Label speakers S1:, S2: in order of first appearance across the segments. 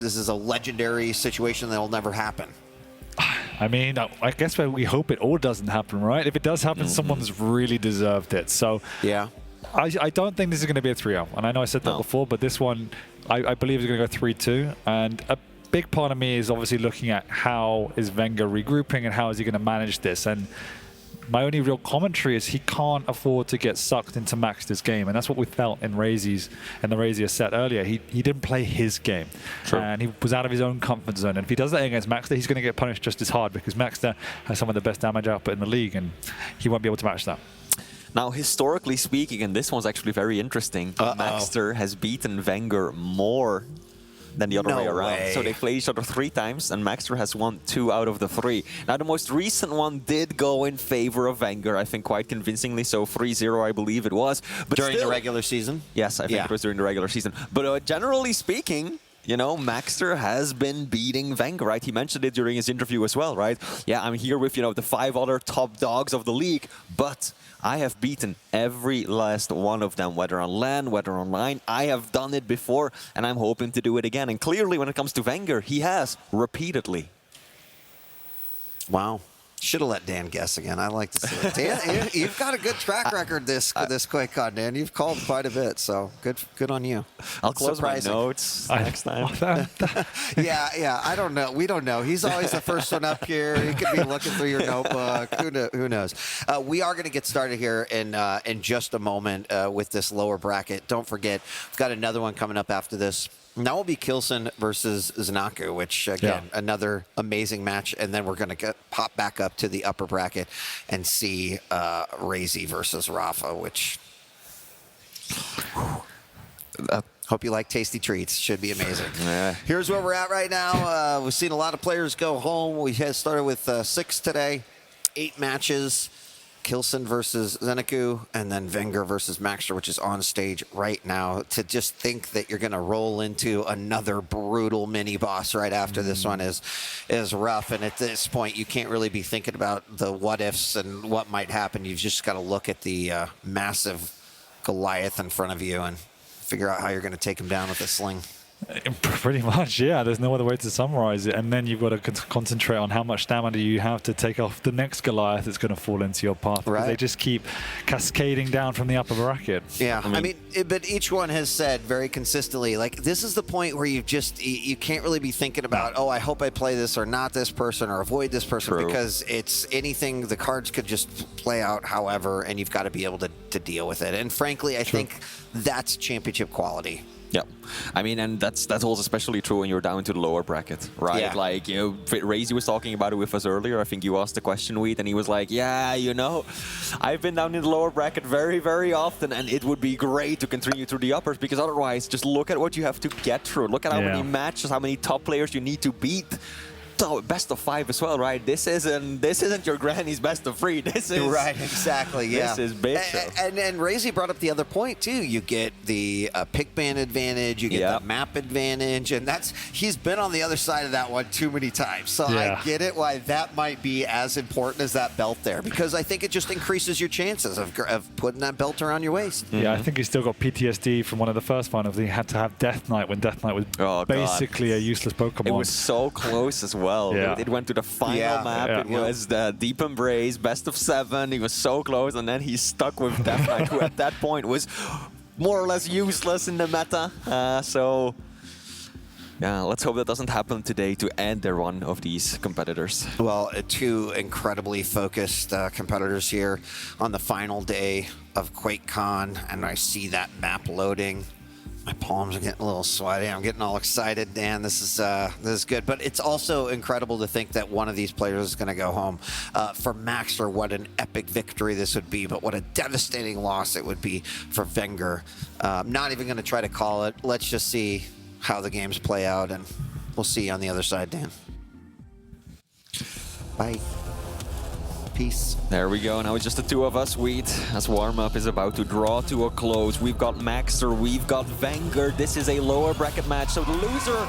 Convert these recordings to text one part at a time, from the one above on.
S1: this is a legendary situation that'll never happen.
S2: I mean, I guess we hope it all doesn't happen, right? If it does happen, someone's really deserved it. So
S1: yeah,
S2: I don't think this is going to be a 3-0. And I know I said that before, but this one, I believe is going to go 3-2. And a big part of me is obviously looking at how is Wenger regrouping and how is he going to manage this. And my only real commentary is he can't afford to get sucked into Maxter's game, and that's what we felt in the Razier set earlier. He didn't play his game, and he was out of his own comfort zone. And if he does that against Maxter, he's going to get punished just as hard because Maxter has some of the best damage output in the league, and he won't be able to match that.
S3: Now, historically speaking, and this one's actually very interesting, Maxter has beaten Wenger more than the other way around. So they played each other 3 times, and Maxter has won 2 out of the 3. Now, the most recent one did go in favor of Wenger, I think quite convincingly, so 3-0, I believe it was. But
S1: during the regular season?
S3: Yes, I think it was during the regular season. But generally speaking, you know, Maxter has been beating Wenger, right? He mentioned it during his interview as well, right? Yeah, I'm here with, you know, the 5 other top dogs of the league, but I have beaten every last one of them, whether on LAN, whether online. I have done it before, and I'm hoping to do it again. And clearly, when it comes to Wenger, he has repeatedly.
S1: Wow. Should have let Dan guess again. I like to see it. Dan, you've got a good track record this QuakeCon, Dan. You've called quite a bit, so good on you.
S3: I'll close my notes next time.
S1: yeah, I don't know. We don't know. He's always the first one up here. He could be looking through your notebook. Who knows? We are going to get started here in just a moment with this lower bracket. Don't forget, we've got another one coming up after this. And that will be Kilson versus Zanaku, which, again, another amazing match. And then we're going to pop back up to the upper bracket and see Razy versus Rafa, which... hope you like tasty treats. Should be amazing. Here's where we're at right now. We've seen a lot of players go home. We had started with 6 today, 8 matches. Kilson versus Zanaku, and then Wenger versus Maxter, which is on stage right now. To just think that you're going to roll into another brutal mini-boss right after this one is rough. And at this point, you can't really be thinking about the what-ifs and what might happen. You've just got to look at the massive Goliath in front of you and figure out how you're going to take him down with a sling.
S2: Pretty much, yeah. There's no other way to summarize it. And then you've got to concentrate on how much stamina you have to take off the next Goliath that's going to fall into your path. Because they just keep cascading down from the upper bracket.
S1: Yeah, I mean, but each one has said very consistently, like, this is the point where you can't really be thinking about, oh, I hope I play this or not this person or avoid this person, because it's anything, the cards could just play out however, and you've got to be able to deal with it. And frankly, I think that's championship quality.
S3: Yeah, I mean, and that's also especially true when you're down to the lower bracket, right?
S1: Yeah.
S3: Like, you know, Razy was talking about it with us earlier. I think you asked the question, Wheat, and he was like, yeah, you know, I've been down in the lower bracket very, very often, and it would be great to continue through the uppers, because otherwise, just look at what you have to get through. Look at how many matches, how many top players you need to beat. Best of 5 as well, right? This isn't your granny's best of 3. This is
S1: right, exactly. Yeah,
S3: this is big.
S1: And Razy brought up the other point too. You get the pick ban advantage, you get the map advantage, and he's been on the other side of that one too many times. So I get it why that might be as important as that belt there, because I think it just increases your chances of putting that belt around your waist.
S2: Yeah, I think he's still got PTSD from one of the first finals. He had to have Death Knight when Death Knight was basically a useless Pokemon.
S3: It was so close as well. It went to the final map. It was the Deep Embrace, best of 7. He was so close, and then he's stuck with Death Knight, who at that point was more or less useless in the meta. So, yeah, let's hope that doesn't happen today to either one of these competitors.
S1: Well, 2 incredibly focused competitors here on the final day of QuakeCon, and I see that map loading. My palms are getting a little sweaty. I'm getting all excited, Dan. This is good. But it's also incredible to think that one of these players is going to go home. For Maxter, what an epic victory this would be, but what a devastating loss it would be for Wenger. Not even going to try to call it. Let's just see how the games play out, and we'll see you on the other side, Dan. Bye. Peace.
S3: There we go. Now it's just the 2 of us, Wheat, as warm-up is about to draw to a close. We've got Maxter, we've got Wenger. This is a lower bracket match, so the loser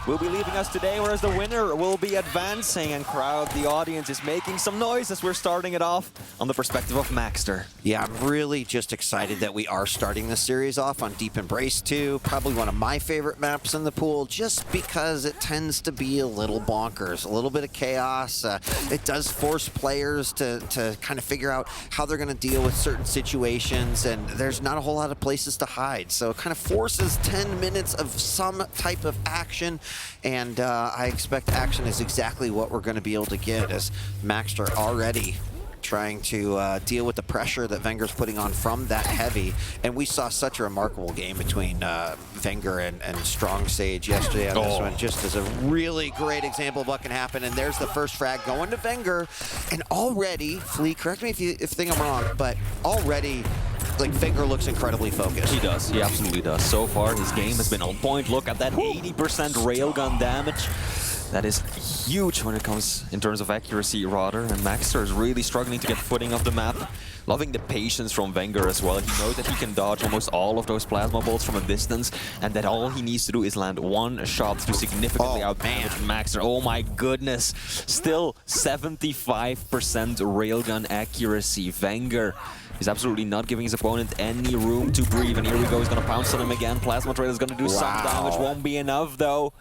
S3: will be leaving us today, whereas the winner will be advancing. And crowd, the audience is making some noise as we're starting it off on the perspective of Maxter.
S1: Yeah, I'm really just excited that we are starting the series off on Deep Embrace 2. Probably one of my favorite maps in the pool, just because it tends to be a little bonkers, a little bit of chaos. It does force players to kind of figure out how they're going to deal with certain situations, and there's not a whole lot of places to hide. So it kind of forces 10 minutes of some type of action, and I expect action is exactly what we're going to be able to get, as Maxter already trying to deal with the pressure that Wenger's putting on from that heavy. And we saw such a remarkable game between Wenger and Strong Sage yesterday on this one, just as a really great example of what can happen. And there's the first frag going to Wenger. And already, Flea, correct me if you think I'm wrong, but already, like, Wenger looks incredibly focused.
S3: He does. He absolutely does. So far, his game has been on point. Look at that 80% railgun damage. That is huge when it comes in terms of accuracy, rather. And Maxter is really struggling to get footing of the map. Loving the patience from Wenger as well. He knows that he can dodge almost all of those plasma bolts from a distance, and that all he needs to do is land one shot to significantly outdamage Maxter. Oh my goodness. Still 75% railgun accuracy. Wenger is absolutely not giving his opponent any room to breathe. And here we go. He's going to pounce on him again. Plasma Trail is going to do some damage. Won't be enough, though.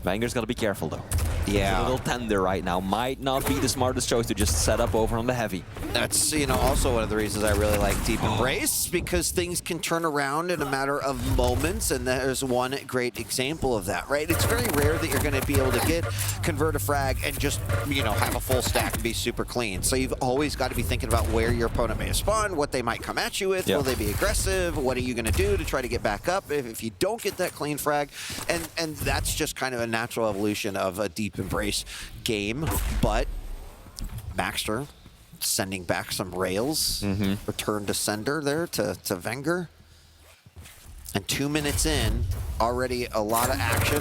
S3: Wenger's got to be careful, though.
S1: Yeah.
S3: He's a little tender right now. Might not be the smartest choice to just set up over on the heavy.
S1: That's, you know, also one of the reasons I really like Deep Embrace, because things can turn around in a matter of moments, and there's one great example of that, right? It's very rare that you're going to be able to convert a frag and just, you know, have a full stack and be super clean. So you've always got to be thinking about where your opponent may have spawned, what they might come at you with, will they be aggressive, what are you going to do to try to get back up if you don't get that clean frag, and that's just kind of a natural evolution of a Deep Embrace game. But Maxter sending back some rails, return to sender there to Wenger. And 2 minutes in, already a lot of action.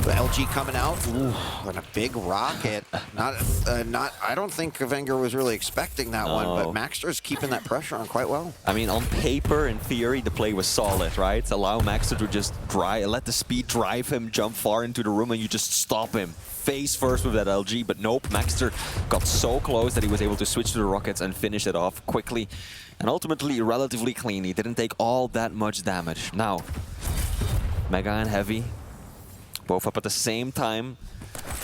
S1: The LG coming out, and a big rocket. I don't think Wenger was really expecting that one, but Maxter's keeping that pressure on quite well.
S3: I mean, on paper, in theory, the play was solid, right? Allow Maxter to just let the speed drive him, jump far into the room, and you just stop him face first with that LG. But nope, Maxter got so close that he was able to switch to the rockets and finish it off quickly. And ultimately, relatively clean. He didn't take all that much damage. Now, Mega and Heavy, both up at the same time.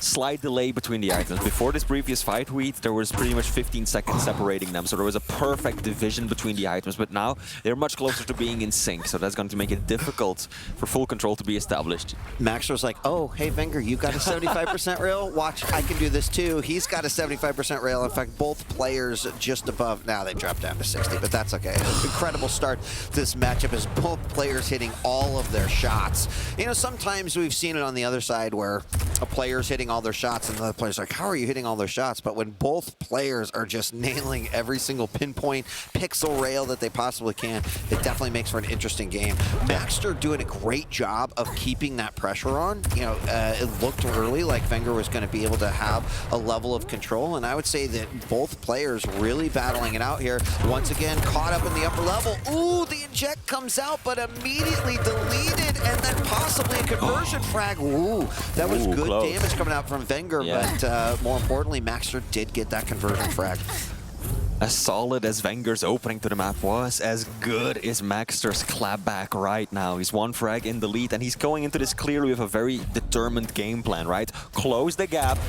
S3: Slight delay between the items. Before this previous fight, there was pretty much 15 seconds separating them, so there was a perfect division between the items, but now they're much closer to being in sync, so that's going to make it difficult for full control to be established.
S1: Maxter's like, oh, hey, Wenger, you got a 75% rail? Watch, I can do this too. He's got a 75% rail. In fact, both players just above. Now they dropped down to 60, but that's okay. Incredible start to this matchup as both players hitting all of their shots. You know, sometimes we've seen it on the other side where a player's hitting all their shots and the other player's like, how are you hitting all their shots? But when both players are just nailing every single pinpoint pixel rail that they possibly can, it definitely makes for an interesting game. Maxter doing a great job of keeping that pressure on. You know, it looked early like Wenger was going to be able to have a level of control, and I would say that both players really battling it out here. Once again, caught up in the upper level. Ooh, the inject comes out, but immediately deleted, and then possibly a conversion frag. Ooh, that was good damage coming out from Wenger, but more importantly, Maxter did get that conversion frag.
S3: As solid as Wenger's opening to the map was, as good is Maxter's clapback right now. He's one frag in the lead, and he's going into this clearly with a very determined game plan, right? Close the gap,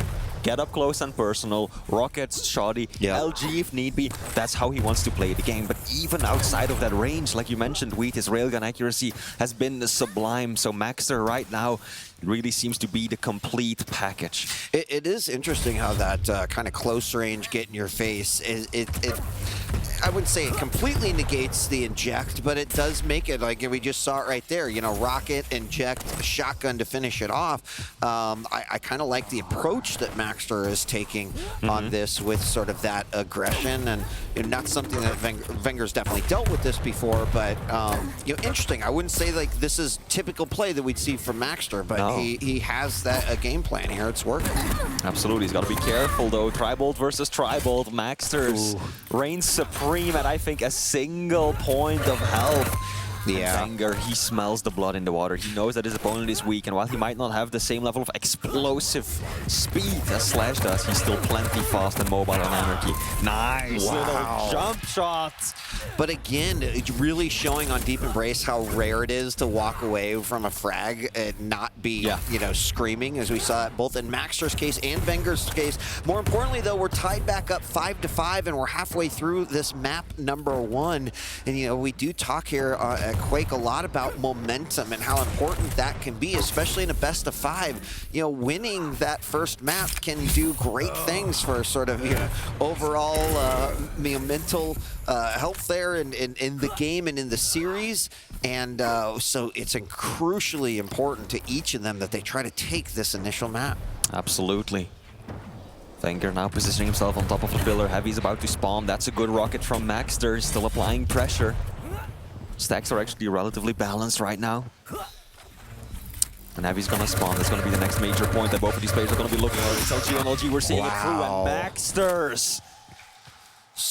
S3: get up close and personal, rockets, shoddy, LG if need be. That's how he wants to play the game. But even outside of that range, like you mentioned, his railgun accuracy has been sublime. So Maxter right now really seems to be the complete package.
S1: It is interesting how that kind of close range get in your face, I wouldn't say it completely negates the inject, but it does make it, like we just saw it right there, you know, rocket, inject, shotgun to finish it off. I kind of like the approach that Maxter is taking on this, with sort of that aggression, and you know, not something that Wenger's definitely dealt with this before, but you know, interesting. I wouldn't say like this is typical play that we'd see from Maxter, but he has that game plan here. It's working.
S3: Absolutely. He's got to be careful though. Tribolt versus Tribolt. Maxter's reigns supreme at, I think, a single point of health.
S1: Yeah.
S3: And Wenger, he smells the blood in the water. He knows that his opponent is weak, and while he might not have the same level of explosive speed as Slash does, he's still plenty fast and mobile on Anarchy. Nice little jump shot.
S1: But again, it's really showing on Deep Embrace how rare it is to walk away from a frag and not be, you know, screaming, as we saw it both in Maxter's case and Wenger's case. More importantly, though, we're tied back up 5-5, and we're halfway through this map #1. And, you know, we do talk here at Quake a lot about momentum and how important that can be, especially in a best-of-5. You know, winning that first map can do great things for sort of, you know, overall mental health there in the game and in the series. And so it's crucially important to each of them that they try to take this initial map.
S3: Absolutely. Wenger now positioning himself on top of the pillar. Heavy's about to spawn. That's a good rocket from Maxter. Still applying pressure. Stacks are actually relatively balanced right now. And Heavy's gonna spawn. That's gonna be the next major point that both of these players are gonna be looking at. It's LG and LG. We're seeing it through, and Maxter's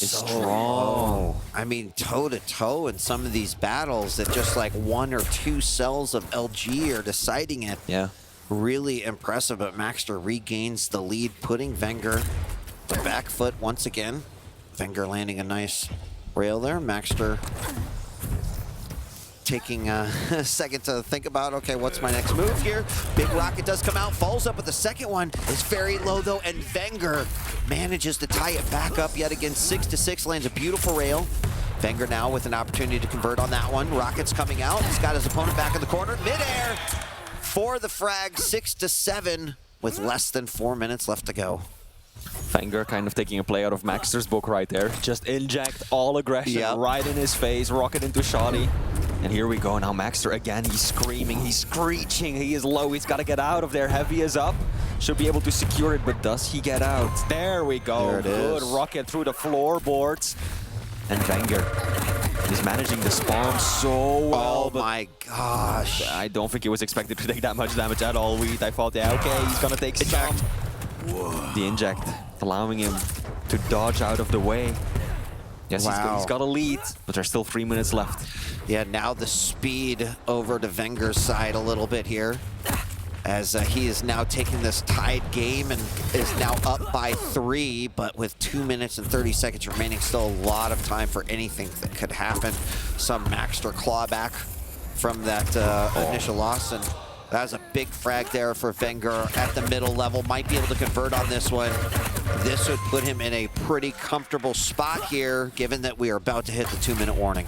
S3: is strong.
S1: I mean, toe-to-toe in some of these battles that just like 1 or 2 cells of LG are deciding it.
S3: Yeah.
S1: Really impressive, but Maxter regains the lead, putting Wenger the back foot once again. Wenger landing a nice rail there. Maxter taking a second to think about, okay, what's my next move here? Big rocket does come out, follows up with the second one. It's very low though, and Wenger manages to tie it back up yet again. 6-6, lands a beautiful rail. Wenger now with an opportunity to convert on that one. Rockets coming out. He's got his opponent back in the corner. Midair for the frag, 6-7 with less than 4 minutes left to go.
S3: Wenger kind of taking a play out of Maxter's book right there. Just inject all aggression right in his face, rocket into Shoddy. And here we go now, Maxter again, he's screaming, he's screeching, he is low, he's got to get out of there. Heavy is up, should be able to secure it, but does he get out? There we go,
S1: there it
S3: good
S1: is.
S3: rocket through the floorboards. And Wenger is managing the spawn so well.
S1: Oh my gosh.
S3: I don't think he was expected to take that much damage at all, Weed. I thought, yeah, okay, he's gonna take some. The inject, allowing him to dodge out of the way. Yes, he's got a lead, but there's still 3 minutes left.
S1: Yeah, now the speed over to Wenger's side a little bit here, as he is now taking this tied game and is now up by 3, but with 2 minutes and 30 seconds remaining, still a lot of time for anything that could happen. Some Maxter clawback from that initial loss, and that was a big frag there for Wenger at the middle level. Might be able to convert on this one. This would put him in a pretty comfortable spot here, given that we are about to hit the 2-minute warning.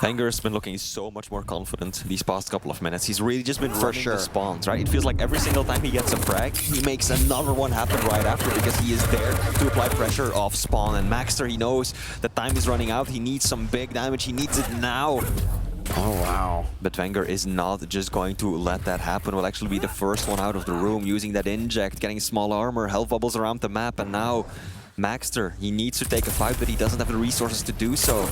S3: Wenger's been looking so much more confident these past couple of minutes. He's really just been running the spawns, right? It feels like every single time he gets a frag, he makes another one happen right after because he is there to apply pressure off spawn. And Maxter, he knows that time is running out. He needs some big damage. He needs it now.
S1: Oh, wow.
S3: But Wenger is not just going to let that happen. Will actually be the first one out of the room, using that inject, getting small armor, health bubbles around the map, and now Maxter, he needs to take a fight, but he doesn't have the resources to do so.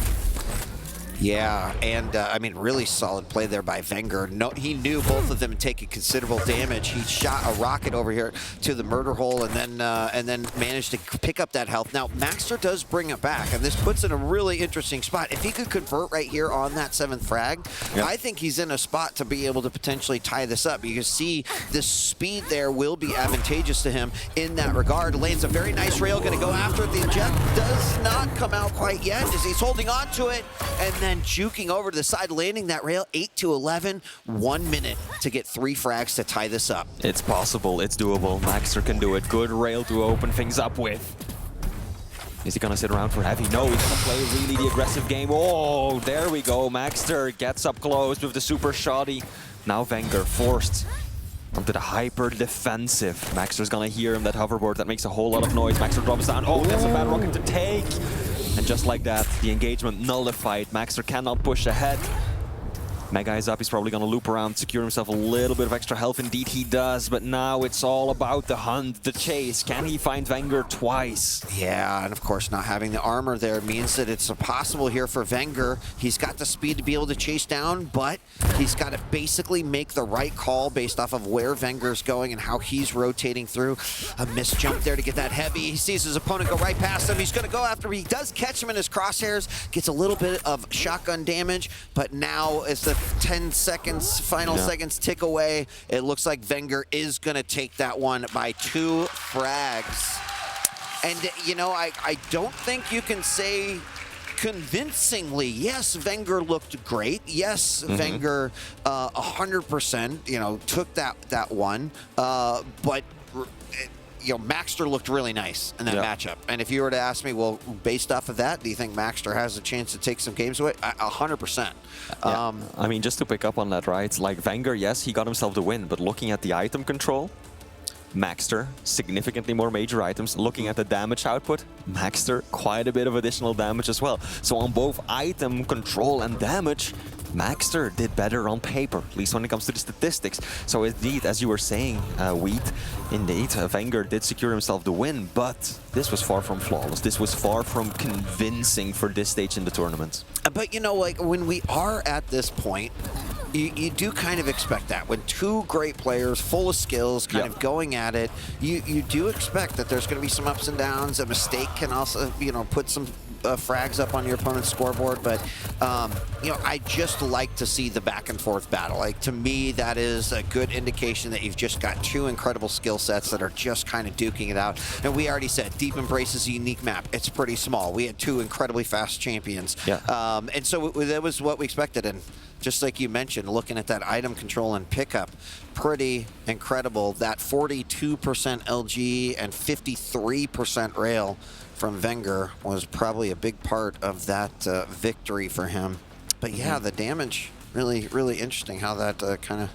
S1: Yeah, and I mean, really solid play there by Wenger. No, he knew both of them taking considerable damage. He shot a rocket over here to the murder hole, and then managed to pick up that health. Now, Maxter does bring it back, and this puts in a really interesting spot. If he could convert right here on that 7th frag, I think he's in a spot to be able to potentially tie this up. You can see the speed there will be advantageous to him in that regard. Lands a very nice rail, going to go after it. The inject does not come out quite yet as he's holding on to it, and then juking over to the side, landing that rail. 8-11, 1 minute to get 3 frags to tie this up.
S3: It's possible, it's doable. Maxter can do it. Good rail to open things up with. Is he gonna sit around for Heavy? No, he's gonna play really the aggressive game. Oh, there we go. Maxter gets up close with the super Shoddy. Now Wenger forced onto the hyper defensive. Maxter's gonna hear him, that hoverboard that makes a whole lot of noise. Maxter drops down. Oh, that's a bad rocket to take. And just like that, the engagement nullified. Maxter cannot push ahead. Mega is up. He's probably going to loop around, secure himself a little bit of extra health. Indeed, he does. But now it's all about the hunt, the chase. Can he find Wenger twice?
S1: Yeah, and of course, not having the armor there means that it's possible here for Wenger. He's got the speed to be able to chase down, but he's got to basically make the right call based off of where Wenger's going and how he's rotating through. A missed jump there to get that heavy. He sees his opponent go right past him. He's going to go after him. He does catch him in his crosshairs, gets a little bit of shotgun damage, but now as the 10 seconds, final seconds tick away, it looks like Wenger is going to take that one by 2 frags. And, you know, I don't think you can say convincingly, yes, Wenger looked great. Yes, Wenger 100%, you know, took that one. But you know, Maxter looked really nice in that matchup. And if you were to ask me, well, based off of that, do you think Maxter has a chance to take some games away? 100%.
S3: I mean, just to pick up on that, right? Like Wenger, yes, he got himself the win, but looking at the item control, Maxter, significantly more major items. Looking at the damage output, Maxter, quite a bit of additional damage as well. So on both item control and damage, Maxter did better on paper, at least when it comes to the statistics. So indeed, as you were saying, Wheat, indeed, Wenger did secure himself the win, but this was far from flawless. This was far from convincing for this stage in the tournament.
S1: But, you know, like, when we are at this point, you do kind of expect that. When two great players, full of skills, kind of going at it, you do expect that there's going to be some ups and downs. A mistake can also, you know, put some frags up on your opponent's scoreboard. But, you know, I just like to see the back and forth battle. Like, to me, that is a good indication that you've just got two incredible skill sets that are just kind of duking it out. And we already said, Deep Embrace is a unique map. It's pretty small. We had two incredibly fast champions. And so that was what we expected. And just like you mentioned, looking at that item control and pickup, pretty incredible. That 42% LG and 53% rail from Wenger was probably a big part of that victory for him. But yeah, the damage, really, really interesting how that kind of...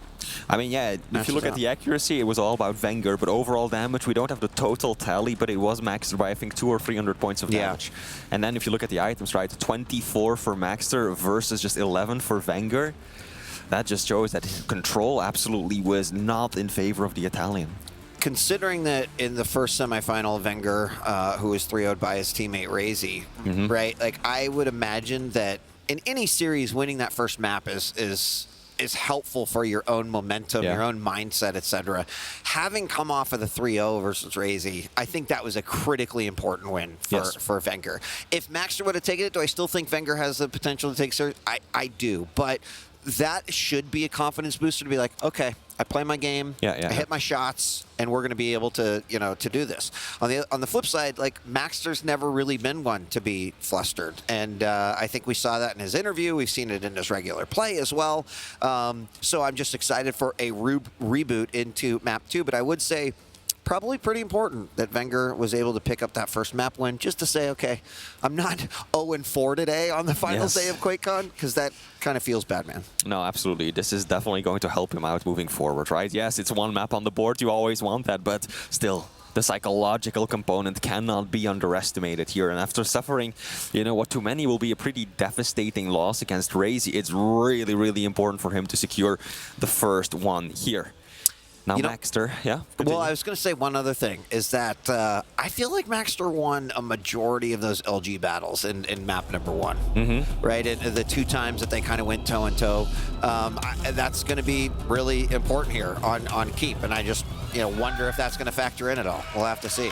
S3: I mean, yeah, if you look at the accuracy, it was all about Wenger, but overall damage, we don't have the total tally, but it was maxed by, I think, 200 or 300 points of damage. And then if you look at the items, right, 24 for Maxter versus just 11 for Wenger, that just shows that his control absolutely was not in favor of the Italian.
S1: Considering that in the first semifinal, Wenger, who was 3-0'd by his teammate Razy, right, like, I would imagine that in any series, winning that first map is helpful for your own momentum, your own mindset, etc. Having come off of the 3-0 versus Razy, I think that was a critically important win for Wenger. If Maxter would have taken it, do I still think Wenger has the potential to take series? I do, but that should be a confidence booster to be like, okay, I play my game, I hit my shots, and we're going to be able to, you know, to do this. On the flip side, like, Maxter's never really been one to be flustered, and I think we saw that in his interview. We've seen it in his regular play as well. So I'm just excited for a reboot into Map 2, but I would say probably pretty important that Wenger was able to pick up that first map win, just to say, okay, I'm not 0-4 today on the final day of QuakeCon, because that kind of feels bad, man.
S3: No, absolutely. This is definitely going to help him out moving forward, right? Yes, it's one map on the board. You always want that, but still, the psychological component cannot be underestimated here. And after suffering, you know, what to many will be a pretty devastating loss against Razy, it's really, really important for him to secure the first one here. Now, you know, Maxter, continue.
S1: Well, I was going to say one other thing, is that I feel like Maxter won a majority of those LG battles in map number 1, right? And the 2 times that they kind of went toe-and-toe. That's going to be really important here on Keep, and I just, you know, wonder if that's going to factor in at all. We'll have to see.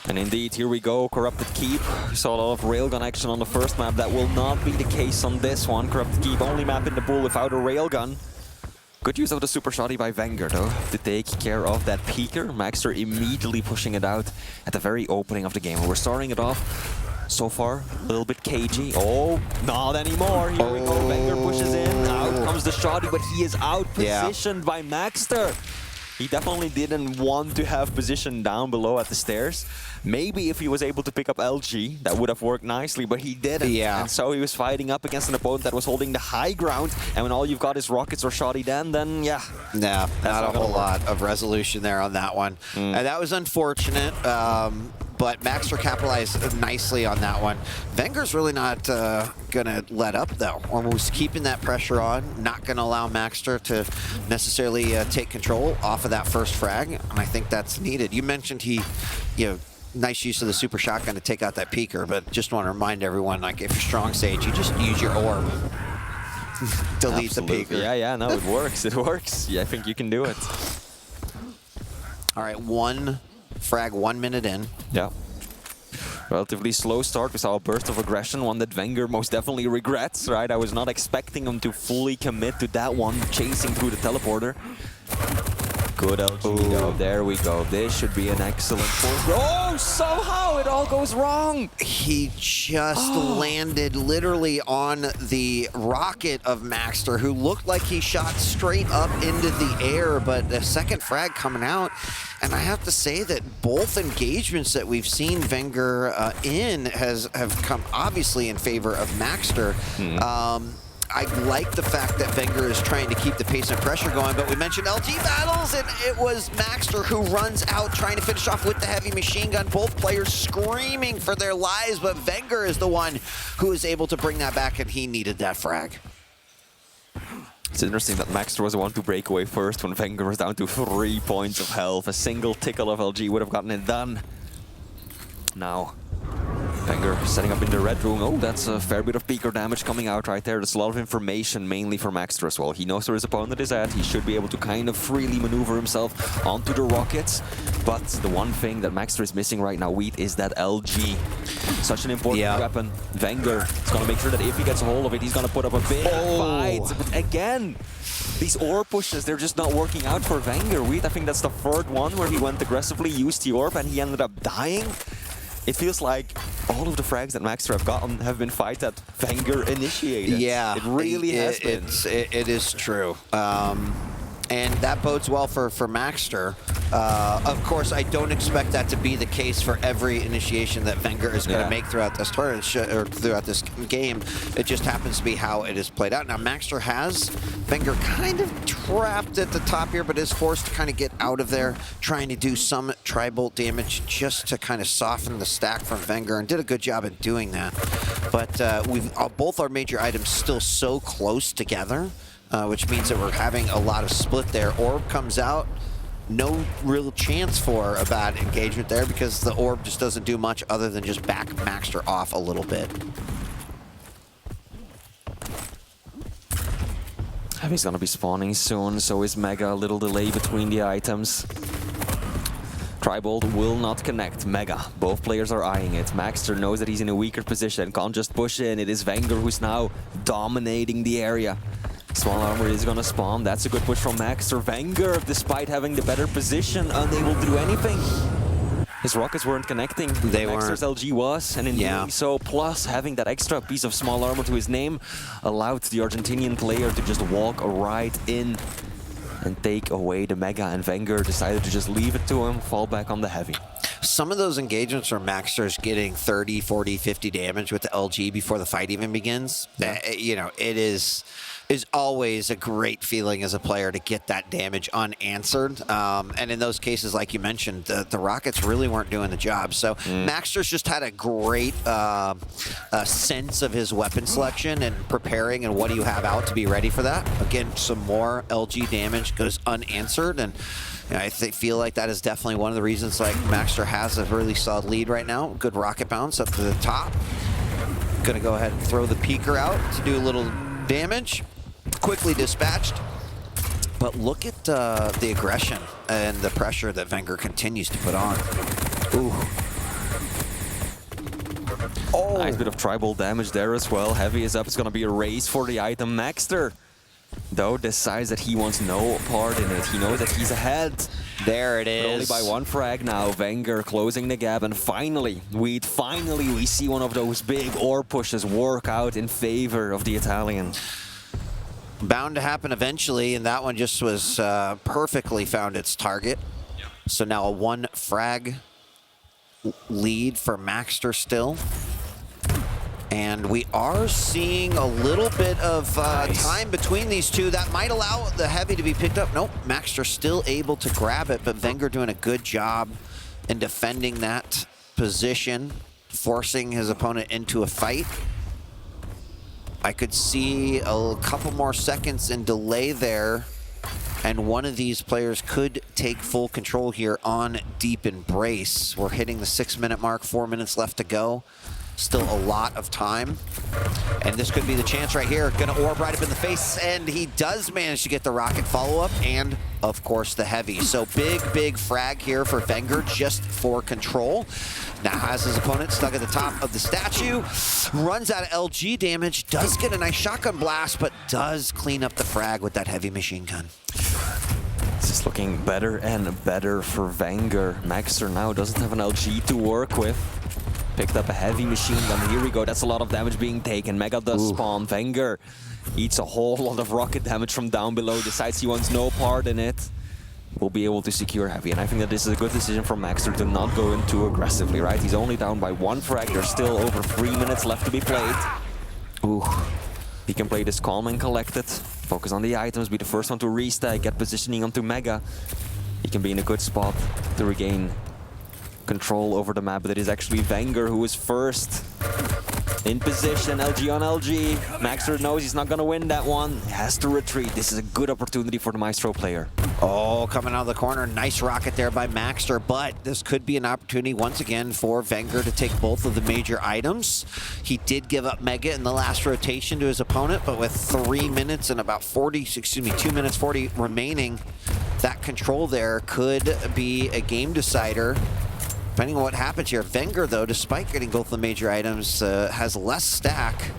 S3: And indeed, here we go, Corrupted Keep. We saw a lot of railgun action on the first map. That will not be the case on this one. Corrupted Keep, only map in the pool without a railgun. Good use of the super shotty by Wenger, though, to take care of that peeker. Maxter immediately pushing it out at the very opening of the game. We're starting it off so far a little bit cagey. Oh, not anymore. Here we go. Wenger pushes in. Out comes the shotty, but he is out positioned by Maxter. He definitely didn't want to have position down below at the stairs. Maybe if he was able to pick up LG, that would have worked nicely, but he didn't. And so he was fighting up against an opponent that was holding the high ground, and when all you've got is rockets or shoddy then not
S1: a whole lot of resolution there on that one. And that was unfortunate. but Maxter capitalized nicely on that one. Venger's really not going to let up, though. Almost keeping that pressure on, not going to allow Maxter to necessarily take control off of that first frag, and I think that's needed. You mentioned nice use of the super shotgun to take out that peeker, but just want to remind everyone, like, if you're strong sage, you just use your orb. Delete
S3: Absolutely.
S1: the peeker.
S3: Yeah, no, it works. It works. Yeah, I think you can do it.
S1: All right, one frag, 1 minute in.
S3: Yeah. Relatively slow start. We saw a burst of aggression, one that Wenger most definitely regrets, right? I was not expecting him to fully commit to that one, chasing through the teleporter. Good LG. Oh, there we go. This should be an excellent force. Oh, somehow it all goes wrong.
S1: He just landed literally on the rocket of Maxter, who looked like he shot straight up into the air, but the second frag coming out. And I have to say that both engagements that we've seen Wenger in have come obviously in favor of Maxter. I like the fact that Wenger is trying to keep the pace and pressure going, but we mentioned LG battles, and it was Maxter who runs out trying to finish off with the heavy machine gun. Both players screaming for their lives, but Wenger is the one who is able to bring that back, and he needed that frag.
S3: It's interesting that Maxter was the one to break away first when Wenger was down to 3 points of health. A single tickle of LG would have gotten it done. Now, Wenger setting up in the red room. Oh, that's a fair bit of peeker damage coming out right there. There's a lot of information, mainly for Maxter as well. He knows where his opponent is at. He should be able to kind of freely maneuver himself onto the rockets. But the one thing that Maxter is missing right now, Wheat, is that LG. Such an important weapon. Wenger is going to make sure that if he gets a hold of it, he's going to put up a big fight. But again, these orb pushes, they're just not working out for Wenger. Wheat, I think that's the third one where he went aggressively, used the orb, and he ended up dying. It feels like all of the frags that Maxter have gotten have been fights that Wenger initiated.
S1: Yeah,
S3: it really has been.
S1: It is true. And that bodes well for Maxter. Of course, I don't expect that to be the case for every initiation that Wenger is going to make throughout this tournament or throughout this game. It just happens to be how it is played out. Now, Maxter has Wenger kind of trapped at the top here, but is forced to kind of get out of there, trying to do some tri-bolt damage just to kind of soften the stack from Wenger, and did a good job in doing that. But we've both our major items still so close together, which means that we're having a lot of split there. Orb comes out. No real chance for a bad engagement there because the orb just doesn't do much other than just back Maxter off a little bit.
S3: Heavy's gonna be spawning soon, so is Mega. A little delay between the items. Tri-bolt will not connect. Mega. Both players are eyeing it. Maxter knows that he's in a weaker position, can't just push in. It is Wenger who's now dominating the area. Small armor is gonna spawn. That's a good push from Maxter. Wenger, despite having the better position, unable to do anything. His rockets weren't connecting.
S1: They weren't.
S3: Maxter's LG was, and in doing so, plus having that extra piece of small armor to his name, allowed the Argentinian player to just walk right in and take away the Mega, and Wenger decided to just leave it to him, fall back on the heavy.
S1: Some of those engagements where Maxter's getting 30, 40, 50 damage with the LG before the fight even begins, it is always a great feeling as a player to get that damage unanswered. And in those cases, like you mentioned, the rockets really weren't doing the job. So Maxter's just had a great sense of his weapon selection and preparing and what do you have out to be ready for that. Again, some more LG damage goes unanswered, and I feel like that is definitely one of the reasons like Maxter has a really solid lead right now. Good rocket bounce up to the top. Gonna go ahead and throw the peeker out to do a little damage. Quickly dispatched. But look at the aggression and the pressure that Wenger continues to put on. Ooh.
S3: Oh. Nice bit of tri-bolt damage there as well. Heavy is up. It's going to be a race for the item. Maxter, though, decides that he wants no part in it. He knows that he's ahead.
S1: There it is.
S3: But only by one frag now. Wenger closing the gap, and finally we see one of those big orb pushes work out in favor of the Italian.
S1: Bound to happen eventually, and that one just was perfectly found its target. Yep. So now a one frag lead for Maxter still. And we are seeing a little bit of time between these two. That might allow the heavy to be picked up. Nope, Maxter still able to grab it, but Wenger doing a good job in defending that position, forcing his opponent into a fight. I could see a couple more seconds in delay there, and one of these players could take full control here on Deep Embrace. We're hitting the 6-minute mark, 4 minutes left to go. Still a lot of time. And this could be the chance right here. Gonna orb right up in the face, and he does manage to get the rocket follow-up, and of course the heavy. So big frag here for Wenger, just for control. Now has his opponent stuck at the top of the statue. Runs out of LG damage, does get a nice shotgun blast, but does clean up the frag with that heavy machine gun.
S3: This is looking better and better for Wenger. Maxter now doesn't have an LG to work with. Picked up a heavy machine gun. Here we go. That's a lot of damage being taken. Mega does spawn. Wenger eats a whole lot of rocket damage from down below. Decides he wants no part in it. Will be able to secure heavy. And I think that this is a good decision from Maxter to not go in too aggressively, right? He's only down by 1 frag. There's still over 3 minutes left to be played. Ooh. He can play this calm and collected. Focus on the items. Be the first one to restack. Get positioning onto Mega. He can be in a good spot to regain control over the map, but it is actually Wenger who is first in position. LG on LG. Maxter knows he's not going to win that one. He has to retreat. This is a good opportunity for the Maestro player.
S1: Oh, coming out of the corner. Nice rocket there by Maxter, but this could be an opportunity once again for Wenger to take both of the major items. He did give up Mega in the last rotation to his opponent, but with 3 minutes and about 2 minutes 40 remaining, that control there could be a game decider. Depending on what happens here. Wenger, though, despite getting both the major items, has less stack.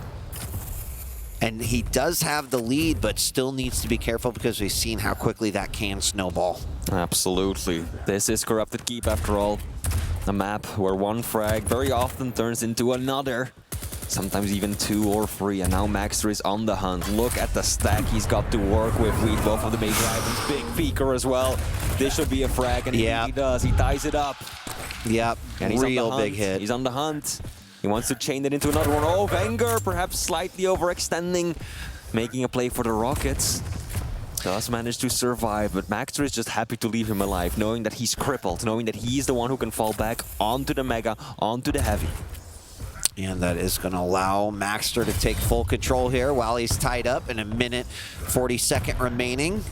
S1: And he does have the lead, but still needs to be careful because we've seen how quickly that can snowball.
S3: Absolutely. This is Corrupted Keep, after all. A map where 1 frag very often turns into another. Sometimes even 2 or 3. And now Maxter is on the hunt. Look at the stack he's got to work with. We both of the major items. Big peeker as well. This should be a frag, and he does. He ties it up.
S1: Yep,
S3: And he's
S1: real
S3: on the hunt.
S1: big hit.
S3: He's on the hunt. He wants to chain it into another one. Oh, Wenger perhaps slightly overextending, making a play for the Rockets. Does manage to survive, but Maxter is just happy to leave him alive, knowing that he's crippled, knowing that he's the one who can fall back onto the Mega, onto the Heavy.
S1: And that is going to allow Maxter to take full control here while he's tied up in 1 minute 40-second remaining.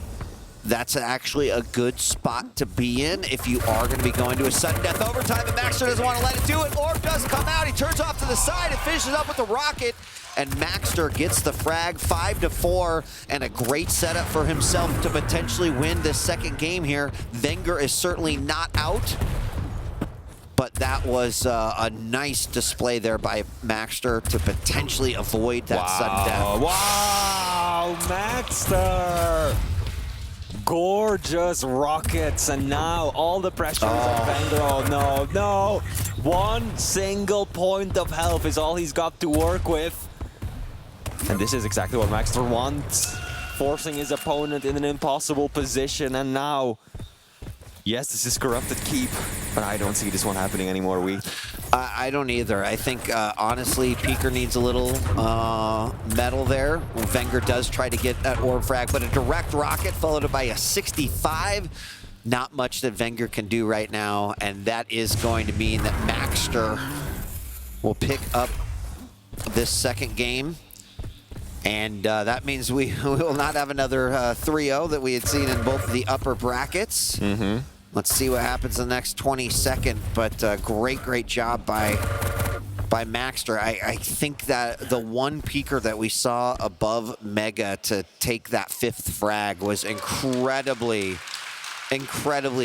S1: That's actually a good spot to be in if you are going to be going to a sudden death overtime, and Maxter doesn't want to let it do it. Orb does come out. He turns off to the side and finishes up with the rocket. And Maxter gets the frag 5-4, and a great setup for himself to potentially win this second game here. Wenger is certainly not out, but that was a nice display there by Maxter to potentially avoid that sudden death.
S3: Wow, Maxter! Gorgeous rockets, and now all the pressure is on Wenger. Oh no. 1 single point of health is all he's got to work with. And this is exactly what Maxter wants. Forcing his opponent in an impossible position, and now, yes, this is Corrupted Keep, but I don't see this one happening anymore,
S1: I don't either. I think, honestly, Peeker needs a little metal there. Wenger does try to get that orb frag, but a direct rocket followed by a 65. Not much that Wenger can do right now, and that is going to mean that Maxter will pick up this second game. And that means we will not have another 3-0 that we had seen in both of the upper brackets. Let's see what happens in the next 20 seconds, but great job by Maxter. I think that the one peeker that we saw above Mega to take that 5th frag was incredibly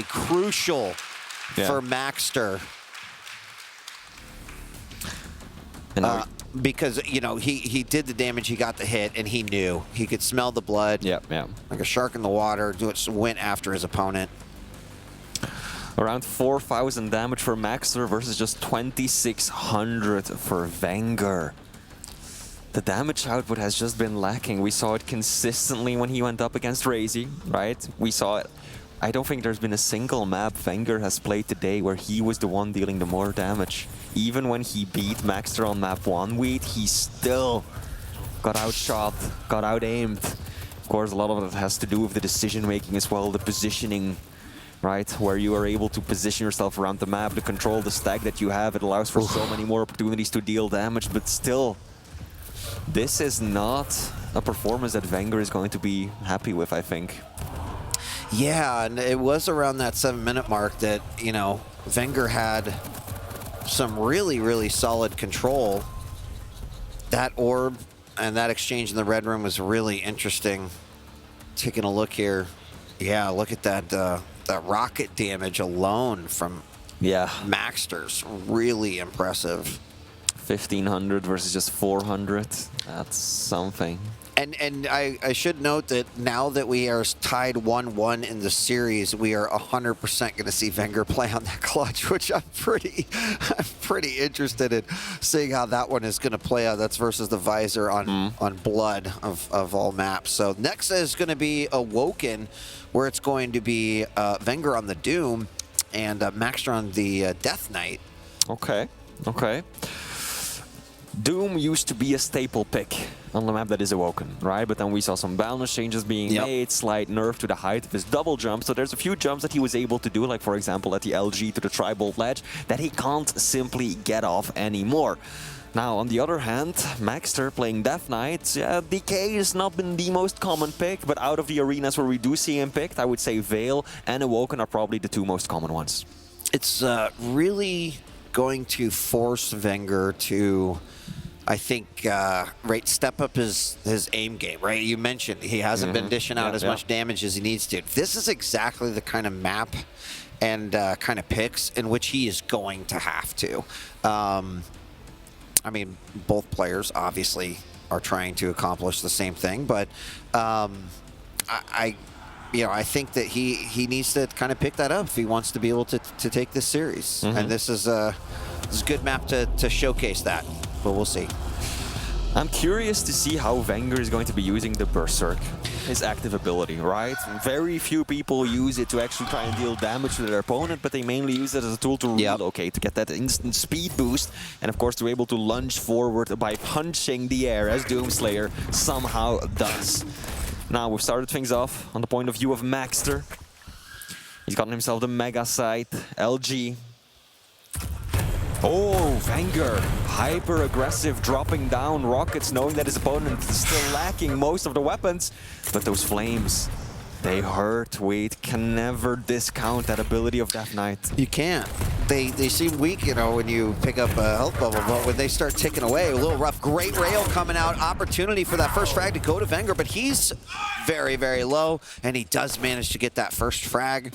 S1: crucial for Maxter.
S3: And
S1: because, you know, he did the damage, he got the hit, and he knew. He could smell the blood. Like a shark in the water, went after his opponent.
S3: Around 4,000 damage for Maxter versus just 2,600 for Wenger. The damage output has just been lacking. We saw it consistently when he went up against Razy, right? We saw it. I don't think there's been a single map Wenger has played today where he was the one dealing the more damage. Even when he beat Maxter on map 1 weed, he still got outshot, got out-aimed. Of course, a lot of it has to do with the decision-making as well, the positioning. right? Where you are able to position yourself around the map to control the stack that you have. It allows for so many more opportunities to deal damage, but still, this is not a performance that Wenger is going to be happy with, I think.
S1: Yeah, and it was around that 7-minute mark that, you know, Wenger had some really, really solid control. That orb and that exchange in the red room was really interesting. Taking a look here. Yeah, look at that that rocket damage alone from Maxter's. Really impressive.
S3: 1,500 versus just 400. That's something.
S1: And I should note that now that we are tied 1-1 in the series, we are 100% going to see Wenger play on that clutch, which I'm pretty interested in seeing how that one is going to play out. That's versus the Visor on Blood of all maps. So next is going to be Awoken, where it's going to be Wenger on the Doom and Maxter on the Death Knight.
S3: Okay, okay. Doom used to be a staple pick on the map that is Awoken, right? But then we saw some balance changes being made, slight nerf to the height of his double jump. So there's a few jumps that he was able to do, like for example at the LG to the Tribal Ledge, that he can't simply get off anymore. Now, on the other hand, Maxter playing Death Knight, DK has not been the most common pick, but out of the arenas where we do see him picked, I would say Veil and Awoken are probably the two most common ones.
S1: It's really going to force Wenger to, I think, right, step up his aim game, right? You mentioned he hasn't been dishing out as much damage as he needs to. This is exactly the kind of map and kind of picks in which he is going to have to. I mean, both players obviously are trying to accomplish the same thing, but I think that he needs to kind of pick that up if he wants to be able to take this series. And this is a good map to showcase that, but we'll see.
S3: I'm curious to see how Wenger is going to be using the Berserk, his active ability, right? Very few people use it to actually try and deal damage to their opponent, but they mainly use it as a tool to relocate, to get that instant speed boost, and of course to be able to lunge forward by punching the air, as Doomslayer somehow does. Now we've started things off on the point of view of Maxter. He's gotten himself the Mega Sight, LG. Oh, Wenger, hyper-aggressive, dropping down rockets, knowing that his opponent is still lacking most of the weapons. But those flames, they hurt. We can never discount that ability of Death Knight.
S1: You can't. They seem weak, you know, when you pick up a health bubble, but when they start ticking away, a little rough. Great rail coming out. Opportunity for that first frag to go to Wenger, but he's very, very low, and he does manage to get that first frag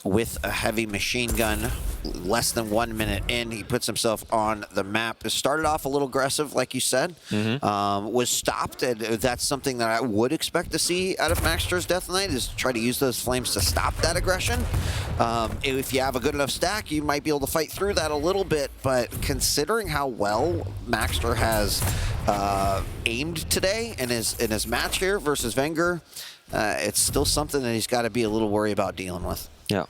S1: with a heavy machine gun. Less than 1 minute in, he puts himself on the map. It started off a little aggressive, like you said, was stopped, and that's something that I would expect to see out of Maxter's Death Knight, is try to use those flames to stop that aggression. If you have a good enough stack, you might be able to fight through that a little bit, but considering how well Maxter has aimed today in his match here versus Wenger, it's still something that he's got to be a little worried about dealing with.
S3: Yeah.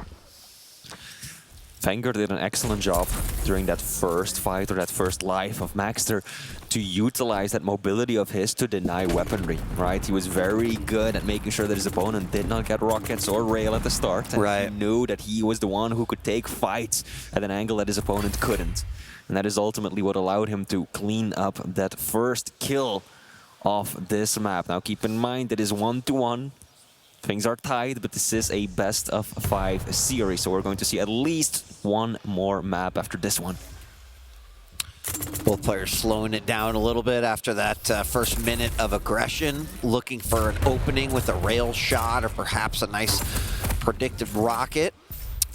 S3: Wenger did an excellent job during that first fight, or that first life of Maxter, to utilize that mobility of his to deny weaponry, right? He was very good at making sure that his opponent did not get rockets or rail at the start. And he knew that he was the one who could take fights at an angle that his opponent couldn't. And that is ultimately what allowed him to clean up that first kill of this map. Now keep in mind that is 1-1. Things are tied, but this is a best of 5 series, so we're going to see at least one more map after this one.
S1: Both players slowing it down a little bit after that first minute of aggression, looking for an opening with a rail shot or perhaps a nice predictive rocket.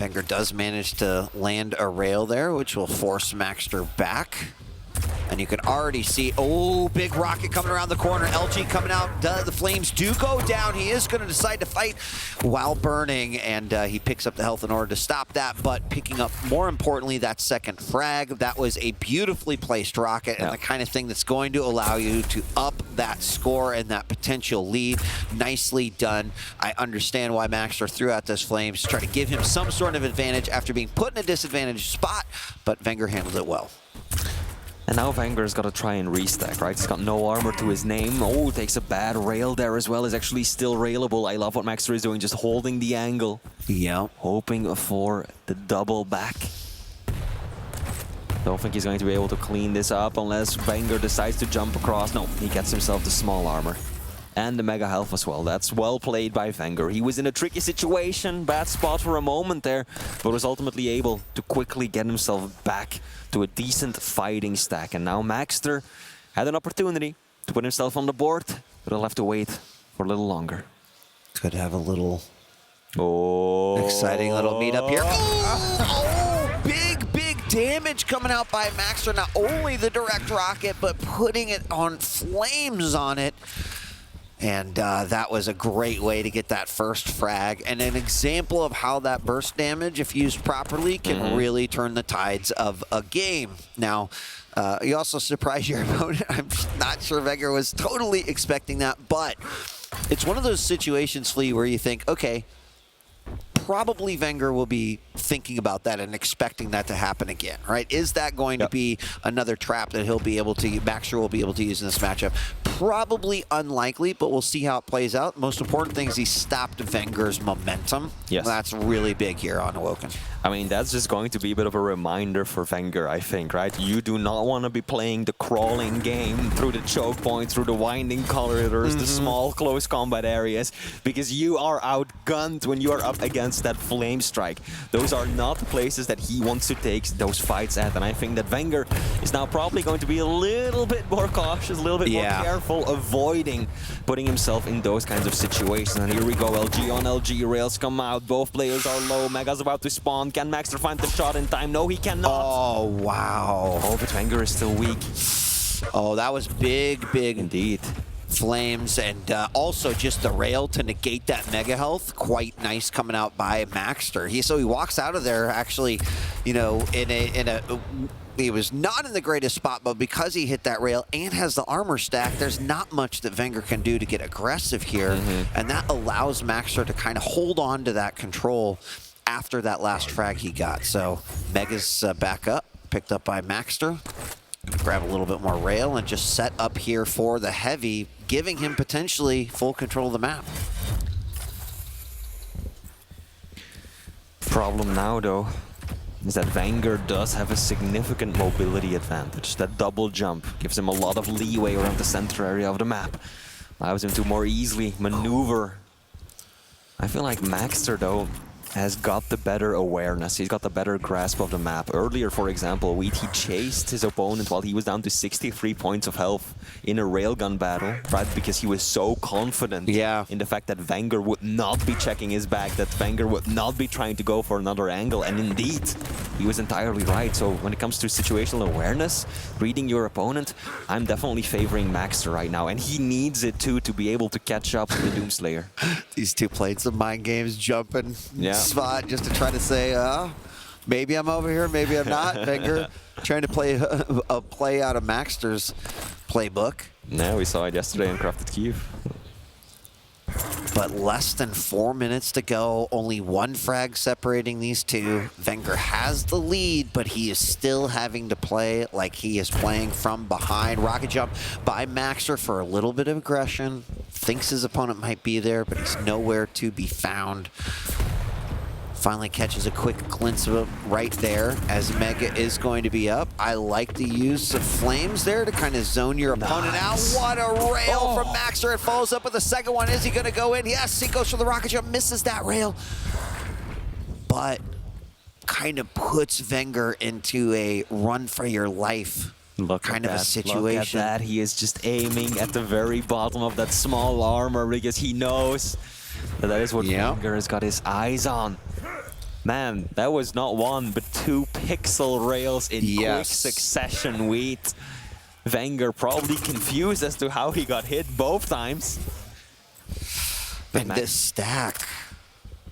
S1: Wenger does manage to land a rail there, which will force Maxter back. And you can already see, oh, big rocket coming around the corner. LG coming out. The flames do go down. He is going to decide to fight while burning, and he picks up the health in order to stop that, but picking up, more importantly, that second frag. That was a beautifully placed rocket and the kind of thing that's going to allow you to up that score and that potential lead. Nicely done. I understand why Maxter threw out those flames to try to give him some sort of advantage after being put in a disadvantaged spot, but Wenger handled it well.
S3: And now Vanger's got to try and restack, right? He's got no armor to his name. Oh, takes a bad rail there as well. Is actually still railable. I love what Maxter is doing, just holding the angle.
S1: Yeah.
S3: Hoping for the double back. Don't think he's going to be able to clean this up unless Vanger decides to jump across. No, he gets himself the small armor. And the mega health as well. That's well played by Vanger. He was in a tricky situation, bad spot for a moment there, but was ultimately able to quickly get himself back to a decent fighting stack. And now Maxter had an opportunity to put himself on the board, but he'll have to wait for a little longer.
S1: Could have a little
S3: Oh,
S1: exciting little meetup here. Oh, big damage coming out by Maxter. Not only the direct rocket, but putting it on flames on it. And that was a great way to get that first frag. And an example of how that burst damage, if used properly, can really turn the tides of a game. Now, you also surprise your opponent. I'm not sure Vanger was totally expecting that, but it's one of those situations, Flea, where you think, okay, probably Vanger will be thinking about that and expecting that to happen again, right? Is that going to be another trap that he'll be able to, Maxter will be able to use in this matchup? Probably unlikely, but we'll see how it plays out. Most important thing is he stopped Venger's momentum.
S3: Yes.
S1: That's really big here on Awoken.
S3: I mean, that's just going to be a bit of a reminder for Vanger, I think, right? You do not want to be playing the crawling game through the choke points, through the winding corridors, the small close combat areas, because you are outgunned when you are up against that flame strike. Those are not the places that he wants to take those fights at, and I think that Vanger is now probably going to be a little bit more cautious, a little bit more careful, avoiding putting himself in those kinds of situations. And here we go, LG on LG, rails come out, both players are low, Mega's about to spawn. Can Maxter find the shot in time? No, he cannot.
S1: Oh, wow.
S3: Oh, but Vanger is still weak.
S1: Oh, that was big
S3: Indeed.
S1: flames, and also just the rail to negate that mega health. Quite nice coming out by Maxter. So he walks out of there actually, you know, he was not in the greatest spot, but because he hit that rail and has the armor stack, there's not much that Vanger can do to get aggressive here, and that allows Maxter to kind of hold on to that control after that last frag he got. So Mega's back up, picked up by Maxter. Grab a little bit more rail and just set up here for the heavy, giving him potentially full control of the map.
S3: Problem now, though, is that Vanger does have a significant mobility advantage. That double jump gives him a lot of leeway around the center area of the map. Allows him to more easily maneuver. I feel like Maxter, though, has got the better awareness. He's got the better grasp of the map. Earlier, for example, he chased his opponent while he was down to 63 points of health in a railgun battle, right? Because he was so confident in the fact that Vanger would not be checking his back, that Vanger would not be trying to go for another angle. And indeed, he was entirely right. So when it comes to situational awareness, reading your opponent, I'm definitely favoring Maxter right now. And he needs it too to be able to catch up with the Doomslayer.
S1: These two played some mind games, jumping spot just to try to say, maybe I'm over here, maybe I'm not. Vanger trying to play a play out of Maxter's playbook.
S3: Yeah, we saw it yesterday in Crafted Cube.
S1: But less than 4 minutes to go, only one frag separating these two. Vanger has the lead, but he is still having to play like he is playing from behind. Rocket jump by Maxter for a little bit of aggression. Thinks his opponent might be there, but he's nowhere to be found. Finally catches a quick glimpse of it right there as Mega is going to be up. I like the use of flames there to kind of zone your opponent out. What a rail from Maxter. It follows up with the second one. Is he going to go in? Yes, he goes for the rocket jump, misses that rail. But kind of puts Vanger into a run for your life kind of a situation.
S3: Look at that. He is just aiming at the very bottom of that small armor because he knows that is what Vanger has got his eyes on. Man, that was not one, but two pixel rails in quick succession. Wheat. Vanger probably confused as to how he got hit both times.
S1: And this stack.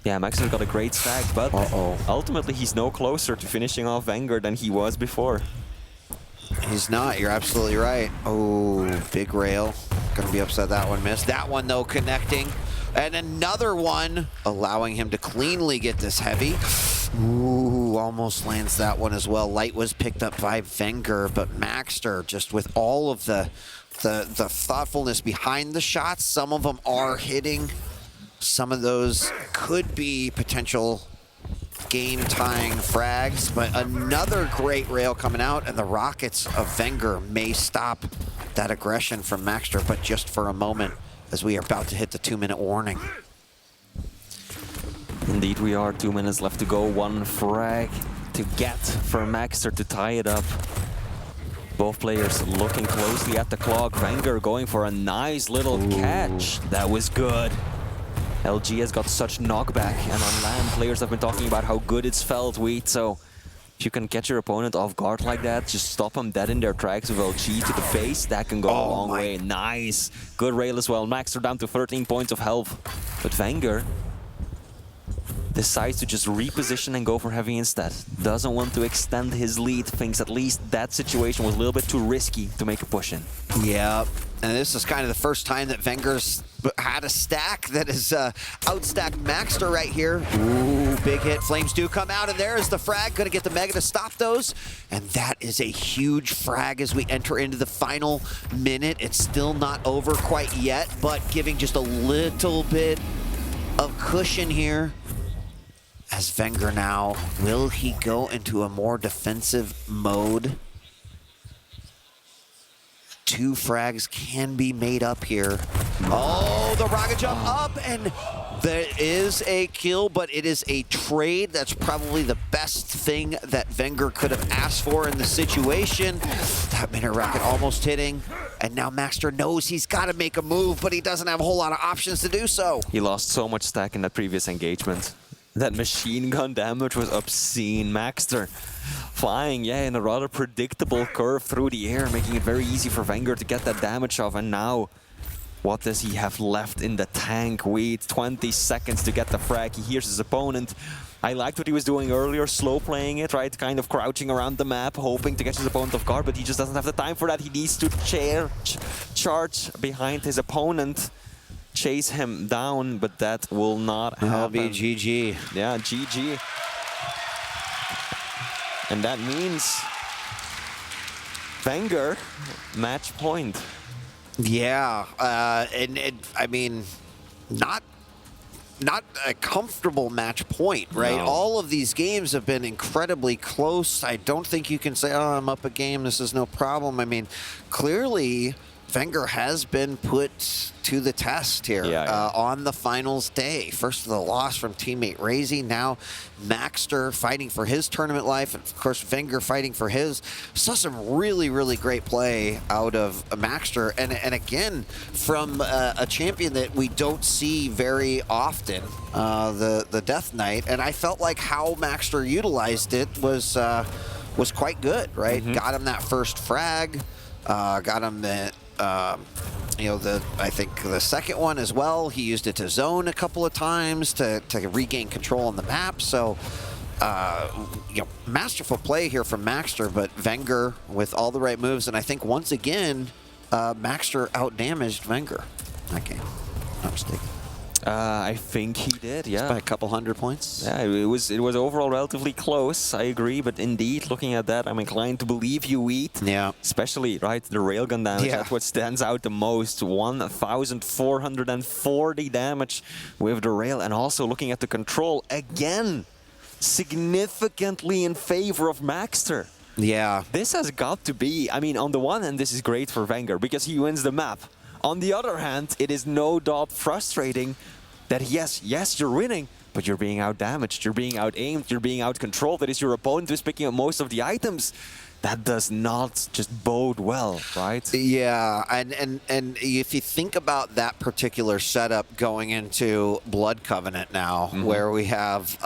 S3: Yeah, Maxter's got a great stack, but ultimately he's no closer to finishing off Vanger than he was before.
S1: He's not. You're absolutely right. Oh, big rail. Gonna be upset that one missed. That one, though, connecting. And another one, allowing him to cleanly get this heavy. Ooh, almost lands that one as well. Light was picked up by Wenger, but Maxter, just with all of the thoughtfulness behind the shots, some of them are hitting. Some of those could be potential game-tying frags, but another great rail coming out, and the rockets of Wenger may stop that aggression from Maxter, but just for a moment, as we are about to hit the 2-minute warning.
S3: Indeed, we are. 2 minutes left to go. One frag to get for Maxter to tie it up. Both players looking closely at the clock. Wenger going for a nice little catch. That was good. LG has got such knockback, and on land, players have been talking about how good it's felt, Wheat. So if you can get your opponent off guard like that, just stop them dead in their tracks with LG to the face, that can go a long way. Nice. Good rail as well. Maxter down to 13 points of health. But Wenger decides to just reposition and go for heavy instead. Doesn't want to extend his lead. Thinks at least that situation was a little bit too risky to make a push in.
S1: Yeah, and this is kind of the first time that Wenger's had a stack that is outstacked Maxter right here. Ooh, big hit. Flames do come out, and there is the frag. Gonna get the Mega to stop those. And that is a huge frag as we enter into the final minute. It's still not over quite yet, but giving just a little bit of cushion here. As Wenger now, will he go into a more defensive mode? 2 frags can be made up here. Oh, the rocket jump up, and there is a kill, but it is a trade. That's probably the best thing that Wenger could have asked for in the situation. That minute rocket almost hitting, and now Maxter knows he's got to make a move, but he doesn't have a whole lot of options to do so.
S3: He lost so much stack in that previous engagement. That machine gun damage was obscene. Maxter flying, in a rather predictable curve through the air, making it very easy for Wenger to get that damage off. And now, what does he have left in the tank? Wait, 20 seconds to get the frag. He hears his opponent. I liked what he was doing earlier, slow playing it, right? Kind of crouching around the map, hoping to catch his opponent off guard, but he just doesn't have the time for that. He needs to charge behind his opponent, chase him down, but that will not happen.
S1: That'll be GG.
S3: Yeah, GG. And that means Wenger, match point.
S1: Yeah, I mean, not a comfortable match point, right?
S3: No.
S1: All of these games have been incredibly close. I don't think you can say, oh, I'm up a game, this is no problem. I mean, clearly, Wenger has been put to the test here on the finals day. First of the loss from teammate Razy, now Maxter fighting for his tournament life, and of course Wenger fighting for his. Saw some really, really great play out of Maxter, and again, from a champion that we don't see very often, the Death Knight, and I felt like how Maxter utilized it was quite good, right? Got him that first frag, got him the I think the second one as well. He used it to zone a couple of times to regain control on the map. So, masterful play here from Maxter, but Wenger with all the right moves. And I think once again, Maxter outdamaged Wenger that game. Not mistaken.
S3: I think he did, yeah.
S1: By a couple hundred points.
S3: Yeah, it was overall relatively close, I agree, but indeed, looking at that, I'm inclined to believe you, Wheat.
S1: Yeah.
S3: Especially, right, the railgun damage, that's what stands out the most. 1,440 damage with the rail, and also looking at the control, again, significantly in favor of Maxter.
S1: Yeah.
S3: This has got to be, I mean, on the one hand, this is great for Wenger, because he wins the map. On the other hand, it is no doubt frustrating that yes, you're winning, but you're being out-damaged, you're being out-aimed, you're being out-controlled. That is your opponent who's picking up most of the items. That does not just bode well, right?
S1: Yeah, and if you think about that particular setup going into Blood Covenant now, where we have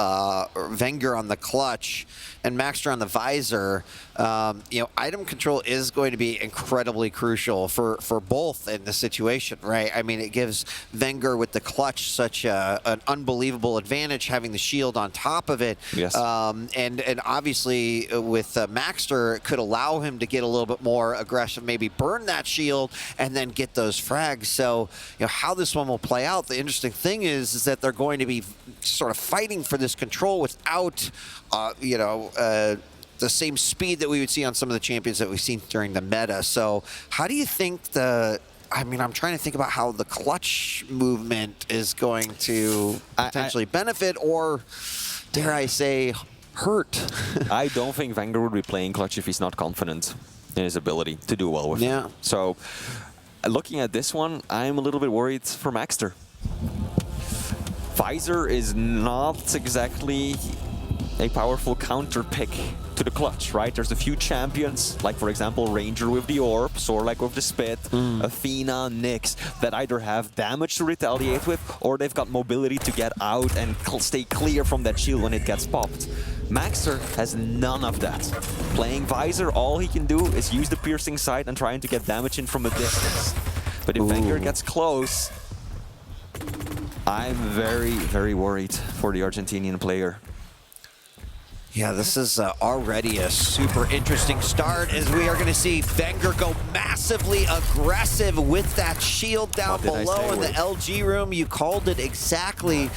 S1: Wenger on the clutch and Maxter on the visor, item control is going to be incredibly crucial for both in the situation, right? I mean, it gives Wenger with the clutch such an unbelievable advantage, having the shield on top of it.
S3: Yes.
S1: And obviously with Maxter, could allow him to get a little bit more aggressive, maybe burn that shield and then get those frags. So, how this one will play out, the interesting thing is that they're going to be sort of fighting for this control without, the same speed that we would see on some of the champions that we've seen during the meta. So how do you think I'm trying to think about how the clutch movement is going to potentially benefit or, dare I say, hurt.
S3: I don't think Wenger would be playing clutch if he's not confident in his ability to do well with it. So looking at this one, I'm a little bit worried for Maxter. Visor is not exactly a powerful counter pick to the clutch, right? There's a few champions, like for example Ranger with the Orbs, or like with the Spit, Athena, Nyx, that either have damage to retaliate with, or they've got mobility to get out and stay clear from that shield when it gets popped. Maxter has none of that. Playing Visor, all he can do is use the piercing sight and trying to get damage in from a distance. But if Wenger gets close, I'm very, very worried for the Argentinian player.
S1: Yeah, this is already a super interesting start as we are going to see Wenger go massively aggressive with that shield down below in the LG room. You called it exactly.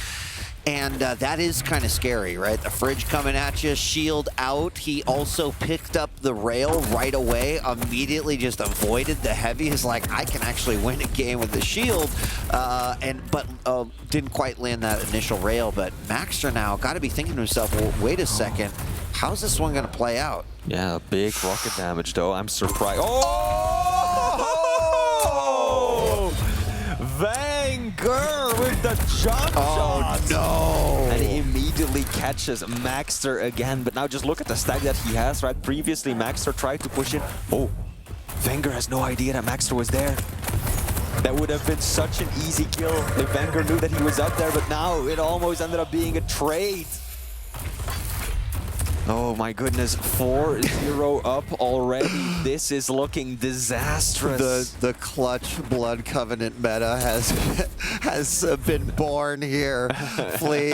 S1: And that is kind of scary, right? The fridge coming at you, shield out. He also picked up the rail right away, immediately just avoided the heavy. He's like, I can actually win a game with the shield, but didn't quite land that initial rail. But Maxter now got to be thinking to himself, well, wait a second, how's this one going to play out?
S3: Yeah, big rocket damage though. I'm surprised. Wenger with the jump shot.
S1: No!
S3: And he immediately catches Maxter again. But now just look at the stack that he has, right? Previously, Maxter tried to push it. Oh, Wenger has no idea that Maxter was there. That would have been such an easy kill if Wenger knew that he was up there. But now it almost ended up being a trade. Oh my goodness, 4-0 up already. This is looking disastrous.
S1: The clutch blood covenant meta has been born here. Flea,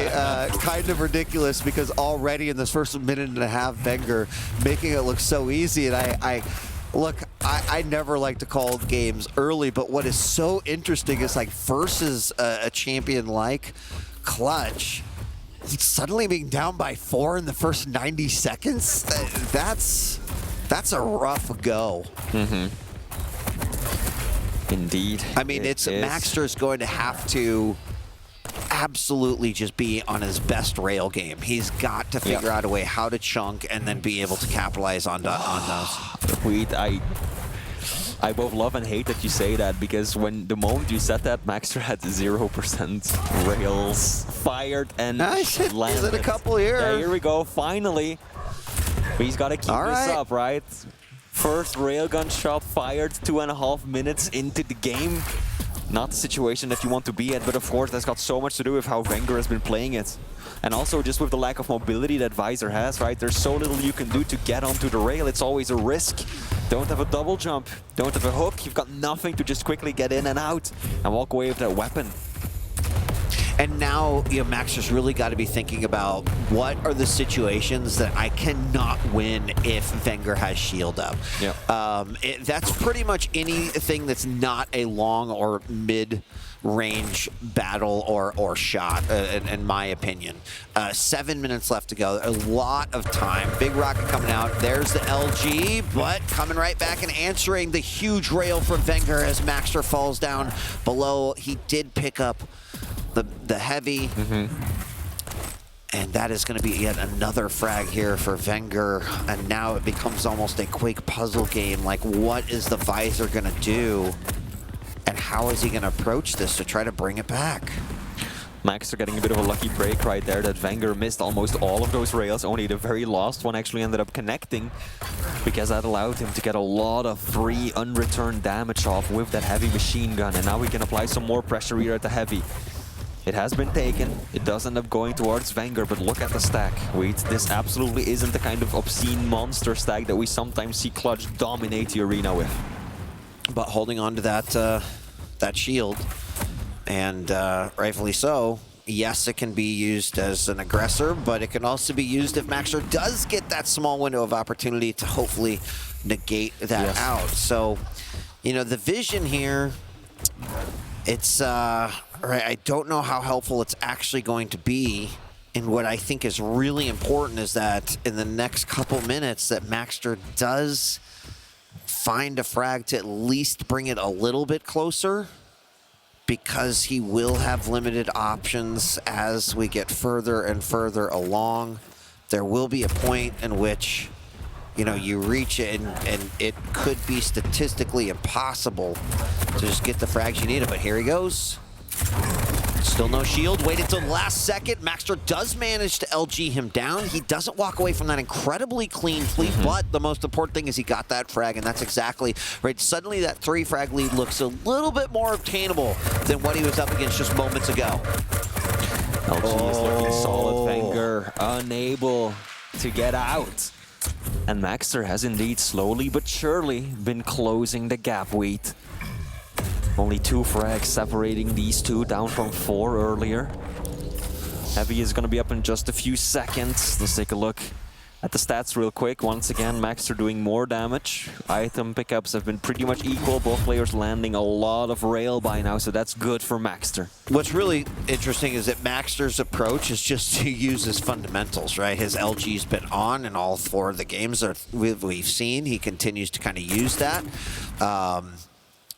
S1: kind of ridiculous because already in this first minute and a half, Wenger making it look so easy. And I never like to call games early, but what is so interesting is like versus a champion like Clutch, suddenly being down by 4 in the first 90 seconds, that's a rough go.
S3: Indeed.
S1: I mean, Maxter's going to have to absolutely just be on his best rail game. He's got to figure out a way how to chunk and then be able to capitalize on those.
S3: Wait, I both love and hate that you say that, because the moment you said that, Maxter had 0% rails fired and landed.
S1: Is it a couple here?
S3: Yeah, here we go, finally. But he's got to keep this up, right? First railgun shot fired 2.5 minutes into the game. Not the situation that you want to be at, but of course that's got so much to do with how Wenger has been playing it. And also just with the lack of mobility that Visor has, right? There's so little you can do to get onto the rail. It's always a risk. Don't have a double jump, don't have a hook. You've got nothing to just quickly get in and out and walk away with that weapon.
S1: And now, Maxter's really got to be thinking about what are the situations that I cannot win if Wenger has shield up. That's pretty much anything that's not a long or mid-range battle or shot, in my opinion. 7 minutes left to go. A lot of time. Big rocket coming out. There's the LG, but coming right back and answering the huge rail from Wenger as Maxter falls down below. He did pick up the heavy, and that is going to be yet another frag here for Wenger, and now it becomes almost a Quake puzzle game. Like, what is the Visor going to do, and how is he going to approach this to try to bring it back?
S3: Maxter getting a bit of a lucky break right there, that Wenger missed almost all of those rails. Only the very last one actually ended up connecting, because that allowed him to get a lot of free unreturned damage off with that heavy machine gun. And now we can apply some more pressure here at the heavy. It has been taken. It does end up going towards Wenger, but look at the stack. Wait, this absolutely isn't the kind of obscene monster stack that we sometimes see Clutch dominate the arena with.
S1: But holding on to that shield, and rightfully so, yes, it can be used as an aggressor, but it can also be used if Maxter does get that small window of opportunity to hopefully negate that out. So, you know, the vision here, it's, right, I don't know how helpful it's actually going to be. And what I think is really important is that in the next couple minutes that Maxter does find a frag to at least bring it a little bit closer, because he will have limited options as we get further and further along. There will be a point in which, you know, you reach it and it could be statistically impossible to just get the frags you need. But here he goes. Still no shield, waited till the last second. Maxter does manage to LG him down. He doesn't walk away from that incredibly clean fleet, but the most important thing is he got that frag, and that's exactly right. Suddenly that 3 frag lead looks a little bit more obtainable than what he was up against just moments ago.
S3: LG is looking solid. Wenger unable to get out. And Maxter has indeed slowly but surely been closing the gap, Wheat. Only 2 frags separating these two, down from 4 earlier. Heavy is going to be up in just a few seconds. Let's take a look at the stats real quick. Once again, Maxter doing more damage. Item pickups have been pretty much equal. Both players landing a lot of rail by now, so that's good for Maxter.
S1: What's really interesting is that Maxter's approach is just to use his fundamentals, right? His LG's been on in all 4 of the games that we've seen. He continues to kind of use that.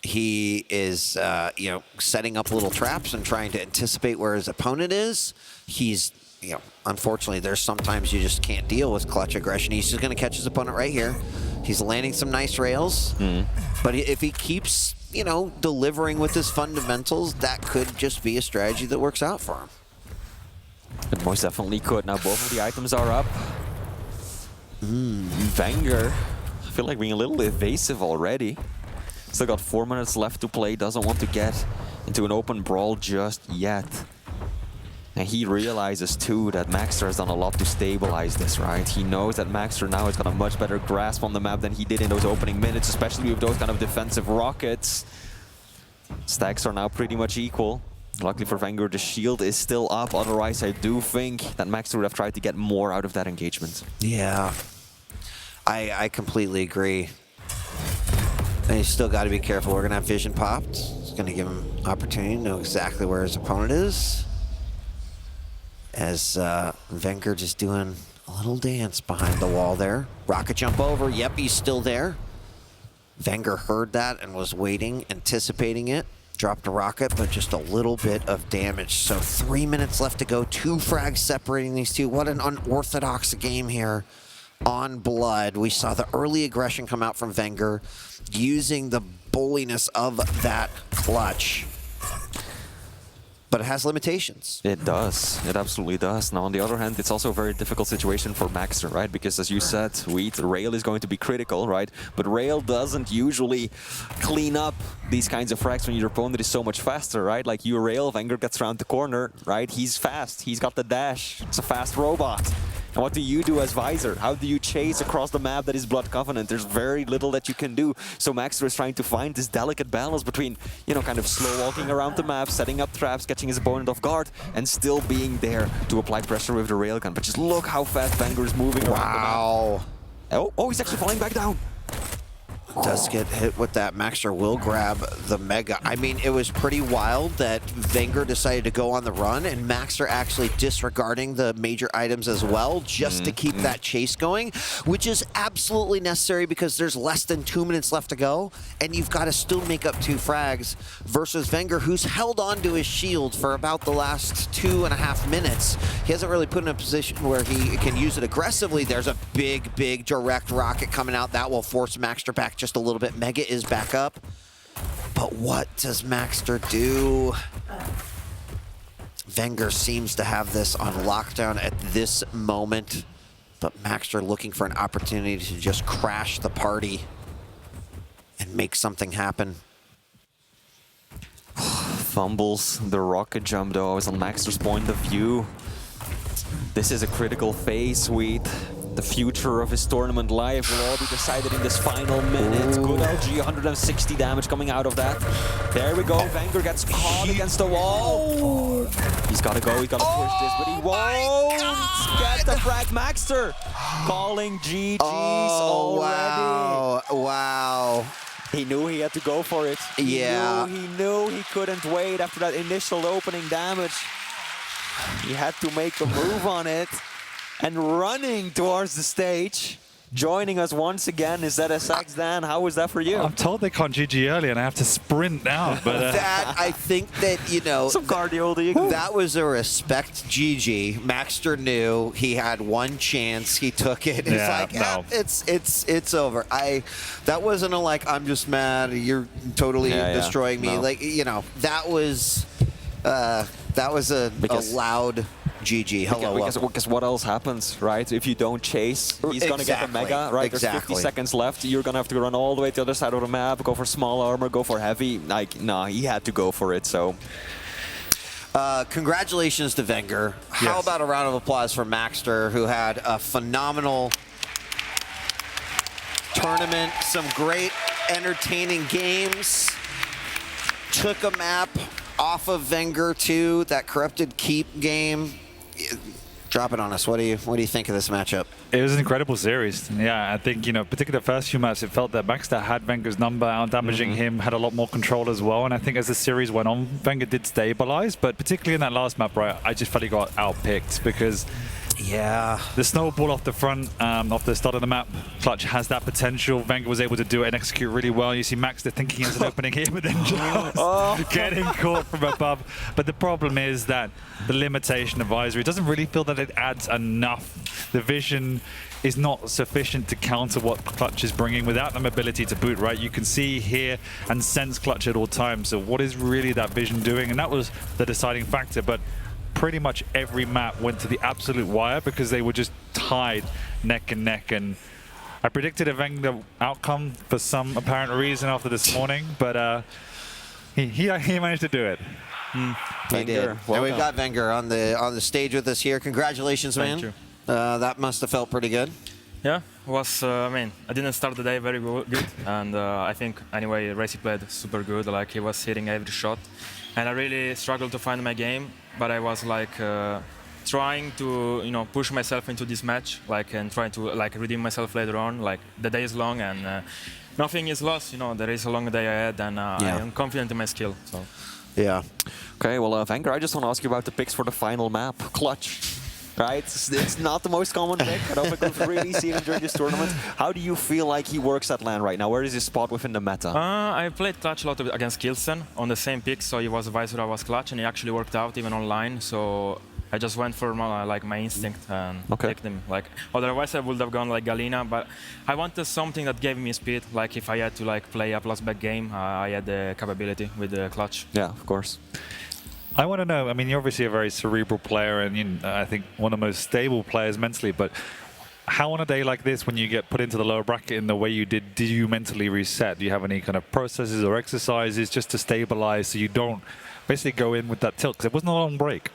S1: He is, you know, setting up little traps and trying to anticipate where his opponent is. He's, you know, unfortunately, there's sometimes you just can't deal with clutch aggression. He's just going to catch his opponent right here. He's landing some nice rails. But if he keeps, you know, delivering with his fundamentals, that could just be a strategy that works out for him.
S3: It most definitely could. Now both of the items are up. Wenger, I feel like being a little evasive already. Still got 4 minutes left to play, doesn't want to get into an open brawl just yet. And he realizes too that Maxter has done a lot to stabilize this, right? He knows that Maxter now has got a much better grasp on the map than he did in those opening minutes, especially with those kind of defensive rockets. Stacks are now pretty much equal. Luckily for Wenger, the shield is still up. Otherwise, I do think that Maxter would have tried to get more out of that engagement.
S1: Yeah, I completely agree. And he's still got to be careful. We're going to have vision popped. It's going to give him opportunity to know exactly where his opponent is. As Wenger just doing a little dance behind the wall there. Rocket jump over. Yep, he's still there. Wenger heard that and was waiting, anticipating it. Dropped a rocket, but just a little bit of damage. So 3 minutes left to go. 2 frags separating these two. What an unorthodox game here on Blood. We saw the early aggression come out from Wenger, using the bulliness of that clutch. But it has limitations.
S3: It does. It absolutely does. Now, on the other hand, it's also a very difficult situation for Maxter, right? Because as you said, Rail is going to be critical, right? But Rail doesn't usually clean up these kinds of frags when your opponent is so much faster, right? Like you Rail, Wenger gets around the corner, right? He's fast. He's got the dash. It's a fast robot. And what do you do as Visor? How do you chase across the map that is Blood Covenant? There's very little that you can do. So Maxter is trying to find this delicate balance between, you know, kind of slow walking around the map, setting up traps, catching his opponent off guard, and still being there to apply pressure with the railgun. But just look how fast Wenger is moving around the map. Oh, he's actually falling back down.
S1: Does get hit with that. Maxter will grab the Mega. I mean, it was pretty wild that Wenger decided to go on the run and Maxter actually disregarding the major items as well, just to keep that chase going, which is absolutely necessary because there's less than 2 minutes left to go, and you've got to still make up 2 frags versus Wenger, who's held on to his shield for about the last 2.5 minutes. He hasn't really put in a position where he can use it aggressively. There's a big, big direct rocket coming out. That will force Maxter back just a little bit. Mega is back up. But what does Maxter do? Wenger seems to have this on lockdown at this moment, but Maxter looking for an opportunity to just crash the party and make something happen.
S3: Fumbles the rocket jump though. I was on Maxter's point of view. This is a critical phase, Sweet. The future of his tournament life will all be decided in this final minute. Good LG, 160 damage coming out of that. There we go. Wenger gets caught against the wall. He's got to go. He's got to push this, but he won't get the frag. Maxter calling GG's already.
S1: Wow.
S3: He knew he had to go for it. He knew he couldn't wait after that initial opening damage. He had to make a move on it. And running towards the stage, joining us once again is ZSX. Dan, how was that for you?
S2: I'm told they can't GG early and I have to sprint now. But
S1: that, I think that,
S3: some cardio to you.
S1: That was a respect GG. Maxter knew he had one chance. He took it. It's like, it's over. That wasn't a like, I'm just mad. You're totally destroying me. Like, that was a loud GG.
S3: Because what else happens, right? If you don't chase, he's going to get the Mega, right? There's 50 seconds left. You're going to have to run all the way to the other side of the map, go for small armor, go for heavy. Like, nah, he had to go for it, so...
S1: Congratulations to Wenger. How about a round of applause for Maxter, who had a phenomenal tournament, some great entertaining games, took a map off of Wenger too, that corrupted keep game. Drop it on us. What do you think of this matchup?
S2: It was an incredible series. Yeah, I think, particularly the first few maps, it felt that Maxter had Wenger's number, out-damaging him, had a lot more control as well. And I think as the series went on, Wenger did stabilize. But particularly in that last map, right, I just felt he got out-picked because the snowball off the front, off the start of the map, Clutch has that potential. Wenger was able to do it and execute really well. You see Maxter thinking he has an opening here, but then just getting caught from above. But the problem is that the limitation advisory doesn't really feel that it adds enough. The vision is not sufficient to counter what Clutch is bringing without the ability to boot, right? You can see, hear, and sense Clutch at all times. So what is really that vision doing? And that was the deciding factor. But pretty much every map went to the absolute wire because they were just tied neck and neck. And I predicted a Wenger outcome for some apparent reason after this morning, but he managed to do it.
S1: He did. And we've got Wenger on the stage with us here. Congratulations, man.
S4: Thank you.
S1: That must have felt pretty good.
S4: Yeah, it was. I didn't start the day very good, and I think anyway, Racy played super good. Like he was hitting every shot, and I really struggled to find my game. But I was like trying to, push myself into this match, and trying to redeem myself later on. Like the day is long, and nothing is lost. There is a long day ahead, and I am confident in my skill. So.
S1: Yeah.
S3: Okay, well, Wenger, I just want to ask you about the picks for the final map. Clutch. Right? It's not the most common pick. I don't think we've really seen him during this tournament. How do you feel like he works at LAN right now? Where is his spot within the meta?
S4: I played Clutch a lot against Kilson on the same pick, so he was Visor, I was Clutch, and he actually worked out even online. So I just went for my instinct and picked him. Otherwise I would have gone like Galina, but I wanted something that gave me speed. Like if I had to play a plus back game, I had the capability with the Clutch.
S3: Yeah, of course.
S2: I want to know, you're obviously a very cerebral player and I think one of the most stable players mentally, but how on a day like this, when you get put into the lower bracket in the way you did you mentally reset? Do you have any kind of processes or exercises just to stabilize so you don't basically go in with that tilt? Because it wasn't a long break.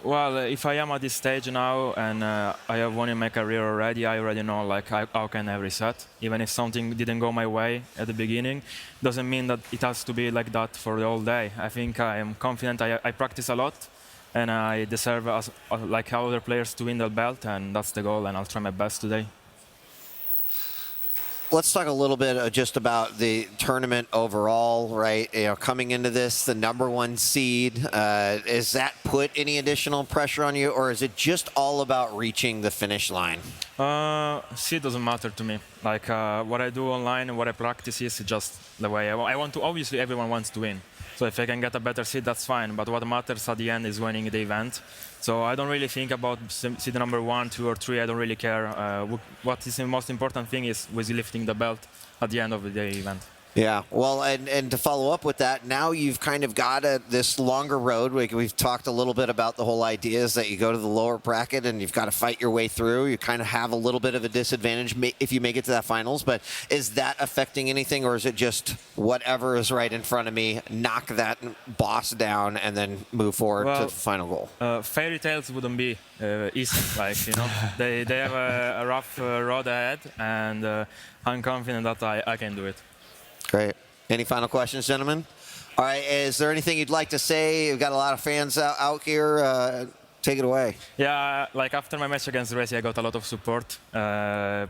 S4: Well, if I am at this stage now and I have won in my career already, I already know how can I reset. Even if something didn't go my way at the beginning, doesn't mean that it has to be like that for the whole day. I think I am confident. I practice a lot, and I deserve like other players to win the belt, and that's the goal. And I'll try my best today.
S1: Let's talk a little bit just about the tournament overall, right? Coming into this, the #1 seed, is that put any additional pressure on you, or is it just all about reaching the finish line?
S4: Seed doesn't matter to me. What I do online and what I practice is just the way I want to. Obviously, everyone wants to win. So if I can get a better seed, that's fine. But what matters at the end is winning the event. So I don't really think about seed #1, 2, or 3. I don't really care. What is the most important thing is lifting the belt at the end of the event.
S1: Yeah, well, and to follow up with that, now you've kind of got this longer road. We've talked a little bit about the whole idea is that you go to the lower bracket and you've got to fight your way through. You kind of have a little bit of a disadvantage if you make it to that finals, but is that affecting anything, or is it just whatever is right in front of me, knock that boss down and then move forward to the final goal?
S4: Fairy tales wouldn't be easy. They have a rough road ahead, and I'm confident that I can do it.
S1: Great. Any final questions, gentlemen? All right, is there anything you'd like to say? We've got a lot of fans out here. Take it away.
S4: Yeah, like after my match against Racing, I got a lot of support.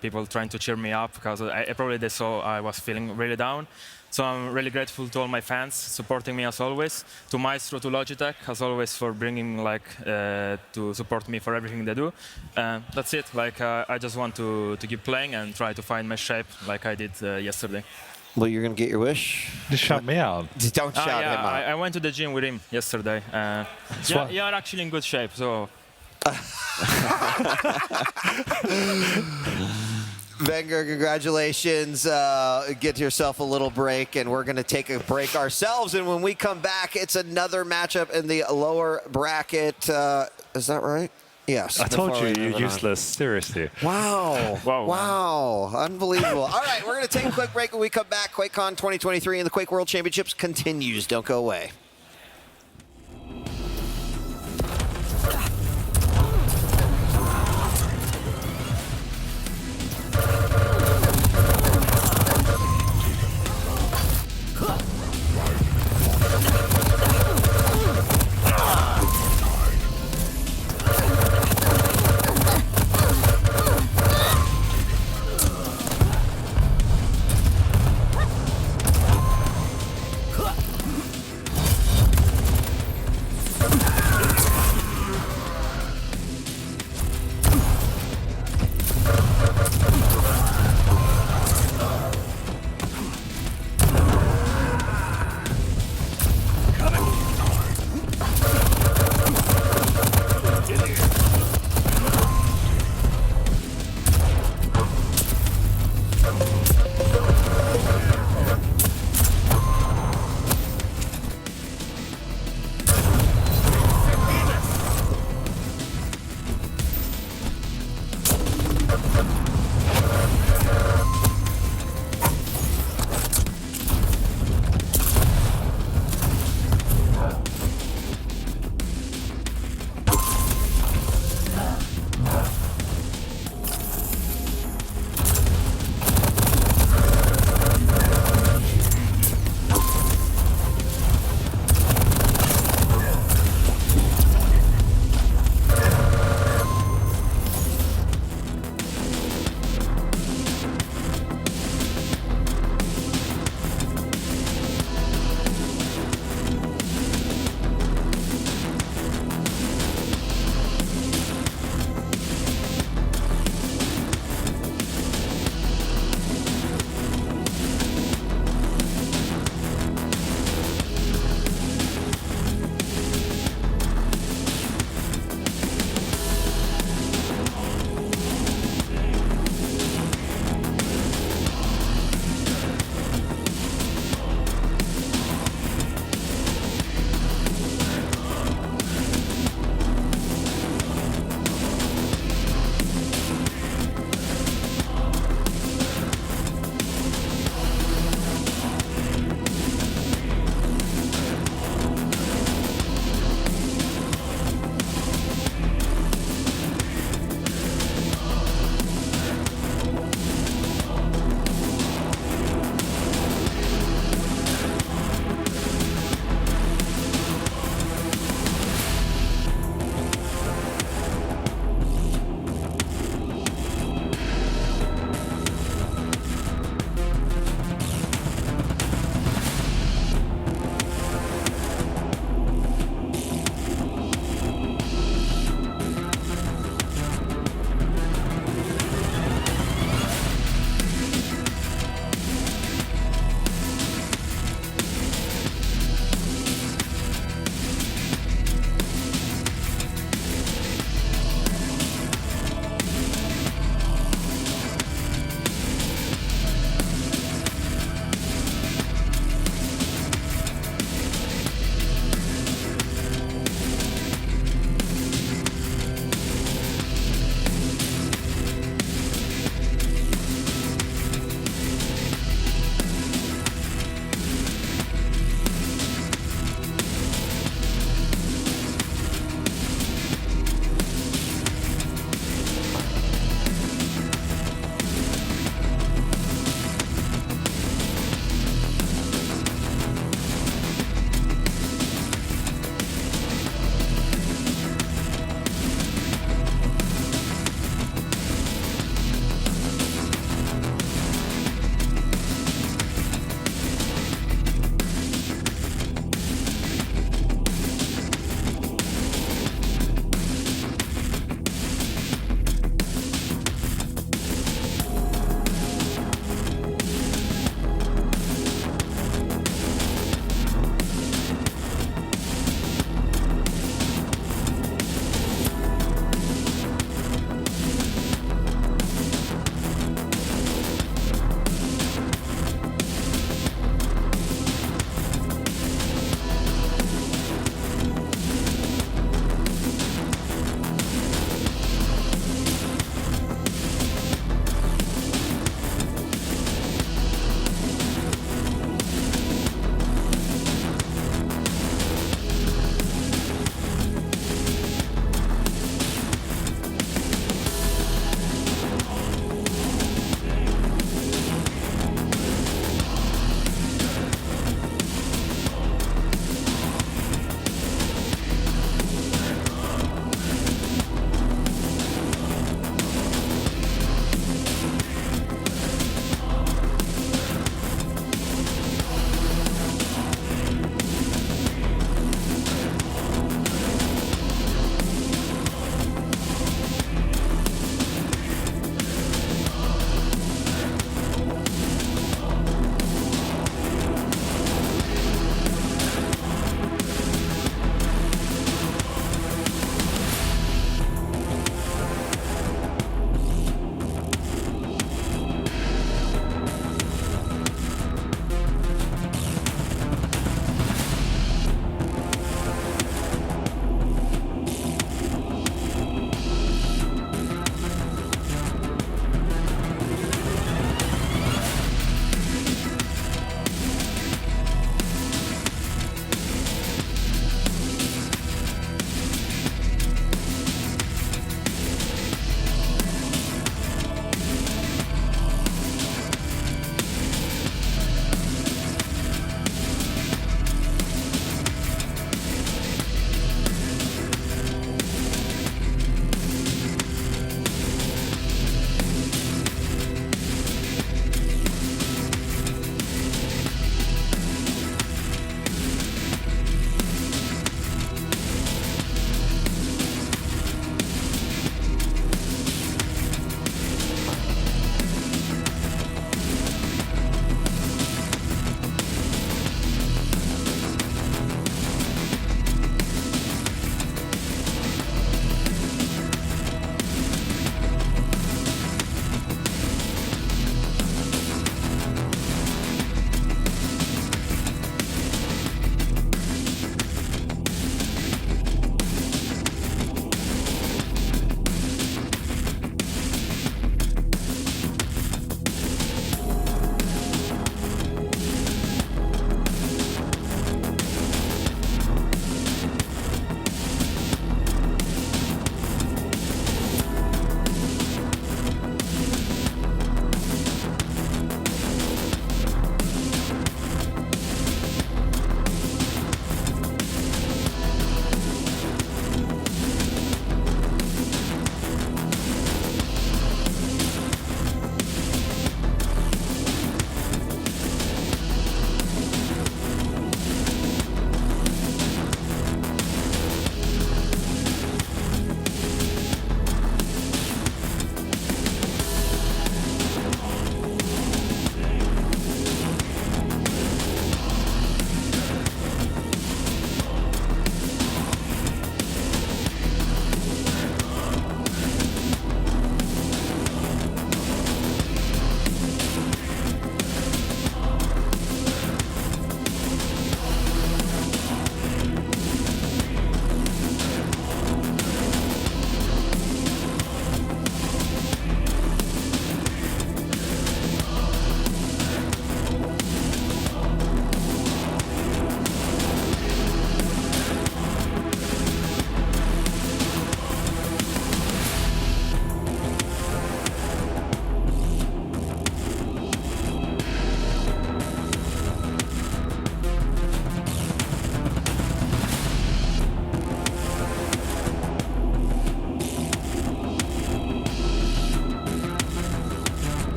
S4: People trying to cheer me up because probably they saw I was feeling really down. So I'm really grateful to all my fans supporting me as always. To Maestro, to Logitech, as always, for bringing to support me for everything they do. That's it. I just want to keep playing and try to find my shape like I did yesterday.
S1: Well, you're going to get your wish?
S2: Just shout me out.
S1: Don't shout him out.
S4: I went to the gym with him yesterday. You're actually in good shape, so.
S1: Wenger, congratulations. Get yourself a little break, and we're going to take a break ourselves. And when we come back, it's another matchup in the lower bracket. Is that right? Yes.
S2: I told you, you're useless. Seriously.
S1: Wow. Wow. Unbelievable. All right, we're going to take a quick break. When we come back, QuakeCon 2023 and the Quake World Championships continues. Don't go away.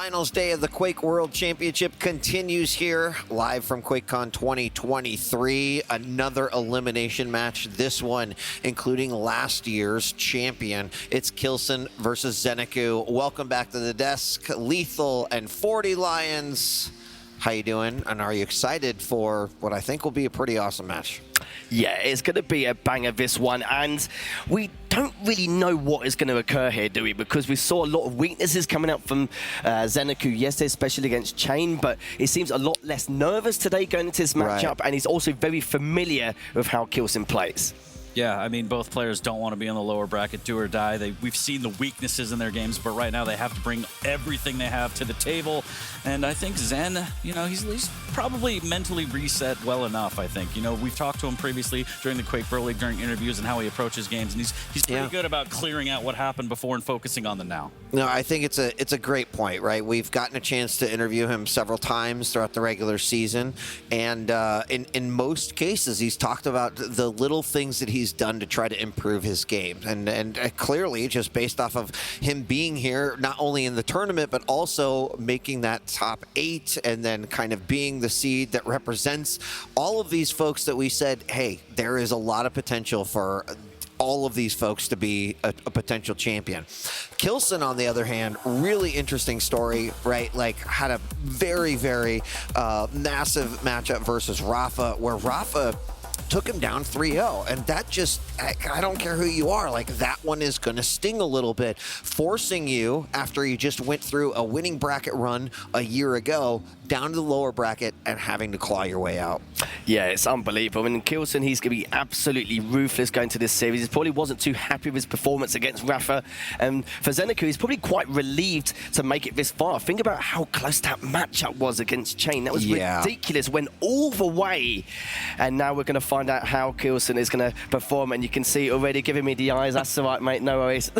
S1: Finals day of the Quake World Championship continues here, live from QuakeCon 2023. Another elimination match, this one including last year's champion. It's Kilson versus Zeneku. Welcome back to the desk, Lethal and 40 Lions. How you doing? And are you excited for what I think will be a pretty awesome match?
S5: Yeah, it's going to be a banger, this one, and we don't really know what is going to occur here, do we? Because we saw a lot of weaknesses coming out from Zeneku yesterday, especially against Chain, but he seems a lot less nervous today going into this matchup, and he's also very familiar with how Kilson plays.
S6: Yeah, I mean, both players don't want to be in the lower bracket, do or die. We've seen the weaknesses in their games, but right now they have to bring everything they have to the table. And I think Zen, you know, he's probably mentally reset well enough, I think. You know, we've talked to him previously during the Quake Pro League, during interviews, and how he approaches games, and he's pretty good about clearing out what happened before and focusing on the now.
S1: No, I think it's a great point, right? We've gotten a chance to interview him several times throughout the regular season, and in most cases, he's talked about the little things that he's done to try to improve his game, and clearly, just based off of him being here, not only in the tournament, but also making that top 8, and then kind of being the seed that represents all of these folks that we said, hey, there is a lot of potential for all of these folks to be a potential champion. Kilson, on the other hand, really interesting story, right? Like, had a very, very massive matchup versus Rafa, where Rafa took him down 3-0, and that just, I don't care who you are, like, that one is going to sting a little bit, forcing you, after you just went through a winning bracket run a year ago, down to the lower bracket and having to claw your way out.
S5: Yeah, it's unbelievable. And Kilson, he's going to be absolutely ruthless going to this series. He probably wasn't too happy with his performance against Rafa. And for Zeneku, he's probably quite relieved to make it this far. Think about how close that matchup was against Chain. That was ridiculous. Went all the way. And now we're going to find out how Kilson is going to perform. And you can see already giving me the eyes. That's all right, mate. No worries.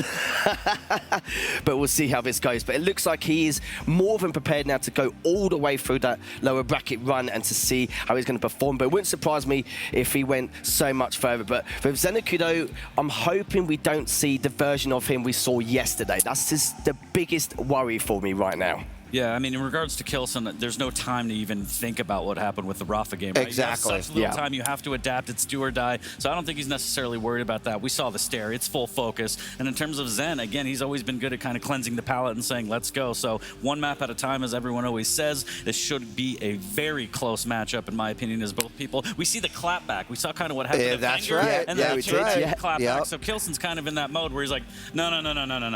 S5: But we'll see how this goes. But it looks like he is more than prepared now to go all the way through that lower bracket run and to see how he's going to perform. But it wouldn't surprise me if he went so much further. But with Zeneku, though, I'm hoping we don't see the version of him we saw yesterday. That's just the biggest worry for me right now.
S6: Yeah, I mean, in regards to Kilson, there's no time to even think about what happened with the Rafa game, right?
S1: Exactly.
S6: You have such little time, you have to adapt, it's do or die. So I don't think he's necessarily worried about that. We saw the stare, it's full focus. And in terms of Zen, again, he's always been good at kind of cleansing the palette and saying, let's go. So one map at a time, as everyone always says. This should be a very close matchup, in my opinion, as both people. We see the clap back. We saw kind of what happened to
S1: that's
S6: Wenger,
S1: right.
S6: and
S1: Yeah,
S6: then
S1: we
S6: the
S1: did.
S6: clap back. So Kilson's kind of in that mode where he's like, no,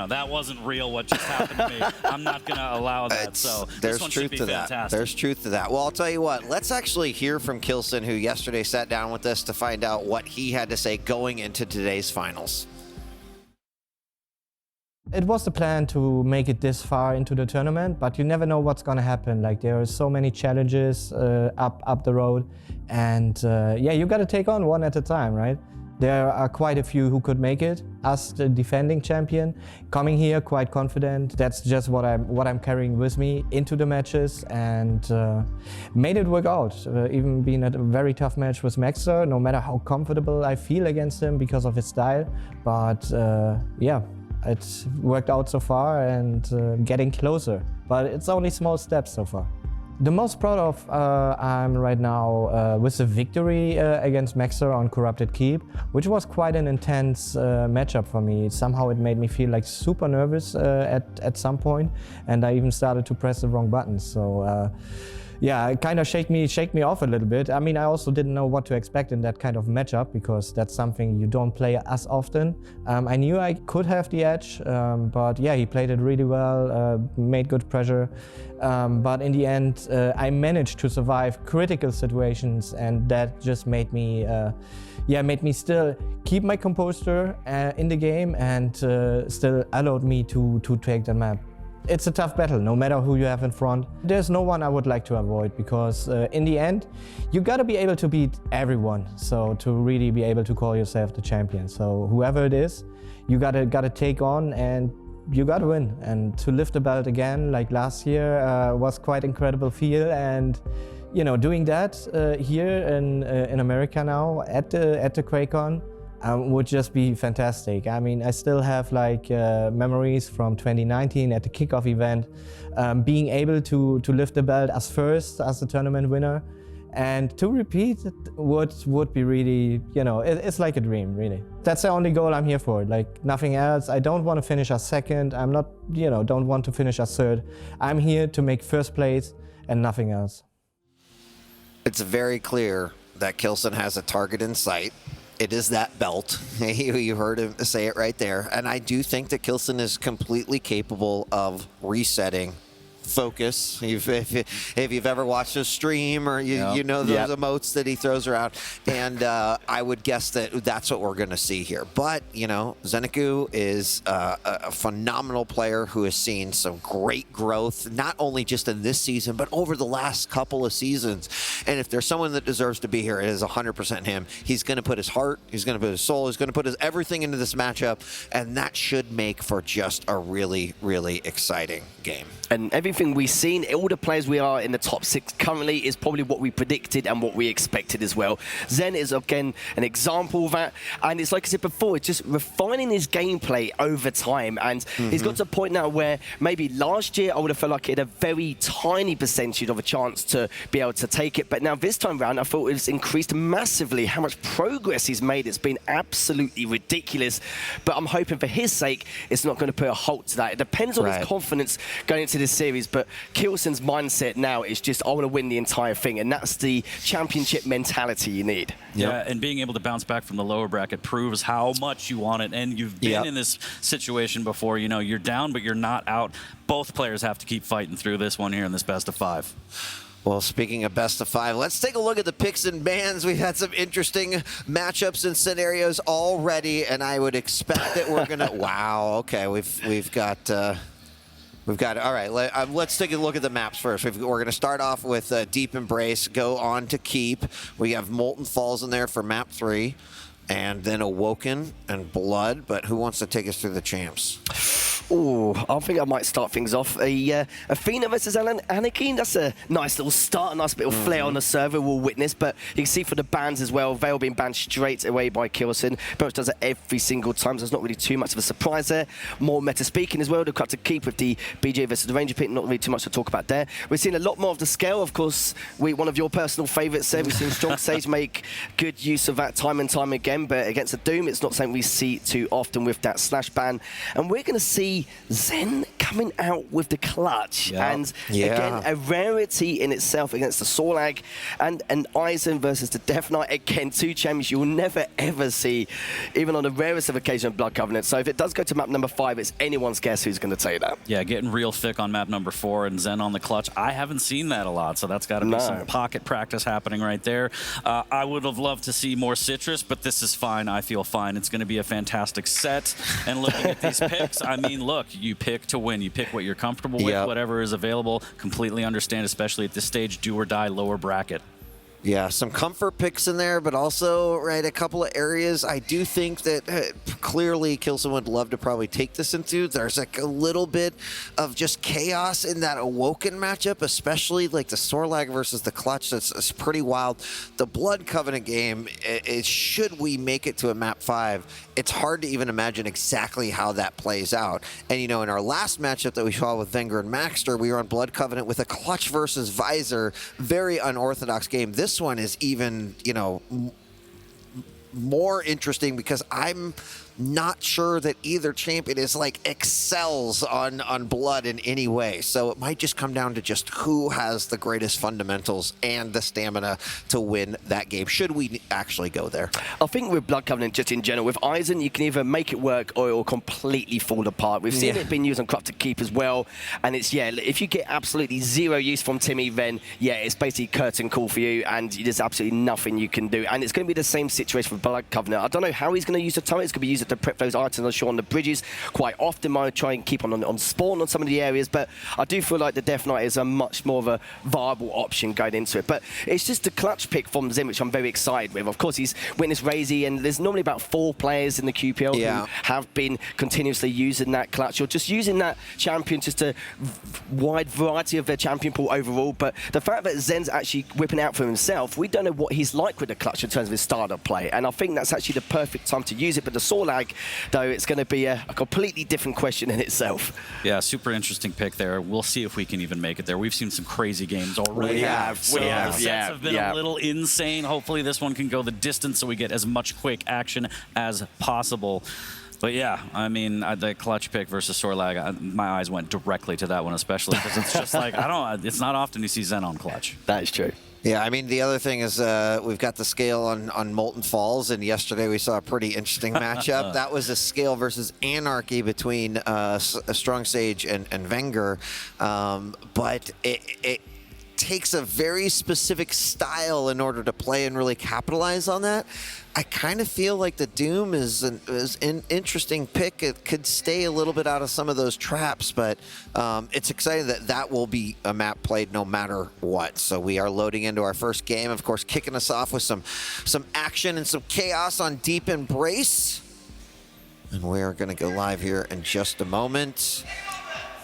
S6: that wasn't real what just happened to me. I'm not going to allow that. So
S1: there's truth to that. There's truth to that. Well, I'll tell you what, let's actually hear from Kilson, who yesterday sat down with us to find out what he had to say going into today's finals.
S7: It was the plan to make it this far into the tournament, but you never know what's going to happen. Like, there are so many challenges up the road, and yeah, you got to take on one at a time, right? There are quite a few who could make it. Us, the defending champion, coming here quite confident. That's just what I'm carrying with me into the matches, and made it work out. Even being a very tough match with Maxer, no matter how comfortable I feel against him because of his style. But yeah, it's worked out so far, and getting closer. But it's only small steps so far. The most proud of I'm right now with the victory against Maxer on Corrupted Keep, which was quite an intense matchup for me. Somehow it made me feel like super nervous at some point, and I even started to press the wrong buttons. So yeah, it kind of shake me off a little bit. I mean, I also didn't know what to expect in that kind of matchup, because that's something you don't play as often. I knew I could have the edge, but yeah, he played it really well, made good pressure. But in the end, I managed to survive critical situations, and that just made me, made me still keep my composure in the game, and still allowed me to take the map. It's a tough battle, no matter who you have in front. There's no one I would like to avoid, because in the end, you gotta be able to beat everyone. So to really be able to call yourself the champion. So whoever it is, you gotta take on, and you gotta win. And to lift the belt again, like last year, was quite incredible feel. And you know, doing that here in America now at the QuakeCon would just be fantastic. I mean, I still have like memories from 2019 at the kickoff event, being able to lift the belt as first as the tournament winner, and to repeat it would be really, you know, it's like a dream, really. That's the only goal I'm here for, like nothing else. I don't want to finish as second. I'm not, you know, don't want to finish as third. I'm here to make first place and nothing else.
S1: It's very clear that Kilson has a target in sight. It is that belt. You heard him say it right there. And I do think that Kilson is completely capable of resetting focus. If you've ever watched a stream or you know those emotes that he throws around, and I would guess that that's what we're going to see here. But, you know, Zenecu is a phenomenal player who has seen some great growth, not only just in this season, but over the last couple of seasons. And if there's someone that deserves to be here, it is 100% him. He's going to put his heart, he's going to put his soul, he's going to put his everything into this matchup, and that should make for just a really, really exciting game.
S5: And everything we've seen, all the players we are in the top 6 currently is probably what we predicted and what we expected as well. Zen is, again, an example of that. And it's like I said before, it's just refining his gameplay over time. And he's got to a point now where maybe last year I would have felt like he had a very tiny percentage of a chance to be able to take it. But now this time around, I thought it's increased massively how much progress he's made. It's been absolutely ridiculous. But I'm hoping for his sake, it's not going to put a halt to that. It depends on his confidence going into this series, but Kilson's mindset now is just, I want to win the entire thing, and that's the championship mentality you need.
S6: Yeah, and being able to bounce back from the lower bracket proves how much you want it, and you've been in this situation before. You know, you're down, but you're not out. Both players have to keep fighting through this one here in this best of 5.
S1: Well, speaking of best of 5, let's take a look at the picks and bans. We've had some interesting matchups and scenarios already, and I would expect that we're gonna. Wow. Okay, we've got. All right, let's take a look at the maps first. We're going to start off with Deep Embrace, go on to Keep. We have Molten Falls in there for map 3, and then Awoken and Blood. But who wants to take us through the champs?
S5: Oh, I think I might start things off. Athena versus Anakin, that's a nice little start, a nice little flair on the server we'll witness. But you can see for the bans as well, Veil being banned straight away by Kilson. Both does it every single time, so there's not really too much of a surprise there. More meta speaking as well, the cut to Keep with the BJ versus the Ranger pick, not really too much to talk about there. We've seen a lot more of the scale, of course. One of your personal favourites there, we've seen Strong Sage make good use of that time and time again, but against the Doom, it's not something we see too often with that slash ban. And we're going to see Zen coming out with the clutch, and again a rarity in itself against the Sorlag, and Eisen versus the Death Knight. Again, 2 champions you'll never ever see, even on the rarest of occasions of Blood Covenant. So if it does go to map number 5, it's anyone's guess who's going to take that.
S6: Yeah, getting real thick on map number 4 and Zen on the clutch. I haven't seen that a lot, so that's got to be some pocket practice happening right there. I would have loved to see more Citrus, but this is fine. I feel fine. It's going to be a fantastic set. And looking at these picks, I mean, look, you pick to win. You pick what you're comfortable with, whatever is available. Completely understand, especially at this stage, do or die lower bracket.
S1: Yeah, some comfort picks in there, but also, a couple of areas I do think that clearly Kilson would love to probably take this into. There's like a little bit of just chaos in that Awoken matchup, especially like the Sorlag versus the Clutch. That's pretty wild. The Blood Covenant game, should we make it to a map 5, it's hard to even imagine exactly how that plays out. And, you know, in our last matchup that we saw with Wenger and Maxter, we were on Blood Covenant with a Clutch versus Visor. Very unorthodox game. This one is even, you know, more interesting because I'm not sure that either champion is like excels on Blood in any way. So it might just come down to just who has the greatest fundamentals and the stamina to win that game, should we actually go there.
S5: I think with Blood Covenant just in general, with Eisen, you can either make it work or it will completely fall apart. We've seen it being used on Corrupted Keep as well, and it's, if you get absolutely zero use from Timmy, then it's basically curtain call for you, and there's absolutely nothing you can do. And it's going to be the same situation with Blood Covenant. I don't know how he's going to use the turret. It's going to be used just to prep those items on shore on the bridges. Quite often I try and keep on spawn on some of the areas, but I do feel like the Death Knight is a much more of a viable option going into it. But it's just a clutch pick from Zen, which I'm very excited with. Of course, he's witnessed Razy, and there's normally about 4 players in the QPL who have been continuously using that clutch, or just using that champion, just a wide variety of their champion pool overall. But the fact that Zen's actually whipping out for himself, we don't know what he's like with the clutch in terms of his startup play, and I think that's actually the perfect time to use it. But the Sorlag, though, it's going to be a completely different question in itself.
S6: Yeah, super interesting pick there. We'll see if we can even make it there. We've seen some crazy games already.
S5: We have.
S6: The sets have been a little insane. Hopefully this one can go the distance so we get as much Quake action as possible. But yeah, I mean, the clutch pick versus Sorlag, my eyes went directly to that one, especially because it's just like, it's not often you see Zen on clutch.
S5: That is true.
S1: Yeah, I mean, the other thing is we've got the scale on Molten Falls, and yesterday we saw a pretty interesting matchup. That was a scale versus Anarchy between Strong Sage and Wenger, but it takes a very specific style in order to play and really capitalize on that. I kind of feel like the Doom is an interesting pick. It could stay a little bit out of some of those traps, but it's exciting that will be a map played no matter what. So we are loading into our first game, of course, kicking us off with some action and some chaos on Deep Embrace. And we are going to go live here in just a moment.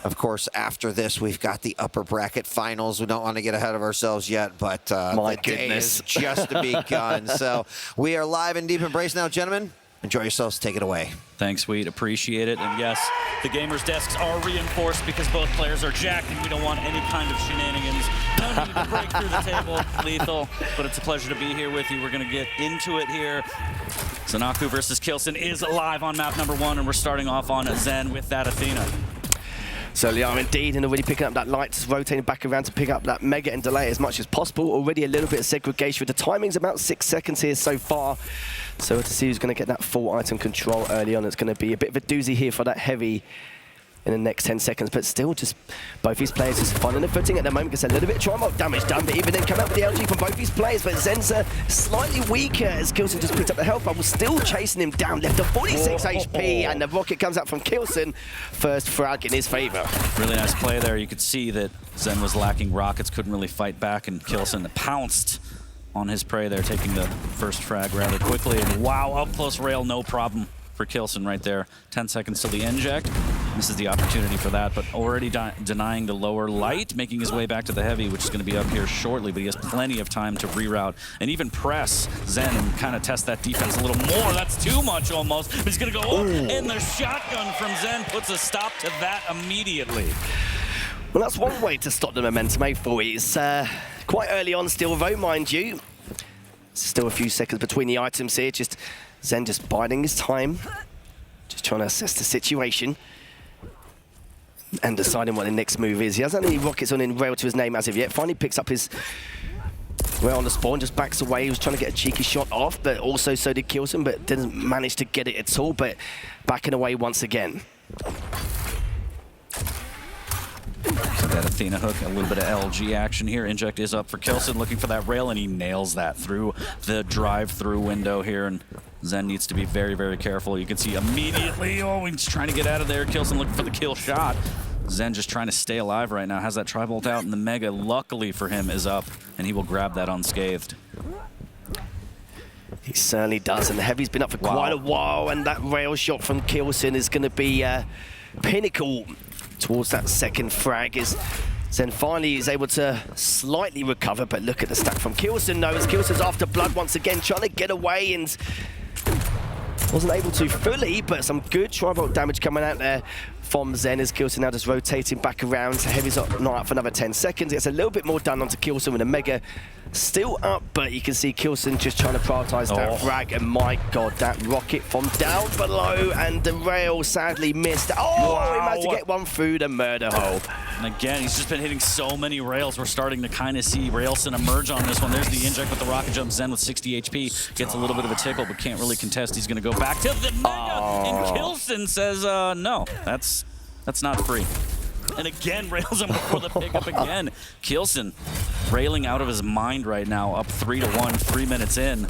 S1: Of course, after this, we've got the upper bracket finals. We don't want to get ahead of ourselves yet, but
S5: my
S1: the
S5: goodness,
S1: day is just begun. So we are live in Deep Embrace now, gentlemen. Enjoy yourselves. Take it away.
S6: Thanks, Sweet. Appreciate it. And yes, the gamers' desks are reinforced because both players are jacked, and we don't want any kind of shenanigans. No need to break through the table, Lethal. But it's a pleasure to be here with you. We're going to get into it here. Zanaku versus Kilson is live on map number 1, and we're starting off on Zen with that Athena.
S5: So Liam indeed, and already picking up that light, just rotating back around to pick up that Mega and delay as much as possible. Already a little bit of segregation with the timings, about 6 seconds here so far. So to see who's going to get that full item control early on, it's going to be a bit of a doozy here for that Heavy in the next 10 seconds, but still just both these players just finding the footing at the moment. Gets a little bit of triumph damage done, but even then come out with the LG from both these players. But Zen's slightly weaker as Kilson just picked up the health bubble, still chasing him down, left to 46 HP, and the rocket comes out from Kilson. First frag in his favor.
S6: Really nice play there. You could see that Zen was lacking rockets, couldn't really fight back, and Kilson pounced on his prey there, taking the first frag rather quickly. And wow, up close rail, no problem for Kilson right there. 10 seconds till the inject. This is the opportunity for that, but already denying the lower light, making his way back to the heavy, which is going to be up here shortly, but he has plenty of time to reroute and even press Zen and kind of test that defense a little more. That's too much almost, but he's going to go, and the shotgun from Zen puts a stop to that immediately.
S5: Well, that's one way to stop the momentum, It's quite early on still, though, mind you. Still a few seconds between the items here, just Zen just biding his time, just trying to assess the situation and deciding what the next move is. He hasn't any rockets on in rail to his name as of yet. Finally picks up his rail on the spawn, just backs away. He was trying to get a cheeky shot off, but also so did Kilson, but didn't manage to get it at all, but backing away once again.
S6: So that Athena hook, a little bit of LG action here. Inject is up for Kilson, looking for that rail, and he nails that through the drive-through window here. And Zen needs to be very, very careful. You can see immediately, he's trying to get out of there. Kilson looking for the kill shot. Zen just trying to stay alive right now. Has that tri-bolt out, and the Mega, luckily for him, is up, and he will grab that unscathed.
S5: He certainly does, and the Heavy's been up for quite a while, and that rail shot from Kilson is going to be pinnacle towards that second frag. Is Zen finally is able to slightly recover, but look at the stack from Kilson. No, as Kilson's after blood once again, trying to get away and wasn't able to fully, but some good tri-bolt damage coming out there from Zen as Kilson now just rotating back around. Heavy's not up for another 10 seconds. It's a little bit more done onto Kilson with a Mega still up, but you can see Kilson just trying to prioritize that frag, and my god, that rocket from down below, and the rail sadly missed. He managed to get one through the murder hole.
S6: And again, he's just been hitting so many rails. We're starting to kind of see Railson emerge on this one. There's the inject with the rocket jump. Zen with 60 HP gets a little bit of a tickle, but can't really contest. He's going to go back to the Mega, and Kilson says, no, that's not free. And again, rails him before the pickup again. Kilson railing out of his mind right now, up 3-1, 3 minutes in.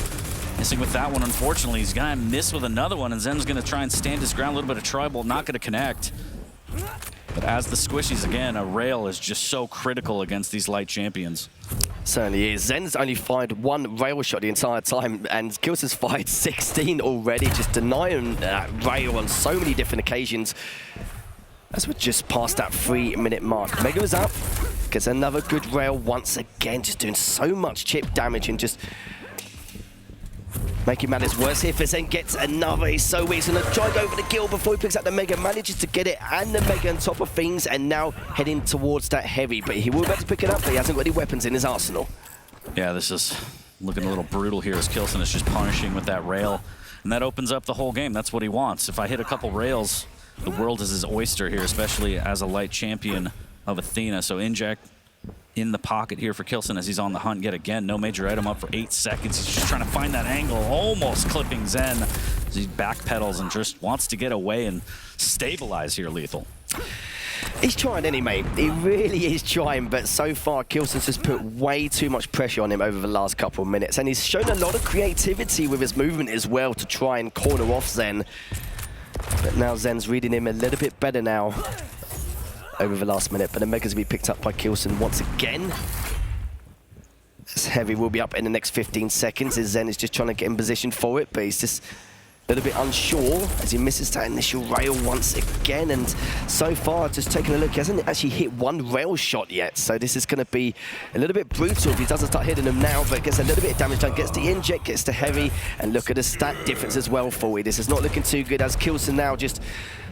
S6: Missing with that one, unfortunately. He's gonna miss with another one, and Zen's gonna try and stand his ground. A little bit of tribal, not gonna connect. But as the squishies, again, a rail is just so critical against these light champions.
S5: Certainly is. Zen's only fired 1 rail shot the entire time, and Kilson's fired 16 already, just denying that rail on so many different occasions. As we're just past that 3-minute mark. Mega is up, gets another good rail once again, just doing so much chip damage and just making matters worse here. Zen gets another. He's so weak. He's going to try and go for the kill before he picks up the Mega. Manages to get it and the Mega on top of things, and now heading towards that heavy. But he will be able to pick it up, but he hasn't got any weapons in his arsenal.
S6: Yeah, this is looking a little brutal here as Kilson is just punishing with that rail. And that opens up the whole game. That's what he wants. If I hit a couple rails, the world is his oyster here, especially as a light champion of Athena. So inject in the pocket here for Kilson as he's on the hunt yet again. No major item up for 8 seconds. He's just trying to find that angle, almost clipping Zen as he backpedals and just wants to get away and stabilize here, Lethal.
S5: He's trying anyway. He really is trying, but so far Kilson's just put way too much pressure on him over the last couple of minutes, and he's shown a lot of creativity with his movement as well to try and corner off Zen. But now Zen's reading him a little bit better now over the last minute, but the Mega's going to be picked up by Kilson once again. This heavy will be up in the next 15 seconds as Zen is just trying to get in position for it, but he's just a little bit unsure as he misses that initial rail once again. And so far, just taking a look, he hasn't actually hit 1 rail shot yet, so this is going to be a little bit brutal if he doesn't start hitting them now, but gets a little bit of damage done, gets the inject, gets the heavy, and look at the stat difference as well for it. This is not looking too good as Kilson now just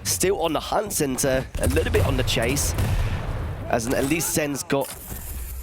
S5: still on the hunt and a little bit on the chase, as at least Zen's got,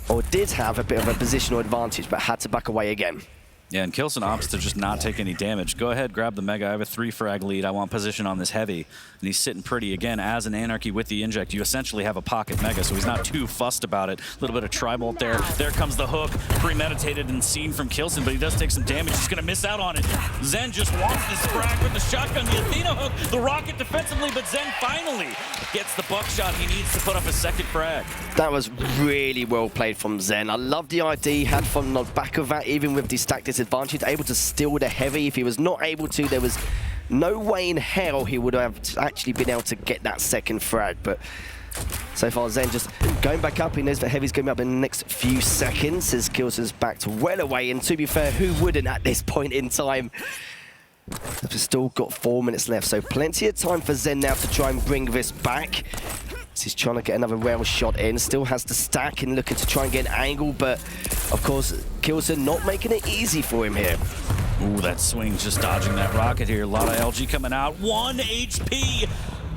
S5: or did have, a bit of a positional advantage, but had to back away again.
S6: Yeah, and Kilson opts to just not take any damage. Go ahead, grab the Mega. I have a 3-frag lead. I want position on this heavy. And he's sitting pretty. Again, as an Anarchy with the inject, you essentially have a pocket Mega, so he's not too fussed about it. A little bit of tribal up there. There comes the hook, premeditated and seen from Kilson, but he does take some damage. He's going to miss out on it. Zen just wants this frag with the shotgun, the Athena hook, the rocket defensively, but Zen finally gets the buckshot he needs to put up his 2nd frag.
S5: That was really well played from Zen. I love the ID he had from the back of that, even with the stack disadvantage, able to steal the heavy. If he was not able to, there was no way in hell he would have actually been able to get that 2nd frag. But so far, Zen just going back up. He knows that heavy's going up in the next few seconds. His Kilson's backed well away, and to be fair, who wouldn't at this point in time? They've still got 4 minutes left, so plenty of time for Zen now to try and bring this back. He's trying to get another rail shot in, still has the stack and looking to try and get an angle, but of course, Kilson not making it easy for him here.
S6: Ooh, that swing, just dodging that rocket here. A lot of LG coming out, 1 HP.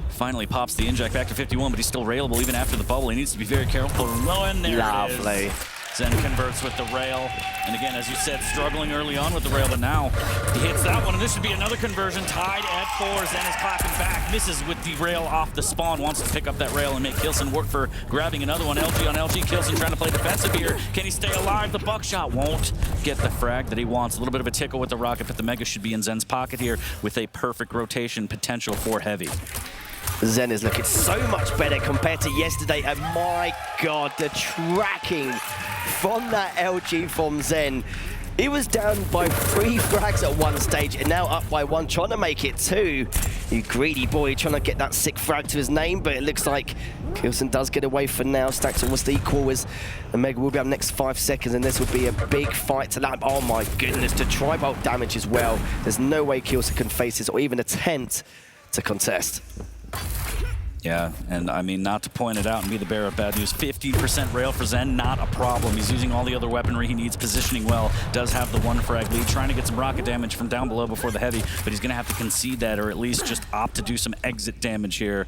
S6: Finally pops the inject back to 51, but he's still railable even after the bubble. He needs to be very careful. Oh, and there
S5: Lovely.
S6: it is. Zen converts with the rail. And again, as you said, struggling early on with the rail, but now he hits that one, and this should be another conversion. Tied at 4. Zen is clapping back, misses with the rail off the spawn, wants to pick up that rail and make Kilson work for grabbing another one. LG on LG, Kilson trying to play defensive here. Can he stay alive? The buckshot won't get the frag that he wants. A little bit of a tickle with the rocket, but the Mega should be in Zen's pocket here with a perfect rotation potential for heavy.
S5: Zen is looking so much better compared to yesterday, and my God, the tracking from that LG from Zen. He was down by 3 frags at one stage and now up by 1, trying to make it 2. You greedy boy, trying to get that 6th frag to his name, but it looks like Kilson does get away for now. Stacks almost equal as the Mega will be up next 5 seconds, and this will be a big fight to that. Oh my goodness, the tri-bolt damage as well. There's no way Kilson can face this or even attempt to contest.
S6: Yeah, and I mean, not to point it out and be the bearer of bad news, 15% rail for Zen, not a problem. He's using all the other weaponry he needs, positioning well, does have the 1 frag lead, trying to get some rocket damage from down below before the heavy, but he's gonna have to concede that or at least just opt to do some exit damage here.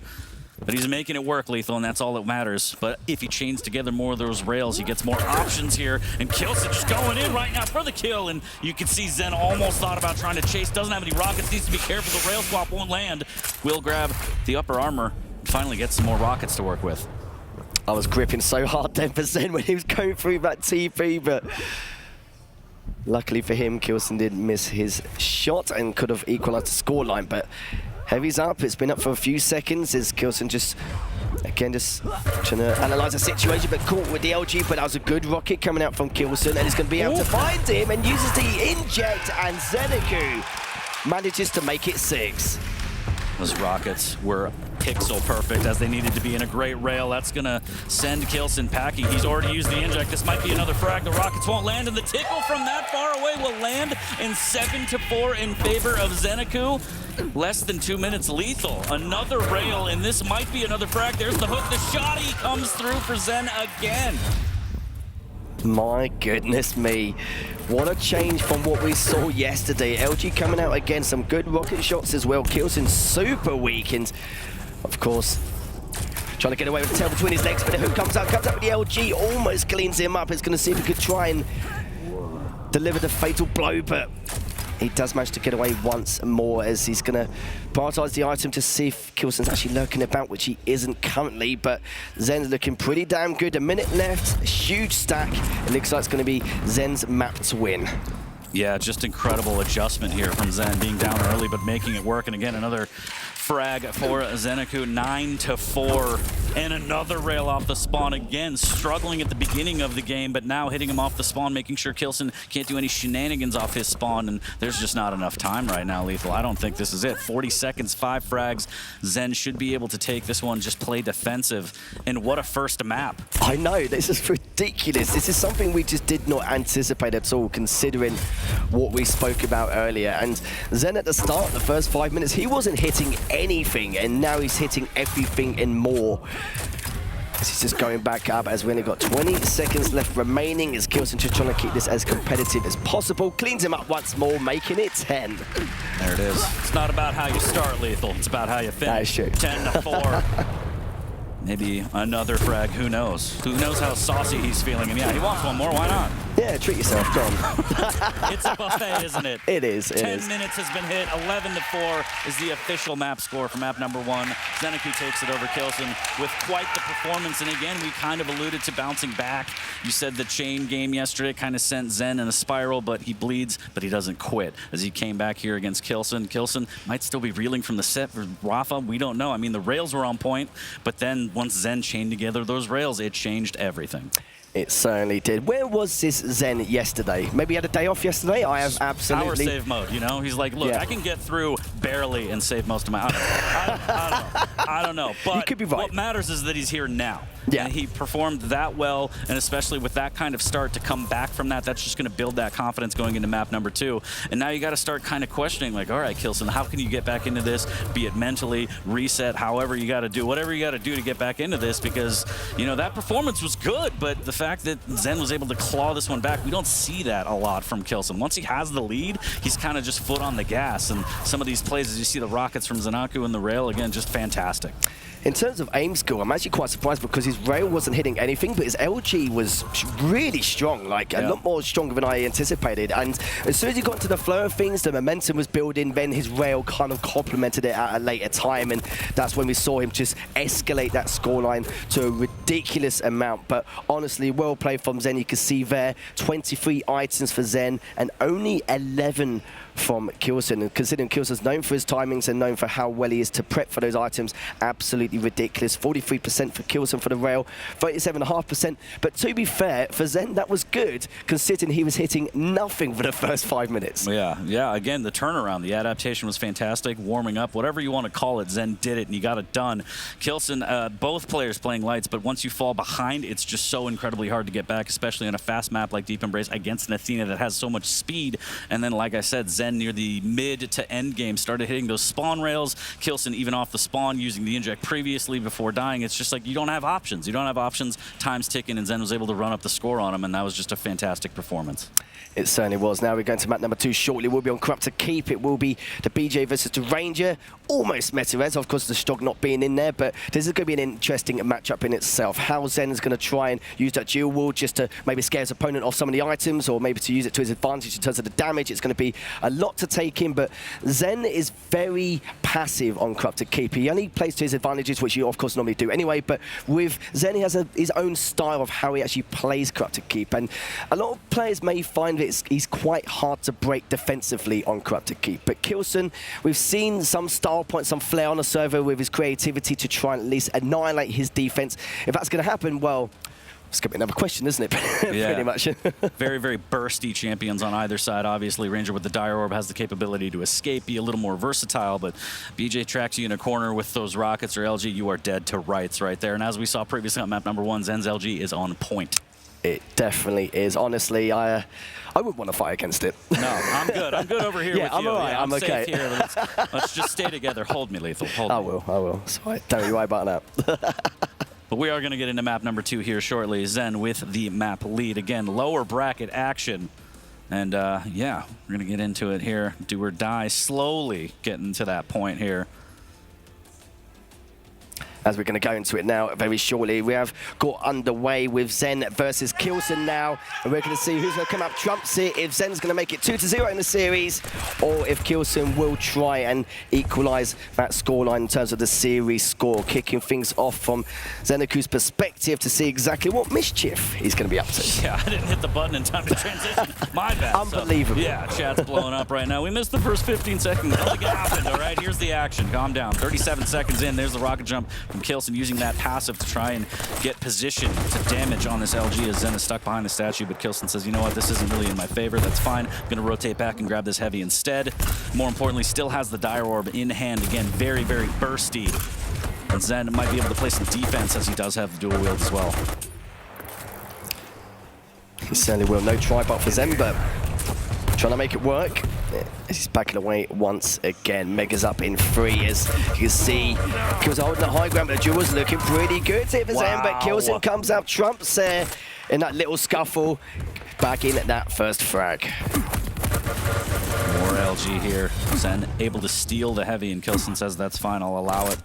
S6: But he's making it work, Lethal, and that's all that matters. But if he chains together more of those rails, he gets more options here. And Kilson just going in right now for the kill. And you can see Zen almost thought about trying to chase. Doesn't have any rockets, needs to be careful. The rail swap won't land. Will grab the upper armor and finally get some more rockets to work with.
S5: I was gripping so hard then for Zen when he was going through that TP, but luckily for him, Kilson did miss his shot and could have equalized the scoreline. But heavy's up, it's been up for a few seconds as Kilson just Again, just trying to analyze the situation, but caught with the LG, but that was a good rocket coming out from Kilson, and he's going to be able to find him and uses the inject, and Zeneku manages to make it 6.
S6: Those rockets were pixel perfect as they needed to be in a great rail. That's going to send Kilson packing. He's already used the inject. This might be another frag. The rockets won't land, and the tickle from that far away will land in 7-4 in favor of Zeneku. Less than 2 minutes lethal. Another rail, and this might be another frag. There's the hook. The shotty comes through for Zen again.
S5: My goodness me. What a change from what we saw yesterday. LG coming out again, some good rocket shots as well. Kilson super weak, and of course, trying to get away with the tail between his legs, but the hook comes out with the LG, almost cleans him up. He's going to see if he could try and deliver the fatal blow, but he does manage to get away once more as he's going to prioritize the item to see if Kilson's actually lurking about, which he isn't currently, but Zen's looking pretty damn good. A minute left, a huge stack. It looks like it's going to be Zen's map to win.
S6: Yeah, just incredible adjustment here from Zen, being down early but making it work. And again, another frag for Zeneku, 9-4, and another rail off the spawn. Again, struggling at the beginning of the game, but now hitting him off the spawn, making sure Kilson can't do any shenanigans off his spawn, and there's just not enough time right now, Lethal. I don't think this is it. 40 seconds, 5 frags. Zen should be able to take this one, just play defensive, and what a first map.
S5: I know, this is ridiculous. This is something we just did not anticipate at all, considering what we spoke about earlier. And Zen at the start, the first 5 minutes, he wasn't hitting anything, and now he's hitting everything and more. He's just going back up as we only got 20 seconds left remaining as Kilson just trying to keep this as competitive as possible. Cleans him up once more, making it 10.
S6: There it is. It's not about how you start, Lethal. It's about how you finish.
S5: That is true.
S6: 10-4. Maybe another frag, who knows? Who knows how saucy he's feeling? And yeah, he wants one more, why not?
S5: Yeah, treat yourself, go on.
S6: It's a buffet, isn't it?
S5: It is, it
S6: 10
S5: is.
S6: minutes has been hit, 11-4 is the official map score for map number 1. Zeneku takes it over Kilson with quite the performance, and again, we kind of alluded to bouncing back. You said the chain game yesterday kind of sent Zen in a spiral, but he bleeds, but he doesn't quit. As he came back here against Kilson, Kilson might still be reeling from the set for Rafa, we don't know. I mean, the rails were on point, but then once Zen chained together those rails, it changed everything.
S5: It certainly did. Where was this Zen yesterday? Maybe he had a day off yesterday? I have absolutely...
S6: Power save mode, you know? He's like, look,
S5: Yeah.
S6: I can get through barely and save most of my... I don't know. But
S5: You could be right.
S6: what matters is that he's here now.
S5: Yeah.
S6: And he performed that well, and especially with that kind of start to come back from that, that's just going to build that confidence going into map number 2. And now you got to start kind of questioning, like, all right, Kilson, how can you get back into this? Be it mentally, reset, however you got to do, whatever you got to do to get back into this, because, you know, that performance was good, but the fact that Zen was able to claw this one back, we don't see that a lot from Kilson. Once he has the lead, he's kind of just foot on the gas, and some of these plays, as you see the rockets from Zeneku and the rail, again, just fantastic.
S5: In terms of aim skill, I'm actually quite surprised because his rail wasn't hitting anything, but his LG was really strong, like a lot more stronger than I anticipated. And as soon as he got into the flow of things, the momentum was building, then his rail kind of complemented it at a later time, and that's when we saw him just escalate that scoreline to a ridiculous amount. But honestly, well played from Zen. You can see there, 23 items for Zen and only 11 from Kilson. And considering Kilson's known for his timings and known for how well he is to prep for those items, absolutely ridiculous. 43% for Kilson for the rail, 37.5%. But to be fair, for Zen, that was good, considering he was hitting nothing for the first 5 minutes.
S6: Yeah, again, the turnaround, the adaptation was fantastic, warming up, whatever you want to call it, Zen did it, and he got it done. Kilson, both players playing lights, but once you fall behind, it's just so incredibly hard to get back, especially on a fast map like Deep Embrace against an Athena that has so much speed. And then, like I said, Zen near the mid to end game started hitting those spawn rails. Kilson even off the spawn using the inject previously before dying. It's just like you don't have options. You don't have options. Time's ticking, and Zen was able to run up the score on him, and that was just a fantastic performance.
S5: It certainly was. Now we're going to map number 2 shortly. We'll be on Corrupt to Keep. It will be the BJ versus the Ranger. Almost Meteorez, of course, the Stog not being in there, but this is going to be an interesting matchup in itself. How Zen is going to try and use that dual wall just to maybe scare his opponent off some of the items, or maybe to use it to his advantage in terms of the damage. It's going to be a lot to take in, but Zen is very passive on Corrupted Keep. He only plays to his advantages, which you of course normally do anyway, but with Zen he has his own style of how he actually plays Corrupted Keep, and a lot of players may find that he's quite hard to break defensively on Corrupted Keep. But Kilson, we've seen some style points, some flair on the server with his creativity to try and at least annihilate his defense. If that's going to happen, well, it's going to be another question, isn't it?
S6: Yeah.
S5: Pretty much.
S6: Very, very bursty champions on either side. Obviously, Ranger with the Dire Orb has the capability to escape, be a little more versatile, but BJ tracks you in a corner with those rockets, or LG, you are dead to rights right there. And as we saw previously on map number 1, Zen's LG is on point.
S5: It definitely is. Honestly, I wouldn't want to fight against it.
S6: No, I'm good. I'm good over here with
S5: I'm
S6: you.
S5: all right.
S6: Yeah,
S5: I'm okay.
S6: safe here. Let's just stay together. Hold me, Lethal. Hold me.
S5: I will. Sorry, don't you worry about that.
S6: But we are going to get into map number 2 here shortly. Zen with the map lead. Again, lower bracket action. And yeah, we're going to get into it here. Do or die, slowly getting to that point here.
S5: As we're going to go into it now very shortly, we have got underway with Zen versus Kilson now, and we're going to see who's going to come up trumps it, if Zen's going to make it 2-0 in the series, or if Kilson will try and equalize that scoreline in terms of the series score, kicking things off from Zenaku's perspective to see exactly what mischief he's going to be up to.
S6: Yeah, I didn't hit the button in time to transition. My bad.
S5: Unbelievable.
S6: So, yeah, chat's blowing up right now. We missed the first 15 seconds. Nothing happened, all right? Here's the action. Calm down. 37 seconds in. There's the rocket jump from Kilson, using that passive to try and get position to damage on this LG as Zen is stuck behind the statue, but Kilson says, you know what, this isn't really in my favor. That's fine. I'm going to rotate back and grab this heavy instead. More importantly, still has the Dire Orb in hand. Again, very, very bursty. And Zen might be able to play some defense as he does have the dual wield as well.
S5: He certainly will. No tribot for Zen, but trying to make it work. He's backing away once again. Mega's up in 3, as you can see. Kilson holding the high ground, but the duel's looking pretty good here for Zen, but Kilson comes out trumps there in that little scuffle, back in at that first frag.
S6: More LG here. Zen able to steal the heavy, and Kilson says that's fine, I'll allow it.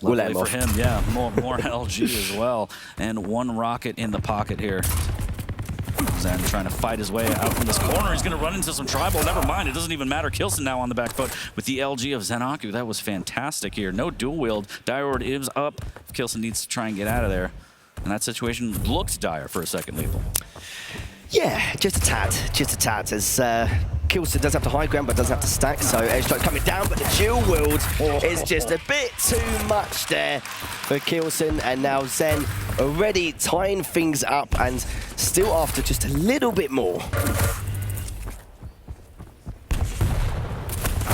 S5: We'll let
S6: Luckily
S5: him
S6: for
S5: off.
S6: him, yeah, more LG as well. And one rocket in the pocket here. Zen trying to fight his way out from this corner. He's going to run into some tribal. Never mind, it doesn't even matter. Kilson now on the back foot with the LG of Zenaku. That was fantastic here. No dual wield. Dire Orb is up. Kilson needs to try and get out of there. And that situation looked dire for a second, Lethal.
S5: Yeah, just a tad, as Kilson does have the high ground, but doesn't have to stack, so edge strike coming down, but the dual wield is just a bit too much there for Kilson, and now Zen already tying things up, and still after just a little bit more.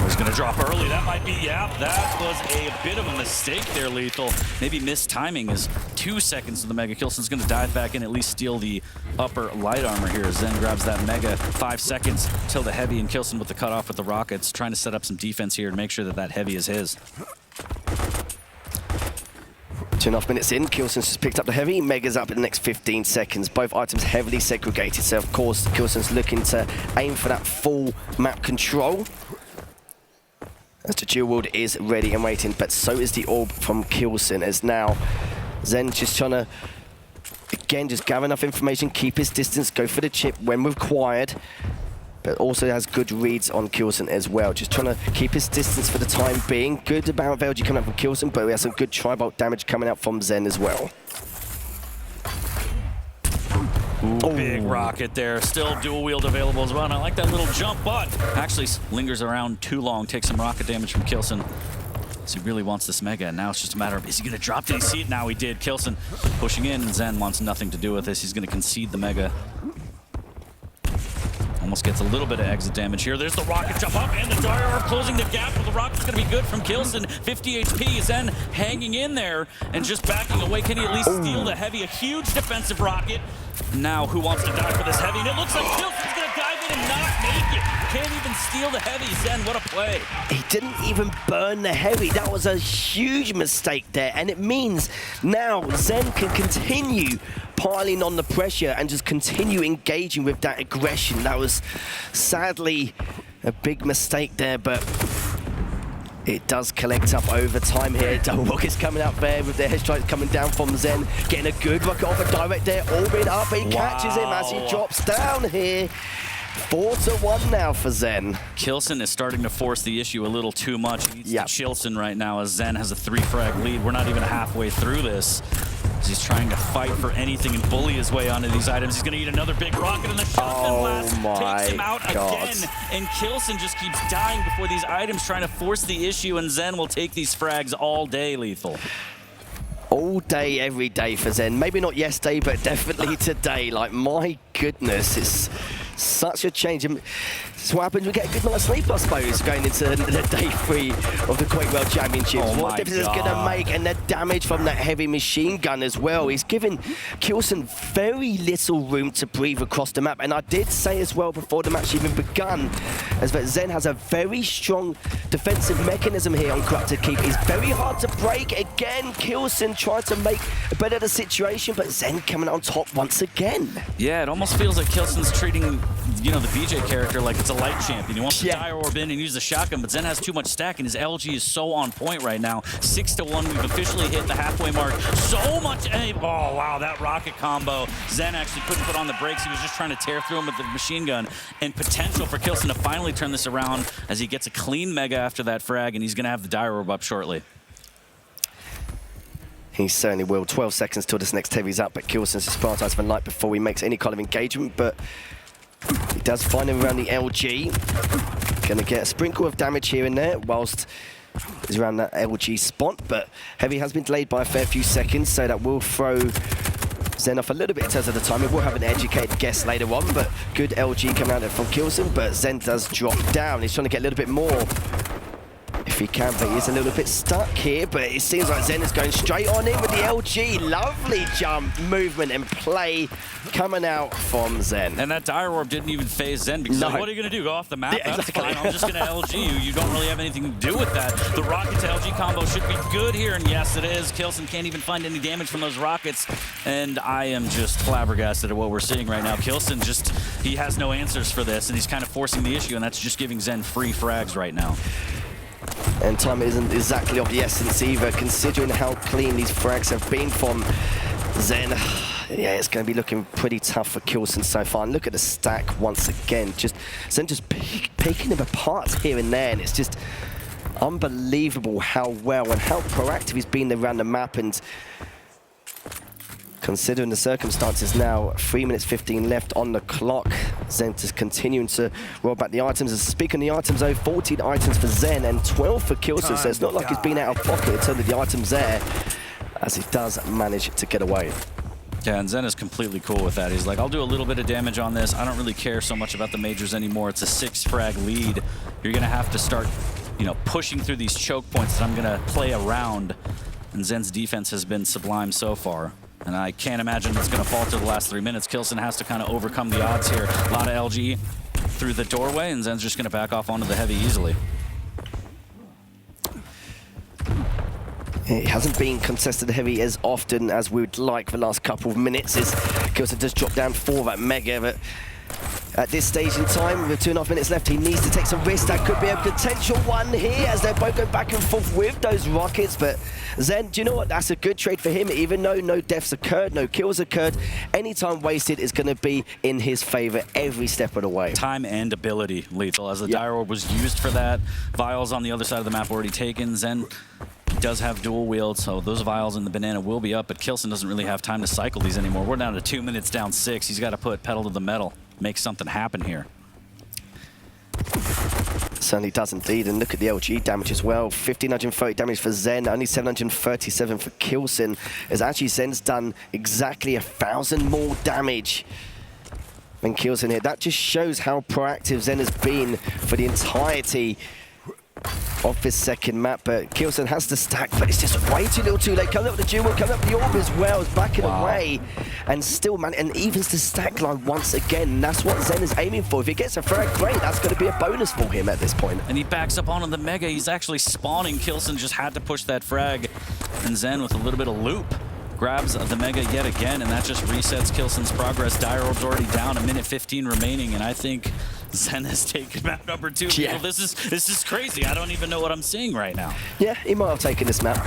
S6: He's going to drop early. That might be, yeah, that was a bit of a mistake there, Lethal. Maybe missed timing is 2 seconds to the Mega. Kilson's going to dive back in, at least steal the upper light armor here. Zen grabs that Mega. 5 seconds till the heavy, and Kilson with the cutoff with the rockets, trying to set up some defense here and make sure that that heavy is his.
S5: 2.5 minutes in, Kilson's just picked up the heavy. Mega's up in the next 15 seconds. Both items heavily segregated, so of course Kilson's looking to aim for that full map control. As the dual wield is ready and waiting, but so is the orb from Kilson, as now Zen just trying to, again, just gather enough information, keep his distance, go for the chip when required, but also has good reads on Kilson as well. Just trying to keep his distance for the time being. Good amount of LG coming out from Kilson, but we have some good tri-bolt damage coming out from Zen as well.
S6: Ooh, big rocket there. Still dual wield available as well. And I like that little jump, but actually lingers around too long. Takes some rocket damage from Kilson. So he really wants this Mega, and now it's just a matter of, is he going to drop? Did he see it? Now he did. Kilson pushing in, and Zen wants nothing to do with this. He's going to concede the Mega. Almost gets a little bit of exit damage here. There's the rocket jump up, and the Dire Orb closing the gap. But the rocket's going to be good from Kilson. 50 HP. Zen hanging in there and just backing away. Can he at least steal the heavy? A huge defensive rocket. Now, who wants to die for this heavy? And it looks like Kilson's going to dive in and not make it. Can't even steal the heavy. Zen, what a play.
S5: He didn't even burn the heavy. That was a huge mistake there. And it means now Zen can continue piling on the pressure and just continue engaging with that aggression. That was sadly a big mistake there, but it does collect up over time here. Double rockets coming out there with the head strikes coming down from Zen. Getting a good rocket off a direct there. Orbit up. He catches him as he drops down here. 4-1 now for Zen.
S6: Kilson is starting to force the issue a little too much. He needs to Chilson right now as Zen has a 3-frag lead. We're not even halfway through this. As he's trying to fight for anything and bully his way onto these items. He's going to eat another big rocket, and the shotgun blast takes him out again. And Kilson just keeps dying before these items, trying to force the issue, and Zen will take these frags all day, Lethal.
S5: All day, every day for Zen. Maybe not yesterday, but definitely today. Like, my goodness, it's such a change. That's what happens. We get a good night's sleep, I suppose, going into the day 3 of the Quake World Championships. What difference is going to make, and the damage from that heavy machine gun as well. He's given Kilson very little room to breathe across the map. And I did say as well before the match even begun, as that Zen has a very strong defensive mechanism here on Corrupted Keep. It's very hard to break. Again, Kilson tried to make a better the situation, but Zen coming on top once again.
S6: Yeah, it almost feels like Kilson's treating, you know, the BJ character like it's a light champion. He wants to Dire Orb in and use the shotgun, but Zen has too much stack, and his LG is so on point right now. 6-1, we've officially hit the halfway mark. So much aim. Oh, wow, that rocket combo. Zen actually couldn't put on the brakes. He was just trying to tear through him with the machine gun, and potential for Kilson to finally turn this around as he gets a clean mega after that frag, and he's going to have the Dire Orb up shortly.
S5: He certainly will. 12 seconds till this next heavy's up, but Kilson's just prioritized for light before he makes any kind of engagement, but he does find him around the LG. Gonna get a sprinkle of damage here and there whilst he's around that LG spot, but Heavy has been delayed by a fair few seconds, so that will throw Zen off a little bit in terms of the timing. We'll have an educated guess later on, but good LG coming out from Kilson, but Zen does drop down. He's trying to get a little bit more if he can, but he's a little bit stuck here, but it seems like Zen is going straight on in with the LG. Lovely jump, movement, and play coming out from Zen.
S6: And that Dire Orb didn't even phase Zen because like, what are you going to do? Go off the map?
S5: Yeah,
S6: That's fine. I'm just going to LG you. You don't really have anything to do with that. The rocket to LG combo should be good here, and yes, it is. Kilson can't even find any damage from those rockets, and I am just flabbergasted at what we're seeing right now. Kilson just, he has no answers for this, and he's kind of forcing the issue, and that's just giving Zen free frags right now.
S5: And time isn't exactly of the essence either, considering how clean these frags have been from Zen. Yeah, it's going to be looking pretty tough for Kilson so far. And look at the stack once again. Just Zen just picking him apart here and there, and it's just unbelievable how well and how proactive he's been around the map. And considering the circumstances now, 3 minutes 15 left on the clock. Zen is continuing to roll back the items. And speaking of the items, though, 14 items for Zen and 12 for Kilson. So it's not like he's been out of pocket in terms of the items there, as he does manage to get away.
S6: Yeah, and Zen is completely cool with that. He's like, I'll do a little bit of damage on this. I don't really care so much about the majors anymore. It's a 6-frag lead. You're going to have to start, you know, pushing through these choke points that I'm going to play around. And Zen's defense has been sublime so far. And I can't imagine it's going to falter the last 3 minutes. Kilson has to kind of overcome the odds here. A lot of LG through the doorway, and Zen's just going to back off onto the heavy easily.
S5: It hasn't been contested heavy as often as we would like the last couple of minutes, as Kilson does drop down for that mega, but at this stage in time, with 2.5 minutes left, he needs to take some risks. That could be a potential one here, as they're both going back and forth with those rockets. But Zen, do you know what? That's a good trade for him. Even though no deaths occurred, no kills occurred, any time wasted is going to be in his favor every step of the way.
S6: Time and ability, Lethal, as the Dire Orb was used for that. Vials on the other side of the map already taken. Zen does have dual wield, so those vials in the banana will be up, but Kilson doesn't really have time to cycle these anymore. We're down to 2 minutes, down 6. He's got to put pedal to the metal, make something happen here.
S5: Certainly does indeed, and look at the LG damage as well. 1,530 damage for Zen, only 737 for Kilson, as actually Zen's done exactly 1,000 more damage than Kilson here. That just shows how proactive Zen has been for the entirety of this second map, but Kilson has to stack, but it's just way too little too late. Coming up with the dual, coming up with the orb as well, is backing away, and still, man, and evens the stack line once again. And that's what Zen is aiming for. If he gets a frag, great, that's going to be a bonus for him at this point.
S6: And he backs up onto the mega. He's actually spawning. Kilson just had to push that frag, and Zen with a little bit of loop grabs the mega yet again, and that just resets Kilson's progress. Dire Orb's already down, 1 minute 15 remaining, and I think Zen has taken map number 2.
S5: Yeah.
S6: Well, this is crazy. I don't even know what I'm seeing right now.
S5: Yeah, he might have taken this map.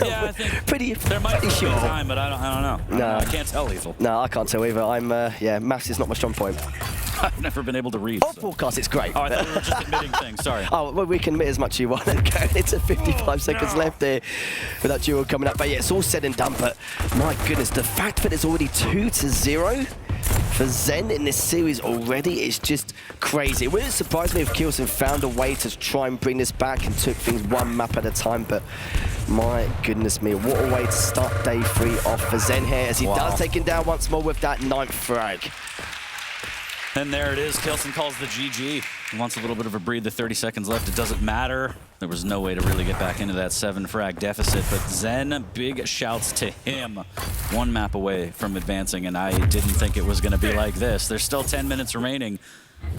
S6: Yeah, I think
S5: pretty
S6: there might be
S5: sure.
S6: time, but I don't know.
S5: No.
S6: I can't tell, Lethal.
S5: No, I can't tell either. Yeah, maths is not my strong point.
S6: I've never been able to read.
S5: On broadcast, it's great.
S6: Oh, I thought we were just admitting things. Sorry.
S5: Oh, well, we can admit as much as you want. It's 55 seconds left there with that duel coming up. But yeah, it's all said and done. But my goodness, the fact that it's already 2-0 for Zen in this series already is just crazy. It wouldn't surprise me if Kilson found a way to try and bring this back and took things one map at a time. But my goodness me, what a way to start day 3 off for Zen here as he does take him down once more with that 9th frag.
S6: And there it is. Kilson calls the GG. He wants a little bit of a breather. 30 seconds left. It doesn't matter. There was no way to really get back into that 7 frag deficit. But Zen, big shouts to him. 1 map away from advancing, and I didn't think it was going to be like this. There's still 10 minutes remaining.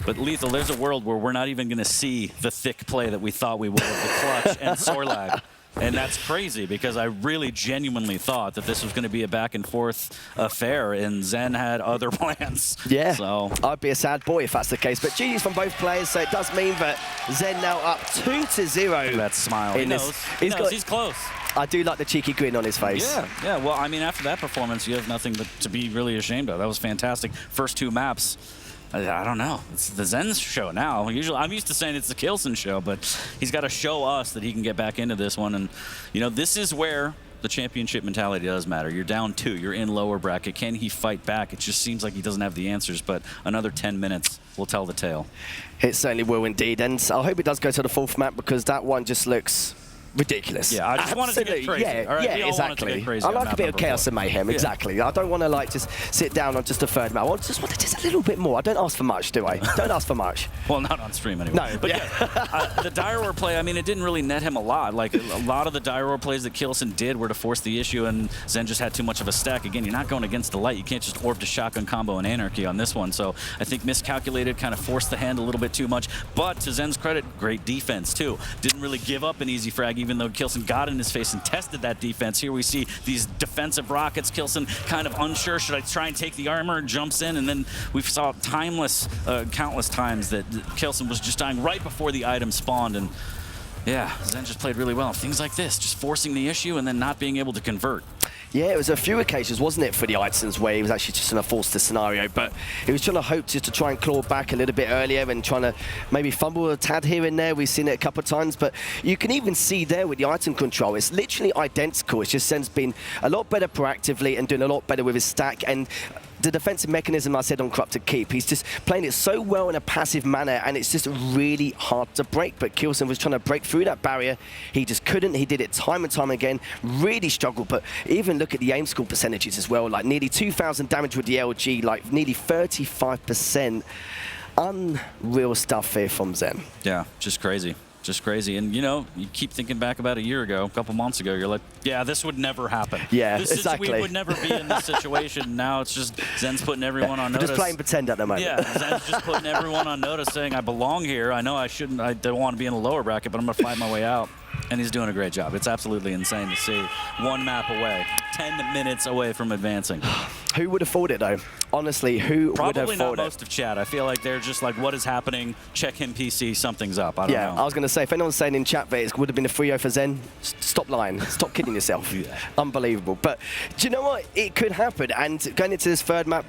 S6: But Lethal, there's a world where we're not even going to see the thick play that we thought we would of the clutch and Sorlag. And that's crazy because I really genuinely thought that this was going to be a back and forth affair, and Zen had other plans.
S5: Yeah,
S6: so
S5: I'd be a sad boy if that's the case. But GG's from both players, so it does mean that Zen now up 2-0.
S6: Look at that smile. He knows. He's close.
S5: I do like the cheeky grin on his face.
S6: Yeah. Well, I mean, after that performance, you have nothing but to be really ashamed of. That was fantastic. First 2 maps. I don't know. It's the Zen's show now. Usually, I'm used to saying it's the Kilson show, but he's got to show us that he can get back into this one. And, you know, this is where the championship mentality does matter. You're down 2. You're in lower bracket. Can he fight back? It just seems like he doesn't have the answers, but another 10 minutes will tell the tale.
S5: It certainly will indeed. And I hope it does go to the 4th map because that one just looks ridiculous.
S6: Yeah, I just wanted to get crazy.
S5: Yeah,
S6: all right?
S5: yeah, exactly. I like a bit of chaos and mayhem, exactly. I don't want to like just sit down on just a 3rd map. I just want just a little bit more. I don't ask for much, do I? Don't ask for much.
S6: Well, not on stream anyway.
S5: No,
S6: but the dire war play, I mean, it didn't really net him a lot. Like, a lot of the dire war plays that Kilson did were to force the issue, and Zen just had too much of a stack. Again, you're not going against the light. You can't just orb to shotgun combo and anarchy on this one. So I think miscalculated, kind of forced the hand a little bit too much. But to Zen's credit, great defense, too. Didn't really give up an easy frag, even though Kilson got in his face and tested that defense. Here we see these defensive rockets. Kilson kind of unsure, should I try and take the armor? Jumps in, and then we saw countless times that Kilson was just dying right before the item spawned. And yeah, Zen just played really well. Things like this, just forcing the issue and then not being able to convert.
S5: Yeah, it was a few occasions, wasn't it, for the Itsons where he was actually just in a forced scenario, but he was trying to hope just to try and claw back a little bit earlier and trying to maybe fumble a tad here and there. We've seen it a couple of times, but you can even see there with the item control, it's literally identical. It's just Zen's been a lot better proactively and doing a lot better with his stack. And the defensive mechanism I said on Corrupted Keep, he's just playing it so well in a passive manner, and it's just really hard to break. But Kilson was trying to break through that barrier. He just couldn't. He did it time and time again. Really struggled. But even look at the aim score percentages as well. Like nearly 2,000 damage with the LG, like nearly 35%. Unreal stuff here from Zen.
S6: Yeah, just crazy. Just crazy. And, you know, you keep thinking back about a year ago, a couple months ago, you're like, yeah, this would never happen.
S5: Yeah,
S6: exactly. We would never be in this situation. Now it's just Zen's putting everyone on notice.
S5: Just playing pretend at the moment.
S6: Yeah, Zen's just putting everyone on notice, saying, I belong here. I know I shouldn't, I don't want to be in a lower bracket, but I'm going to fight my way out. And he's doing a great job. It's absolutely insane to see. 1 map away, 10 minutes away from advancing.
S5: Who would have thought it, though? Honestly, who would have thought it?
S6: Probably not most of chat. I feel like they're just like, what is happening? Check him PC, something's up. I don't know.
S5: I was going to say, if anyone's saying in chat that it would have been a 3-0 for Zen, stop lying. Stop kidding yourself.
S6: Yeah.
S5: Unbelievable. But do you know what? It could happen. And going into this 3rd map,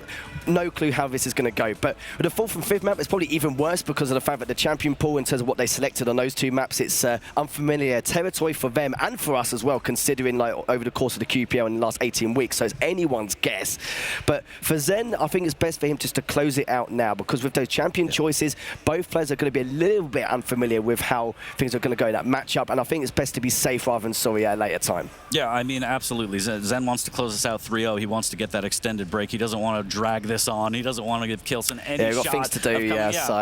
S5: no clue how this is going to go. But with the 4th and 5th map, it's probably even worse because of the fact that the champion pool, in terms of what they selected on those 2 maps, it's unfamiliar territory for them and for us as well, considering like over the course of the QPL in the last 18 weeks. So it's anyone's guess. But for Zen, I think it's best for him just to close it out now, because with those champion choices, both players are going to be a little bit unfamiliar with how things are going to go in that matchup. And I think it's best to be safe rather than sorry at a later time.
S6: Yeah, I mean, absolutely. Zen wants to close this out 3-0. He wants to get that extended break. He doesn't want to drag this on. He doesn't want to give Kilson any
S5: shot. Got things to do,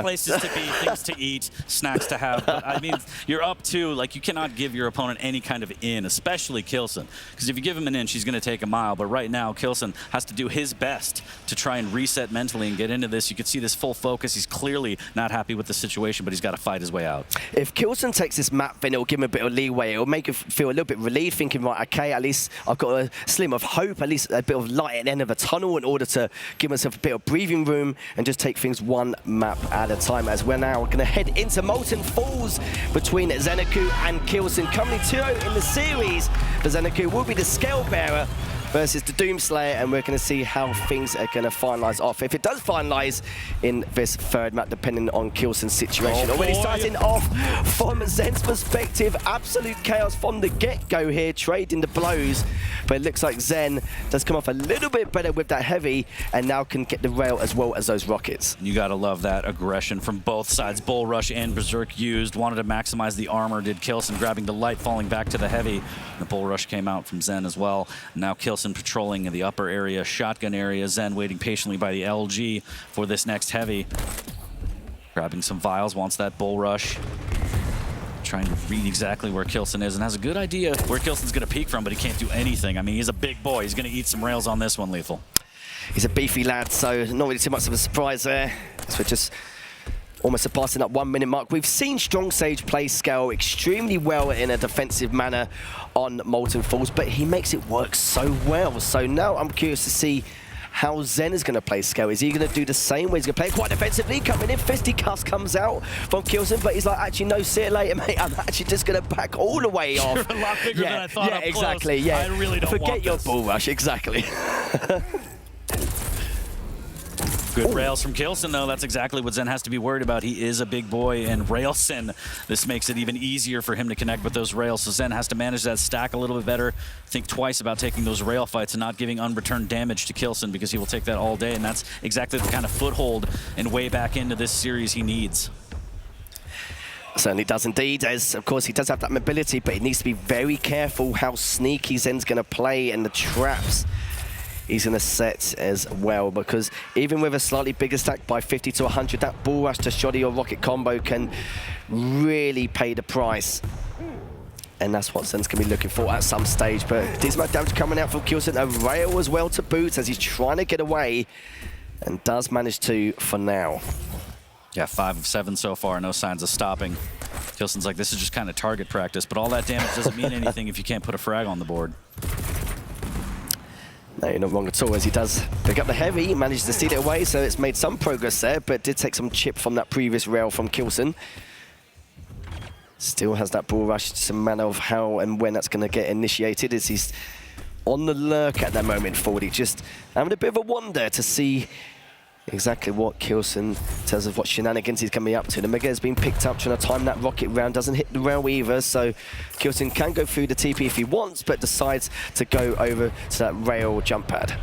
S6: places to be, things to eat, snacks to have. But I mean, you're up 2. Like, you cannot give your opponent any kind of in, especially Kilson. Because if you give him an in, she's going to take a mile. But right now, Kilson has to do his best to try and reset mentally and get into this. You can see this full focus. He's clearly not happy with the situation, but he's got to fight his way out.
S5: If Kilson takes this map, then it'll give him a bit of leeway. It'll make him feel a little bit relieved, thinking, right, okay, at least I've got a slim of hope, at least a bit of light at the end of a tunnel in order to give myself a bit of breathing room and just take things 1 map at a time, as we're now going to head into Molten Falls between Zeneku and Kilson. Coming 2-0 in the series, the Zeneku will be the scale bearer versus the Doomslayer, and we're going to see how things are going to finalize off. If it does finalize in this third map, depending on Kilson's situation. Already starting off from Zen's perspective, absolute chaos from the get-go here, trading the blows. But it looks like Zen does come off a little bit better with that heavy, and now can get the rail as well as those rockets.
S6: You got to love that aggression from both sides. Bull Rush and Berserk used, wanted to maximize the armor, did Kilson, grabbing the light, falling back to the heavy. The Bull Rush came out from Zen as well. Now Kilson patrolling in the upper area, shotgun area. Zen waiting patiently by the LG for this next heavy. Grabbing some vials, wants that Bull Rush. Trying to read exactly where Kilson is and has a good idea where Kilson's going to peek from, but he can't do anything. I mean, he's a big boy. He's going to eat some rails on this one, Lethal.
S5: He's a beefy lad, so not really too much of a surprise there. So we're just almost surpassing that 1 minute mark. We've seen Strong Sage play Scale extremely well in a defensive manner on Molten Falls, but he makes it work so well. So now I'm curious to see how Zen is going to play Scale. Is he going to do the same way? He's going to play quite defensively, coming in. Fisticuffs comes out from Kilson, but he's like, actually, no, see you later, mate. I'm actually just going to back all the way off.
S6: You're a lot bigger than I thought.
S5: Yeah,
S6: up
S5: exactly.
S6: Close.
S5: Yeah,
S6: I really don't
S5: forget
S6: want
S5: your
S6: this.
S5: Bull Rush. Exactly.
S6: Good rails from Kilson, though. That's exactly what Zen has to be worried about. He is a big boy, and Railson, this makes it even easier for him to connect with those rails. So Zen has to manage that stack a little bit better. Think twice about taking those rail fights and not giving unreturned damage to Kilson, because he will take that all day, and that's exactly the kind of foothold and way back into this series he needs.
S5: Certainly does indeed, as of course he does have that mobility, but he needs to be very careful how sneaky Zen's going to play and the traps he's going to set as well, because even with a slightly bigger stack by 50 to 100, that Bull Rush to Shoddy or Rocket combo can really pay the price. And that's what Zen's going to be looking for at some stage. But decent amount of damage coming out from Kilson. A rail as well to boot as he's trying to get away, and does manage to for now.
S6: Yeah, 5 of 7 so far, no signs of stopping. Kilson's like, this is just kind of target practice, but all that damage doesn't mean anything if you can't put a frag on the board.
S5: No, you're not wrong at all, as he does pick up the heavy. He manages to steal it away, so it's made some progress there, but did take some chip from that previous rail from Kilson. Still has that Bull Rush, just a matter of how and when that's going to get initiated, as he's on the lurk at that moment forward. He's just having a bit of a wonder to see exactly what Kilson, in terms of what shenanigans he's coming up to. The Mega has been picked up, trying to time that rocket round, doesn't hit the rail either, so Kilson can go through the TP if he wants, but decides to go over to that rail jump pad.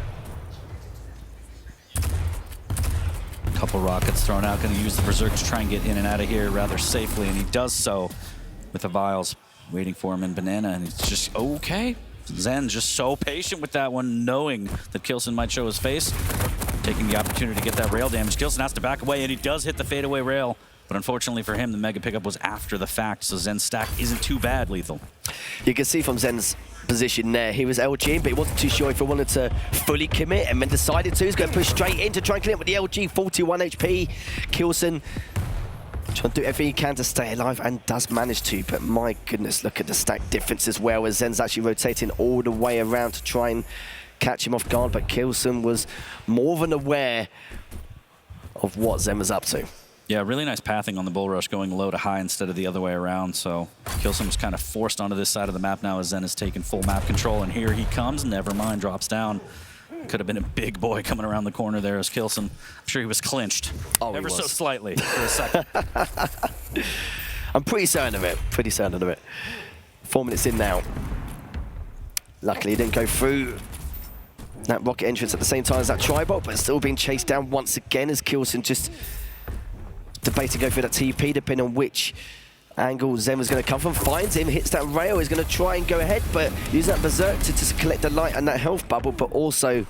S6: Couple rockets thrown out, going to use the Berserk to try and get in and out of here rather safely, and he does so with the vials waiting for him in Banana, and it's just okay. Zen's just so patient with that one, knowing that Kilson might show his face, taking the opportunity to get that rail damage. Kilson has to back away, and he does hit the fadeaway rail, but unfortunately for him, the Mega pickup was after the fact, so Zen's stack isn't too bad, Lethal.
S5: You can see from Zen's position there, he was LGing, but he wasn't too sure if he wanted to fully commit, and then decided to. He's going to push straight in to try and clean it with the LG, 41 HP. Kilson trying to do everything he can to stay alive, and does manage to, but my goodness, look at the stack difference as well, as Zen's actually rotating all the way around to try and catch him off guard, but Kilson was more than aware of what Zen was up to.
S6: Yeah, really nice pathing on the Bull Rush, going low to high instead of the other way around, so Kilson was kind of forced onto this side of the map now as Zen has taken full map control, and here he comes, never mind, drops down. Could have been a big boy coming around the corner there as Kilson. I'm sure he was clinched, ever so slightly for a second.
S5: I'm pretty certain of it, pretty certain of it. 4 minutes in now. Luckily he didn't go through that rocket entrance at the same time as that tribot, but still being chased down once again as Kilson just debating to go through that TP, depending on which angle Zen was going to come from. Finds him, hits that rail, he's going to try and go ahead, but use that Berserk to just collect the light and that health bubble, but also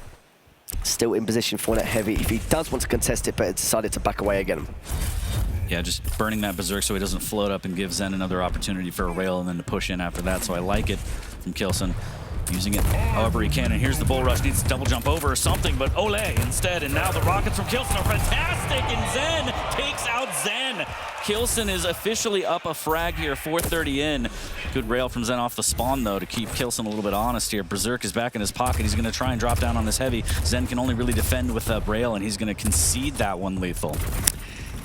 S5: still in position for that heavy if he does want to contest it, but decided to back away again.
S6: Yeah, just burning that Berserk so he doesn't float up and give Zen another opportunity for a rail and then to push in after that, so I like it from Kilson. Using it however he can, and here's the Bull Rush, needs to double jump over or something, but Ole instead, and now the rockets from Kilson are fantastic, and Zen takes out Zen. Kilson is officially up a frag here, 4:30 in. Good rail from Zen off the spawn, though, to keep Kilson a little bit honest here. Berserk is back in his pocket. He's going to try and drop down on this heavy. Zen can only really defend with that rail, and he's going to concede that one, Lethal.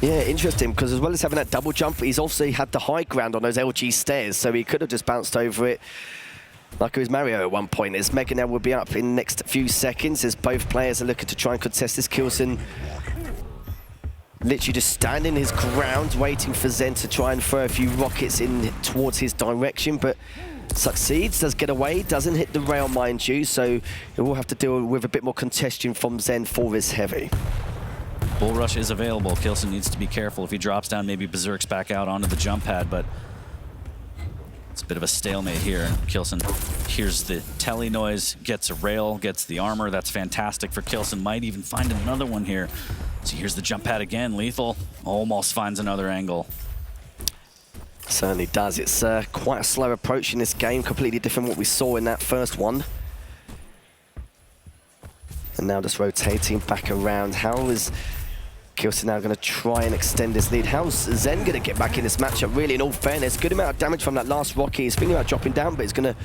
S5: Yeah, interesting, because as well as having that double jump, he's also had the high ground on those LG stairs, so he could have just bounced over it, Like it was Mario at one point. As Mega now will be up in the next few seconds as both players are looking to try and contest this. Kilson literally just standing his ground, waiting for Zen to try and throw a few rockets in towards his direction, but succeeds, does get away, doesn't hit the rail, mind you, so it will have to deal with a bit more congestion from Zen for this heavy.
S6: Bull Rush is available. Kilson needs to be careful. If he drops down, maybe Berserk's back out onto the jump pad, but it's a bit of a stalemate here. Kilson hears the telly noise, gets a rail, gets the armor. That's fantastic for Kilson. Might even find another one here. So here's the jump pad again. Lethal almost finds another angle.
S5: Certainly does. It's quite a slow approach in this game, completely different what we saw in that first one. And now just rotating back around. How is Kilson now going to try and extend his lead? How's Zen going to get back in this matchup? Really, in all fairness, good amount of damage from that last rocket. He's thinking about dropping down, but he's going to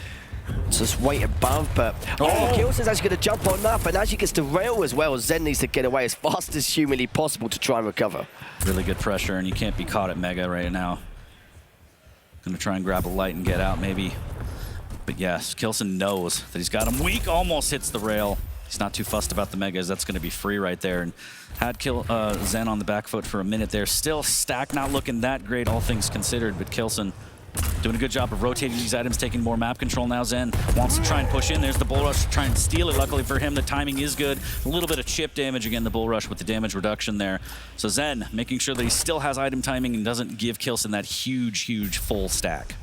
S5: just wait above. But Kilson's actually going to jump on up, and as he gets to rail as well, Zen needs to get away as fast as humanly possible to try and recover.
S6: Really good pressure, and you can't be caught at Mega right now. Gonna try and grab a light and get out, maybe. But yes, Kilson knows that he's got him weak. Almost hits the rail. He's not too fussed about the Megas. That's going to be free right there. And had Zen on the back foot for a minute there. Still, stack not looking that great, all things considered. But Kilson doing a good job of rotating these items, taking more map control now. Zen wants to try and push in. There's the Bull Rush to try and steal it. Luckily for him, the timing is good. A little bit of chip damage. Again, the Bull Rush with the damage reduction there. So Zen making sure that he still has item timing and doesn't give Kilson that huge, huge full stack.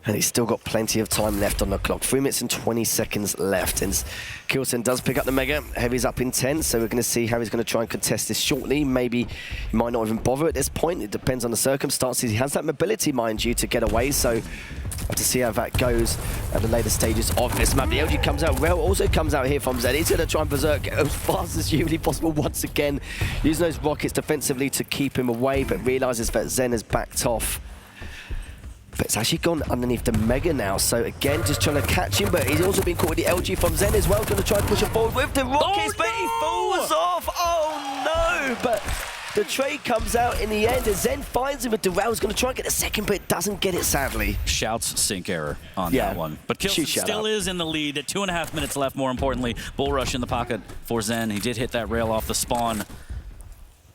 S5: And he's still got plenty of time left on the clock. 3 minutes and 20 seconds left. And Kilson does pick up the Mega. Heavy's up in 10, so we're going to see how he's going to try and contest this shortly. Maybe he might not even bother at this point. It depends on the circumstances. He has that mobility, mind you, to get away, so have to see how that goes at the later stages of this map. The LG comes out. Rail also comes out here from Zen. He's going to try and Berserk as fast as humanly possible once again, using those rockets defensively to keep him away, but realizes that Zen has backed off. But it's actually gone underneath the Mega now, so again, just trying to catch him, but he's also been caught with the LG from Zen as well, going to try and push him forward with the rockets, but he falls off! Oh no! But the trade comes out in the end, as Zen finds him with the rail. He's going to try and get a second, but doesn't get it, sadly.
S6: Shouts sync error on that one. But Kilson still is in the lead at 2.5 minutes left, more importantly. Bull Rush in the pocket for Zen. He did hit that rail off the spawn.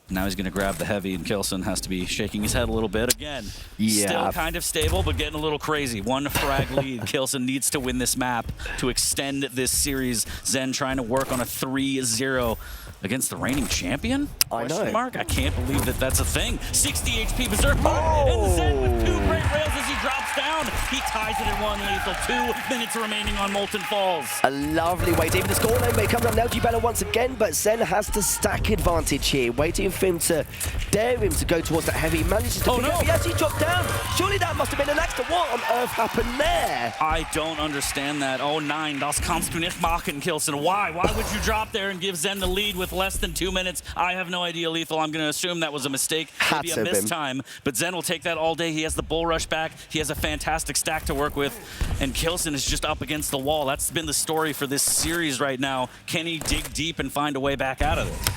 S6: Now he's going to grab the heavy, and Kilson has to be shaking his head a little bit again. Still kind of stable, but getting a little crazy. 1 frag lead. Kilson needs to win this map to extend this series. Zen trying to work on a 3-0 against the reigning champion? Question mark? I can't believe that that's a thing. 60 HP Berserk and Zen with 2 great rails as he drops down. He ties it at 1 lethal. 2 minutes remaining on Molten Falls.
S5: A lovely way to even the score line, but it comes up now. G-Battle once again, but Zen has the stack advantage here, waiting for him to dare him to go towards that heavy. He manages to pick up. He actually dropped down. Surely that must have been an accident. What on earth happened there?
S6: I don't understand that. Oh, nein, das kannst du nicht machen, Kilson. Why? Why would you drop there and give Zen the lead with less than 2 minutes? I have no idea, Lethal. I'm going to assume that was a mistake, maybe a missed time. But Zen will take that all day. He has the Bull Rush back. He has a fantastic stack to work with. And Kilson is just up against the wall. That's been the story for this series right now. Can he dig deep and find a way back out of it?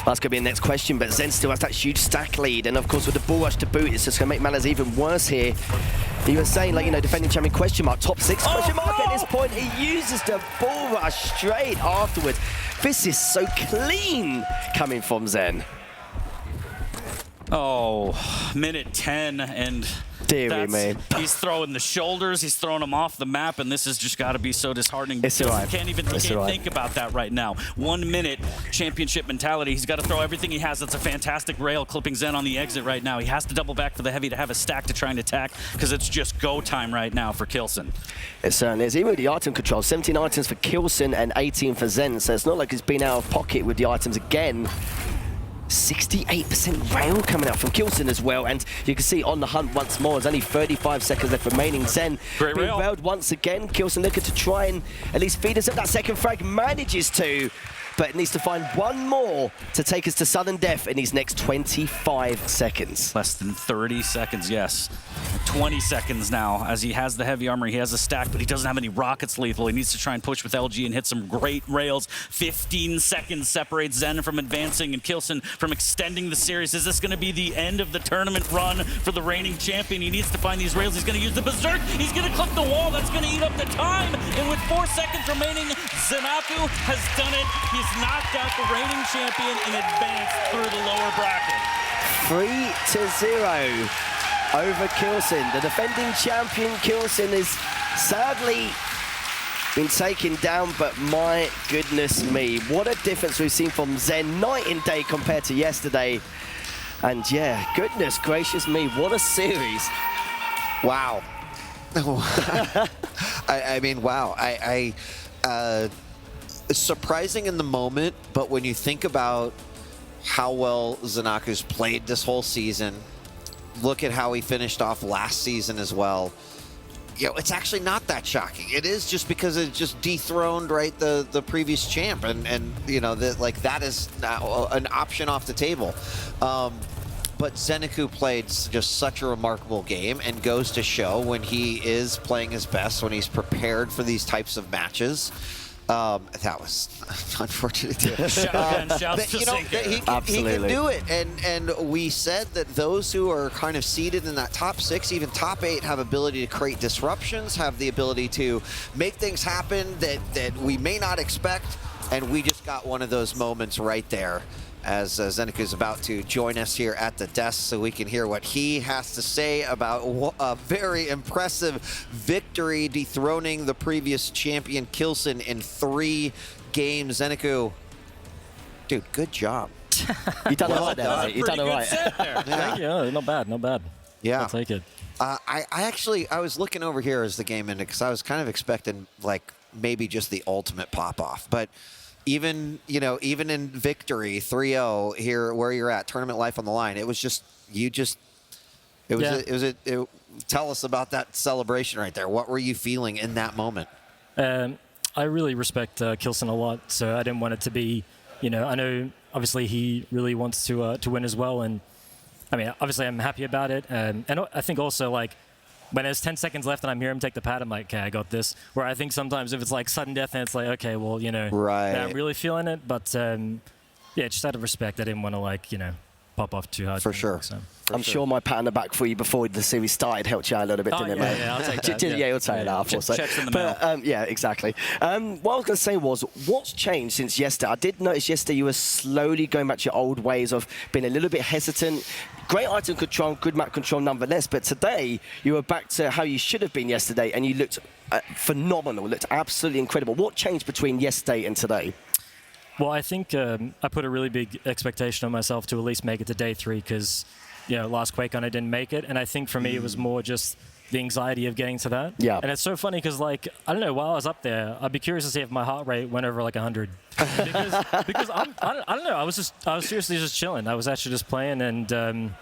S5: That's going to be the next question, but Zen still has that huge stack lead, and of course with the Bull Rush to boot, it's just going to make matters even worse here. You were saying, like, you know, defending champion question mark, top 6 question mark at this point. He uses the Bull Rush straight afterwards. This is so clean coming from Zen.
S6: Oh, minute 10, and
S5: dearie me.
S6: He's throwing the shoulders, he's throwing them off the map, and this has just got to be so disheartening.
S5: It's
S6: he can't even think about that right now. 1 minute championship mentality. He's got to throw everything he has. That's a fantastic rail clipping Zen on the exit right now. He has to double back for the heavy to have a stack to try and attack, because it's just go time right now for Kilson. It certainly is.
S5: Even with the item control, 17 items for Kilson and 18 for Zen, so it's not like he's been out of pocket with the items again. 68% rail coming out from Kilson as well, and you can see on the hunt once more. There's only 35 seconds left remaining. Zen being railed once again. Kilson looking to try and at least feed us up. That second frag manages to, but it needs to find one more to take us to sudden death in these next 25 seconds.
S6: Less than 30 seconds, yes. 20 seconds now, as he has the heavy armor, he has a stack, but he doesn't have any rockets lethal. He needs to try and push with LG and hit some great rails. 15 seconds separates Zen from advancing and Kilson from extending the series. Is this going to be the end of the tournament run for the reigning champion? He needs to find these rails. He's going to use the Berserk. He's going to clip the wall. That's going to eat up the time. And with 4 seconds remaining, Zanaku has done it. He's knocked out the reigning champion and advanced through the lower bracket.
S5: 3-0 over Kilson. The defending champion Kilson is sadly been taken down, but my goodness me, what a difference we've seen from Zen night and day compared to yesterday. And yeah, goodness gracious me, what a series.
S1: Wow. I mean, wow. Surprising in the moment, but when you think about how well Zanaku's played this whole season, look at how he finished off last season as well. You know, it's actually not that shocking. It is just because it just dethroned, right, the previous champ, and you know, that is now an option off the table. But Zanaku played just such a remarkable game, and goes to show when he is playing his best, when he's prepared for these types of matches. That was unfortunate too.
S6: Shouts to
S1: he can do it, and we said that those who are kind of seated in that top 6, even top 8, have ability to create disruptions, have the ability to make things happen that we may not expect, and we just got one of those moments right there as Zanaku is about to join us here at the desk so we can hear what he has to say about a very impressive victory dethroning the previous champion Kilson in 3 games. Zanaku, dude, good job.
S5: You done all right there, mate. You done all right.
S8: Thank you. Not bad, not bad.
S1: Yeah.
S8: I'll take it.
S1: I was looking over here as the game ended because I was kind of expecting like maybe just the ultimate pop-off, but even in victory 3-0 here where you're at, tournament life on the line, it was just tell us about that celebration right there. What were you feeling in that moment?
S8: I really respect Kilson a lot, so I didn't want it to be, I know obviously he really wants to win as well, and I mean, obviously I'm happy about it, and I think also like when there's 10 seconds left and I'm hearing him take the pad, I'm like, okay, I got this. Where I think sometimes if it's like sudden death and it's like, okay, well,
S1: right.
S8: I'm really feeling it. But yeah, just out of respect, I didn't want to pop off too hard.
S1: For sure.
S8: So.
S5: I'm sure my pat on the back for you before the series started helped you out a little bit, didn't it, mate?
S8: Yeah, I'll take that.
S5: Yeah, you'll take that, of course.
S6: Checks in the mail.
S5: Yeah, exactly. What I was going to say was, what's changed since yesterday? I did notice yesterday you were slowly going back to your old ways of being a little bit hesitant. Great item control, good map control nonetheless, but today you were back to how you should have been yesterday, and you looked phenomenal, looked absolutely incredible. What changed between yesterday and today?
S8: Well, I think I put a really big expectation on myself to at least make it to day 3 because, last QuakeCon I didn't make it, and I think for me it was more just the anxiety of getting to that.
S5: Yeah.
S8: And it's so funny because, I don't know, while I was up there, I'd be curious to see if my heart rate went over 100. because I don't know, I was seriously just chilling. I was actually just playing, and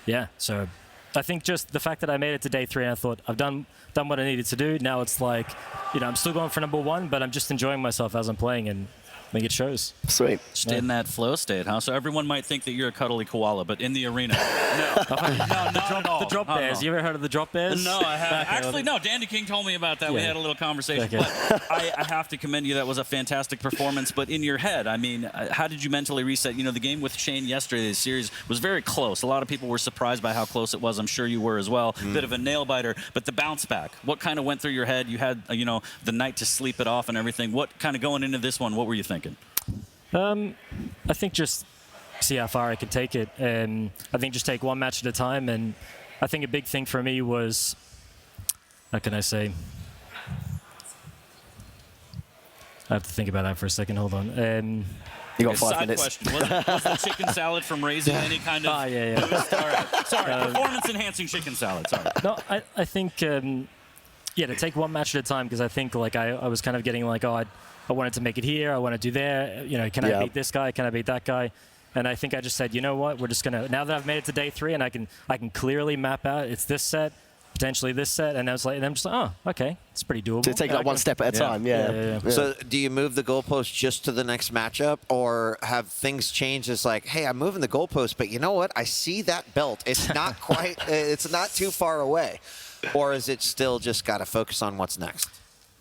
S8: yeah, so I think just the fact that I made it to day 3 and I thought I've done what I needed to do. Now it's like, I'm still going for number 1, but I'm just enjoying myself as I'm playing, and I think it shows.
S5: Sweet.
S6: Just in that flow state, huh? So everyone might think that you're a cuddly koala, but in the arena, no, not at all.
S8: The drop bears. You ever heard of the drop bears?
S6: No, I haven't. Actually, no. Dandy King told me about that.
S8: Yeah.
S6: We had a little conversation.
S8: Okay.
S6: But I have to commend you. That was a fantastic performance. But in your head, I mean, how did you mentally reset? The game with Shane yesterday, the series was very close. A lot of people were surprised by how close it was. I'm sure you were as well. Bit of a nail biter. But the bounce back, what kind of went through your head? You had, the night to sleep it off and everything. What kind of going into this one, what were you thinking?
S8: I think just see how far I could take it. I think just take one match at a time. And I think a big thing for me was, how can I say? I have to think about that for a second. Hold on.
S5: You got 5
S6: Side
S5: minutes.
S6: question. Was the chicken salad from raising any kind of...
S8: yeah.
S6: Boost? All right. Sorry, performance-enhancing chicken salad. Sorry.
S8: No, I think, to take one match at a time, because I think I was kind of getting I wanted to make it here, I want to do there, can I beat this guy, can I beat that guy? And I think I just said, you know what, we're just going to, now that I've made it to day 3 and I can clearly map out, it's this set, potentially this set, and I was like, and I'm just like, oh, okay, it's pretty doable.
S5: To take like one step at a time, yeah.
S1: So do you move the goalpost just to the next matchup, or have things changed? It's like, hey, I'm moving the goalpost, but you know what? I see that belt. It's not quite, it's not too far away. Or is it still just got to focus on what's next?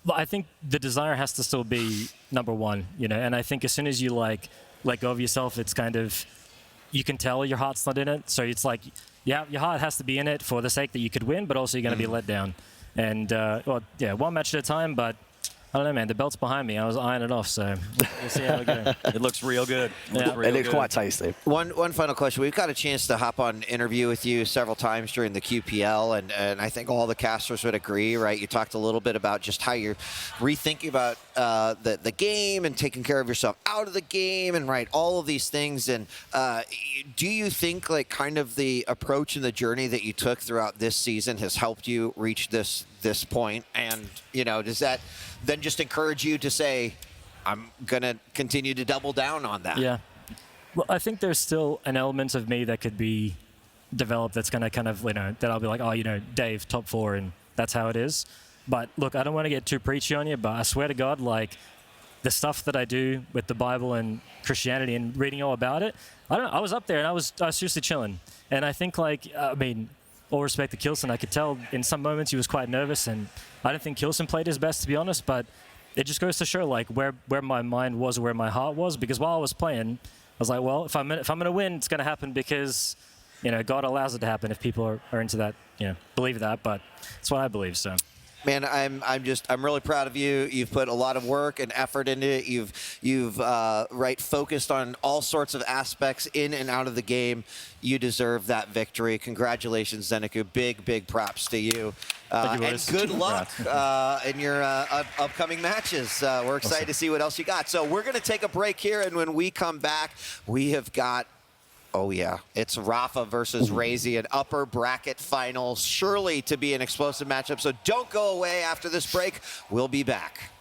S8: Well, I think the desire has to still be number one, and I think as soon as you let go of yourself, it's kind of, you can tell your heart's not in it. So it's like, yeah, your heart has to be in it for the sake that you could win, but also you're going to be let down. And, one match at a time, but I don't know, man. The belt's behind me. I was eyeing it off, so we'll see how it goes.
S6: It looks real good.
S8: Yeah.
S5: It looks quite tasty.
S1: One final question. We've got a chance to hop on an interview with you several times during the QPL, and I think all the casters would agree, right? You talked a little bit about just how you're rethinking about the game and taking care of yourself out of the game, and right, all of these things. And do you think like kind of the approach and the journey that you took throughout this season has helped you reach this point? And does that then just encourage you to say, I'm going to continue to double down on that?
S8: Yeah. Well, I think there's still an element of me that could be developed that's going to kind of, that I'll be like, oh, Dave, top 4, and that's how it is. But look, I don't want to get too preachy on you, but I swear to God, like, the stuff that I do with the Bible and Christianity and reading all about it, I don't know, I was up there and I was seriously chilling. And I think, all respect to Kilson, I could tell in some moments he was quite nervous, and I don't think Kilson played his best, to be honest, but it just goes to show like where my mind was, where my heart was, because while I was playing, I was like, well, if I'm going to win, it's going to happen because, God allows it to happen if people are into that, believe that, but it's what I believe, so.
S1: Man, I'm really proud of you. You've put a lot of work and effort into it. You've focused on all sorts of aspects in and out of the game. You deserve that victory. Congratulations, Zeneku. Big props to you. And good luck in your upcoming matches. We're excited to see what else you got. So we're going to take a break here, and when we come back, we have got, oh, yeah. It's Rafa versus Razy, an upper bracket final, surely to be an explosive matchup. So don't go away after this break. We'll be back.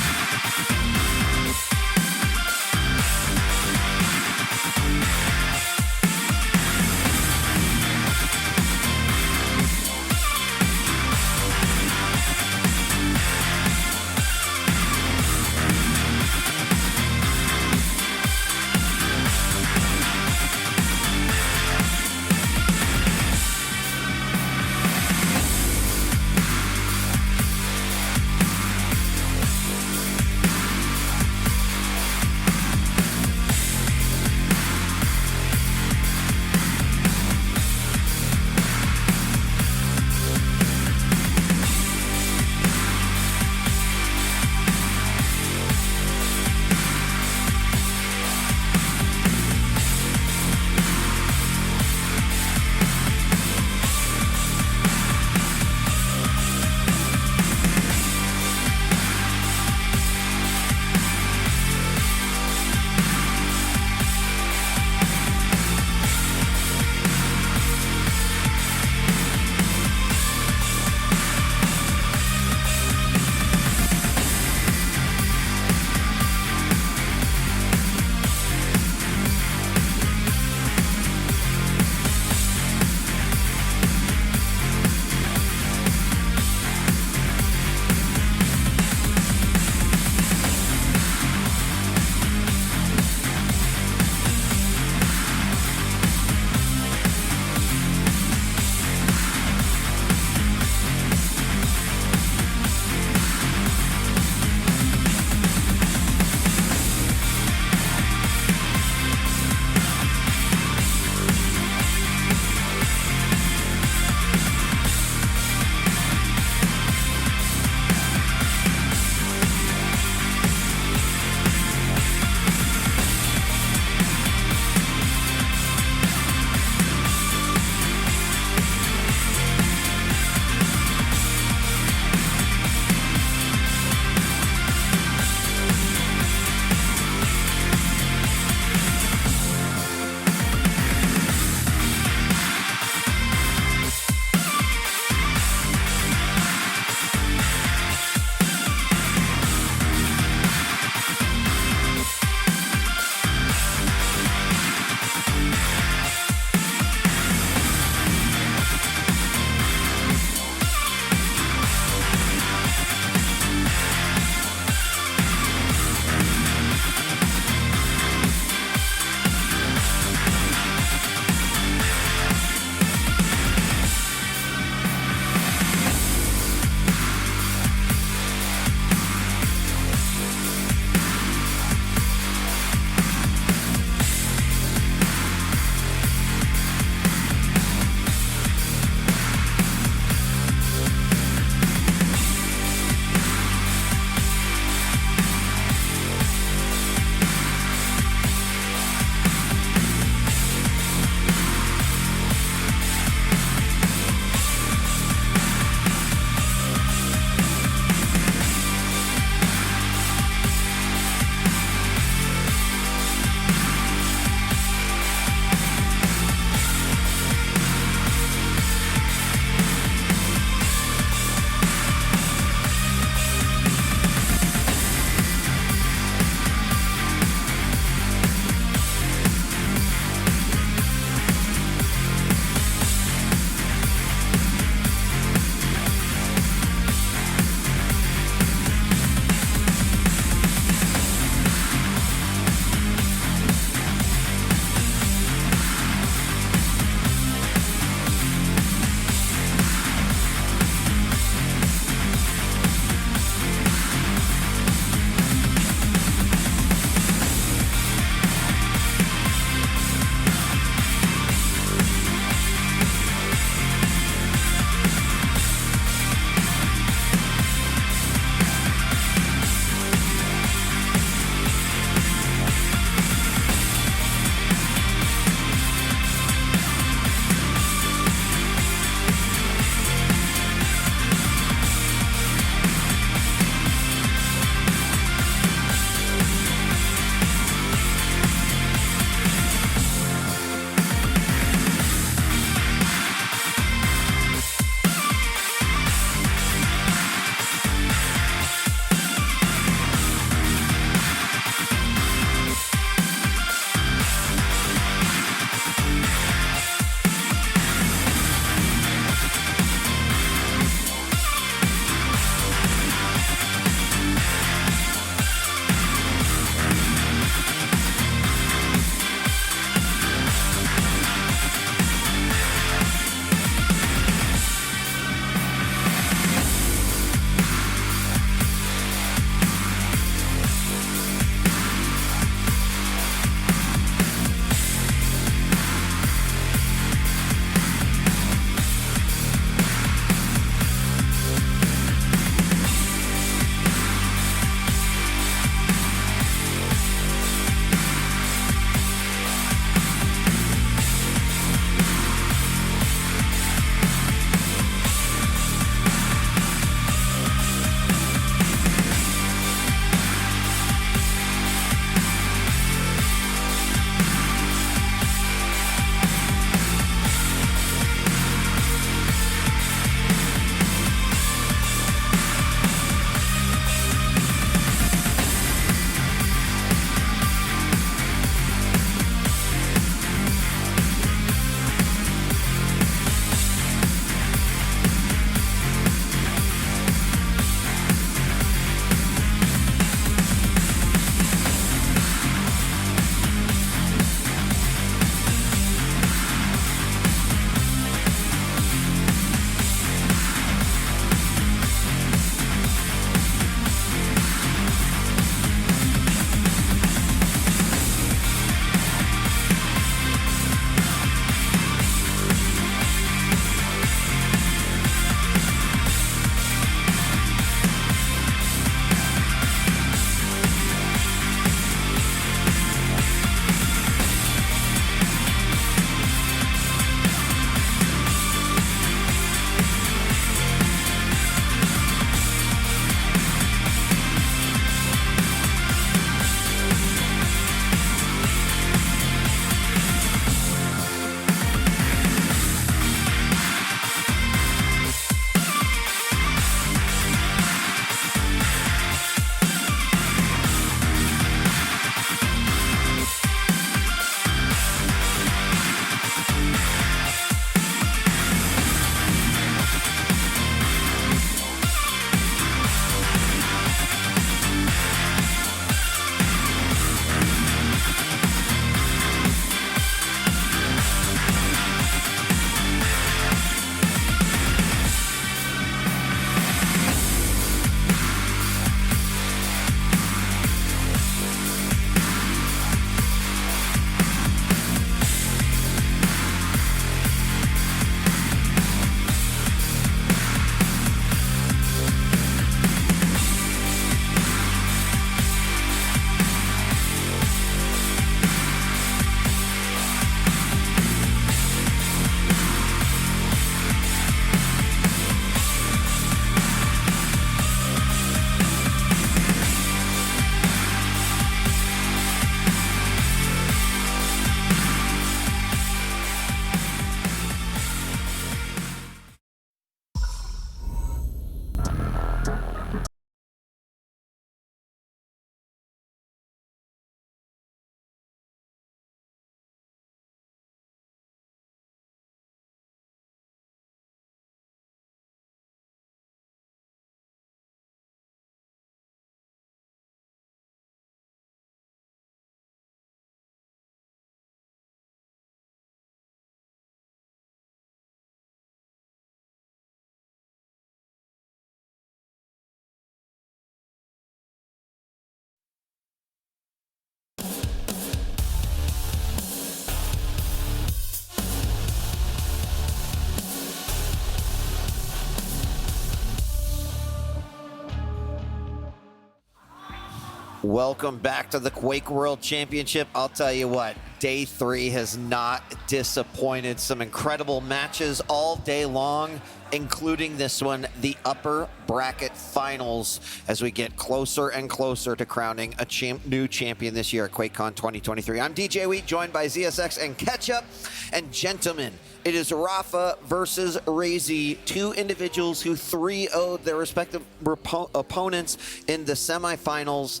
S1: Welcome back to the Quake World Championship. I'll tell you what, day 3 has not disappointed. Some incredible matches all day long, including this one, the upper bracket finals, as we get closer and closer to crowning a new champion this year at QuakeCon 2023. I'm DJ Wheat, joined by ZSX and Ketchup. And gentlemen, it is Rafa versus Razy, two individuals who 3-0'd their respective opponents in the semifinals.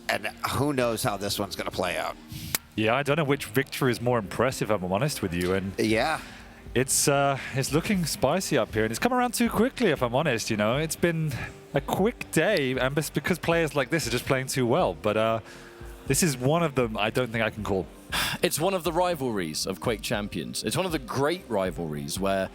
S1: And who knows how this one's going to play out.
S2: Yeah, I don't know which victory is more impressive, if I'm honest with you. And
S1: yeah,
S2: it's looking spicy up here, and it's come around too quickly, if I'm honest. You know, it's been a quick day, and it's because players like this are just playing too well. But this is one of them I don't think I can call.
S9: It's one of the rivalries of Quake Champions. It's one of the great rivalries where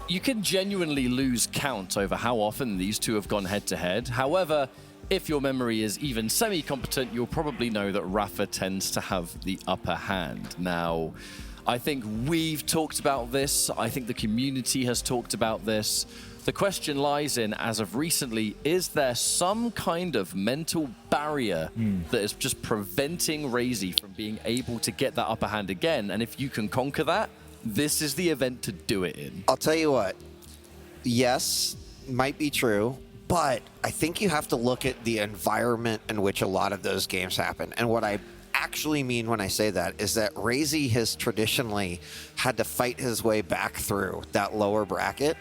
S9: you can genuinely lose count over how often these two have gone head-to-head. However, if your memory is even semi-competent, you'll probably know that Rafa tends to have the upper hand. Now, I think we've talked about this. I think the community has talked about this. The question lies in, as of recently, is there some kind of mental barrier that is just preventing Razy from being able to get that upper hand again? And if you can conquer that, this is the event to do it in.
S1: I'll tell you what, yes, might be true, but I think you have to look at the environment in which a lot of those games happen. And what I actually mean when I say that is that Razy has traditionally had to fight his way back through that lower bracket.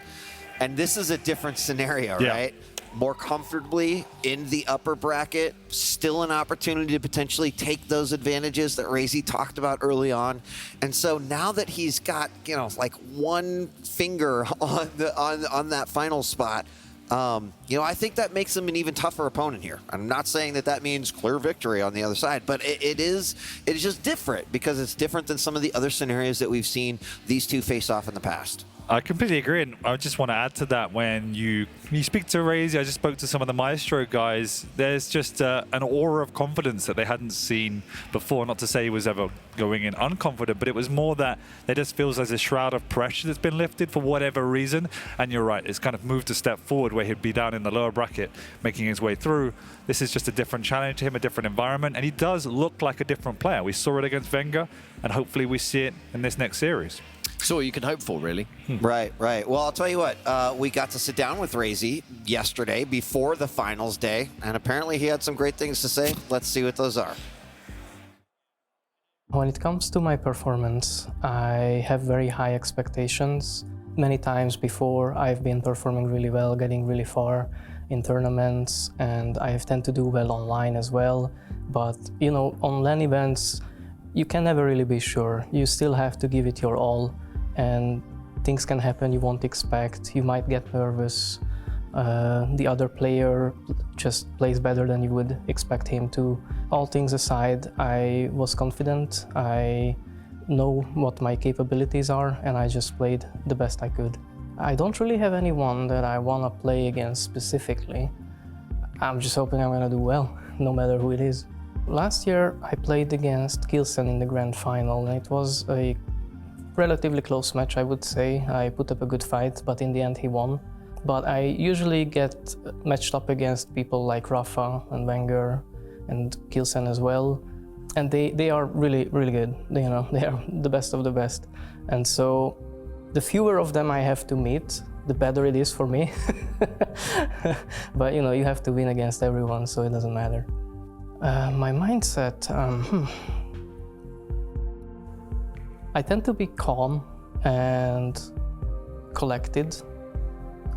S1: And this is a different scenario, right? More comfortably in the upper bracket, still an opportunity to potentially take those advantages that Razy talked about early on. And so now that he's got, you know, like one finger on the on that final spot, you know, I think that makes him an even tougher opponent here. I'm not saying that that means clear victory on the other side, but it is just different because it's different than some of the other scenarios that we've seen these two face off in the past.
S2: I completely agree, and I just want to add to that. When you speak to Razy, I just spoke to some of the Maestro guys, there's just an aura of confidence that they hadn't seen before. Not to say he was ever going in unconfident, but it was more that there just feels like a shroud of pressure that's been lifted for whatever reason. And you're right, it's kind of moved a step forward where he'd be down in the lower bracket, making his way through. This is just a different challenge to him, a different environment, and he does look like a different player. We saw it against Wenger, and hopefully we see it in this next series.
S9: So all you can hope for, really.
S1: Right. Well, I'll tell you what, we got to sit down with Razy yesterday before the finals day, and apparently he had some great things to say. Let's see what those are.
S10: When it comes to my performance, I have very high expectations. Many times before, I've been performing really well, getting really far in tournaments, and I tend to do well online as well. But, you know, on LAN events, you can never really be sure. You still have to give it your all. And things can happen you won't expect. You might get nervous. The other player just plays better than you would expect him to. All things aside, I was confident. I know what my capabilities are, and I just played the best I could. I don't really have anyone that I want to play against specifically. I'm just hoping I'm going to do well, no matter who it is. Last year, I played against Kilsen in the grand final, and it was a relatively close match, I would say. I put up a good fight, but in the end he won. But I usually get matched up against people like Rafa and Wenger and Kilsen as well. And they are really, really good. You know, they are the best of the best. And so the fewer of them I have to meet, the better it is for me. But you know, you have to win against everyone, so it doesn't matter. My mindset, I tend to be calm and collected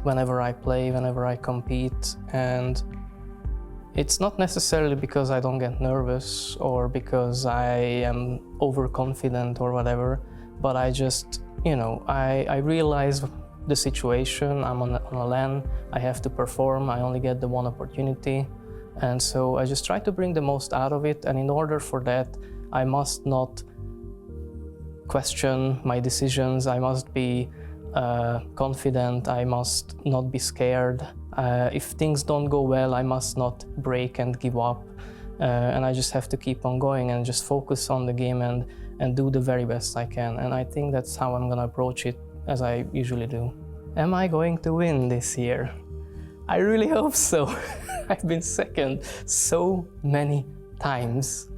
S10: whenever I play, whenever I compete, and it's not necessarily because I don't get nervous or because I am overconfident or whatever, but I just, you know, I realize the situation. I'm on a LAN, I have to perform, I only get the one opportunity, and so I just try to bring the most out of it, and in order for that, I must not question my decisions. I must be confident. I must not be scared. If things don't go well, I must not break and give up. And I just have to keep on going and just focus on the game and do the very best I can. And I think that's how I'm gonna approach it, as I usually do. Am I going to win this year? I really hope so. I've been second so many times,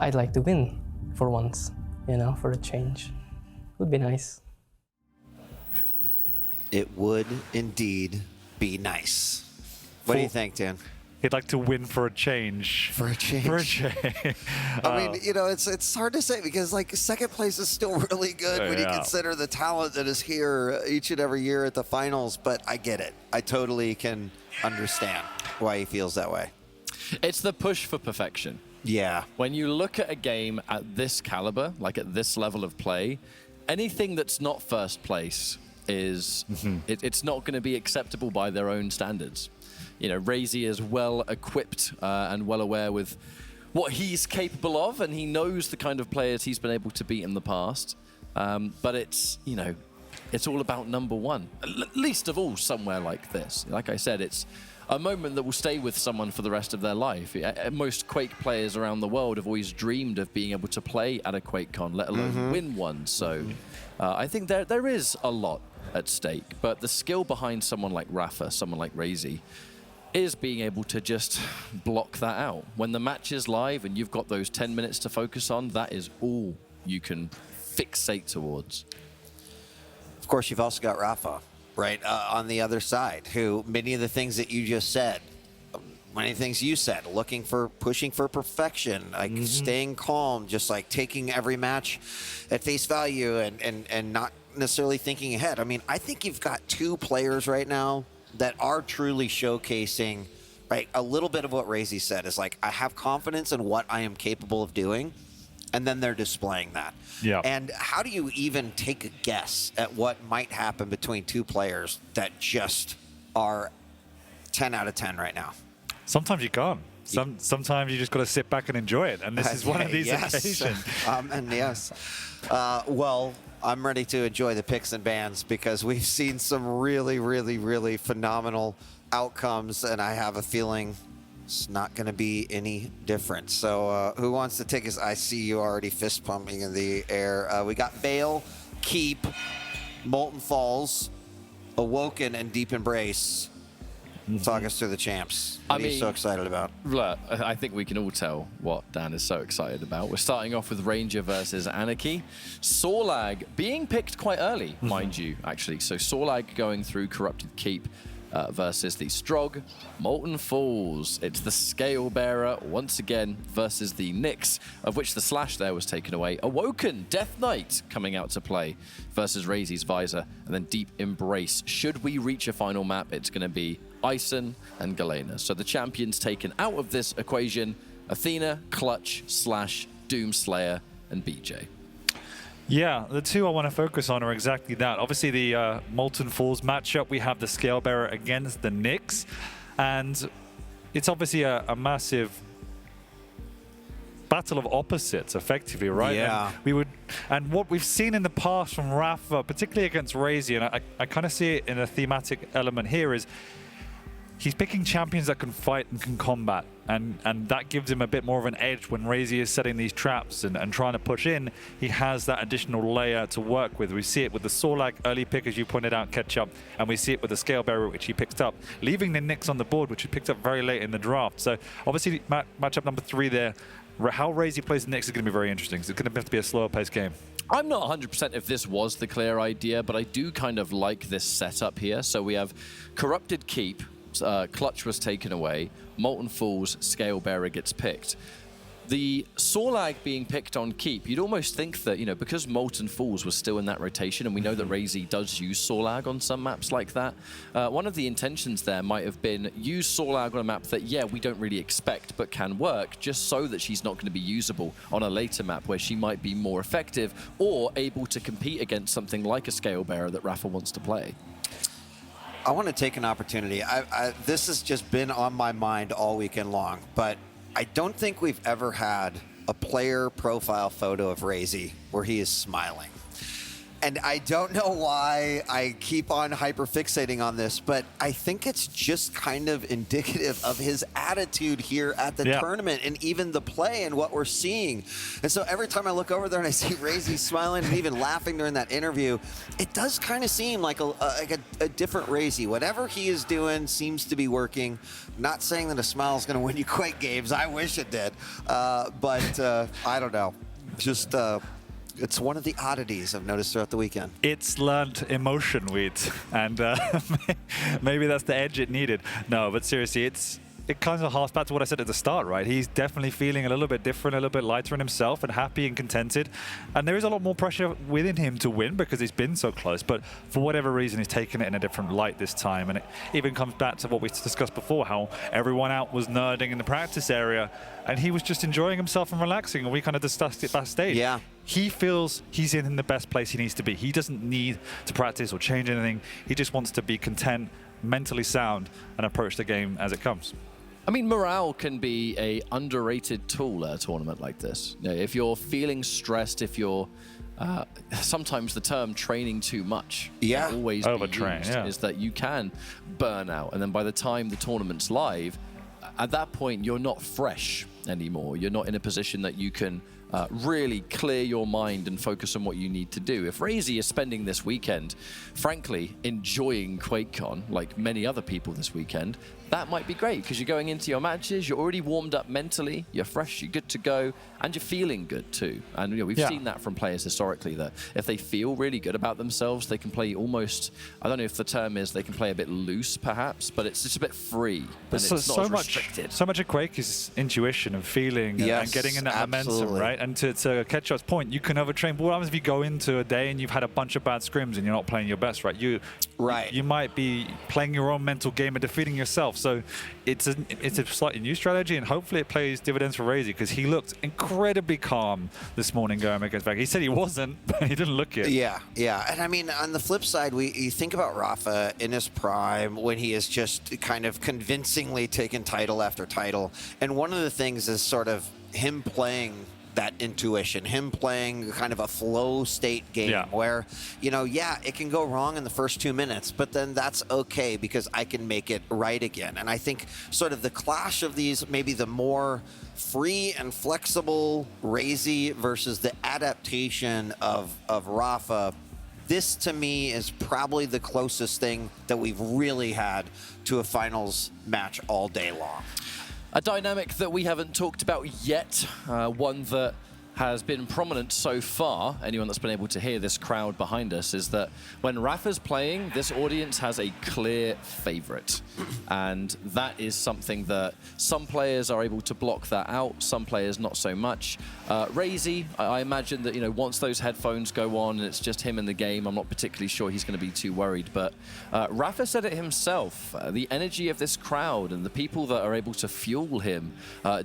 S10: I'd like to win for once, you know, for a change. Would be nice.
S1: It would indeed be nice. What do you think, Dan?
S2: He'd like to win for a change.
S1: For a change.
S2: For a change.
S1: I mean, you know, it's hard to say because like second place is still really good when you consider the talent that is here each and every year at the finals. But I get it. I totally can understand why he feels that way.
S9: It's the push for perfection.
S1: Yeah.
S9: When you look at a game at this caliber, like at this level of play, anything that's not first place is it's not going to be acceptable by their own standards. You know, Razy is well equipped and well aware with what he's capable of, and he knows the kind of players he's been able to beat in the past. But it's, you know, it's all about number one, least of all somewhere like this. Like I said, it's a moment that will stay with someone for the rest of their life. Most Quake players around the world have always dreamed of being able to play at a QuakeCon, let alone win one. So I think there is a lot at stake, but the skill behind someone like Rafa, someone like Razy, is being able to just block that out. When the match is live and you've got those 10 minutes to focus on, that is all you can fixate towards.
S1: Of course, you've also got Rafa, right, on the other side, who many of the things that you just said, many things you said, pushing for perfection, like staying calm, just like taking every match at face value and not necessarily thinking ahead. I mean, I think you've got two players right now that are truly showcasing, right, a little bit of what Razy said is like, I have confidence in what I am capable of doing, and then they're displaying that.
S2: Yeah.
S1: And how do you even take a guess at what might happen between two players that just are 10 out of 10 right now?
S2: Sometimes you can't. Sometimes you just got to sit back and enjoy it, and this is one of these occasions.
S1: And yes. Well, I'm ready to enjoy the picks and bans because we've seen some really, really, really phenomenal outcomes, and I have a feeling it's not going to be any different. So who wants to take us? I see you already fist pumping in the air. We got Bale, Keep, Molten Falls, Awoken, and Deep Embrace. Talk us through the champs. What are you so excited about?
S9: Look, I think we can all tell what Dan is so excited about. We're starting off with Ranger versus Anarchy. Sorlag being picked quite early, mind you, actually. So Sorlag going through Corrupted Keep versus the Strog. Molten Falls. It's the Scale Bearer once again versus the Nyx, of which the slash there was taken away. Awoken, Death Knight coming out to play versus Razy's Visor. And then Deep Embrace. Should we reach a final map, it's going to be Ison and Galena. So the champions taken out of this equation, Athena, Clutch, Slash, Doomslayer, and BJ.
S2: Yeah, the two I want to focus on are exactly that. Obviously, the Molten Falls matchup, we have the Scale Bearer against the Nyx, and it's obviously a massive battle of opposites, effectively, right?
S1: Yeah.
S2: And what we've seen in the past from Rafa, particularly against Razy, and I kind of see it in a thematic element here, is he's picking champions that can fight and can combat, and that gives him a bit more of an edge when Razy is setting these traps and trying to push in. He has that additional layer to work with. We see it with the Sorlag early pick, as you pointed out, Ketchup, and we see it with the Scale Bearer, which he picked up, leaving the Nyx on the board, which he picked up very late in the draft. So obviously matchup number 3 there, how Razy plays the Nyx is going to be very interesting. It's going to have to be a slower paced game.
S9: I'm not 100% if this was the clear idea, but I do kind of like this setup here. So we have Corrupted Keep, Clutch was taken away, Molten Falls, Scale Bearer gets picked. The Sorlag being picked on Keep, you'd almost think that, you know, because Molten Falls was still in that rotation, and we know that Razy does use Sorlag on some maps like that, one of the intentions there might have been use Sorlag on a map that, yeah, we don't really expect, but can work, just so that she's not going to be usable on a later map where she might be more effective or able to compete against something like a Scale Bearer that Rafa wants to play.
S1: I want to take an opportunity. This has just been on my mind all weekend long, but I don't think we've ever had a player profile photo of Razy where he is smiling. And I don't know why I keep on hyperfixating on this, but I think it's just kind of indicative of his attitude here at the tournament and even the play and what we're seeing. And so every time I look over there and I see Razy smiling and even laughing during that interview, it does kind of seem like a different Razy. Whatever he is doing seems to be working. Not saying that a smile is going to win you Quake games. I wish it did. But I don't know. Just... it's one of the oddities I've noticed throughout the weekend.
S2: It's learned emotion, Wheat, and maybe that's the edge it needed. No, but seriously, it kind of harks back to what I said at the start, right? He's definitely feeling a little bit different, a little bit lighter in himself and happy and contented. And there is a lot more pressure within him to win because he's been so close. But for whatever reason, he's taken it in a different light this time. And it even comes back to what we discussed before, how everyone out was nerding in the practice area. And he was just enjoying himself and relaxing. And we kind of discussed it backstage.
S1: Yeah.
S2: He feels he's in the best place he needs to be. He doesn't need to practice or change anything. He just wants to be content, mentally sound, and approach the game as it comes.
S9: I mean, morale can be a underrated tool at a tournament like this. You know, if you're feeling stressed, if you're sometimes the term training too much, always
S2: overtrain,
S9: is that you can burn out, and then by the time the tournament's live, at that point you're not fresh anymore. You're not in a position that you can really clear your mind and focus on what you need to do. If Razy is spending this weekend, frankly, enjoying QuakeCon, like many other people this weekend, that might be great because you're going into your matches, you're already warmed up mentally, you're fresh, you're good to go, and you're feeling good too. And you know, we've seen that from players historically, that if they feel really good about themselves, they can play almost, I don't know if the term is they can play a bit loose perhaps, but it's just a bit free.
S2: But
S9: and it's not as restricted.
S2: So much of Quake is intuition and feeling and getting in that momentum, right? And to Ketchup's point, you can overtrain. But what happens if you go into a day and you've had a bunch of bad scrims and you're not playing your best, right? You might be playing your own mental game and defeating yourself. So it's a slightly new strategy, and hopefully it plays dividends for Razy because he looked incredibly calm this morning going against Vega. He said he wasn't, but he didn't look it.
S1: Yeah. And I mean, on the flip side, you think about Rafa in his prime when he is just kind of convincingly taken title after title. And one of the things is sort of him playing that intuition, him playing kind of a flow state game where, it can go wrong in the first 2 minutes, but then that's okay because I can make it right again. And I think sort of the clash of these, maybe the more free and flexible Razy versus the adaptation of Rafa, this to me is probably the closest thing that we've really had to a finals match all day long.
S9: A dynamic that we haven't talked about yet, one that has been prominent so far, anyone that's been able to hear this crowd behind us, is that when Rafa's playing, this audience has a clear favorite. And that is something that some players are able to block that out, some players not so much. Razy, I imagine that, once those headphones go on and it's just him in the game, I'm not particularly sure he's going to be too worried. But Rafa said it himself, the energy of this crowd and the people that are able to fuel him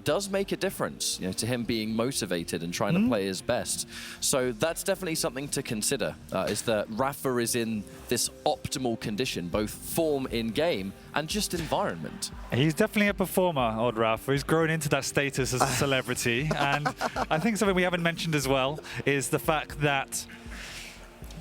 S9: does make a difference, to him being motivated and trying to play his best. So that's definitely something to consider, is that Rafa is in this optimal condition, both form in game and just environment.
S2: He's definitely a performer, old Rafa. He's grown into that status as a celebrity. And I think something we haven't mentioned as well is the fact that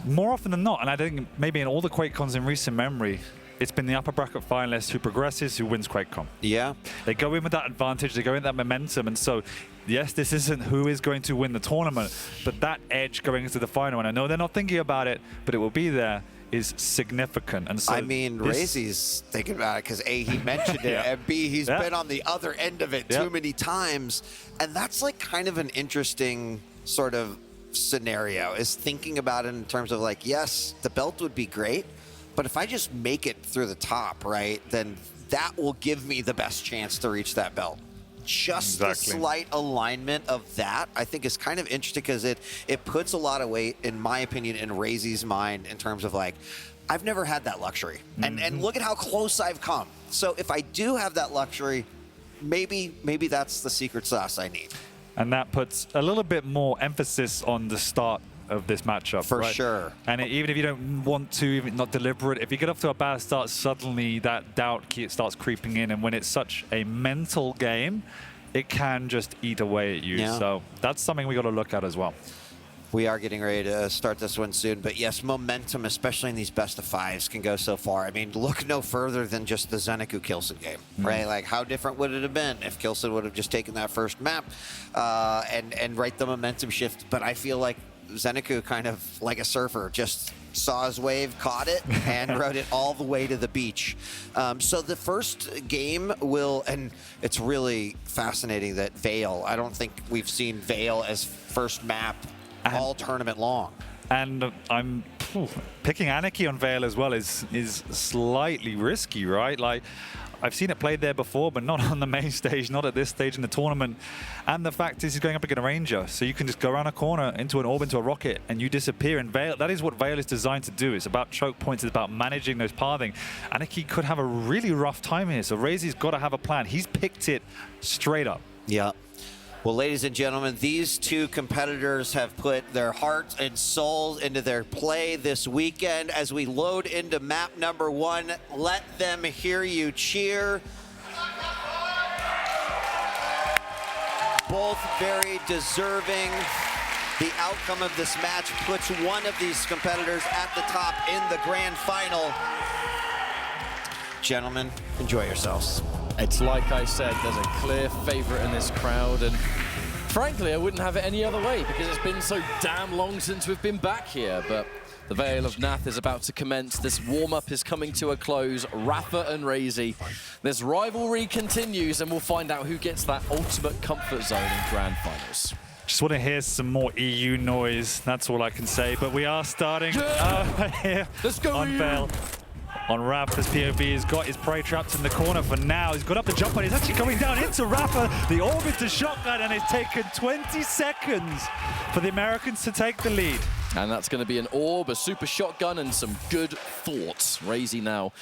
S2: more often than not, and I think maybe in all the QuakeCons in recent memory, it's been the upper bracket finalist who progresses, who wins QuakeCon.
S1: Yeah.
S2: They go in with that advantage, they go in with that momentum, and so, yes, this isn't who is going to win the tournament, but that edge going into the final, and I know they're not thinking about it, but it will be there, is significant. And so
S1: I mean, Razy's thinking about it because A, he mentioned it, and B, he's been on the other end of it too many times, and that's like kind of an interesting sort of scenario, is thinking about it in terms of like, yes, the belt would be great, but if I just make it through the top, right, then that will give me the best chance to reach that belt. Just the slight alignment of that, I think, is kind of interesting because it puts a lot of weight, in my opinion, in Razy's mind in terms of like, I've never had that luxury. And look at how close I've come. So if I do have that luxury, maybe that's the secret sauce I need.
S2: And that puts a little bit more emphasis on the start of this matchup.
S1: For sure.
S2: And even if you don't want to, even not deliberate, if you get off to a bad start, suddenly that doubt starts creeping in. And when it's such a mental game, it can just eat away at you. Yeah. So that's something we got to look at as well.
S1: We are getting ready to start this one soon, but yes, momentum, especially in these best of fives, can go so far. I mean, look no further than just the Zenecu-Kilson game, right? Like, how different would it have been if Kilson would have just taken that first map and right the momentum shift? But I feel like Zenecu, kind of like a surfer, just saw his wave, caught it, and rode it all the way to the beach. So the first game will, and it's really fascinating that Vale, I don't think we've seen Vale as first map all tournament long.
S2: And I'm picking Anarchy on Vale as well is slightly risky, right? Like, I've seen it played there before, but not on the main stage, not at this stage in the tournament. And the fact is he's going up against a Ranger, so you can just go around a corner into an orb, into a rocket, and you disappear. And Vale, that is what Vale is designed to do. It's about choke points, it's about managing those pathing. Anarchy could have a really rough time here, so Razy's got to have a plan. He's picked it straight up.
S1: Yeah. Well, ladies and gentlemen, these two competitors have put their hearts and souls into their play this weekend. As we load into map number 1, let them hear you cheer. Both very deserving. The outcome of this match puts one of these competitors at the top in the grand final. Gentlemen, enjoy yourselves.
S9: It's like I said, there's a clear favorite in this crowd, and frankly, I wouldn't have it any other way because it's been so damn long since we've been back here. But the Vale of Nath is about to commence. This warm-up is coming to a close. Rafa and Razy. This rivalry continues, and we'll find out who gets that ultimate comfort zone in Grand Finals.
S2: Just want to hear some more EU noise. That's all I can say. But we are starting here
S9: Let's go
S2: on Vale. On Rafa's POV, has got his prey trapped in the corner for now. He's got up the jump, but he's actually going down into Rafa. The orbiter shotgun, and it's taken 20 seconds for the Americans to take the lead.
S9: And that's going to be an orb, a super shotgun, and some good thoughts. Razy now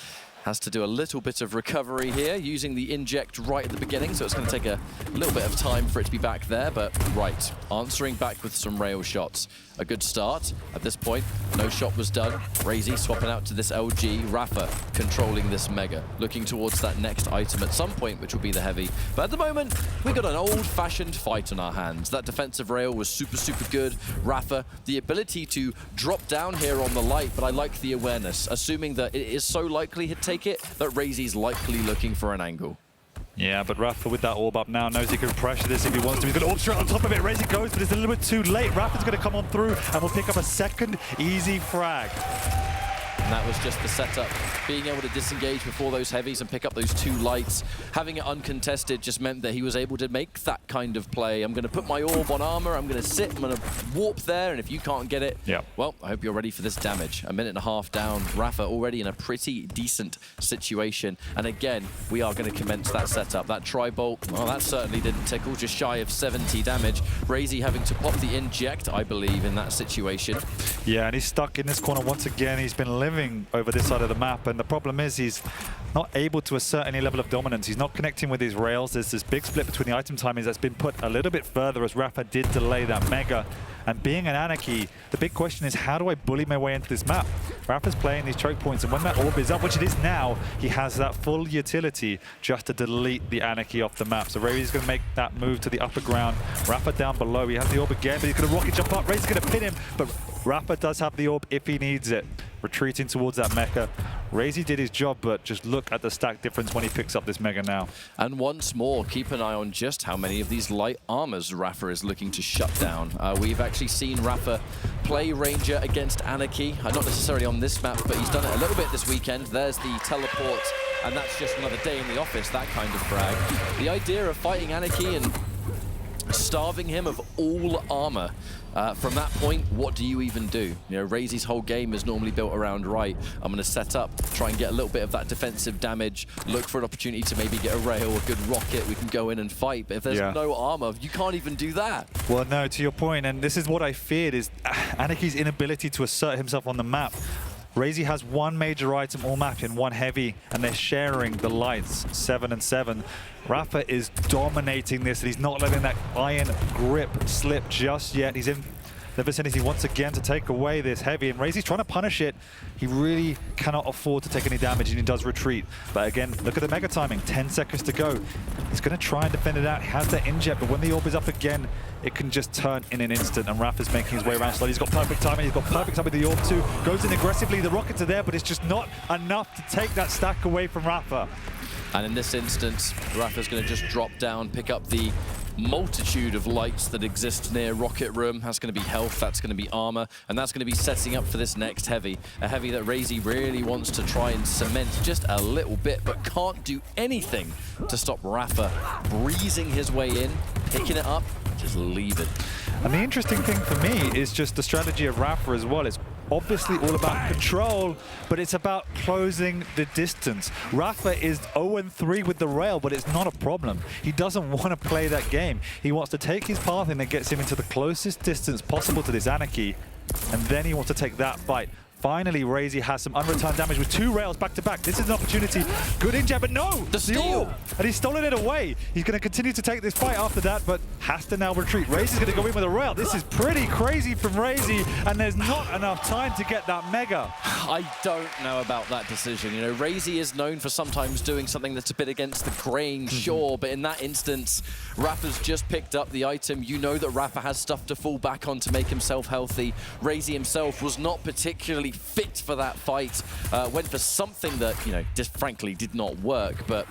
S9: has to do a little bit of recovery here, using the inject right at the beginning, so it's going to take a little bit of time for it to be back there, but right, answering back with some rail shots. A good start. At this point, no shot was done. Razy swapping out to this LG. Rafa controlling this Mega, looking towards that next item at some point, which will be the heavy. But at the moment, we got an old-fashioned fight on our hands. That defensive rail was super, super good. Rafa, the ability to drop down here on the light, but I like the awareness, assuming that it is so likely he'd take it, that Razy's likely looking for an angle.
S2: Yeah, but Rafa with that orb up now knows he can pressure this if he wants to. He's got orb straight on top of it. Razy goes, but it's a little bit too late. Rafa's going to come on through and will pick up a second easy frag.
S9: And that was just the setup. Being able to disengage before those heavies and pick up those 2 lights. Having it uncontested just meant that he was able to make that kind of play. I'm going to put my orb on armor, I'm going to sit, I'm going to warp there, and if you can't get it, well, I hope you're ready for this damage. A minute and a half down. Rafa already in a pretty decent situation. And again, we are going to commence that setup. That tri-bolt, well, that certainly didn't tickle, just shy of 70 damage. Razy having to pop the inject, I believe, in that situation.
S2: Yeah, and he's stuck in this corner once again. He's been living over this side of the map, and the problem is he's not able to assert any level of dominance. He's not connecting with his rails. There's this big split between the item timings that's been put a little bit further as Rafa did delay that Mega. And being an Anarchy, the big question is, how do I bully my way into this map? Rafa's playing these choke points, and when that orb is up, which it is now, he has that full utility just to delete the Anarchy off the map. So Razy's going to make that move to the upper ground. Rafa down below. He has the orb again, but he's going to rocket jump up. Razy's going to pin him, but Rafa does have the orb if he needs it. Retreating towards that Mecha. Razy did his job, but just look at the stack difference when he picks up this Mega now.
S9: And once more, keep an eye on just how many of these light armors Rafa is looking to shut down. We've actually seen Rafa play Ranger against Anarchy. Not necessarily on this map, but he's done it a little bit this weekend. There's the teleport, and that's just another day in the office, that kind of frag. The idea of fighting Anarchy and starving him of all armor. From that point, what do you even do? You know, Razy's whole game is normally built around, right, I'm going to set up, try and get a little bit of that defensive damage, look for an opportunity to maybe get a rail, a good rocket, we can go in and fight. But if there's no armor, you can't even do that.
S2: Well, no, to your point, and this is what I feared, is Anarchy's inability to assert himself on the map. Razy has one major item all map in one heavy, and they're sharing the lights, 7 and 7. Rafa is dominating this, and he's not letting that iron grip slip just yet. He's in the vicinity once again to take away this heavy, and Razy's trying to punish it. He really cannot afford to take any damage, and he does retreat. But again, look at the mega timing, 10 seconds to go. He's going to try and defend it out. He has that inject, but when the orb is up again, it can just turn in an instant, and Rafa's making his way around slowly. He's got perfect timing. He's got perfect timing with the orb too. Goes in aggressively. The rockets are there, but it's just not enough to take that stack away from Rafa.
S9: And in this instance, Rafa's going to just drop down, pick up the multitude of lights that exist near Rocket Room. That's going to be health, that's going to be armor, and that's going to be setting up for this next heavy. A heavy that Razy really wants to try and cement just a little bit, but can't do anything to stop Rafa breezing his way in, picking it up, just leave it.
S2: And the interesting thing for me is just the strategy of Rafa as well. It's obviously all about control, but it's about closing the distance. Rafa is 0-3 with the rail, but it's not a problem. He doesn't want to play that game. He wants to take his path and that gets him into the closest distance possible to this Anarchy, and then he wants to take that fight. Finally, Razy has some unreturned damage with 2 rails back to back. This is an opportunity. Good inject, but no!
S9: The steal!
S2: And he's stolen it away. He's going to continue to take this fight after that, but has to now retreat. Razy's going to go in with a rail. This is pretty crazy from Razy, and there's not enough time to get that mega.
S9: I don't know about that decision. You know, Razy is known for sometimes doing something that's a bit against the grain, sure, but in that instance, Rafa's just picked up the item. You know that Rafa has stuff to fall back on to make himself healthy. Razy himself was not particularly fit for that fight, went for something that, you know, just frankly did not work, but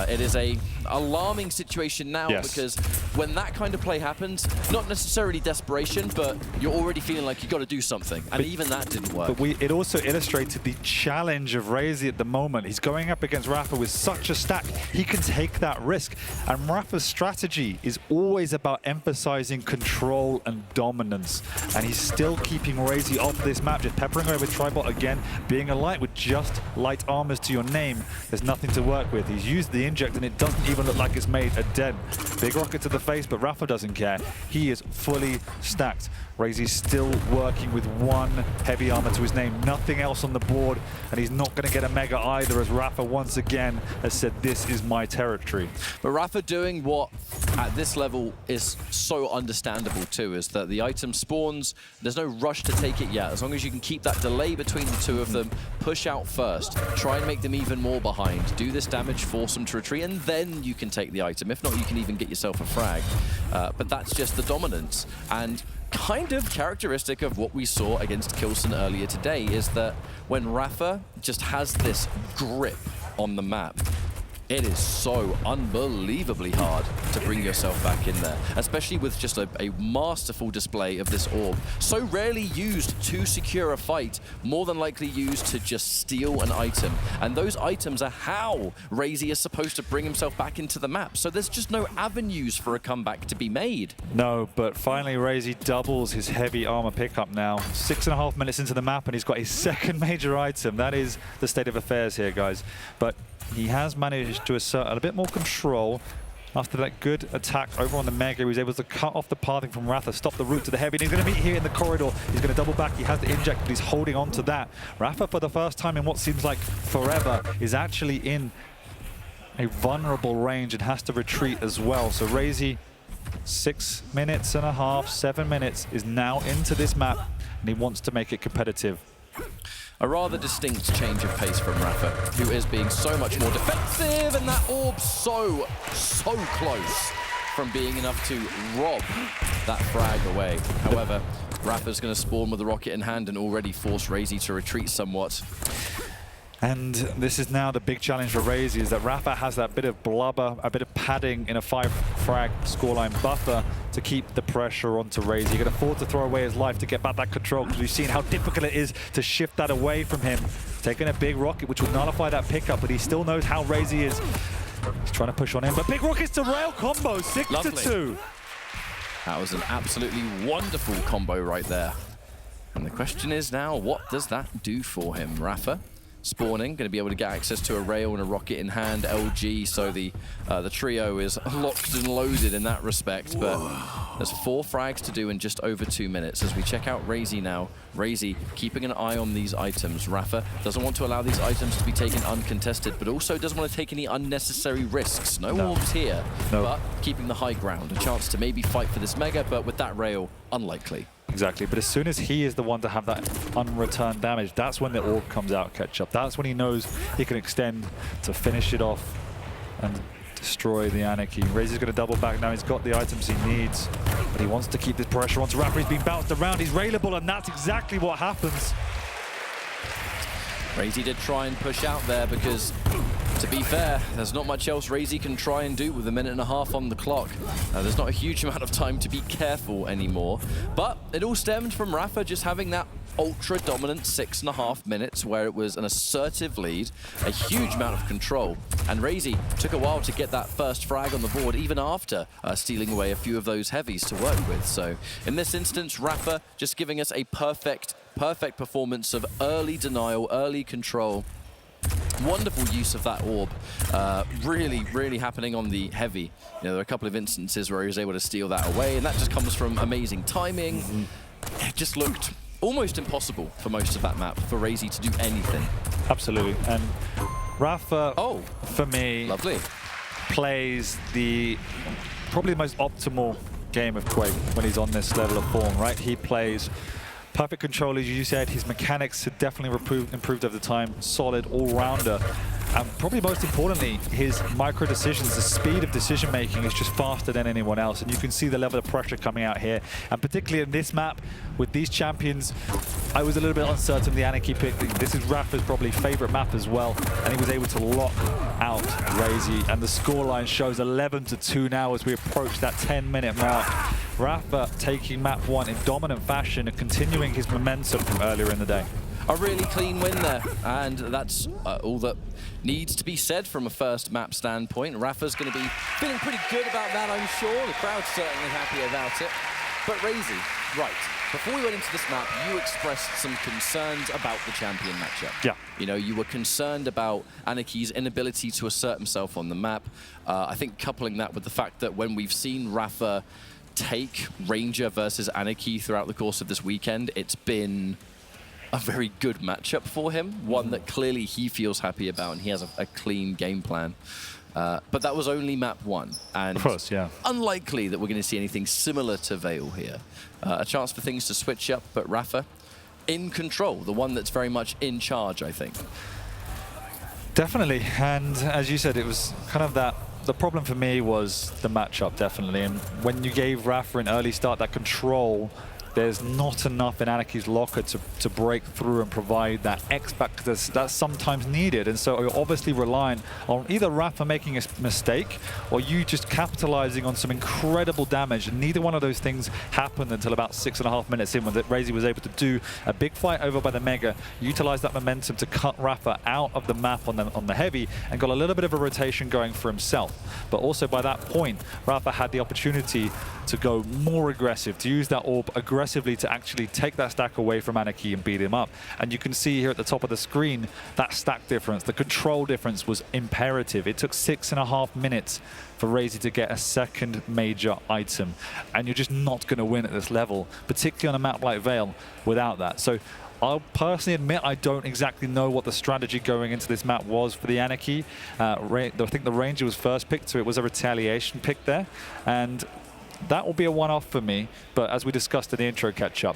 S9: it is a alarming situation now, because when that kind of play happens, not necessarily desperation, but you're already feeling like you got to do something, and even that didn't work.
S2: But it also illustrated the challenge of Razy at the moment. He's going up against Rafa with such a stack, he can take that risk, and Rafa's strategy is always about emphasizing control and dominance, and he's still keeping Razy off this map, just peppering over Tribot again, being a light with just light armors to your name. There's nothing to work with. He's used the inject and it doesn't even look like it's made a dent. Big rocket to the face, but Rafa doesn't care. He is fully stacked. Razy's still working with 1 heavy armor to his name, nothing else on the board, and he's not going to get a mega either, as Rafa once again has said, this is my territory.
S9: But Rafa doing what at this level is so understandable too, is that the item spawns, there's no rush to take it yet. As long as you can keep that delay between the two of them, push out first, try and make them even more behind, do this damage, force them to retreat, and then you can take the item. If not, you can even get yourself a frag. But that's just the dominance. And kind of characteristic of what we saw against Kilson earlier today is that when Rafa just has this grip on the map, it is so unbelievably hard to bring yourself back in there, especially with just a masterful display of this orb. So rarely used to secure a fight, more than likely used to just steal an item. And those items are how Razy is supposed to bring himself back into the map. So there's just no avenues for a comeback to be made.
S2: No, but finally Razy doubles his heavy armor pickup now. 6.5 minutes into the map and he's got his second major item. That is the state of affairs here, guys. But he has managed to assert a bit more control. After that good attack over on the Mega, he was able to cut off the pathing from Rafa, stop the route to the heavy, and he's going to meet here in the corridor. He's going to double back. He has the inject, but he's holding on to that. Rafa, for the first time in what seems like forever, is actually in a vulnerable range and has to retreat as well. So Razy, 6.5 minutes, 7 minutes, is now into this map, and he wants to make it competitive.
S9: A rather distinct change of pace from Rafa, who is being so much more defensive, and that orb so close from being enough to rob that frag away. However, Rafa's going to spawn with the rocket in hand and already force Razy to retreat somewhat.
S2: And this is now the big challenge for Razy, is that Rafa has that bit of blubber, a bit of padding in a 5-frag scoreline buffer to keep the pressure onto Razy. He can afford to throw away his life to get back that control, because we've seen how difficult it is to shift that away from him. Taking a big rocket, which will nullify that pickup, but he still knows how Razy is. He's trying to push on him, but big rockets to rail combo, 6-2.
S9: That was an absolutely wonderful combo right there. And the question is now, what does that do for him? Rafa spawning, going to be able to get access to a rail and a rocket in hand, LG, so the trio is locked and loaded in that respect, but there's 4 frags to do in just over 2 minutes. As we check out Razy now, Razy keeping an eye on these items. Rafa doesn't want to allow these items to be taken uncontested, but also doesn't want to take any unnecessary risks. No orbs here, but keeping the high ground. A chance to maybe fight for this mega, but with that rail, unlikely.
S2: Exactly, but as soon as he is the one to have that unreturned damage, that's when the orb comes out, Ketchup. That's when he knows he can extend to finish it off and destroy the Anarchy. Razor's going to double back now. He's got the items he needs, but he wants to keep this pressure onto Rafa. He's being bounced around. He's railable, and that's exactly what happens.
S9: Razy did try and push out there because, to be fair, there's not much else Razy can try and do with 1.5 minutes on the clock. There's not a huge amount of time to be careful anymore. But it all stemmed from Rafa just having that ultra-dominant 6.5 minutes where it was an assertive lead, a huge amount of control. And Razy took a while to get that first frag on the board, even after stealing away a few of those heavies to work with. So in this instance, Rafa just giving us a perfect performance of early denial, early control. Wonderful use of that orb. Really happening on the heavy. You know, there are a couple of instances where he was able to steal that away, and that just comes from amazing timing. It just looked almost impossible for most of that map for Razy to do anything.
S2: Absolutely. And Rafa, for me,
S9: lovely,
S2: plays probably the most optimal game of Quake when he's on this level of form, right? He plays perfect control, as you said. His mechanics have definitely improved over the time. Solid all-rounder. And probably most importantly, his micro decisions, the speed of decision making is just faster than anyone else. And you can see the level of pressure coming out here. And particularly in this map, with these champions, I was a little bit uncertain the Anarchy pick. This is Rafa's probably favorite map as well. And he was able to lock out Razy. And the scoreline shows 11-2 now as we approach that 10-minute mark. Rafa taking map 1 in dominant fashion and continuing his momentum from earlier in the day.
S9: A really clean win there, and that's all that needs to be said from a first map standpoint. Rafa's going to be feeling pretty good about that, I'm sure. The crowd's certainly happy about it. But Razy, right, before we went into this map, you expressed some concerns about the champion matchup.
S2: Yeah.
S9: You know, you were concerned about Anarchy's inability to assert himself on the map. I think coupling that with the fact that when we've seen Rafa take Ranger versus Anarchy throughout the course of this weekend, it's been a very good matchup for him, one that clearly he feels happy about, and he has a clean game plan. But that was only map 1, and
S2: of course, yeah,
S9: unlikely that we're going to see anything similar to Veil here. A chance for things to switch up, but Rafa in control, the one that's very much in charge, I think.
S2: Definitely, and as you said, it was kind of that. The problem for me was the matchup, definitely, and when you gave Rafa an early start, that control, there's not enough in Anarchy's locker to break through and provide that X factor that's sometimes needed. And so you're obviously relying on either Rafa making a mistake or you just capitalizing on some incredible damage. And neither one of those things happened until about 6.5 minutes in, when Razy was able to do a big fight over by the Mega, utilize that momentum to cut Rafa out of the map on the heavy, and got a little bit of a rotation going for himself. But also by that point, Rafa had the opportunity to go more aggressive, to use that orb aggressively to actually take that stack away from Anarchy and beat him up. And you can see here at the top of the screen, that stack difference, the control difference was imperative. It took 6.5 minutes for Razy to get a second major item. And you're just not going to win at this level, particularly on a map like Veil, without that. So I'll personally admit I don't exactly know what the strategy going into this map was for the Anarchy. I think the Ranger was first picked, so it was a retaliation pick there. And that will be a one-off for me, but as we discussed in the intro catch-up,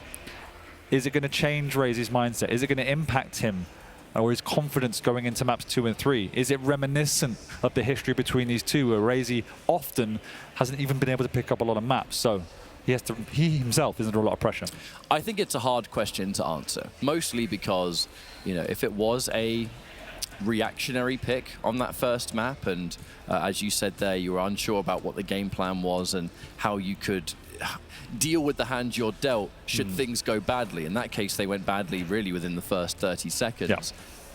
S2: is it going to change Razy's mindset? Is it going to impact him or his confidence going into maps 2 and 3? Is it reminiscent of the history between these two, where Razy often hasn't even been able to pick up a lot of maps? So he himself is under a lot of pressure.
S9: I think it's a hard question to answer, mostly because, you know, if it was a reactionary pick on that first map, and as you said there, you were unsure about what the game plan was and how you could deal with the hand you're dealt should things go badly. In that case, they went badly really within the first 30 seconds. Yeah.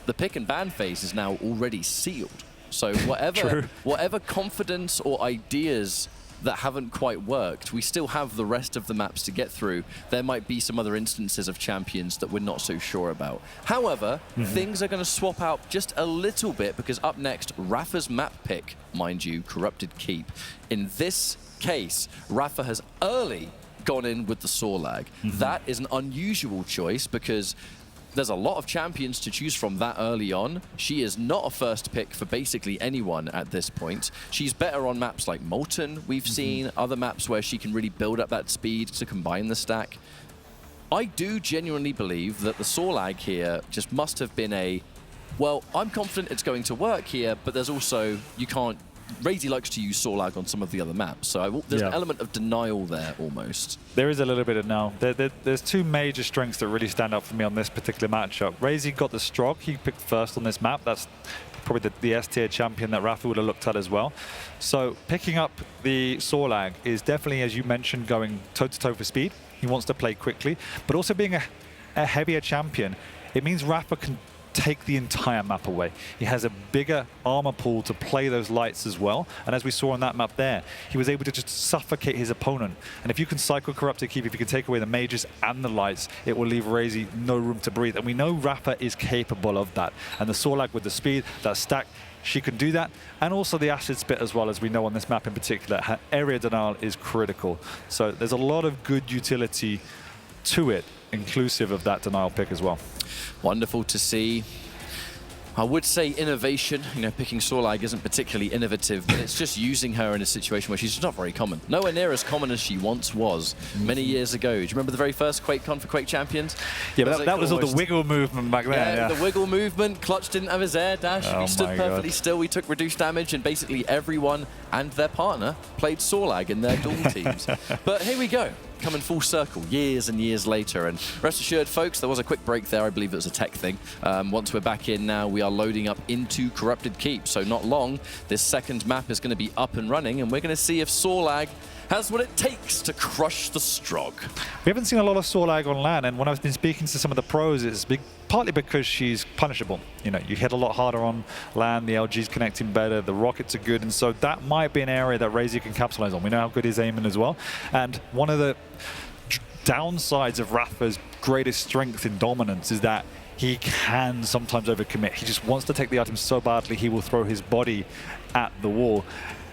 S9: The pick and ban phase is now already sealed. So whatever confidence or ideas that haven't quite worked, we still have the rest of the maps to get through. There might be some other instances of champions that we're not so sure about. However, things are going to swap out just a little bit, because up next, Rafa's map pick, mind you, Corrupted Keep. In this case, Rafa has early gone in with the Sorlag. That is an unusual choice because there's a lot of champions to choose from that early on. She is not a first pick for basically anyone at this point. She's better on maps like Molten, we've seen, other maps where she can really build up that speed to combine the stack. I do genuinely believe that the Sorlag here just must have been well, I'm confident it's going to work here, but there's also, you can't, Razy likes to use Sorlag on some of the other maps, so there's an element of denial there almost.
S2: There is a little bit of no. There's two major strengths that really stand out for me on this particular matchup. Razy got the Strog. He picked first on this map. That's probably the S-tier champion that Rafa would have looked at as well. So picking up the Sorlag is definitely, as you mentioned, going toe-to-toe for speed. He wants to play quickly, but also being a heavier champion, it means Rafa can take the entire map away. He has a bigger armor pool to play those lights as well, and as we saw on that map there, he was able to just suffocate his opponent. And if you can cycle Corrupted Keep, if you can take away the mages and the lights, it will leave Razy no room to breathe, and we know Rafa is capable of that. And the Sorlag with the speed, that stack, she can do that, and also the acid spit as well, as we know on this map in particular. Her area denial is critical, so there's a lot of good utility to it, inclusive of that denial pick as well.
S9: Wonderful to see. I would say innovation, picking Sorlag isn't particularly innovative, but it's just using her in a situation where she's just not very common. Nowhere near as common as she once was many years ago. Do you remember the very first QuakeCon for Quake Champions?
S2: Yeah, but that was all the wiggle movement back then.
S9: Yeah, the wiggle movement. Clutch didn't have his air dash. We stood perfectly still. We took reduced damage, and basically everyone and their partner played Sorlag in their duel teams. But here we go. Coming full circle years and years later, and rest assured folks, there was a quick break there. I believe it was a tech thing. Once we're back in now, we are loading up into Corrupted Keep, so not long this second map is going to be up and running, and we're going to see if Sorlag has what it takes to crush the Strog.
S2: We haven't seen a lot of Sorlag on LAN, and when I've been speaking to some of the pros, it's partly because she's punishable. You hit a lot harder on LAN, the LG's connecting better, the rockets are good, and so that might be an area that Razy can capitalize on. We know how good he's aiming as well, and one of the downsides of Rafa's greatest strength in dominance is that he can sometimes overcommit. He just wants to take the item so badly, he will throw his body at the wall.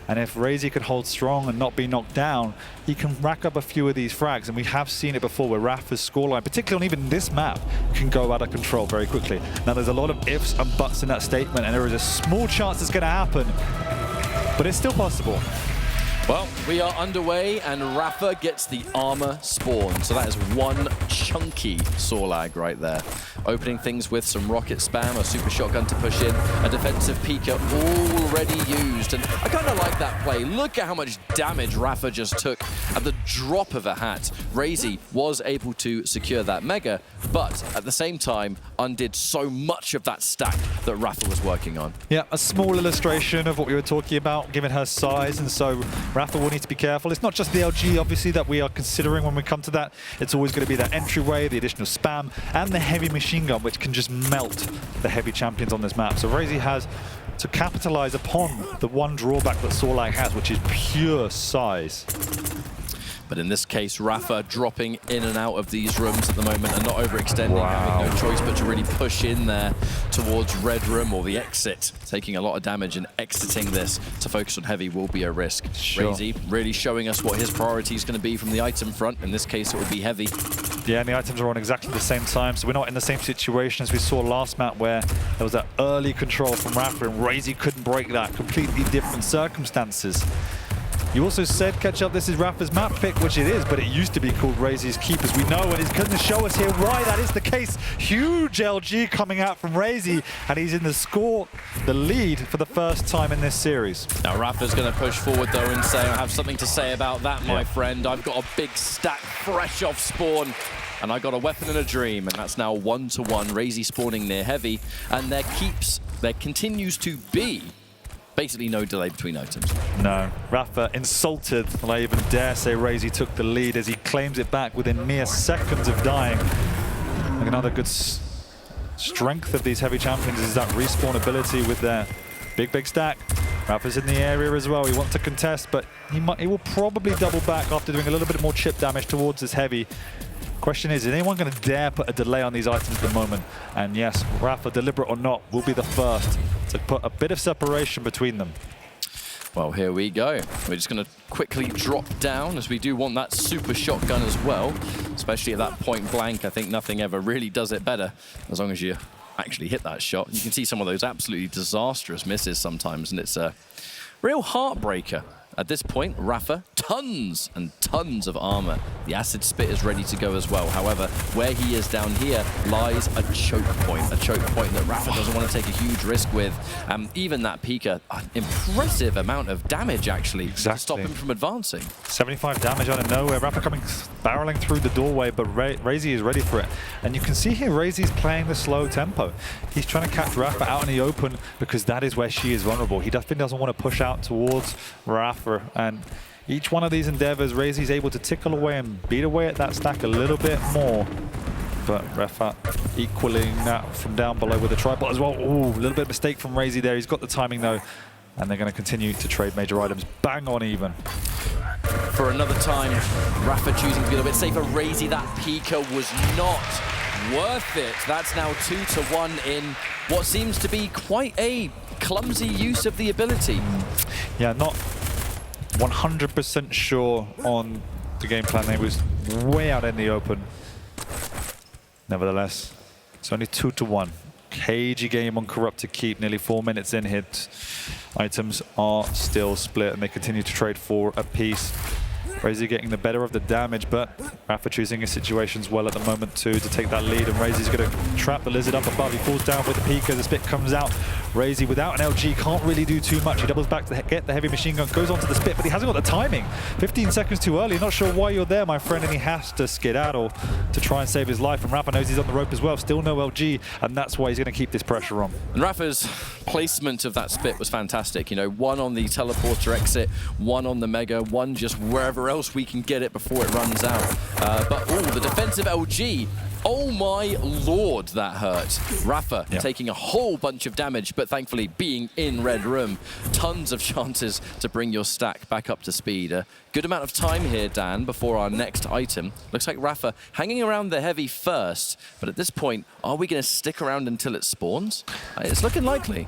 S2: And if Razy can hold strong and not be knocked down, he can rack up a few of these frags. And we have seen it before where Rafa's scoreline, particularly on even this map, can go out of control very quickly. Now, there's a lot of ifs and buts in that statement, and there is a small chance it's going to happen, but it's still possible.
S9: Well, we are underway, and Rafa gets the armor spawn. So that is one chunky Sorlag right there. Opening things with some rocket spam, a super shotgun to push in, a defensive Pika already used. And I kind of like that play. Look at how much damage Rafa just took at the drop of a hat. Razy was able to secure that mega, but at the same time, undid so much of that stack that Rafa was working on.
S2: Yeah, a small illustration of what we were talking about, given her size, and so Rafa will need to be careful. It's not just the LG, obviously, that we are considering when we come to that. It's always going to be that entryway, the additional spam, and the heavy machine gun, which can just melt the heavy champions on this map. So Razy has to capitalize upon the one drawback that Sorlag has, which is pure size.
S9: But in this case, Rafa dropping in and out of these rooms at the moment and not overextending, having no choice but to really push in there towards Red Room or the exit. Taking a lot of damage and exiting this to focus on heavy will be a risk.
S2: Sure.
S9: Razy really showing us what his priority is going to be from the item front. In this case, it would be heavy.
S2: Yeah, and the items are on exactly the same time, so we're not in the same situation as we saw last map where there was that early control from Rafa and Razy couldn't break that. Completely different circumstances. You also said, Catch Up, this is Rafa's map pick, which it is, but it used to be called Razy's Keep, as we know, and he's going to show us here why that is the case. Huge LG coming out from Razy, and he's in the lead for the first time in this series.
S9: Now Rafa's going to push forward though and say, I have something to say about that, my friend. I've got a big stack fresh off spawn, and I got a weapon and a dream, and that's now 1-1. Razy spawning near heavy, and there continues to be basically no delay between items.
S2: No, Rafa insulted, and I even dare say Razy took the lead as he claims it back within mere seconds of dying. Like another good strength of these heavy champions is that respawn ability with their big stack. Rafa's in the area as well. He wants to contest, but he will probably double back after doing a little bit more chip damage towards this heavy. Question is anyone going to dare put a delay on these items at the moment? And yes, Rafa, deliberate or not, will be the first to put a bit of separation between them.
S9: Well, here we go. We're just going to quickly drop down, as we do want that super shotgun as well, especially at that point blank. I think nothing ever really does it better, as long as you actually hit that shot. You can see some of those absolutely disastrous misses sometimes, and it's a real heartbreaker. At this point, Rafa, tons and tons of armor. The acid spit is ready to go as well. However, where he is down here lies a choke point that Rafa doesn't want to take a huge risk with. Even that Pika, an impressive amount of damage actually to stop him from advancing.
S2: 75 damage out of nowhere. Rafa coming barreling through the doorway, but Razy is ready for it. And you can see here Razy's playing the slow tempo. He's trying to catch Rafa out in the open because that is where she is vulnerable. He definitely doesn't want to push out towards Rafa. And each one of these endeavors, Razy's able to tickle away and beat away at that stack a little bit more. But Rafa equaling that from down below with a tripod as well. Ooh, a little bit of mistake from Razy there. He's got the timing though. And they're going to continue to trade major items. Bang on even.
S9: For another time, Rafa choosing to be a little bit safer. Razy, that Pika was not worth it. That's now 2-1 in what seems to be quite a clumsy use of the ability.
S2: Yeah, not 100% sure on the game plan. They was way out in the open. Nevertheless, it's only 2-1. Cagey game on Corrupt to keep. Nearly 4 minutes in hit. Items are still split and they continue to trade for a piece. Razy getting the better of the damage, but Rafa choosing his situations well at the moment too to take that lead, and Razy's going to trap the lizard up above. He falls down with the Pika, the spit comes out. Razy without an LG can't really do too much. He doubles back to get the heavy machine gun, goes onto the spit, but he hasn't got the timing. 15 seconds too early, not sure why you're there, my friend, and he has to skedaddle to try and save his life, and Rafa knows he's on the rope as well, still no LG, and that's why he's going to keep this pressure on.
S9: And Rafa's placement of that spit was fantastic. You know, one on the teleporter exit, one on the Mega, one just wherever else we can get it before it runs out. But the defensive LG, oh my lord, that hurt. Rafa taking a whole bunch of damage, but thankfully being in red room, tons of chances to bring your stack back up to speed. A good amount of time here, Dan, before our next item. Looks like Rafa hanging around the heavy first, but at this point, are we going to stick around until it spawns? It's looking likely.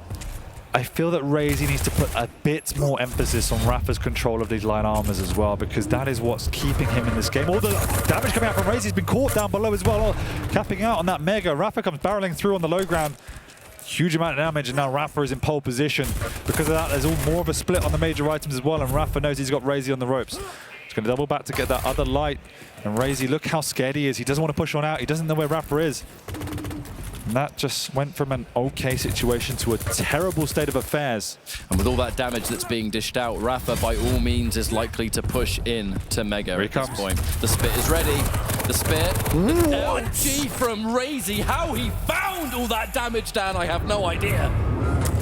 S2: I feel that Razy needs to put a bit more emphasis on Rafa's control of these line armors as well, because that is what's keeping him in this game. All the damage coming out from Razy's been caught down below as well. Capping out on that Mega. Rafa comes barreling through on the low ground. Huge amount of damage, and now Rafa is in pole position. Because of that, there's more of a split on the major items as well, and Rafa knows he's got Razy on the ropes. He's going to double back to get that other light. And Razy, look how scared he is. He doesn't want to push on out. He doesn't know where Rafa is. And that just went from an okay situation to a terrible state of affairs.
S9: And with all that damage that's being dished out, Rafa, by all means, is likely to push in to Mega at this point. The spit is ready. The spit. The LG from Razy. How he found all that damage, Dan, I have no idea.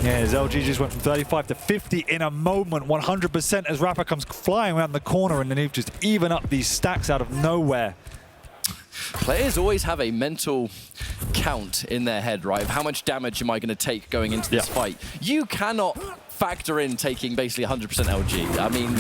S2: Yeah, his LG just went from 35 to 50 in a moment, 100% as Rafa comes flying around the corner, and then he just even up these stacks out of nowhere.
S9: Players always have a mental count in their head, right, of how much damage am I going to take going into this fight. You cannot factor in taking basically 100% LG. I mean,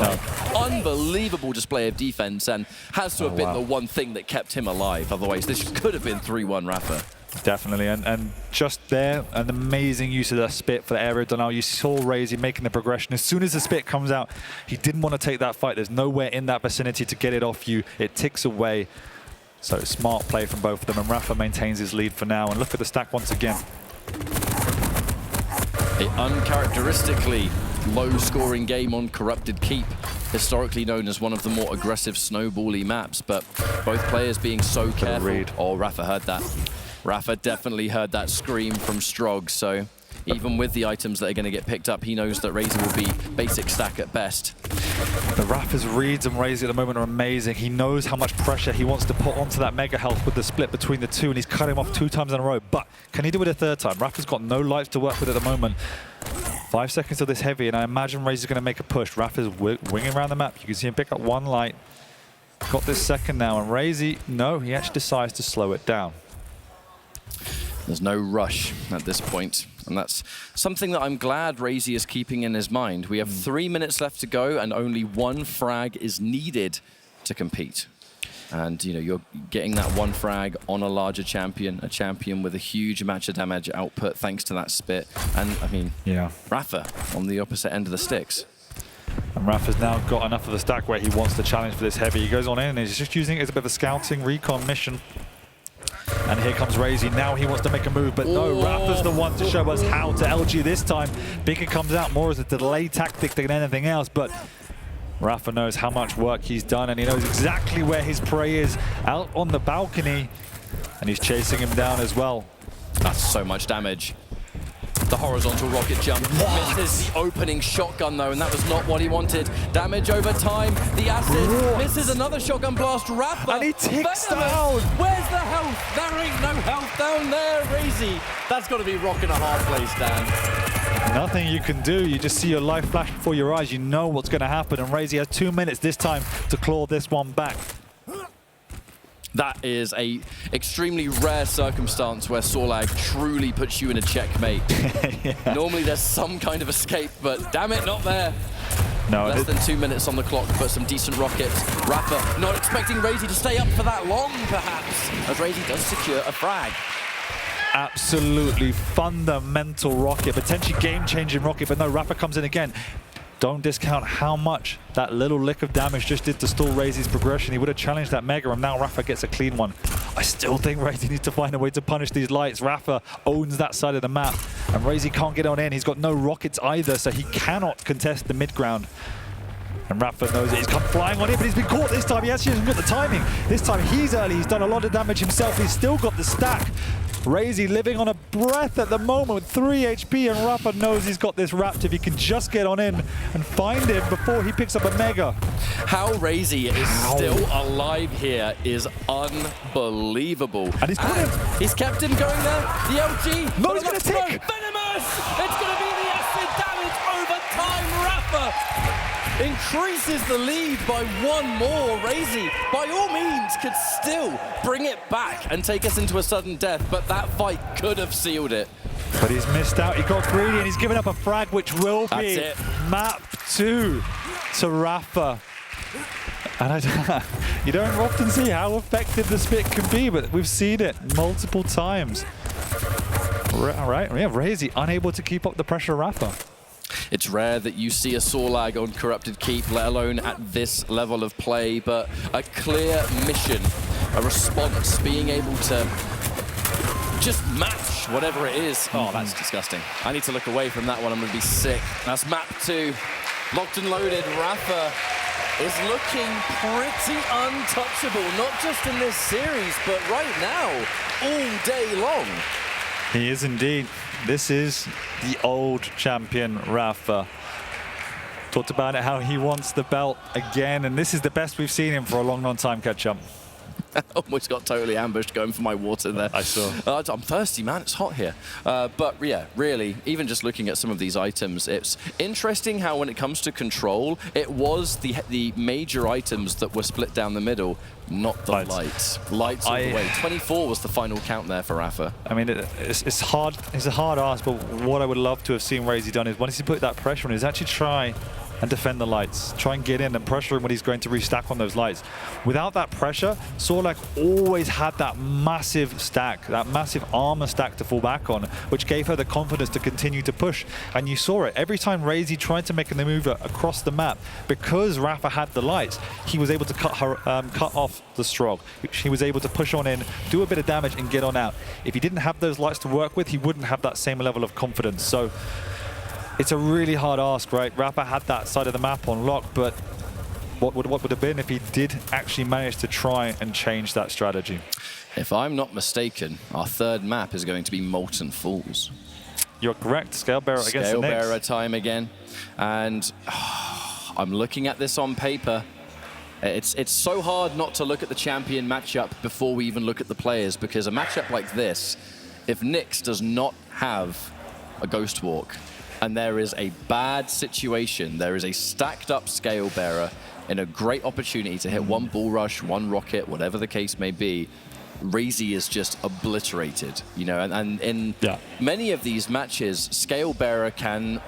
S9: unbelievable display of defense, and has to have been the one thing that kept him alive. Otherwise, this could have been 3-1 Rafa.
S2: Definitely, and just there, an amazing use of that spit for the aerial denial. You saw Razy making the progression. As soon as the spit comes out, he didn't want to take that fight. There's nowhere in that vicinity to get it off you. It ticks away. So smart play from both of them, and Rafa maintains his lead for now. And look at the stack once again.
S9: An uncharacteristically low-scoring game on Corrupted Keep, historically known as one of the more aggressive snowbally maps, but both players being so careful. Oh, Rafa heard that. Rafa definitely heard that scream from Strog, so even with the items that are going to get picked up, he knows that Razy will be basic stack at best.
S2: The Rafa's reads on Razy at the moment are amazing. He knows how much pressure he wants to put onto that Mega Health with the split between the two, and he's cut him off 2 times in a row. But can he do it a 3rd time? Rafa's got no lights to work with at the moment. 5 seconds of this heavy, and I imagine Razy's going to make a push. Rafa's winging around the map. You can see him pick up 1 light. Got this second now, and Razy, no, he actually decides to slow it down.
S9: There's no rush at this point, and that's something that I'm glad Razy is keeping in his mind. We have 3 minutes left to go, and only 1 frag is needed to compete. And you know, you're getting that 1 frag on a larger champion, a champion with a huge amount of damage output thanks to that spit. And I mean, Rafa on the opposite end of the sticks.
S2: And Rafa's now got enough of the stack where he wants to challenge for this heavy. He goes on in, and he's just using it as a bit of a scouting recon mission. And here comes Razy. Now he wants to make a move, but no, Rafa's the one to show us how to LG this time. Bigger comes out more as a delay tactic than anything else, but Rafa knows how much work he's done, and he knows exactly where his prey is, out on the balcony, and he's chasing him down as well.
S9: That's so much damage. The horizontal rocket jump misses the opening shotgun though, and that was not what he wanted. Damage over time. The acid misses another shotgun blast. Rafa,
S2: and he ticks
S9: Venomous.
S2: down.
S9: Where's the health? There ain't no health down there, Razy. That's got to be rock and a hard place, Dan.
S2: Nothing you can do. You just see your life flash before your eyes. You know what's going to happen, and Razy has 2 minutes this time to claw this one back.
S9: That is a extremely rare circumstance where Sorlag truly puts you in a checkmate. Yeah. Normally there's some kind of escape, but damn it, not there.
S2: No,
S9: Less than 2 minutes on the clock, but some decent rockets. Rafa not expecting Razy to stay up for that long, perhaps, as Razy does secure a frag.
S2: Absolutely fundamental rocket, potentially game-changing rocket, but no, Rafa comes in again. Don't discount how much that little lick of damage just did to stall Razy's progression. He would have challenged that Mega, and now Rafa gets a clean one. I still think Razy needs to find a way to punish these lights. Rafa owns that side of the map, and Razy can't get on in. He's got no rockets either, so he cannot contest the mid-ground. And Rafa knows it. He's come flying on it, but he's been caught this time. He actually hasn't got the timing. This time he's early. He's done a lot of damage himself. He's still got the stack. Razy living on a breath at the moment with 3 HP, and Rafa knows he's got this wrapped if he can just get on in and find him before he picks up a Mega.
S9: How Razy is still alive here is unbelievable.
S2: And he's got him.
S9: He's kept him going there. The LG.
S2: No, he's going to tick.
S9: Venomous! It's going to be the acid damage over time. Rafa increases the lead by one more. Razy, by all means, could still bring it back and take us into a sudden death, but that fight could have sealed it.
S2: But he's missed out. He got greedy, and he's given up a frag, which will be map 2 to Rafa. And you don't often see how effective the spit can be, but we've seen it multiple times. All right, yeah, Razy unable to keep up the pressure of Rafa.
S9: It's rare that you see a Sorlag on Corrupted Keep, let alone at this level of play, but a clear mission, a response, being able to just match whatever it is. Oh, that's disgusting. I need to look away from that one. I'm going to be sick. That's map 2. Locked and loaded. Rafa is looking pretty untouchable, not just in this series, but right now, all day long.
S2: He is indeed. This is the old champion, Rafa. Talked about it, how he wants the belt again, and this is the best we've seen him for a long, long time, Ketchup.
S9: Almost got totally ambushed going for my water there.
S2: I saw.
S9: I'm thirsty, man. It's hot here. But yeah, really, even just looking at some of these items, it's interesting how when it comes to control, it was the major items that were split down the middle, not the lights. Lights all the way. 24 was the final count there for Rafa.
S2: I mean, it's hard. It's a hard ask, but what I would love to have seen Razy done is once he put that pressure on, is actually try and defend the lights. Try and get in and pressure him when he's going to restack on those lights. Without that pressure, Sorlag always had that massive stack, that massive armor stack to fall back on, which gave her the confidence to continue to push. And you saw it. Every time Razy tried to make a maneuver across the map, because Rafa had the lights, he was able to cut off the Strog. He was able to push on in, do a bit of damage, and get on out. If he didn't have those lights to work with, he wouldn't have that same level of confidence. So it's a really hard ask, right? Rafa had that side of the map on lock, but what would have been if he did actually manage to try and change that strategy?
S9: If I'm not mistaken, our third map is going to be Molten Falls.
S2: You're correct. Scalebearer against the Knicks.
S9: Scalebearer time again. And I'm looking at this on paper. It's so hard not to look at the champion matchup before we even look at the players, because a matchup like this, if Nyx does not have a Ghost Walk, and there is a bad situation, there is a stacked up Scale Bearer in a great opportunity to hit one Bull Rush, one Rocket, whatever the case may be, Razy is just obliterated, you know, and in many of these matches, Scale Bearer can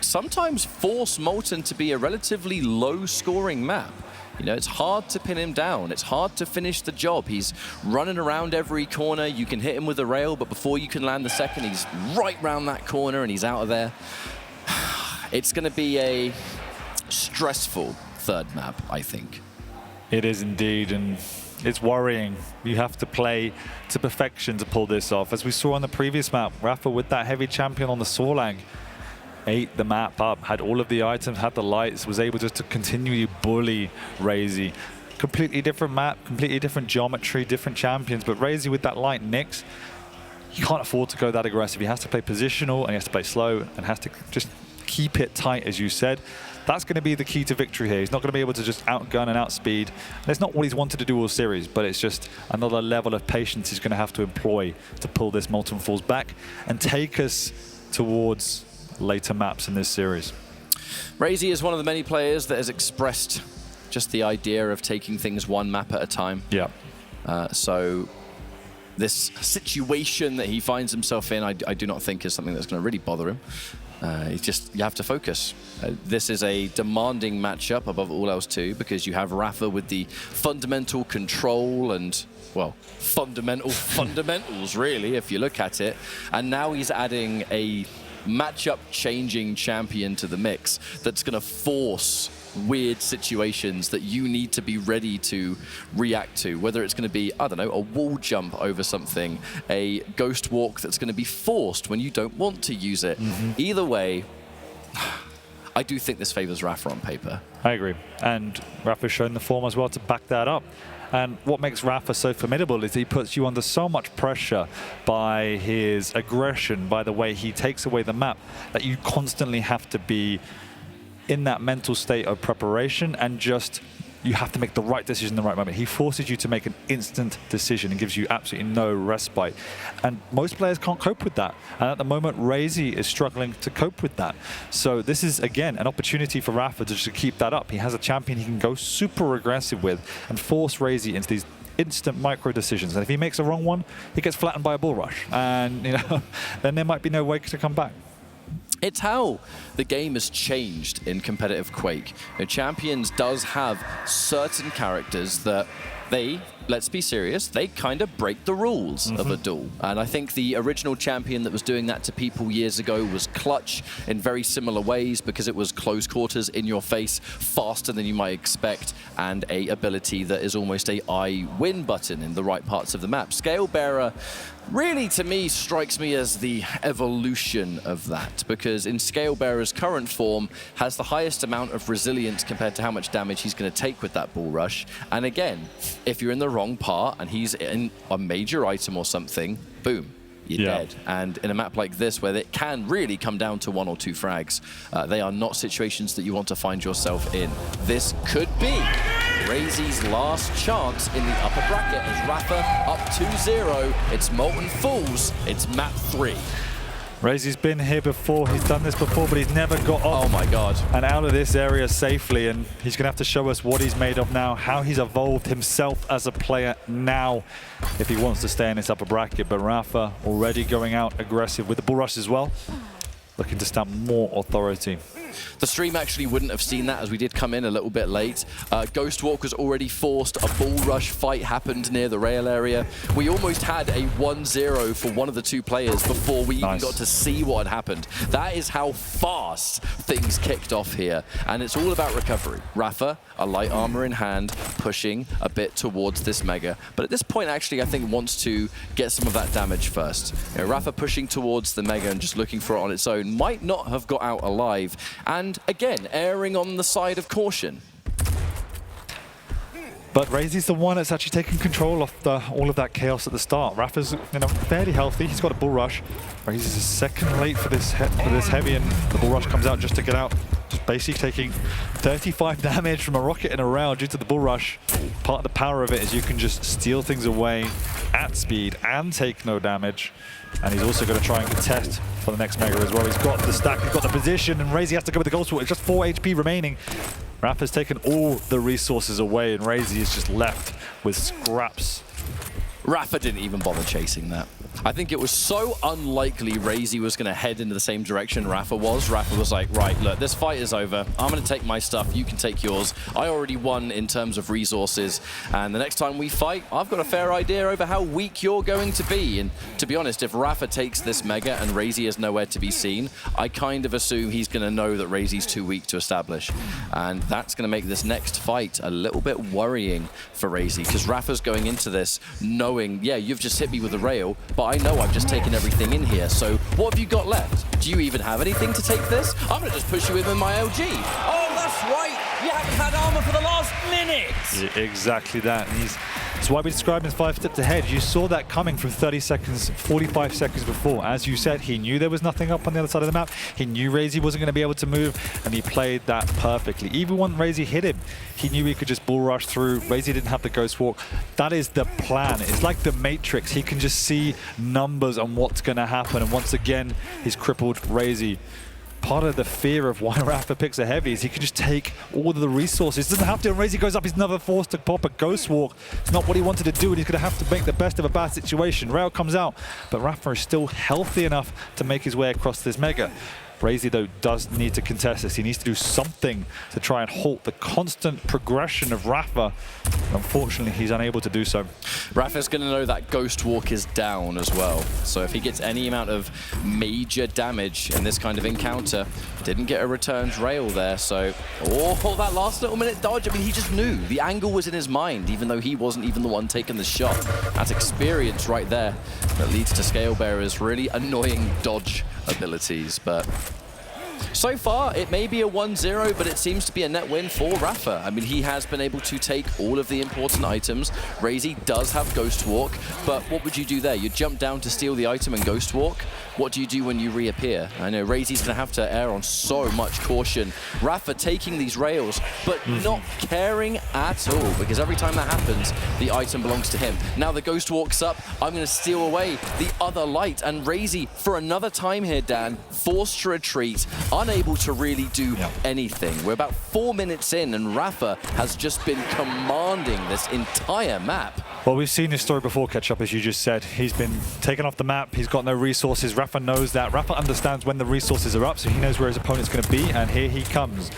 S9: sometimes force Molten to be a relatively low scoring map. You know, it's hard to pin him down. It's hard to finish the job. He's running around every corner. You can hit him with a rail, but before you can land the second, he's right round that corner and he's out of there. It's going to be a stressful third map, I think.
S2: It is indeed, and it's worrying. You have to play to perfection to pull this off. As we saw on the previous map, Rafa with that heavy champion on the Sorlag, ate the map up, had all of the items, had the lights, was able just to continually bully Razy. Completely different map, completely different geometry, different champions, but Razy with that light Nyx, he can't afford to go that aggressive. He has to play positional and he has to play slow and has to just keep it tight, as you said. That's going to be the key to victory here. He's not going to be able to just outgun and outspeed. And it's not what he's wanted to do all series, but it's just another level of patience he's going to have to employ to pull this Molten Falls back and take us towards later maps in this series.
S9: Razy is one of the many players that has expressed just the idea of taking things one map at a time.
S2: Yeah.
S9: So this situation that he finds himself in, I do not think is something that's going to really bother him. You have to focus. This is a demanding matchup above all else too, because you have Rafa with the fundamental control and, well, fundamentals really, if you look at it. And now he's adding a matchup-changing champion to the mix that's going to force weird situations that you need to be ready to react to, whether it's going to be, I don't know, a wall jump over something, a ghost walk that's going to be forced when you don't want to use it. Either way, I do think this favors Rafa on paper.
S2: I agree. And Rafa's shown the form as well to back that up. And what makes Rafa so formidable is he puts you under so much pressure by his aggression, by the way he takes away the map, that you constantly have to be in that mental state of preparation and just, you have to make the right decision in the right moment. He forces you to make an instant decision and gives you absolutely no respite. And most players can't cope with that. And at the moment, Razy is struggling to cope with that. So this is, again, an opportunity for Rafa to just keep that up. He has a champion he can go super aggressive with and force Razy into these instant micro decisions. And if he makes a wrong one, he gets flattened by a bull rush. And, you know, then there might be no way to come back.
S9: It's how the game has changed in competitive Quake. Champions does have certain characters that they, let's be serious, they kind of break the rules of a duel. And I think the original champion that was doing that to people years ago was Clutch in very similar ways, because it was close quarters, in your face, faster than you might expect, and a ability that is almost a I win button in the right parts of the map. Scalebearer really, to me, strikes me as the evolution of that, because in Scalebearer's current form has the highest amount of resilience compared to how much damage he's going to take with that bull rush. And again, if you're in the wrong part and he's in a major item or something, boom, you're dead. And in a map like this, where it can really come down to 1 or 2 frags, they are not situations that you want to find yourself in. This could be Razy's last chance in the upper bracket as Rafa up 2-0. It's Molten Falls, it's map 3.
S2: Razy's been here before, he's done this before, but he's never got off.
S9: Oh my god.
S2: And out of this area safely, and he's going to have to show us what he's made of now, how he's evolved himself as a player now, if he wants to stay in this upper bracket. But Rafa already going out aggressive with the bull rush as well, looking to stamp more authority.
S9: The stream actually wouldn't have seen that, as we did come in a little bit late. Ghost Walk was already forced. A bull rush fight happened near the rail area. We almost had a 1-0 for one of the 2 players before we even got to see what had happened. That is how fast things kicked off here. And it's all about recovery. Rafa, a light armor in hand, pushing a bit towards this Mega. But at this point, actually, I think wants to get some of that damage first. You know, Rafa pushing towards the Mega and just looking for it on its own might not have got out alive. And again, erring on the side of caution.
S2: But Razy's the one that's actually taking control of all of that chaos at the start. Rafa's, you know, fairly healthy. He's got a bull rush. Razy's a second late for this heavy, and the bull rush comes out just to get out. Just basically taking 35 damage from a rocket in a round due to the bull rush. Part of the power of it is you can just steal things away at speed and take no damage. And he's also going to try and contest for the next Mega as well. He's got the stack, he's got the position, and Razy has to go with the Ghost Walk. It's just 4 HP remaining. Rafa's taken all the resources away, and Razy is just left with scraps.
S9: Rafa didn't even bother chasing that. I think it was so unlikely Razy was going to head into the same direction Rafa was. Rafa was like, right, look, this fight is over. I'm going to take my stuff. You can take yours. I already won in terms of resources. And the next time we fight, I've got a fair idea over how weak you're going to be. And to be honest, if Rafa takes this Mega and Razy is nowhere to be seen, I kind of assume he's going to know that Razy's too weak to establish. And that's going to make this next fight a little bit worrying for Razy, because Rafa's going into this knowing, yeah, you've just hit me with a rail, but I know I've just taken everything in here, so what have you got left? Do you even have anything to take this? I'm going to just push you in with my LG. Oh, that's right! You haven't had armor for the last minute!
S2: Yeah, exactly that. And that's why we described him as 5 steps ahead. You saw that coming from 30 seconds, 45 seconds before. As you said, he knew there was nothing up on the other side of the map. He knew Razy wasn't going to be able to move, and he played that perfectly. Even when Razy hit him, he knew he could just bull rush through. Razy didn't have the Ghost Walk. That is the plan. It's like the Matrix. He can just see numbers on what's going to happen, and once again, he's crippled Razy. Part of the fear of why Rafa picks a heavy is he can just take all of the resources. Doesn't have to. And Razy goes up. He's never forced to pop a Ghost Walk. It's not what he wanted to do, and he's going to have to make the best of a bad situation. Rail comes out, but Rafa is still healthy enough to make his way across this Mega. Razy, though, does need to contest this. He needs to do something to try and halt the constant progression of Rafa. Unfortunately, he's unable to do so.
S9: Rafa's going to know that Ghost Walk is down as well. So if he gets any amount of major damage in this kind of encounter, didn't get a returned rail there. So, oh, that last little minute dodge. I mean, he just knew. The angle was in his mind, even though he wasn't even the one taking the shot. That's experience right there that leads to Scalebearer's really annoying dodge abilities. But so far, it may be a 1-0, but it seems to be a net win for Rafa. I mean, he has been able to take all of the important items. Razy does have Ghost Walk, but what would you do there? You jump down to steal the item and Ghost Walk? What do you do when you reappear? I know Razy's going to have to err on so much caution. Rafa taking these rails, but not caring at all, because every time that happens, the item belongs to him. Now the Ghost Walk's up. I'm going to steal away the other light, and Razy, for another time here, Dan, forced to retreat, unable to really do anything. We're about 4 minutes in, and Rafa has just been commanding this entire map.
S2: Well, we've seen this story before, Ketchup, as you just said. He's been taken off the map. He's got no resources. Rafa knows that. Rafa understands when the resources are up, so he knows where his opponent's going to be, and here he comes.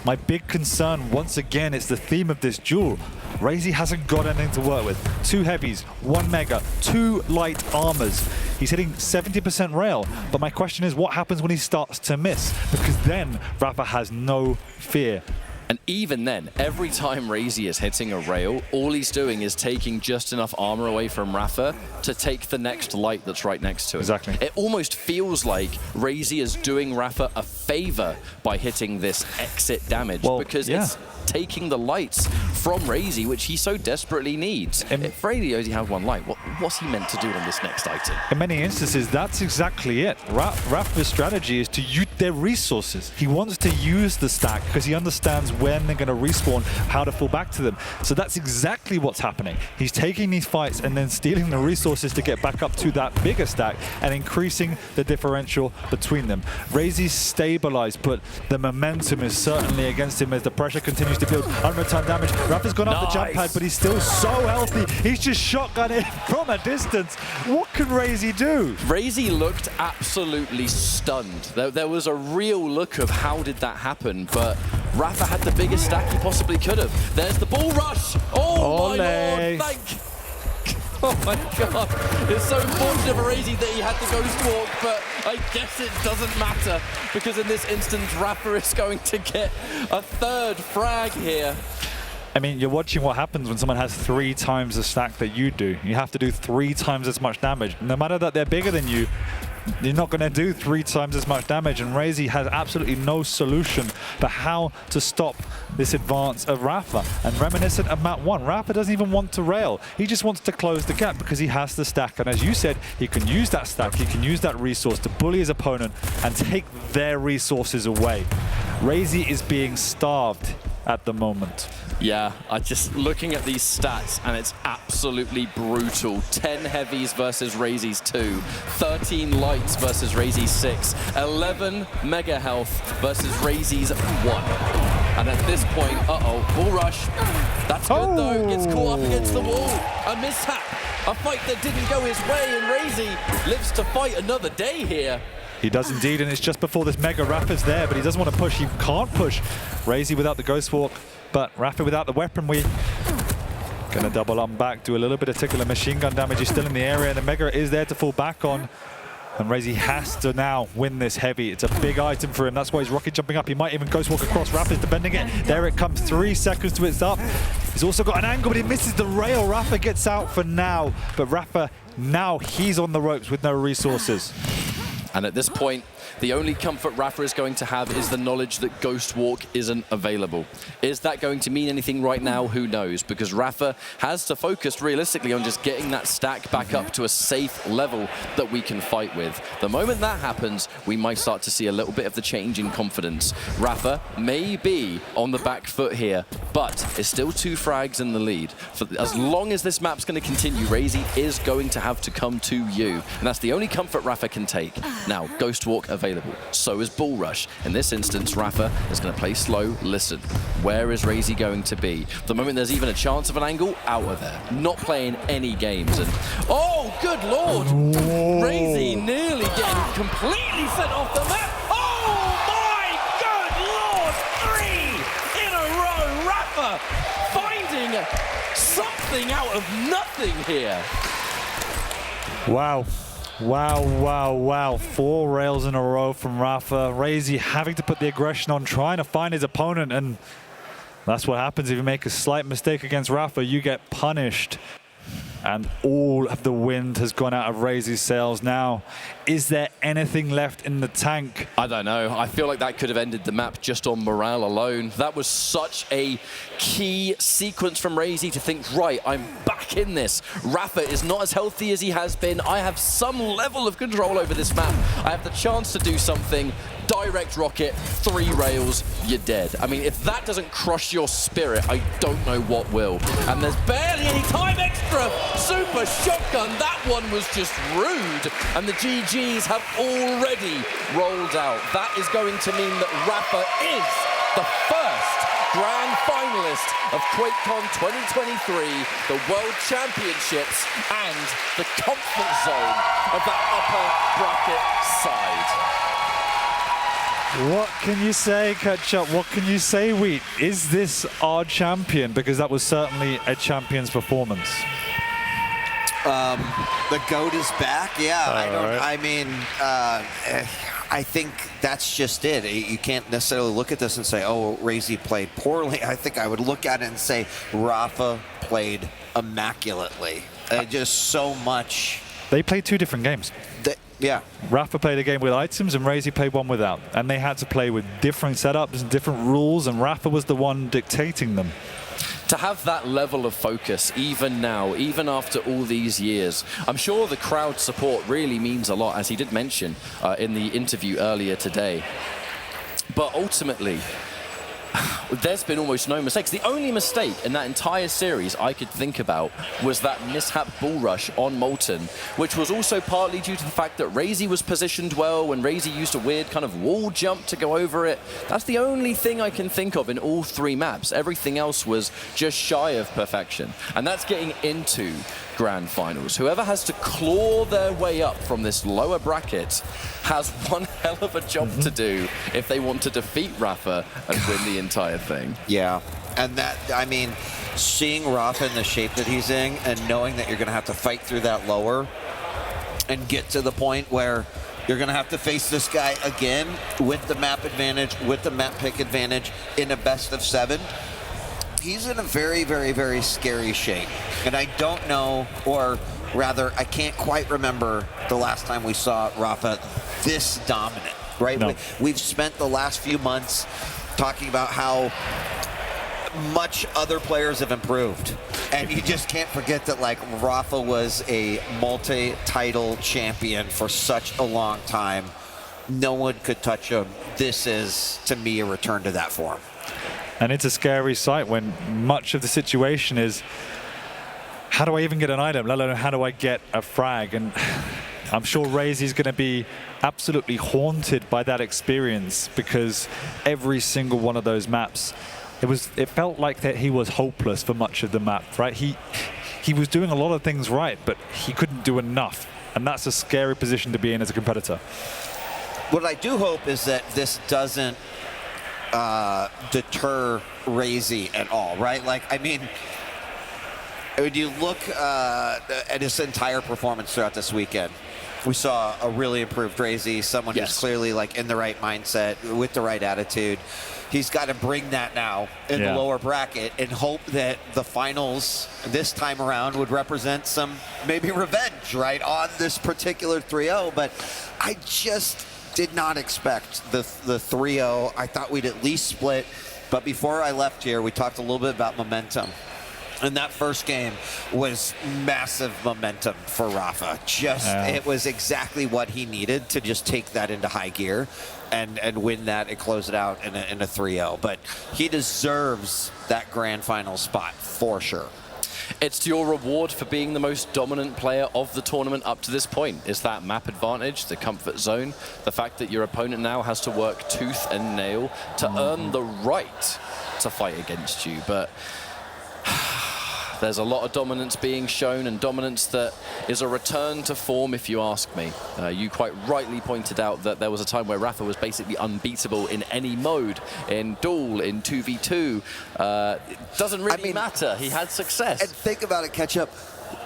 S2: My big concern, once again, it's the theme of this duel. Razy hasn't got anything to work with. 2 heavies, 1 mega, 2 light armors. He's hitting 70% rail, but my question is what happens when he starts to miss? Because then Rafa has no fear.
S9: And even then, every time Razy is hitting a rail, all he's doing is taking just enough armor away from Rafa to take the next light that's right next to it.
S2: Exactly.
S9: It almost feels like Razy is doing Rafa a favor by hitting this exit damage, because it's taking the lights from Razy, which he so desperately needs. If Razy only has 1 light, what's he meant to do on this next item?
S2: In many instances, that's exactly it. Rafa's strategy is to use their resources. He wants to use the stack because he understands when they're going to respawn, how to fall back to them. So that's exactly what's happening. He's taking these fights and then stealing the resources to get back up to that bigger stack and increasing the differential between them. Razy's stabilized, but the momentum is certainly against him as the pressure continues to build. Unreturned damage. Rafa's gone up the jump pad, but he's still so healthy. He's just shotgun it from a distance. What can Razy do?
S9: Razy looked absolutely stunned. There was a real look of how did that happen, but Rafa had the biggest stack he possibly could have. There's the bull rush. Oh my lord, oh my god. It's so fortunate for Razy that he had the Ghost Walk, but I guess it doesn't matter, because in this instance, Rafa is going to get a 3rd frag here.
S2: I mean, you're watching what happens when someone has 3 times the stack that you do. You have to do 3 times as much damage. No matter that they're bigger than you, you're not going to do 3 times as much damage, and Razy has absolutely no solution for how to stop this advance of Rafa. And reminiscent of map 1, Rafa doesn't even want to rail. He just wants to close the gap because he has the stack. And as you said, he can use that stack, he can use that resource to bully his opponent and take their resources away. Razy is being starved at the moment.
S9: Yeah, I just looking at these stats and it's absolutely brutal. 10 heavies versus Razy's 2, 13 lights versus Razy's 6, 11 mega health versus Razy's 1. And at this point, bull rush. That's good though, gets caught up against the wall. A mishap, a fight that didn't go his way, and Razy lives to fight another day here.
S2: He does indeed, and it's just before this mega. Rafa's there, but he doesn't want to push. He can't push. Razy without the Ghost Walk, but Rafa without the weaponry. Gonna double on back, do a little bit of tickle and machine gun damage. He's still in the area, and the mega is there to fall back on. And Razy has to now win this heavy. It's a big item for him. That's why he's rocket jumping up. He might even Ghost Walk across. Rafa's defending it. There it comes. 3 seconds to it's up. He's also got an angle, but he misses the rail. Rafa gets out for now, but Rafa, now he's on the ropes with no resources.
S9: And at this point, the only comfort Rafa is going to have is the knowledge that Ghost Walk isn't available. Is that going to mean anything right now? Who knows? Because Rafa has to focus realistically on just getting that stack back up to a safe level that we can fight with. The moment that happens, we might start to see a little bit of the change in confidence. Rafa may be on the back foot here, but is still 2 frags in the lead. For as long as this map's going to continue, Razy is going to have to come to you. And that's the only comfort Rafa can take. Now, Ghost Walk available. So is Bull Rush. In this instance, Rafa is going to play slow. Listen, where is Razy going to be? The moment there's even a chance of an angle, out of there. Not playing any games. And oh, good lord! Razy nearly getting completely sent off the map. Oh my good lord! 3 in a row. Rafa finding something out of nothing here.
S2: Wow. Wow, wow, wow. 4 rails in a row from Rafa. Razy having to put the aggression on, trying to find his opponent, and that's what happens if you make a slight mistake against Rafa. You get punished. And all of the wind has gone out of Razy's sails now. Is there anything left in the tank?
S9: I don't know. I feel like that could have ended the map just on morale alone. That was such a key sequence from Razy to think, right, I'm back in this. Rafa is not as healthy as he has been. I have some level of control over this map. I have the chance to do something. Direct rocket, 3 rails, you're dead. I mean, if that doesn't crush your spirit, I don't know what will. And there's barely any time extra. Super shotgun, that one was just rude. And the GGs have already rolled out. That is going to mean that Rafa is the first grand finalist of QuakeCon 2023, the World Championships, and the comfort zone of that upper bracket side.
S2: What can you say, Ketchup? What can you say, Wheat? Is this our champion? Because that was certainly a champion's performance.
S1: The GOAT is back. Yeah, I think that's just it. You can't necessarily look at this and say, oh, Razy played poorly. I think I would look at it and say Rafa played immaculately. Just so much.
S2: They played 2 different games.
S1: Yeah.
S2: Rafa played a game with items and Razy played one without. And they had to play with different setups and different rules, and Rafa was the one dictating them.
S9: To have that level of focus, even now, even after all these years, I'm sure the crowd support really means a lot, as he did mention in the interview earlier today. But ultimately, there's been almost no mistakes. The only mistake in that entire series I could think about was that mishap Bull Rush on Molten, which was also partly due to the fact that Razy was positioned well when Razy used a weird kind of wall jump to go over it. That's the only thing I can think of in all 3 maps. Everything else was just shy of perfection. And that's getting into grand finals. Whoever has to claw their way up from this lower bracket has one hell of a job to do if they want to defeat Rafa and win the entire thing.
S1: Yeah, and that, I mean, seeing Rafa in the shape that he's in and knowing that you're going to have to fight through that lower and get to the point where you're going to have to face this guy again with the map advantage, with the map pick advantage in a best of 7. He's in a very, very, very scary shape. And I don't know, or rather, I can't quite remember the last time we saw Rafa this dominant, right?
S2: No.
S1: We've spent the last few months talking about how much other players have improved. And you just can't forget that, like, Rafa was a multi-title champion for such a long time. No one could touch him. This is, to me, a return to that form.
S2: And it's a scary sight when much of the situation is, how do I even get an item, let alone how do I get a frag? And I'm sure Razy's going to be absolutely haunted by that experience, because every single one of those maps, it felt like that he was hopeless for much of the map, right? He was doing a lot of things right, but he couldn't do enough. And that's a scary position to be in as a competitor.
S1: What I do hope is that this doesn't deter Razy at all, right? Like, I mean, when you look at his entire performance throughout this weekend, we saw a really improved Razy, someone who's clearly like in the right mindset, with the right attitude. He's got to bring that now in the lower bracket and hope that the finals this time around would represent some maybe revenge, right, on this particular 3-0. But I just did not expect the 3-0. I thought we'd at least split. But before I left here, we talked a little bit about momentum. And that first game was massive momentum for Rafa. It was exactly what he needed to just take that into high gear and win that and close it out in a 3-0. But he deserves that grand final spot for sure.
S9: It's your reward for being the most dominant player of the tournament up to this point. Is that map advantage, the comfort zone, the fact that your opponent now has to work tooth and nail to earn the right to fight against you. But there's a lot of dominance being shown, and dominance that is a return to form, if you ask me. You quite rightly pointed out that there was a time where Rafa was basically unbeatable in any mode, in duel, in 2v2. It doesn't really matter. He had success.
S1: And think about it, Ketchup.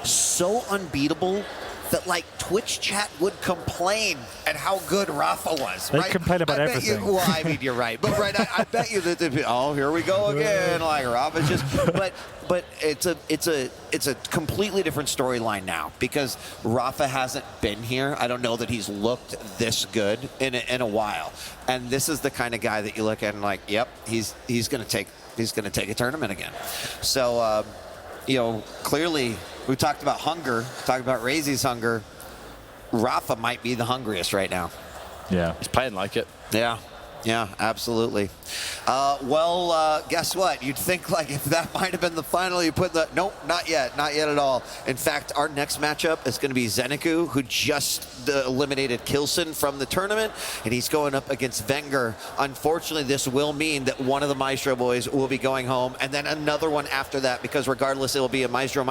S1: So unbeatable that like Twitch chat would complain at how good Rafa was.
S2: They
S1: right?
S2: complain about everything.
S1: Well, I mean, you're right, but right, I bet you that here we go again. Like Rafa's just, but it's a completely different storyline now because Rafa hasn't been here. I don't know that he's looked this good in a while, and this is the kind of guy that you look at and like, yep, he's gonna take a tournament again. So. Clearly, we talked about hunger, talked about Razy's hunger. Rafa might be the hungriest right now.
S2: Yeah.
S9: He's playing like it.
S1: Yeah, absolutely. Guess what? You'd think like if that might have been the final, you put the... Nope, not yet at all. In fact, our next matchup is going to be Zeneku, who just eliminated Kilson from the tournament, and he's going up against Wenger. Unfortunately, this will mean that one of the Maestro boys will be going home, and then another one after that, because regardless, it will be a Maestro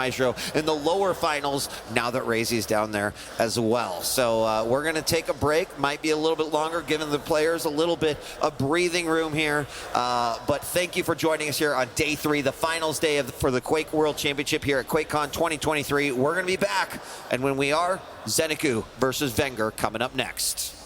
S1: in the lower finals, now that Razy's down there as well. So we're going to take a break. Might be a little bit longer, giving the players a little bit of breathing room here. But thank you for joining us here on day 3, the finals day for the Quake World Championship here at QuakeCon 2023. We're going to be back, and when we are, Zeneku versus Wenger coming up next.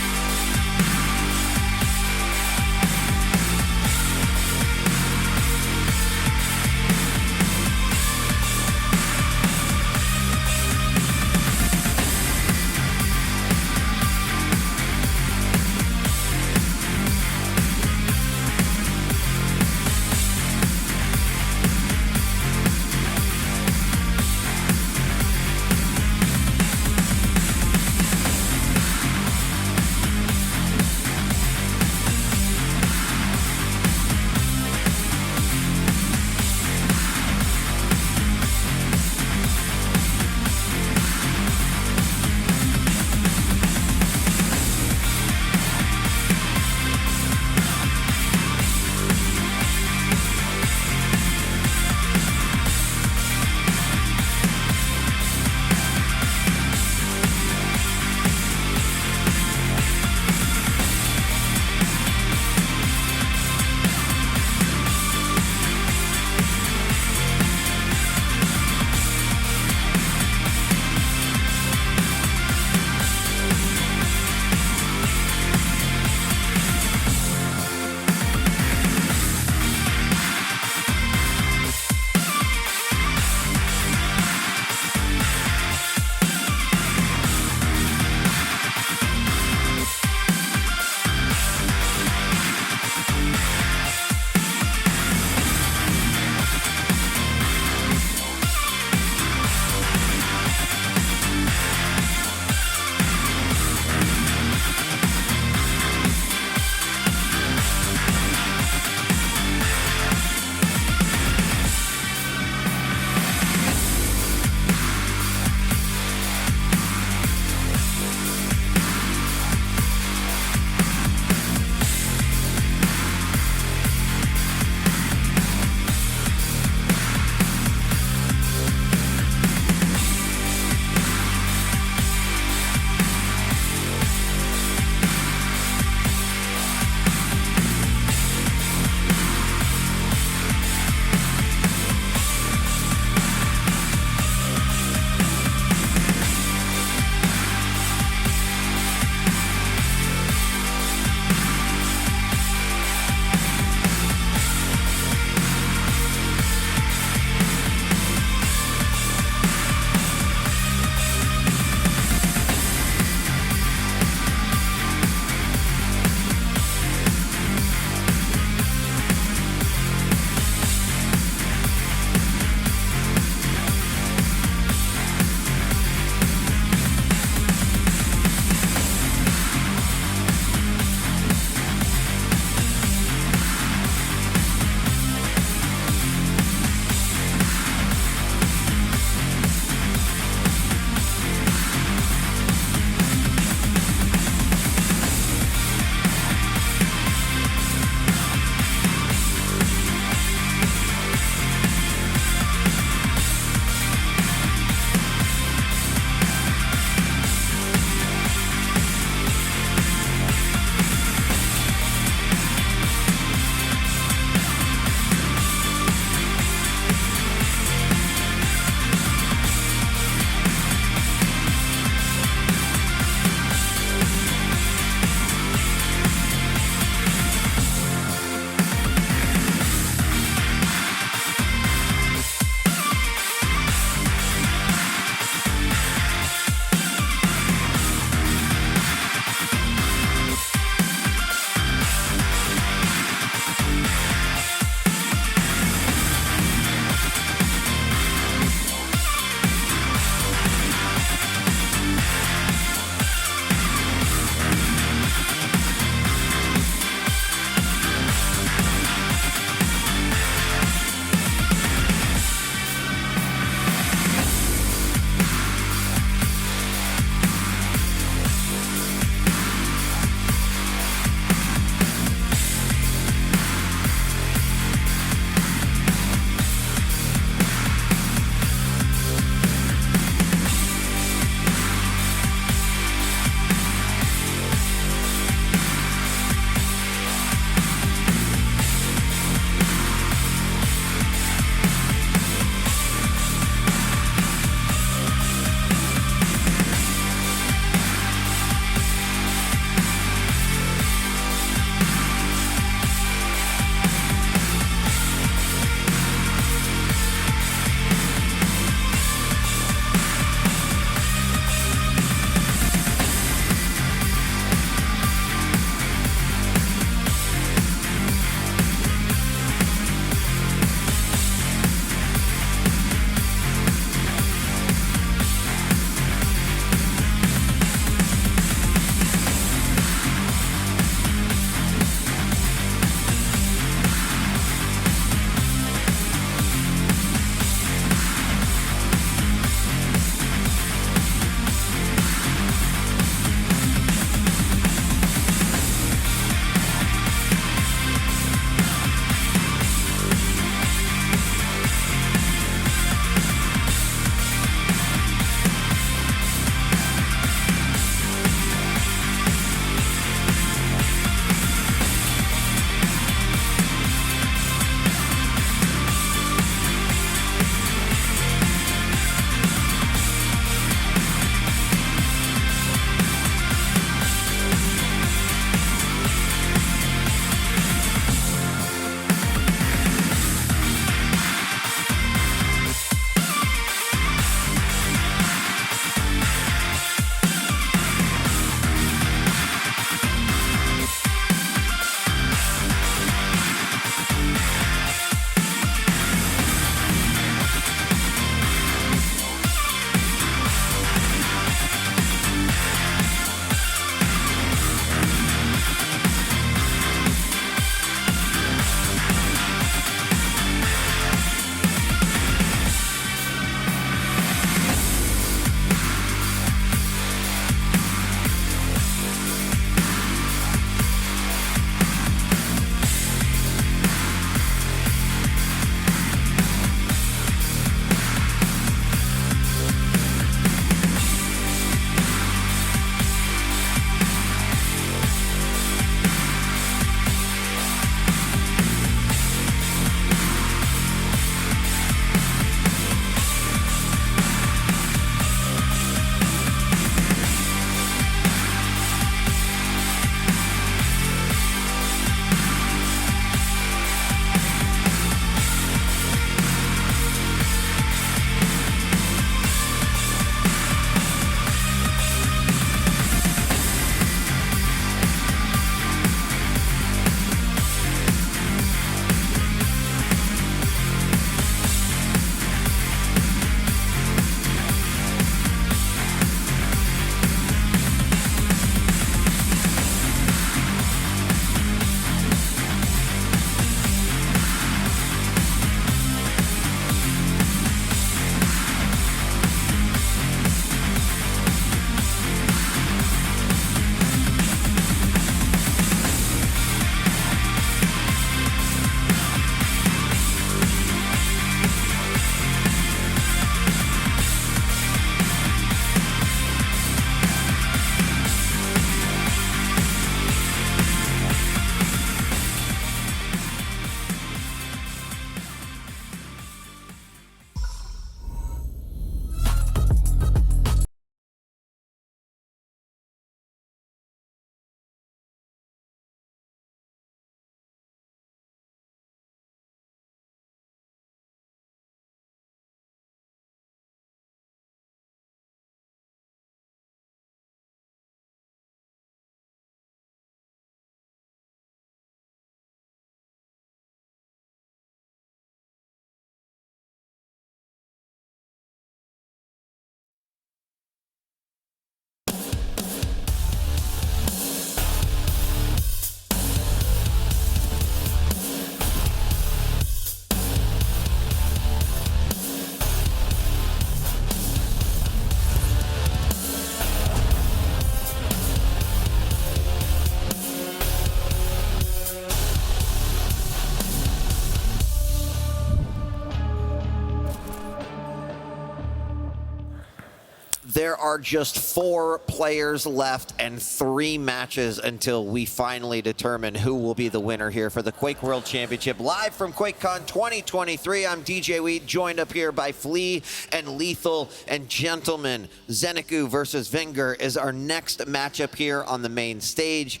S1: There are just 4 players left and 3 matches until we finally determine who will be the winner here for the Quake World Championship. Live from QuakeCon 2023, I'm DJ Wheat, joined up here by Flea and Lethal. And gentlemen, Zenecu versus Wenger is our next matchup here on the main stage.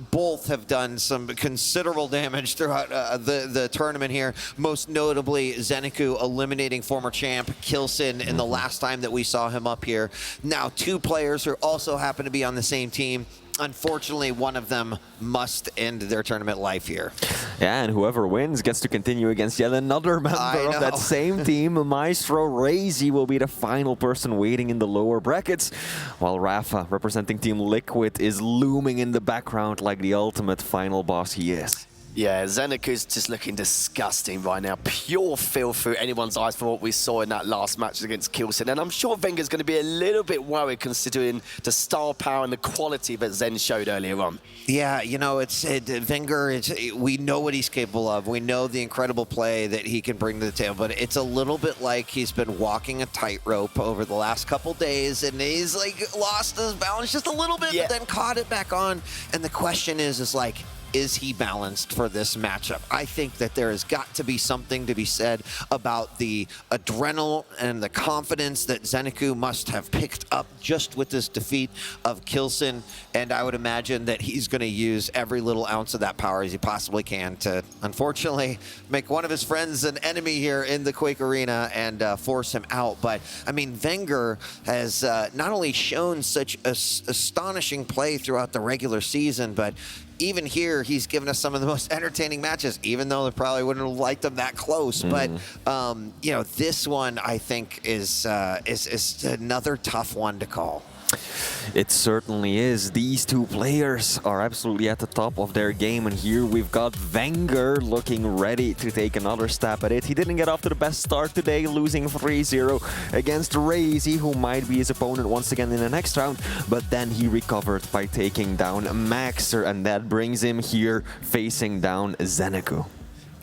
S1: Both have done some considerable damage throughout the tournament here, most notably Zenecu eliminating former champ Kilson in the last time that we saw him up here. Now 2 players who also happen to be on the same team. Unfortunately, one of them must end their tournament life here.
S3: Yeah, and whoever wins gets to continue against yet another member of that same team. Maestro Razy will be the final person waiting in the lower brackets, while Rafa, representing Team Liquid, is looming in the background like the ultimate final boss he is.
S5: Yeah, Zenecu's just looking disgusting right now. Pure filth through anyone's eyes for what we saw in that last match against Kilson. And I'm sure Wenger's going to be a little bit worried considering the star power and the quality that Zen showed earlier on.
S1: Yeah, you know, Wenger, we know what he's capable of. We know the incredible play that he can bring to the table, but it's a little bit like he's been walking a tightrope over the last couple days, and he's like lost his balance just a little bit, but then caught it back on. And the question is like, is he balanced for this matchup? I think that there has got to be something to be said about the adrenaline and the confidence that Zenecu must have picked up just with this defeat of Kilson. And I would imagine that he's going to use every little ounce of that power as he possibly can to, unfortunately, make one of his friends an enemy here in the Quake Arena and force him out. But, I mean, Wenger has not only shown such astonishing play throughout the regular season, but even here, he's given us some of the most entertaining matches, even though they probably wouldn't have liked them that close. But, you know, this one, I think, is another tough one to call.
S3: It certainly is. These 2 players are absolutely at the top of their game, and here we've got Wenger looking ready to take another stab at it. He didn't get off to the best start today, losing 3-0 against Razy, who might be his opponent once again in the next round, but then he recovered by taking down Maxer, and that brings him here facing down Zenecu.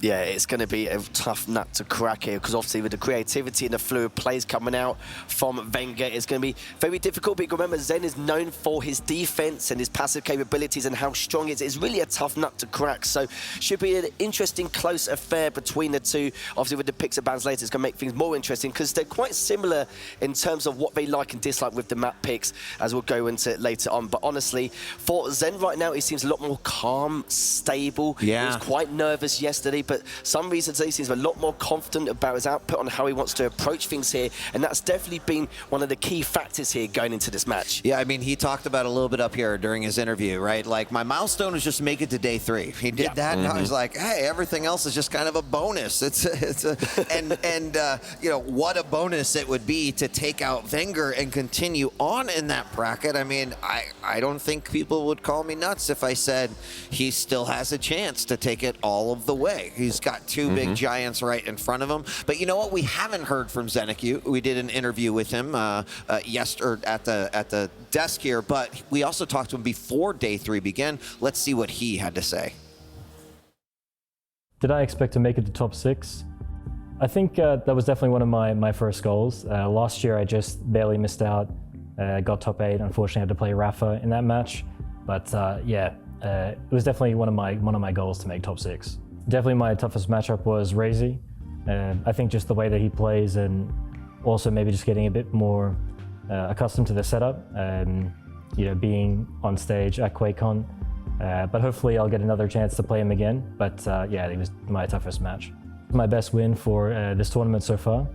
S5: Yeah, it's going to be a tough nut to crack here because obviously with the creativity and the fluid plays coming out from Wenger, it's going to be very difficult. But remember, Zen is known for his defense and his passive capabilities and how strong he is. It's really a tough nut to crack. So should be an interesting, close affair between the 2. Obviously with the picks and bans later, it's going to make things more interesting because they're quite similar in terms of what they like and dislike with the map picks, as we'll go into it later on. But honestly, for Zen right now, he seems a lot more calm, stable.
S1: Yeah.
S5: He was quite nervous yesterday, but some reasons he seems a lot more confident about his output on how he wants to approach things here, and that's definitely been one of the key factors here going into this match.
S1: Yeah, I mean, he talked about it a little bit up here during his interview, right? Like, my milestone was just make it to day 3. He did that, and I was like, hey, everything else is just kind of a bonus. And you know, what a bonus it would be to take out Wenger and continue on in that bracket. I mean, I don't think people would call me nuts if I said he still has a chance to take it all of the way. He's got 2 big giants right in front of him. But you know what? We haven't heard from Zenecu. We did an interview with him yesterday at the desk here, but we also talked to him before day 3 began. Let's see what he had to say.
S11: Did I expect to make it to top 6? I think that was definitely one of my first goals. Last year I just barely missed out. Got top 8. Unfortunately, I had to play Rafa in that match. But yeah, it was definitely one of my goals to make top 6. Definitely my toughest matchup was Razy. I think just the way that he plays and also maybe just getting a bit more accustomed to the setup, you know, being on stage at QuakeCon. But hopefully I'll get another chance to play him again. But yeah, it was my toughest match. My best win for this tournament so far.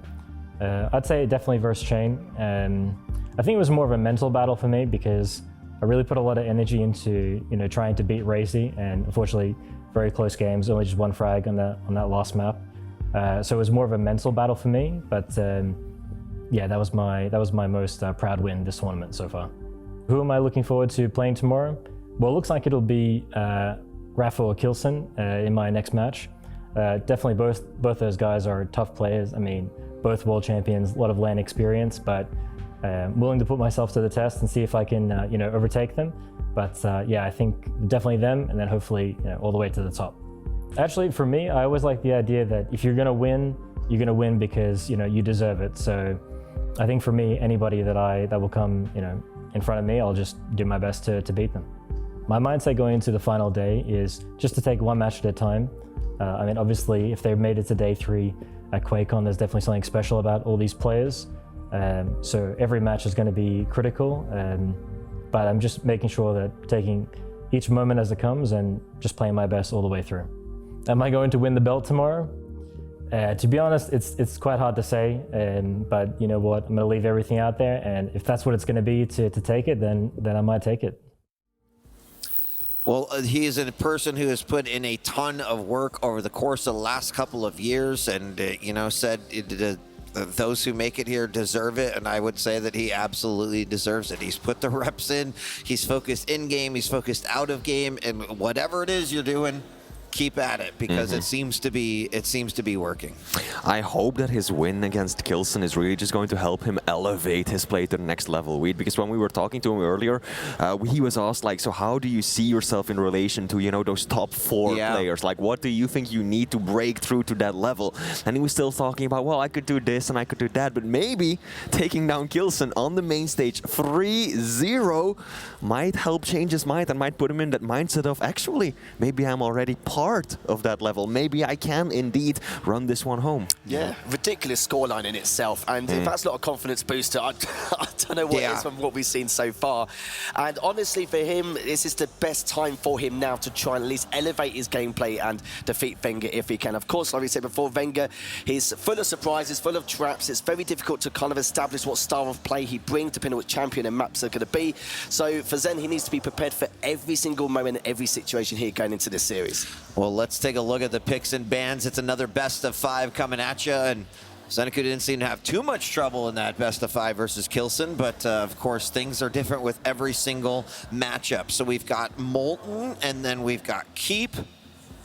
S11: I'd say definitely versus Chain. I think it was more of a mental battle for me because I really put a lot of energy into, you know, trying to beat Razy, and unfortunately very close games, only just 1 frag on that last map. So it was more of a mental battle for me, but yeah, that was my most proud win this tournament so far. Who am I looking forward to playing tomorrow? Well, it looks like it'll be Rafa or Kilson in my next match. Definitely both those guys are tough players. I mean, both world champions, a lot of LAN experience, but willing to put myself to the test and see if I can you know, overtake them. But yeah, I think definitely them, and then hopefully, you know, all the way to the top. Actually, for me, I always like the idea that if you're gonna win, you're gonna win because, you know, you deserve it. So I think for me, anybody that will come, in front of me, I'll just do my best to beat them. My mindset going into the final day is just to take one match at a time. I mean, obviously, if they've made it to day 3 at QuakeCon, there's definitely something special about all these players. So every match is going to be critical, but I'm just making sure that taking each moment as it comes and just playing my best all the way through. Am I going to win the belt tomorrow? To be honest, it's quite hard to say, but you know what? I'm going to leave everything out there, and if that's what it's going to be to take it, then I might take it.
S1: Well, he is a person who has put in a ton of work over the course of the last couple of years, and said those who make it here deserve it, and I would say that he absolutely deserves it. He's put the reps in, he's focused in game, he's focused out of game, and whatever it is you're doing, keep at it, because it seems to be working.
S3: I hope that his win against Kilson is really just going to help him elevate his play to the next level, because when we were talking to him earlier, he was asked, like, so how do you see yourself in relation to, those top 4 players? Like, what do you think you need to break through to that level? And he was still talking about, well, I could do this and I could do that, but maybe taking down Kilson on the main stage 3-0 might help change his mind and might put him in that mindset of, actually, maybe I'm already part of that level. Maybe I can indeed run this one home.
S5: Yeah, ridiculous scoreline in itself, and if that's not a confidence booster, I don't know what it is from what we've seen so far. And honestly, for him, this is the best time for him now to try and at least elevate his gameplay and defeat Wenger if he can. Of course, like we said before, Wenger, he's full of surprises, full of traps. It's very difficult to kind of establish what style of play he brings, depending on which champion and maps are going to be. So for Zen, he needs to be prepared for every single moment, every situation here going into this series.
S1: Well, let's take a look at the picks and bans. It's another best of 5 coming at you, and Zeneca didn't seem to have too much trouble in that best of 5 versus Kilson, but of course things are different with every single matchup. So we've got Molten, and then we've got Keep,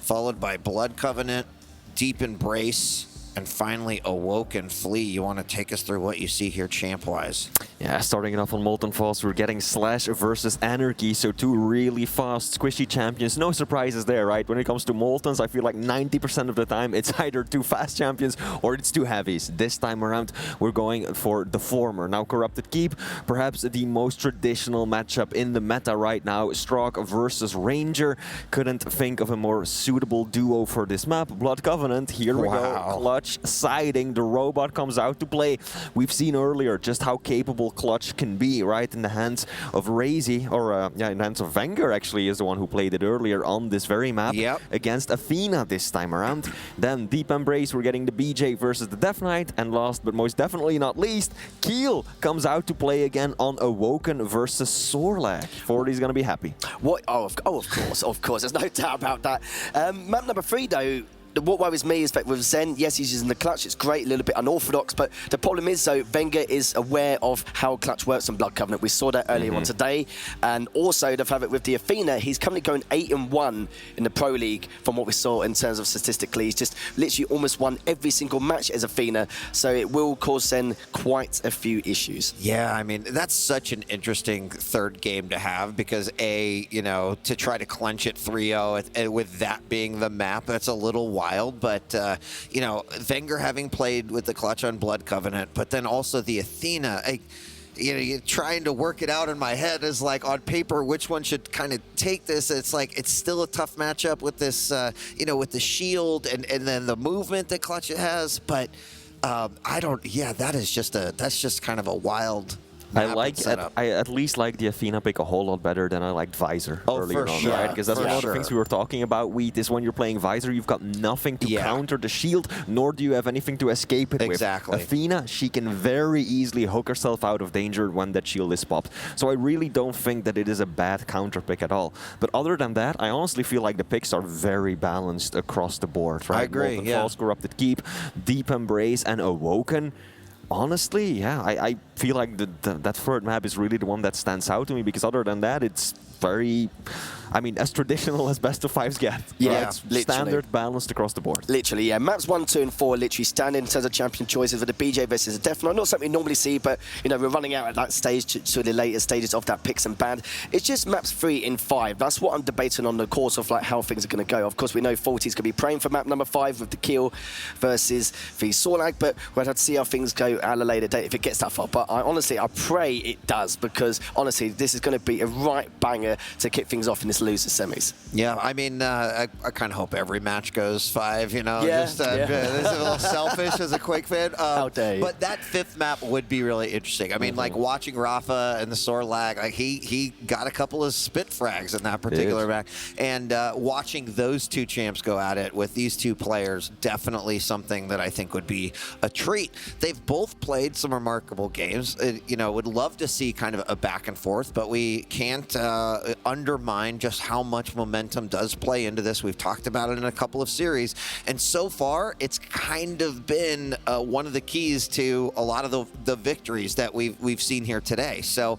S1: followed by Blood Covenant, Deep Embrace, and finally Awoke and Flee. You want to take us through what you see here champ-wise?
S3: Yeah, starting it off on Molten Falls, we're getting Slash versus Anarchy, so 2 really fast, squishy champions. No surprises there, right? When it comes to Moltens, I feel like 90% of the time it's either 2 fast champions or it's 2 heavies. This time around, we're going for the former. Now, Corrupted Keep, perhaps the most traditional matchup in the meta right now. Strok versus Ranger. Couldn't think of a more suitable duo for this map. Blood Covenant, here we go. Clutch siding, the robot comes out to play. We've seen earlier just how capable Clutch can be, right? In the hands of Razy, or in the hands of Wenger, actually, is the one who played it earlier on this very map against Athena this time around. Then Deep Embrace, we're getting the BJ versus the Death Knight, and last but most definitely not least, Keel comes out to play again on Awoken versus Sorlag. 40's gonna be happy.
S5: What? Oh, of course. There's no doubt about that. Map number 3, though. What worries me is that with Zen, yes, he's using the clutch. It's great, a little bit unorthodox, but the problem is, though, Wenger is aware of how clutch works on Blood Covenant. We saw that earlier on today, and also the fact that with the Athena, he's currently going 8-1 in the Pro League from what we saw in terms of statistically. He's just literally almost won every single match as Athena, so it will cause Zen quite a few issues.
S1: Yeah, I mean, that's such an interesting third game to have, because to try to clinch it 3-0 with that being the map, that's a little wild, but Wenger having played with the clutch on Blood Covenant, but then also the Athena, you're trying to work it out in my head as like on paper which one should kind of take this. It's like it's still a tough matchup with this, with the shield and then the movement that Clutch has, but that's just kind of a wild. I
S3: at least like the Athena pick a whole lot better than I liked Visor earlier on, right? Because that's one of the things we were talking about, Wheat, is when you're playing Visor, you've got nothing to counter the shield, nor do you have anything to escape it with. Athena, she can very easily hook herself out of danger when that shield is popped. So I really don't think that it is a bad counter pick at all. But other than that, I honestly feel like the picks are very balanced across the board, right?
S1: I agree,
S3: Molten Falls, Corrupted Keep, Deep Embrace, and Awoken. Honestly, I feel like that third map is really the one that stands out to me, because other than that, it's very, I mean, as traditional as best of fives get.
S5: Yeah,
S3: it's
S5: literally.
S3: standard, balanced across the board.
S5: Literally, yeah. Maps 1, 2, and 4 literally stand in terms of champion choices for the BJ versus the Death Knight. Not something we normally see, but you know, we're running out at that stage to the later stages of that picks and ban. It's just maps 3 and 5. That's what I'm debating on the course of like how things are going to go. Of course, we know 40's going to be praying for map number 5 with the Keel versus the Sorlag, but we'll have to see how things go at a later date if it gets that far. But honestly, I pray it does, because honestly, this is going to be a right banger to kick things off in this loser semis.
S1: Yeah, I mean, I kind of hope every match goes 5, you know.
S5: Yeah,
S1: Just, this is a little selfish as a Quake fan.
S5: How dare you.
S1: But that 5th map would be really interesting. I mean, like watching Rafa and the Sorlag, like he got a couple of spit frags in that particular map. And watching those two champs go at it with these two players, definitely something that I think would be a treat. They've both played some remarkable games. You know, would love to see kind of a back and forth, but we can't undermine just how much momentum does play into this. We've talked about it in a couple of series, and so far it's kind of been one of the keys to a lot of the victories that we've seen here today. So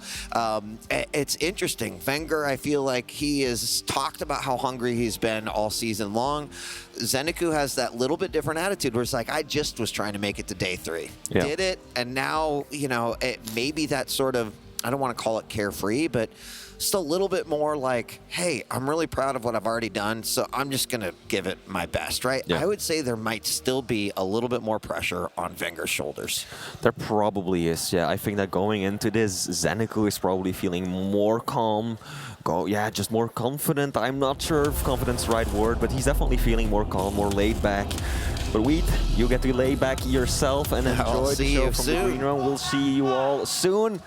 S1: it's interesting. Wenger, I feel like he has talked about how hungry he's been all season long. Zeniku has that little bit different attitude where it's like, I just was trying to make it to day 3.
S3: Yeah.
S1: Did it, and now, you know, maybe that sort of, I don't want to call it carefree, but just a little bit more like, hey, I'm really proud of what I've already done, so I'm just going to give it my best, right?
S3: Yeah.
S1: I would say there might still be a little bit more pressure on Wenger's shoulders.
S3: There probably is, yeah. I think that going into this, Zeniku is probably feeling more calm, just more confident. I'm not sure if confidence is the right word, but he's definitely feeling more calm, more laid back. But Wheat, you get to lay back yourself and enjoy the show from the green room. We'll see you all soon.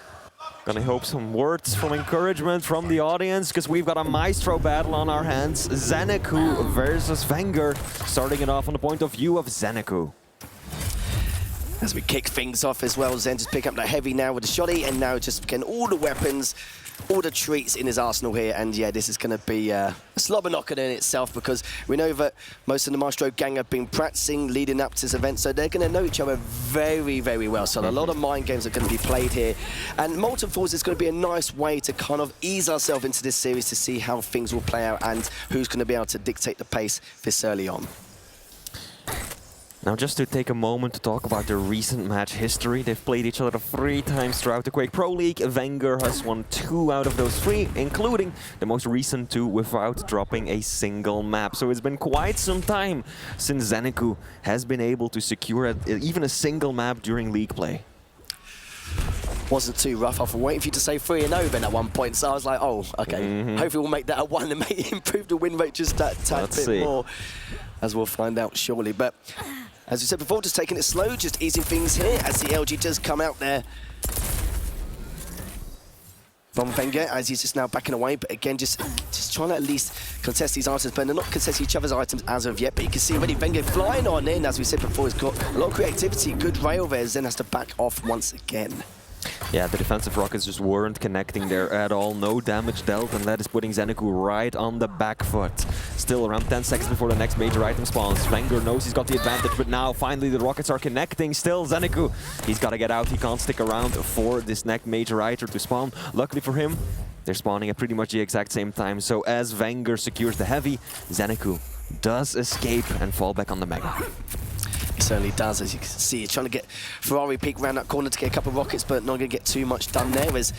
S3: Gonna hope some words from encouragement from the audience, because we've got a maestro battle on our hands. Zeniku versus Wenger, starting it off on the point of view of Zeniku.
S5: As we kick things off as well, Zen just pick up the heavy now with the shoddy, and now just getting all the weapons, all the treats in his arsenal here. And yeah, this is going to be a slobber knocker in itself, because we know that most of the Maestro gang have been practicing leading up to this event, so they're going to know each other very, very well. So a lot of mind games are going to be played here. And Molten Falls is going to be a nice way to kind of ease ourselves into this series to see how things will play out and who's going to be able to dictate the pace this early on.
S3: Now, just to take a moment to talk about their recent match history. They've played each other 3 times throughout the Quake Pro League. Wenger has won 2 out of those 3, including the most recent 2 without dropping a single map. So it's been quite some time since Zeniku has been able to secure even a single map during league play.
S5: Wasn't too rough. I was waiting for you to say 3-0 then at one point, so I was like, oh, okay. Hopefully we'll make that a 1 and maybe improve the win rate just that tad bit more, as we'll find out surely. But as we said before, just taking it slow, just easing things here as the LG does come out there from Wenger, as he's just now backing away. But again, just trying to at least contest these items, but they're not contesting each other's items as of yet. But you can see already Wenger flying on in, as we said before, he's got a lot of creativity, good rail there, then has to back off once again.
S3: Yeah, the defensive rockets just weren't connecting there at all. No damage dealt, and that is putting Zeniku right on the back foot. Still around 10 seconds before the next major item spawns. Wenger knows he's got the advantage, but now finally the rockets are connecting. Still Zeniku, he's got to get out. He can't stick around for this next major item to spawn. Luckily for him, they're spawning at pretty much the exact same time. So as Wenger secures the heavy, Zeniku does escape and fall back on the Mega.
S5: He certainly does, as you can see. He's trying to get Ferrari peek around that corner to get a couple of rockets, but not going to get too much done there, as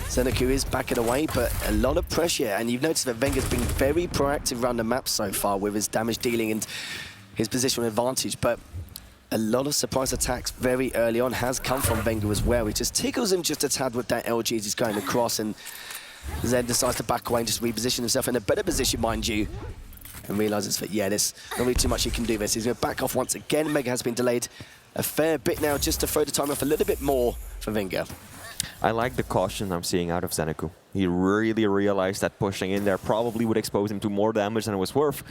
S5: Zeniku is backing away, but a lot of pressure. And you've noticed that Wenger's been very proactive around the map so far with his damage dealing and his positional advantage, but a lot of surprise attacks very early on has come from Wenger as well. He just tickles him just a tad with that LG as he's going across, and Zen decides to back away and just reposition himself in a better position, mind you, and realises that, yeah, there's not really too much he can do this. He's going to back off once again. Mega has been delayed a fair bit now, just to throw the time off a little bit more for Wenger.
S3: I like the caution I'm seeing out of Zeniku. He really realized that pushing in there probably would expose him to more damage than it was worth.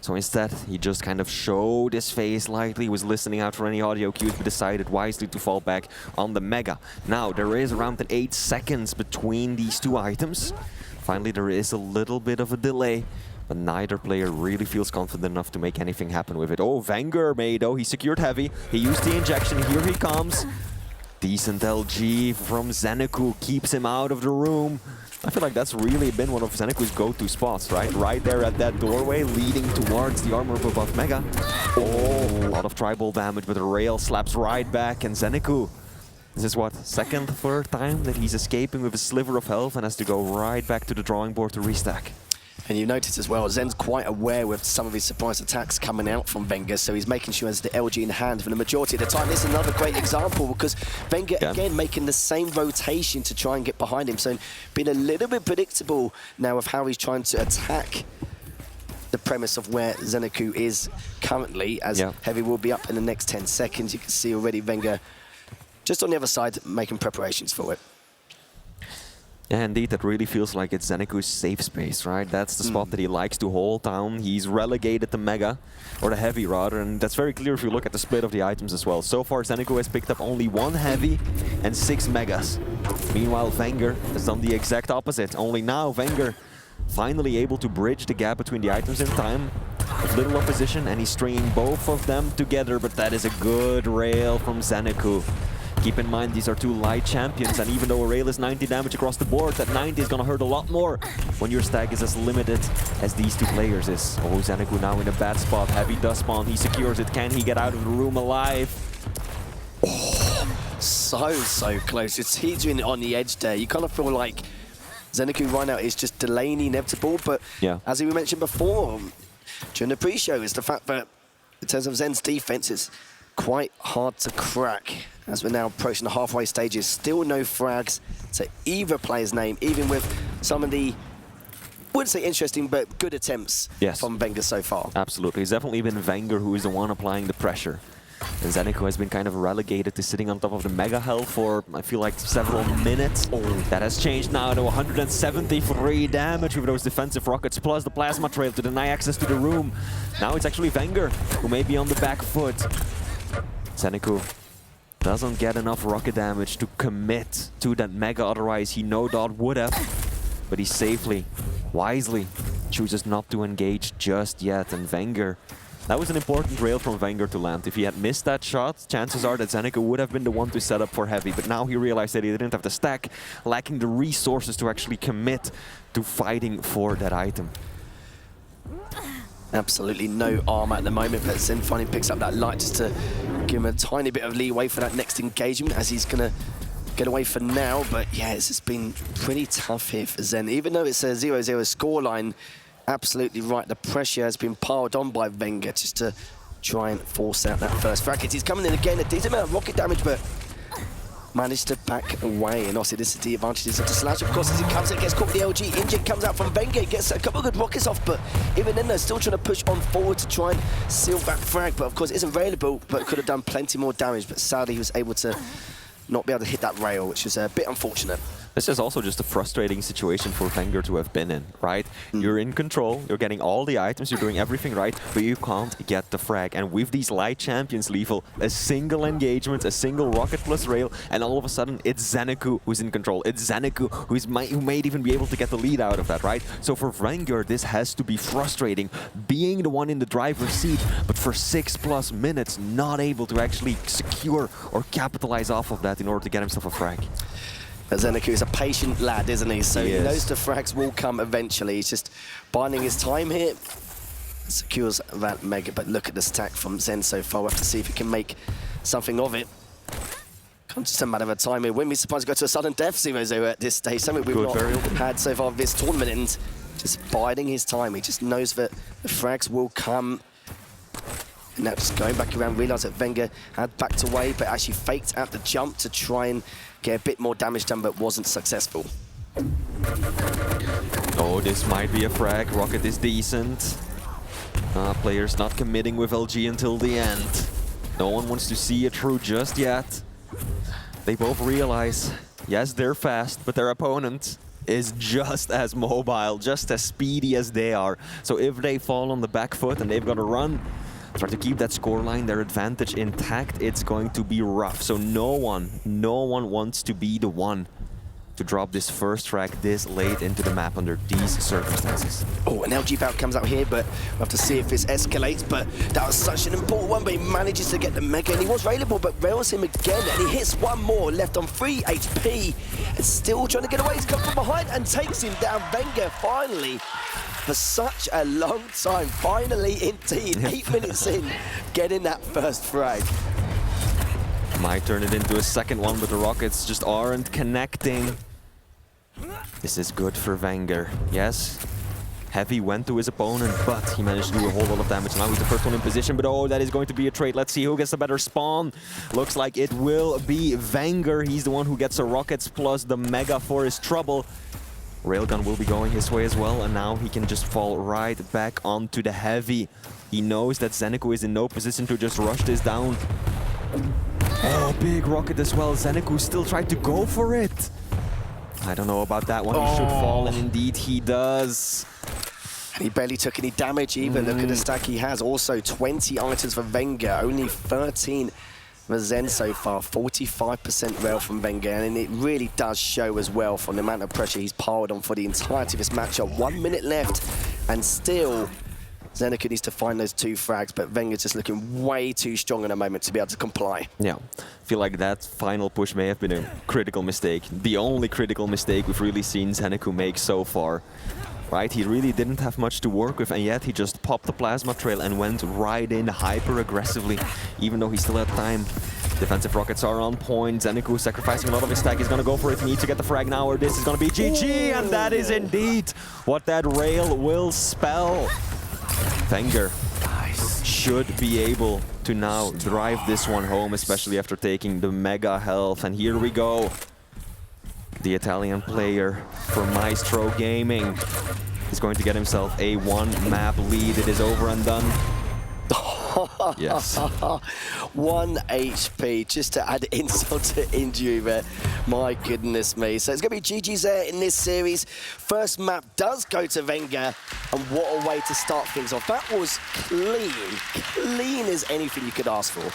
S3: So instead, he just kind of showed his face lightly, he was listening out for any audio cues, but decided wisely to fall back on the Mega. Now, there is around 8 seconds between these 2 items. Finally, there is a little bit of a delay, but neither player really feels confident enough to make anything happen with it. Oh, Wenger made, he secured heavy. He used the injection, here he comes. Decent LG from Zeneku keeps him out of the room. I feel like that's really been one of Zeneku's go-to spots, right? Right there at that doorway leading towards the armor of above Mega. Oh, a lot of tribal damage, but the rail slaps right back, and Zeneku, this is what, second, third time that he's escaping with a sliver of health and has to go right back to the drawing board to restack.
S5: And you notice as well, Zen's quite aware with some of his surprise attacks coming out from Wenger, so he's making sure he has the LG in hand for the majority of the time. This is another great example because Wenger, again, making the same rotation to try and get behind him. So being a little bit predictable now of how he's trying to attack the premise of where Zeneku is currently, as Heavy will be up in the next 10 seconds. You can see already Wenger just on the other side making preparations for it.
S3: Yeah, indeed, that really feels like it's Zeneku's safe space, right? That's the spot that he likes to hold down. He's relegated the Mega, or the Heavy rather, and that's very clear if you look at the split of the items as well. So far, Zeneku has picked up only 1 Heavy and 6 Megas. Meanwhile, Wenger has done the exact opposite. Only now, Wenger finally able to bridge the gap between the items in time. With little opposition, and he's stringing both of them together, but that is a good rail from Zeneku. Keep in mind, these are 2 light champions, and even though a rail is 90 damage across the board, that 90 is gonna hurt a lot more when your stack is as limited as these 2 players is. Oh, Zeneku now in a bad spot. Heavy does spawn, he secures it. Can he get out of the room alive?
S5: Oh, so close. It's Hedron on the edge there. You kind of feel like Zeneku right now is just delaying the inevitable, but as we mentioned before during the pre-show, is the fact that in terms of Zen's defense, it's quite hard to crack. As we're now approaching the halfway stages, still no frags to either player's name, even with some of the, I wouldn't say interesting, but good attempts from Wenger so far.
S3: Absolutely. It's definitely been Wenger who is the one applying the pressure. And Zeneku has been kind of relegated to sitting on top of the Mega health for, I feel like, several minutes. That has changed now to 173 damage with those defensive rockets, plus the plasma trail to deny access to the room. Now it's actually Wenger who may be on the back foot. Zeneku doesn't get enough rocket damage to commit to that Mega, otherwise he no doubt would have. But he safely, wisely, chooses not to engage just yet. And Wenger, that was an important rail from Wenger to land. If he had missed that shot, chances are that Zeneku would have been the one to set up for Heavy. But now he realized that he didn't have the stack, lacking the resources to actually commit to fighting for that item.
S5: Absolutely no armor at the moment, but Zen finally picks up that light just to give him a tiny bit of leeway for that next engagement, as he's going to get away for now. But yeah, it's just been pretty tough here for Zen. Even though it's a 0-0 scoreline, absolutely right, the pressure has been piled on by Wenger just to try and force out that first frag. He's coming in again, a decent amount of rocket damage, but managed to back away. And obviously this is the advantages of the Slash, of course, as he comes in, gets caught with the LG. Injured comes out from Wenger, gets a couple of good rockets off, but even then they're still trying to push on forward to try and seal that frag. But of course it isn't available, but could have done plenty more damage. But sadly he was able to not be able to hit that rail, which is a bit unfortunate.
S3: This is also just a frustrating situation for Wenger to have been in, right? You're in control, you're getting all the items, you're doing everything right, but you can't get the frag. And with these light champions, Lethal, a single engagement, a single rocket plus rail, and all of a sudden it's Zeneku who's in control. It's Zeneku who might even be able to get the lead out of that, right? So for Wenger, this has to be frustrating, being the one in the driver's seat, but for 6+ minutes, not able to actually secure or capitalize off of that in order to get himself a frag.
S5: Zeneku is a patient lad, isn't he? So he knows the frags will come eventually. He's just biding his time here. Secures that Mega, but look at the stack from Zen so far. We'll have to see if he can make something of it. Just a matter of time here. Wouldn't be surprised to go to a sudden death 0-0 at this stage. Something we've not had so far this tournament, and just biding his time. He just knows that the frags will come. And now just going back around, realised that Wenger had backed away, but actually faked out the jump to try and get a bit more damage done, but wasn't successful.
S3: Oh, this might be a frag. Rocket is decent. Players not committing with LG until the end. No one wants to see it through just yet. They both realize, yes, they're fast, but their opponent is just as mobile, just as speedy as they are. So if they fall on the back foot and they've got to run, try to keep that scoreline, their advantage intact, it's going to be rough. So no one wants to be the one to drop this first frag this late into the map under these circumstances.
S5: Oh, an LG Bout comes out here, but we'll have to see if this escalates. But that was such an important one, but he manages to get the Mega, and he was available, but rails him again, and he hits one more, left on 3 HP, and still trying to get away. He's come from behind and takes him down. Wenger finally, for such a long time, finally indeed, 8 minutes in, getting that first frag.
S3: Might turn it into a second one, but the rockets just aren't connecting. This is good for Wenger. Yes, Heavy went to his opponent, but he managed to do a whole lot of damage. Now he's the first one in position, but oh, that is going to be a trade. Let's see who gets the better spawn. Looks like it will be Wenger. He's the one who gets the rockets plus the Mega for his trouble. Railgun will be going his way as well, and now he can just fall right back onto the Heavy. He knows that Zeneku is in no position to just rush this down. Oh, big rocket as well. Zeneku still tried to go for it. I don't know about that one. He should fall, and indeed he does.
S5: And he barely took any damage either. Look at the stack he has. Also 20 items for Wenger, only 13 for Zen so far. 45% rail from Wenger, and it really does show as well from the amount of pressure he's piled on for the entirety of this matchup. 1 minute left, and still Zeneku needs to find those 2 frags, but Wenger's just looking way too strong in a moment to be able to comply.
S3: Yeah, I feel like that final push may have been a critical mistake. The only critical mistake we've really seen Zeneku make so far. Right, he really didn't have much to work with, and yet he just popped the plasma trail and went right in hyper aggressively, even though he still had time. Defensive rockets are on point. Zeneku sacrificing a lot of his stack. He's gonna go for it. He needs to get the frag now, or this is gonna be GG, and that is indeed what that rail will spell. Wenger should be able to now drive this one home, especially after taking the Mega health. And here we go. The Italian player from Maestro Gaming is going to get himself a 1-map lead. It is over and done. Yes.
S5: 1 HP, just to add insult to injury there. My goodness me. So it's going to be GG's there in this series. First map does go to Wenger, and what a way to start things off. That was clean as anything you could ask for.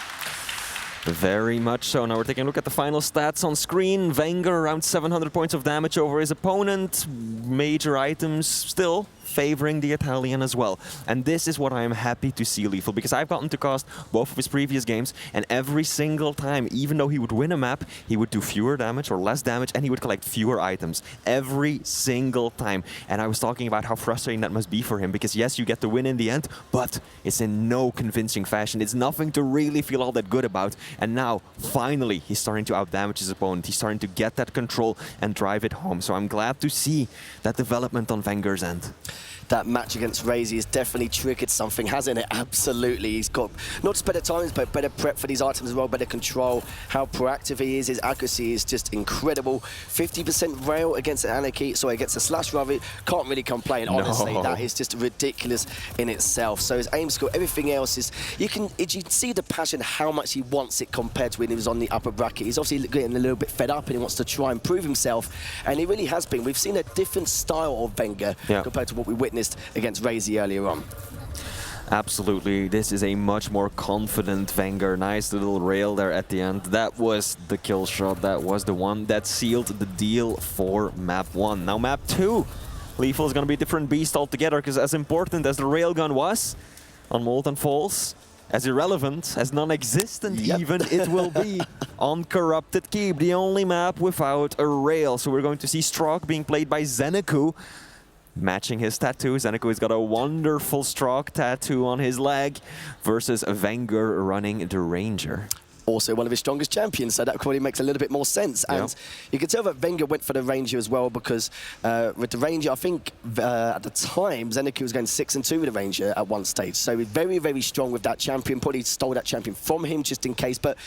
S3: Very much so. Now we're taking a look at the final stats on screen. Wenger around 700 points of damage over his opponent. Major items still favoring the Italian as well. And this is what I am happy to see, Lethal, because I've gotten to cast both of his previous games, and every single time, even though he would win a map, he would do fewer damage or less damage, and he would collect fewer items. Every single time. And I was talking about how frustrating that must be for him, because yes, you get the win in the end, but it's in no convincing fashion. It's nothing to really feel all that good about. And now, finally, he's starting to outdamage his opponent. He's starting to get that control and drive it home. So I'm glad to see that development on Wenger's end.
S5: That match against Razy has definitely triggered something, hasn't it? Absolutely. He's got not just better timings, but better prep for these items as well, better control. How proactive he is, his accuracy is just incredible. 50% rail against Anarchy, so against a Slash Ravi, can't really complain, honestly. That is just ridiculous in itself. So his aim score, everything else is, you can see the passion, how much he wants it compared to when he was on the upper bracket. He's obviously getting a little bit fed up and he wants to try and prove himself, and he really has been. We've seen a different style of Wenger compared to what we witnessed against Razy earlier on.
S3: Absolutely, this is a much more confident Wenger. Nice little rail there at the end. That was the kill shot. That was the one that sealed the deal for map 1. Now map 2, Lethal is going to be a different beast altogether, because as important as the railgun was on Molten Falls, as irrelevant, as non-existent even, it will be on Corrupted Keep, the only map without a rail. So we're going to see Stroke being played by Zeneku, matching his tattoo. Zeneku has got a wonderful Stroke tattoo on his leg versus Wenger running the Ranger.
S5: Also one of his strongest champions, so that probably makes a little bit more sense. And you can tell that Wenger went for the Ranger as well, because with the Ranger, I think at the time, Zeneku was going 6-2 with the Ranger at one stage. So he's very, very strong with that champion. Probably stole that champion from him just in case. But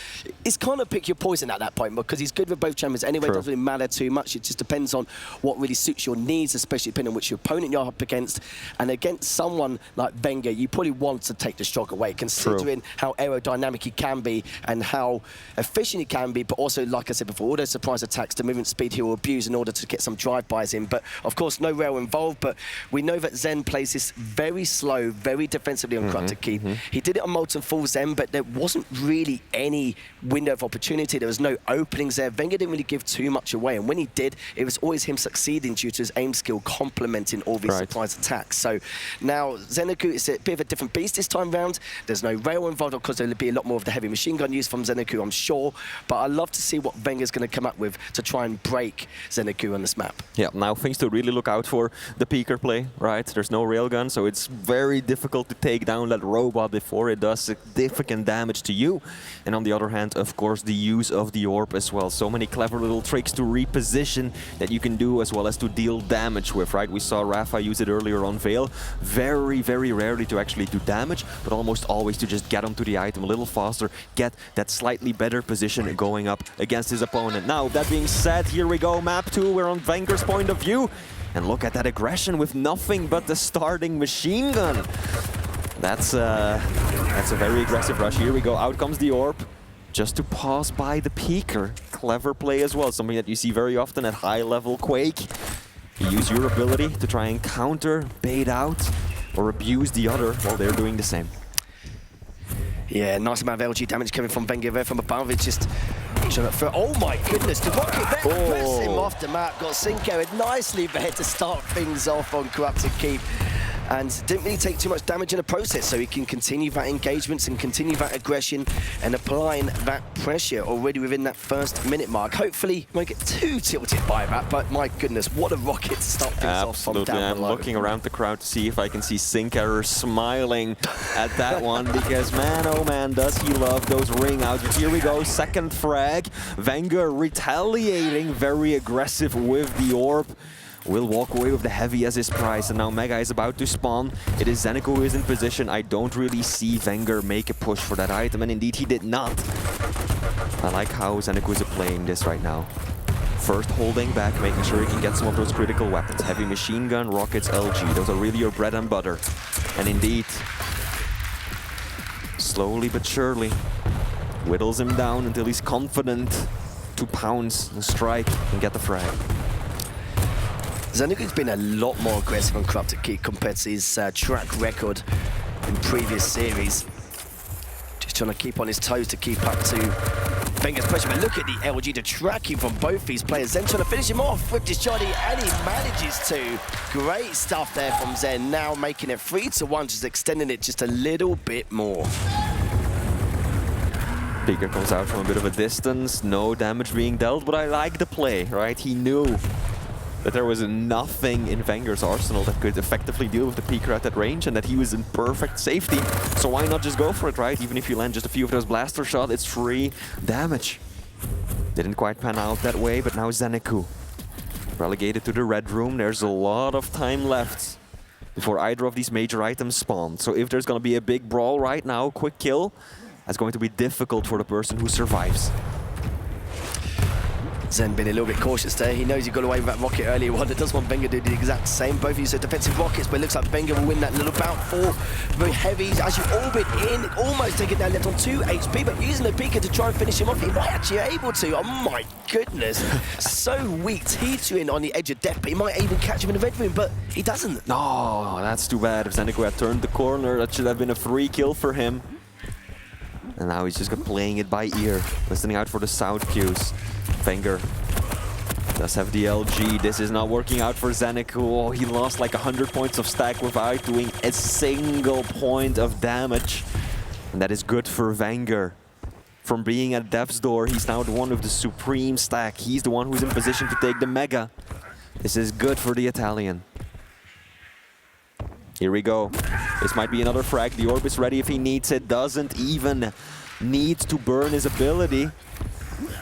S5: it's kind of pick your poison at that point, because he's good with both champions anyway. It doesn't really matter too much. It just depends on what really suits your needs, especially depending on which your opponent you're up against. And against someone like Wenger, you probably want to take the Stroke away, considering how aerodynamic he can be and how efficient he can be, but also, like I said before, all those surprise attacks, the movement speed he will abuse in order to get some drive-bys in. But, of course, no rail involved, but we know that Zen plays this very slow, very defensively on Corrupted Keep. He did it on Molten Full Zen, but there wasn't really any window of opportunity. There was no openings there. Wenger didn't really give too much away, and when he did, it was always him succeeding due to his aim skill complementing all these surprise attacks. So now Zeneku is a bit of a different beast this time round. There's no rail involved, of course. There'll be a lot more of the heavy machine gun use from Zeneku, I'm sure, but I'd love to see what Wenger's going to come up with to try and break Zeneku on this map.
S3: Yeah, now things to really look out for the peeker play, right? There's no railgun, so it's very difficult to take down that robot before it does significant damage to you. And on the other hand, of course, the use of the orb as well. So many clever little tricks to reposition that you can do, as well as to deal damage with, right? We saw Rafa use it earlier on Veil. Very, very rarely to actually do damage, but almost always to just get onto the item a little faster, get that slightly better position going up against his opponent. Now, that being said, here we go, map 2, we're on Wenger's point of view. And look at that aggression with nothing but the starting machine gun. That's a very aggressive rush. Here we go, out comes the orb. Just to pass by the peeker. Clever play as well, something that you see very often at high-level Quake. You use your ability to try and counter, bait out, or abuse the other while they're doing the same.
S5: Yeah, nice amount of LG damage coming from Wenger there from above. It's just... Oh my goodness, the rocket there pressed him off the map. Got Cinco nicely there to start things off on Corrupted Keep. And didn't really take too much damage in the process, so he can continue that engagements and continue that aggression and applying that pressure already within that first minute mark. Hopefully, won't get too tilted by that, but my goodness, what a rocket to start things off from down below.
S3: I'm looking around the crowd to see if I can see Sinker smiling at that one, because man, oh man, does he love those ring outs. But here we go, second frag. Wenger retaliating, very aggressive with the orb. Will walk away with the heavy as his prize, and now Mega is about to spawn. It is Zeneku who is in position. I don't really see Wenger make a push for that item, and indeed he did not. I like how Zeneku is playing this right now. First holding back, making sure he can get some of those critical weapons. Heavy machine gun, rockets, LG. Those are really your bread and butter. And indeed, slowly but surely, whittles him down until he's confident to pounce and strike and get the frag.
S5: Zeneku's been a lot more aggressive on Corrupted Keep compared to his track record in previous series. Just trying to keep on his toes to keep up to Wenger's pressure. But look at the LG, the tracking from both these players. Zen trying to finish him off with this shot, and he manages to. Great stuff there from Zen, now making it 3-1, just extending it just a little bit more.
S3: Peeker comes out from a bit of a distance, no damage being dealt, but I like the play, right? He knew that there was nothing in Wenger's arsenal that could effectively deal with the Peeker at that range, and that he was in perfect safety. So why not just go for it, right? Even if you land just a few of those blaster shots, it's free damage. Didn't quite pan out that way, but now Zeneku relegated to the red room. There's a lot of time left before either of these major items spawn. So if there's going to be a big brawl right now, quick kill, that's going to be difficult for the person who survives.
S5: Zen been a little bit cautious there. He knows he got away with that rocket earlier on. It does want Wenger to do the exact same. Both of you said defensive rockets, but it looks like Wenger will win that little bout. 4 very heavies as you orbit in, almost taking down left on 2 HP, but using the Peeker to try and finish him off. He might actually be able to. Oh my goodness. So weak, teetering on the edge of death, but he might even catch him in the red room, but he doesn't.
S3: No, that's too bad. If Zeneku had turned the corner, that should have been a free kill for him. And now he's just playing it by ear, listening out for the sound cues. Wenger does have the LG. This is not working out for Zeneku. Oh, he lost like 100 points of stack without doing a single point of damage. And that is good for Wenger. From being at death's door, he's now the one with the supreme stack. He's the one who's in position to take the Mega. This is good for the Italian. Here we go. This might be another frag. The orb is ready if he needs it. Doesn't even need to burn his ability.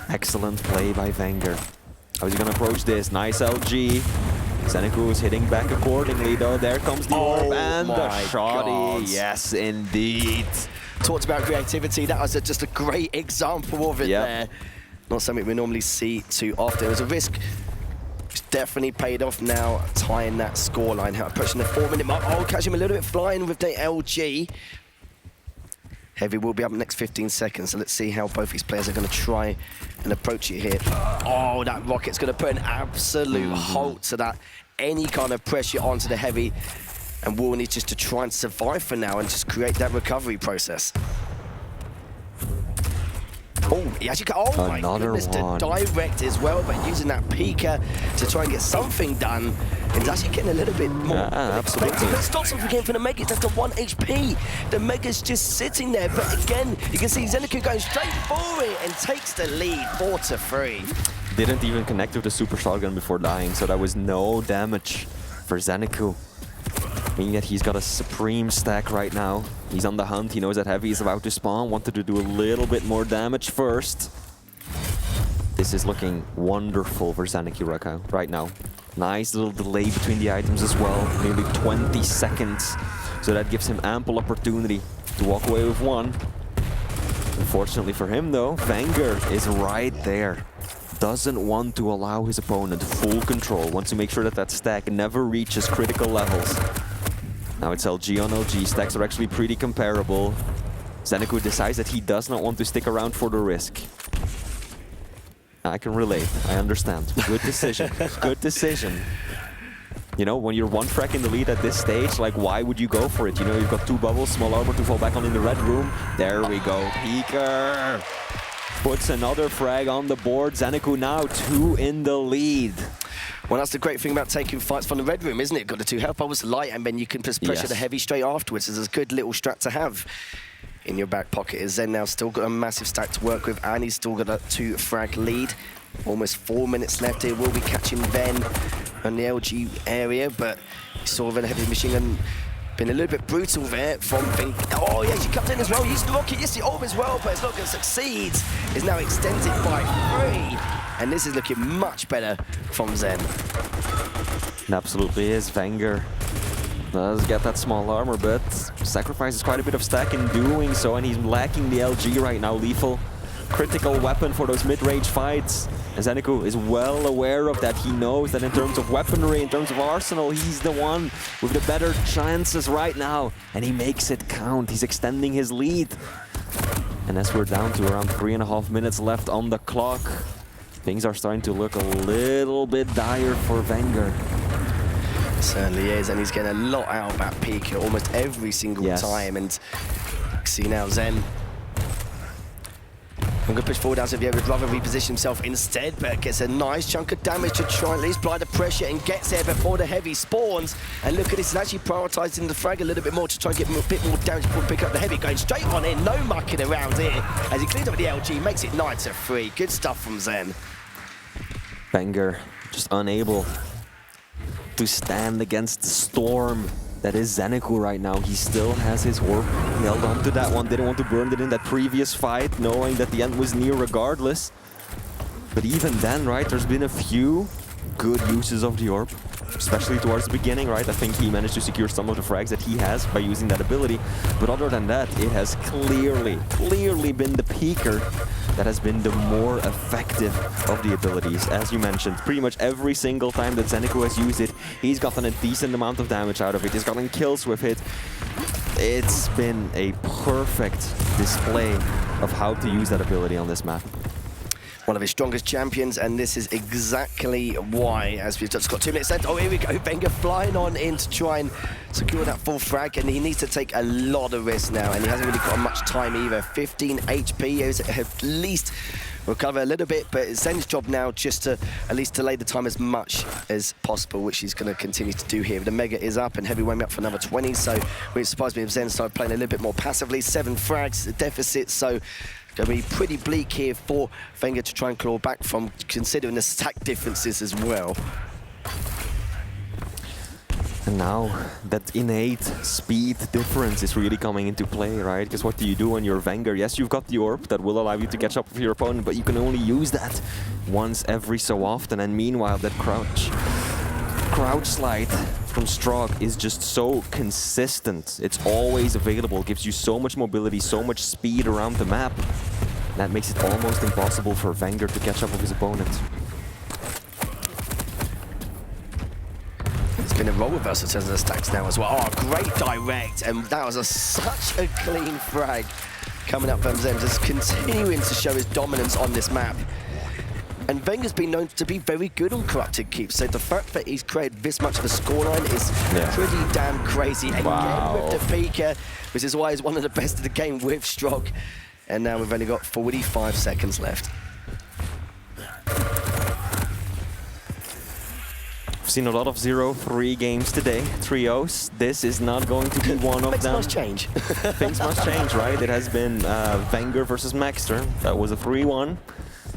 S3: Excellent play by Wenger. How's he gonna approach this? Nice LG. Zeneku is hitting back accordingly though. There comes the orb and the shotty. Yes, indeed.
S5: Talked about creativity. That was just a great example of it there. Not something we normally see too often. It was a risk. It's definitely paid off now, tying that scoreline. Approaching the 4-minute mark. Oh, catch him a little bit flying with the LG. Heavy will be up in the next 15 seconds, so let's see how both these players are going to try and approach it here. Oh, that rocket's going to put an absolute halt to that, any kind of pressure onto the Heavy, and Will needs just to try and survive for now and just create that recovery process. Oh, he actually got, oh my goodness, the direct as well, but using that Pika to try and get something done. It's actually getting a little bit more unexpected, but it stops him from getting for the Mega. It's down to 1 HP. The Mega's just sitting there, but again, you can see Zeneku going straight for it and takes the lead, 4-3.
S3: Didn't even connect with the super shotgun before dying, so that was no damage for Zeneku. Meaning that he's got a supreme stack right now. He's on the hunt, he knows that Heavy is about to spawn, wanted to do a little bit more damage first. This is looking wonderful for Zeneku right now. Nice little delay between the items as well, nearly 20 seconds. So that gives him ample opportunity to walk away with one. Unfortunately for him though, Wenger is right there. Doesn't want to allow his opponent full control, wants to make sure that that stack never reaches critical levels. Now it's LG on LG, stacks are actually pretty comparable. Zeneku decides that he does not want to stick around for the risk. I can relate, I understand. Good decision, good decision. You know, when you're one frag in the lead at this stage, like, why would you go for it? You know, you've got 2 bubbles, small armor to fall back on in the red room. There we go, Peeker puts another frag on the board. Zeneku now 2 in the lead.
S5: Well, that's the great thing about taking fights from the red room, isn't it? Got the 2 health bubbles light, and then you can just pressure the Heavy straight afterwards. It's a good little strat to have in your back pocket. Is Zen now still got a massive stack to work with, and he's still got a 2 frag lead. Almost 4 minutes left here. We'll be catching Ben on the LG area, but you saw the Heavy machine gun been a little bit brutal there from Fink. Oh yeah, she comes in as well, used the rocket, yes the orb as well, but it's not going to succeed. Is now extended by 3, and this is looking much better from Zen.
S3: It absolutely is. Wenger does get that small armor, but sacrifices quite a bit of stack in doing so, and he's lacking the LG right now. Lethal, critical weapon for those mid-range fights. And Zeneku is well aware of that. He knows that in terms of weaponry, in terms of arsenal, he's the one with the better chances right now. And he makes it count. He's extending his lead. And as we're down to around 3.5 minutes left on the clock, things are starting to look a little bit dire for Wenger.
S5: Certainly is, and he's getting a lot out of that peak almost every single time. And see now Zen. I'm going to push forward out of here. Would rather reposition himself instead, but gets a nice chunk of damage to try and at least apply the pressure and gets there before the Heavy spawns. And look at this, he's actually prioritising the frag a little bit more to try and get a bit more damage before pick up the Heavy. Going straight on in, no mucking around here. As he cleans up with the LG, makes it 9-3. Good stuff from Zen.
S3: Wenger just unable to stand against the storm that is Zeneku right now. He still has his orb. He held on to that one, didn't want to burn it in that previous fight, knowing that the end was near regardless. But even then, right, there's been a few good uses of the orb, especially towards the beginning, right? I think he managed to secure some of the frags that he has by using that ability. But other than that, it has clearly been the peaker that has been the more effective of the abilities. As you mentioned, pretty much every single time that Zeneku has used it, he's gotten a decent amount of damage out of it. He's gotten kills with it. It's been a perfect display of how to use that ability on this map.
S5: One of his strongest champions, and this is exactly why, as we've just got 2 minutes left. Oh, here we go, Wenger flying on in to try and secure that full frag, and he needs to take a lot of risks now, and he hasn't really got much time either. 15 HP, he's at least recover a little bit, but it's Zen's job now just to at least delay the time as much as possible, which he's going to continue to do here. The Mega is up, and Heavy won't be up for another 20, so it wouldn't surprise me if Zen started playing a little bit more passively. 7 frags, deficit, so going to be pretty bleak here for Wenger to try and claw back from, considering the stack differences as well.
S3: And now that innate speed difference is really coming into play, right? Because what do you do when you're Wenger? Yes, you've got the orb that will allow you to catch up with your opponent, but you can only use that once every so often. And meanwhile, that crouch slide from Strog is just so consistent. It's always available, gives you so much mobility, so much speed around the map. That makes it almost impossible for Wenger to catch up with his opponent.
S5: been a role reversal in terms of the stacks now as well. Oh, great direct, and that was such a clean frag coming up from Zen, just continuing to show his dominance on this map. And Venga's been known to be very good on corrupted keeps, so the fact that he's created this much of a scoreline is pretty damn crazy. Again with the Pika, which is why he's one of the best of the game with Strog. And now we've only got 45 seconds left.
S3: I've seen a lot of 0-3 games today, 3-0s. This is not going to be one of them.
S5: Things must change.
S3: Things must change, right? It has been Wenger versus Maxter. That was a 3-1.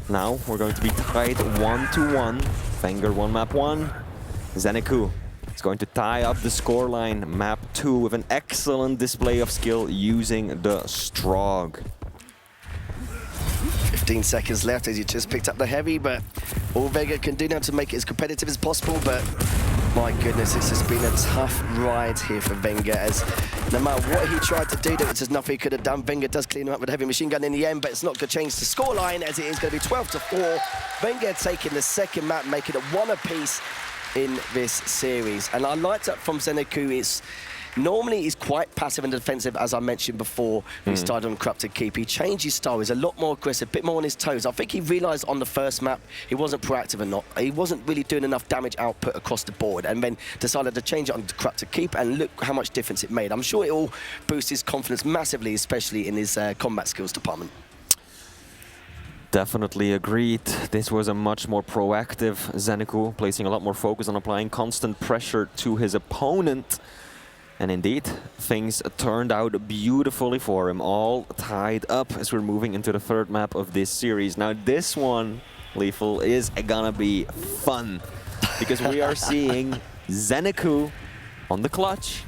S3: Now we're going to be tied 1-1. Wenger won map 1. Zeneku is going to tie up the scoreline map 2 with an excellent display of skill using the Strog.
S5: 15 seconds left as he just picked up the heavy, but all Vega can do now to make it as competitive as possible. But my goodness, this has been a tough ride here for Wenger, as no matter what he tried to do, there was just nothing he could have done. Wenger does clean him up with a heavy machine gun in the end, but it's not going to change the scoreline, as it is going to be 12-4. Wenger taking the second map, making it 1 apiece in this series. And I liked that from Zeneku. Normally, he's quite passive and defensive, as I mentioned before. When he started on Corrupted Keep, he changed his style. He's a lot more aggressive, a bit more on his toes. I think he realised on the first map he wasn't proactive enough. He wasn't really doing enough damage output across the board, and then decided to change it on Corrupted Keep, and look how much difference it made. I'm sure it will boost his confidence massively, especially in his combat skills department.
S3: Definitely agreed. This was a much more proactive Zeneku, placing a lot more focus on applying constant pressure to his opponent. And indeed, things turned out beautifully for him, all tied up as we're moving into the third map of this series. Now this one, Lethal, is gonna be fun, because we are seeing Zeneku on the clutch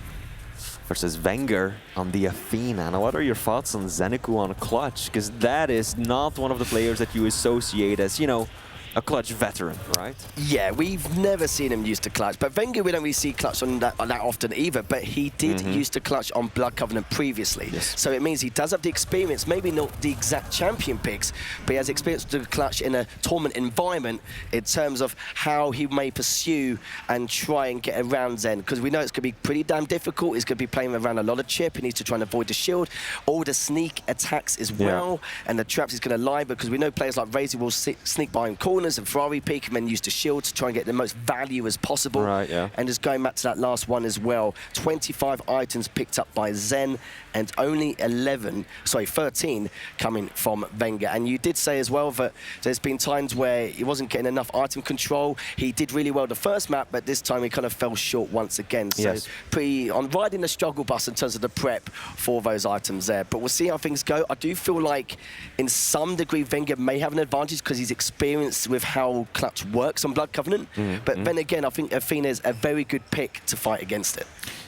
S3: versus Wenger on the Athena. Now what are your thoughts on Zeneku on clutch? Because that is not one of the players that you associate as, you know, a clutch veteran, right?
S5: Yeah, we've never seen him use to clutch, but Wenger we don't really see clutch on that often either, but he did use to clutch on Blood Covenant previously. So it means he does have the experience, maybe not the exact champion picks, but he has experience to clutch in a tournament environment in terms of how he may pursue and try and get around Zen, because we know it's going to be pretty damn difficult. He's going to be playing around a lot of chip. He needs to try and avoid the shield, all the sneak attacks as well, and the traps he's going to lie, because we know players like Razor will sneak by in corners and Ferrari peek and then use the shield to try and get the most value as possible. And just going back to that last one as well, 25 items picked up by Zen and only 13 coming from Wenger. And you did say as well that there's been times where he wasn't getting enough item control. He did really well the first map, but this time he kind of fell short once again. So pretty on riding the struggle bus in terms of the prep for those items there. But we'll see how things go. I do feel like in some degree Wenger may have an advantage because he's experienced with how clutch works on Blood Covenant. But then again, I think Athena is a very good pick to fight against it.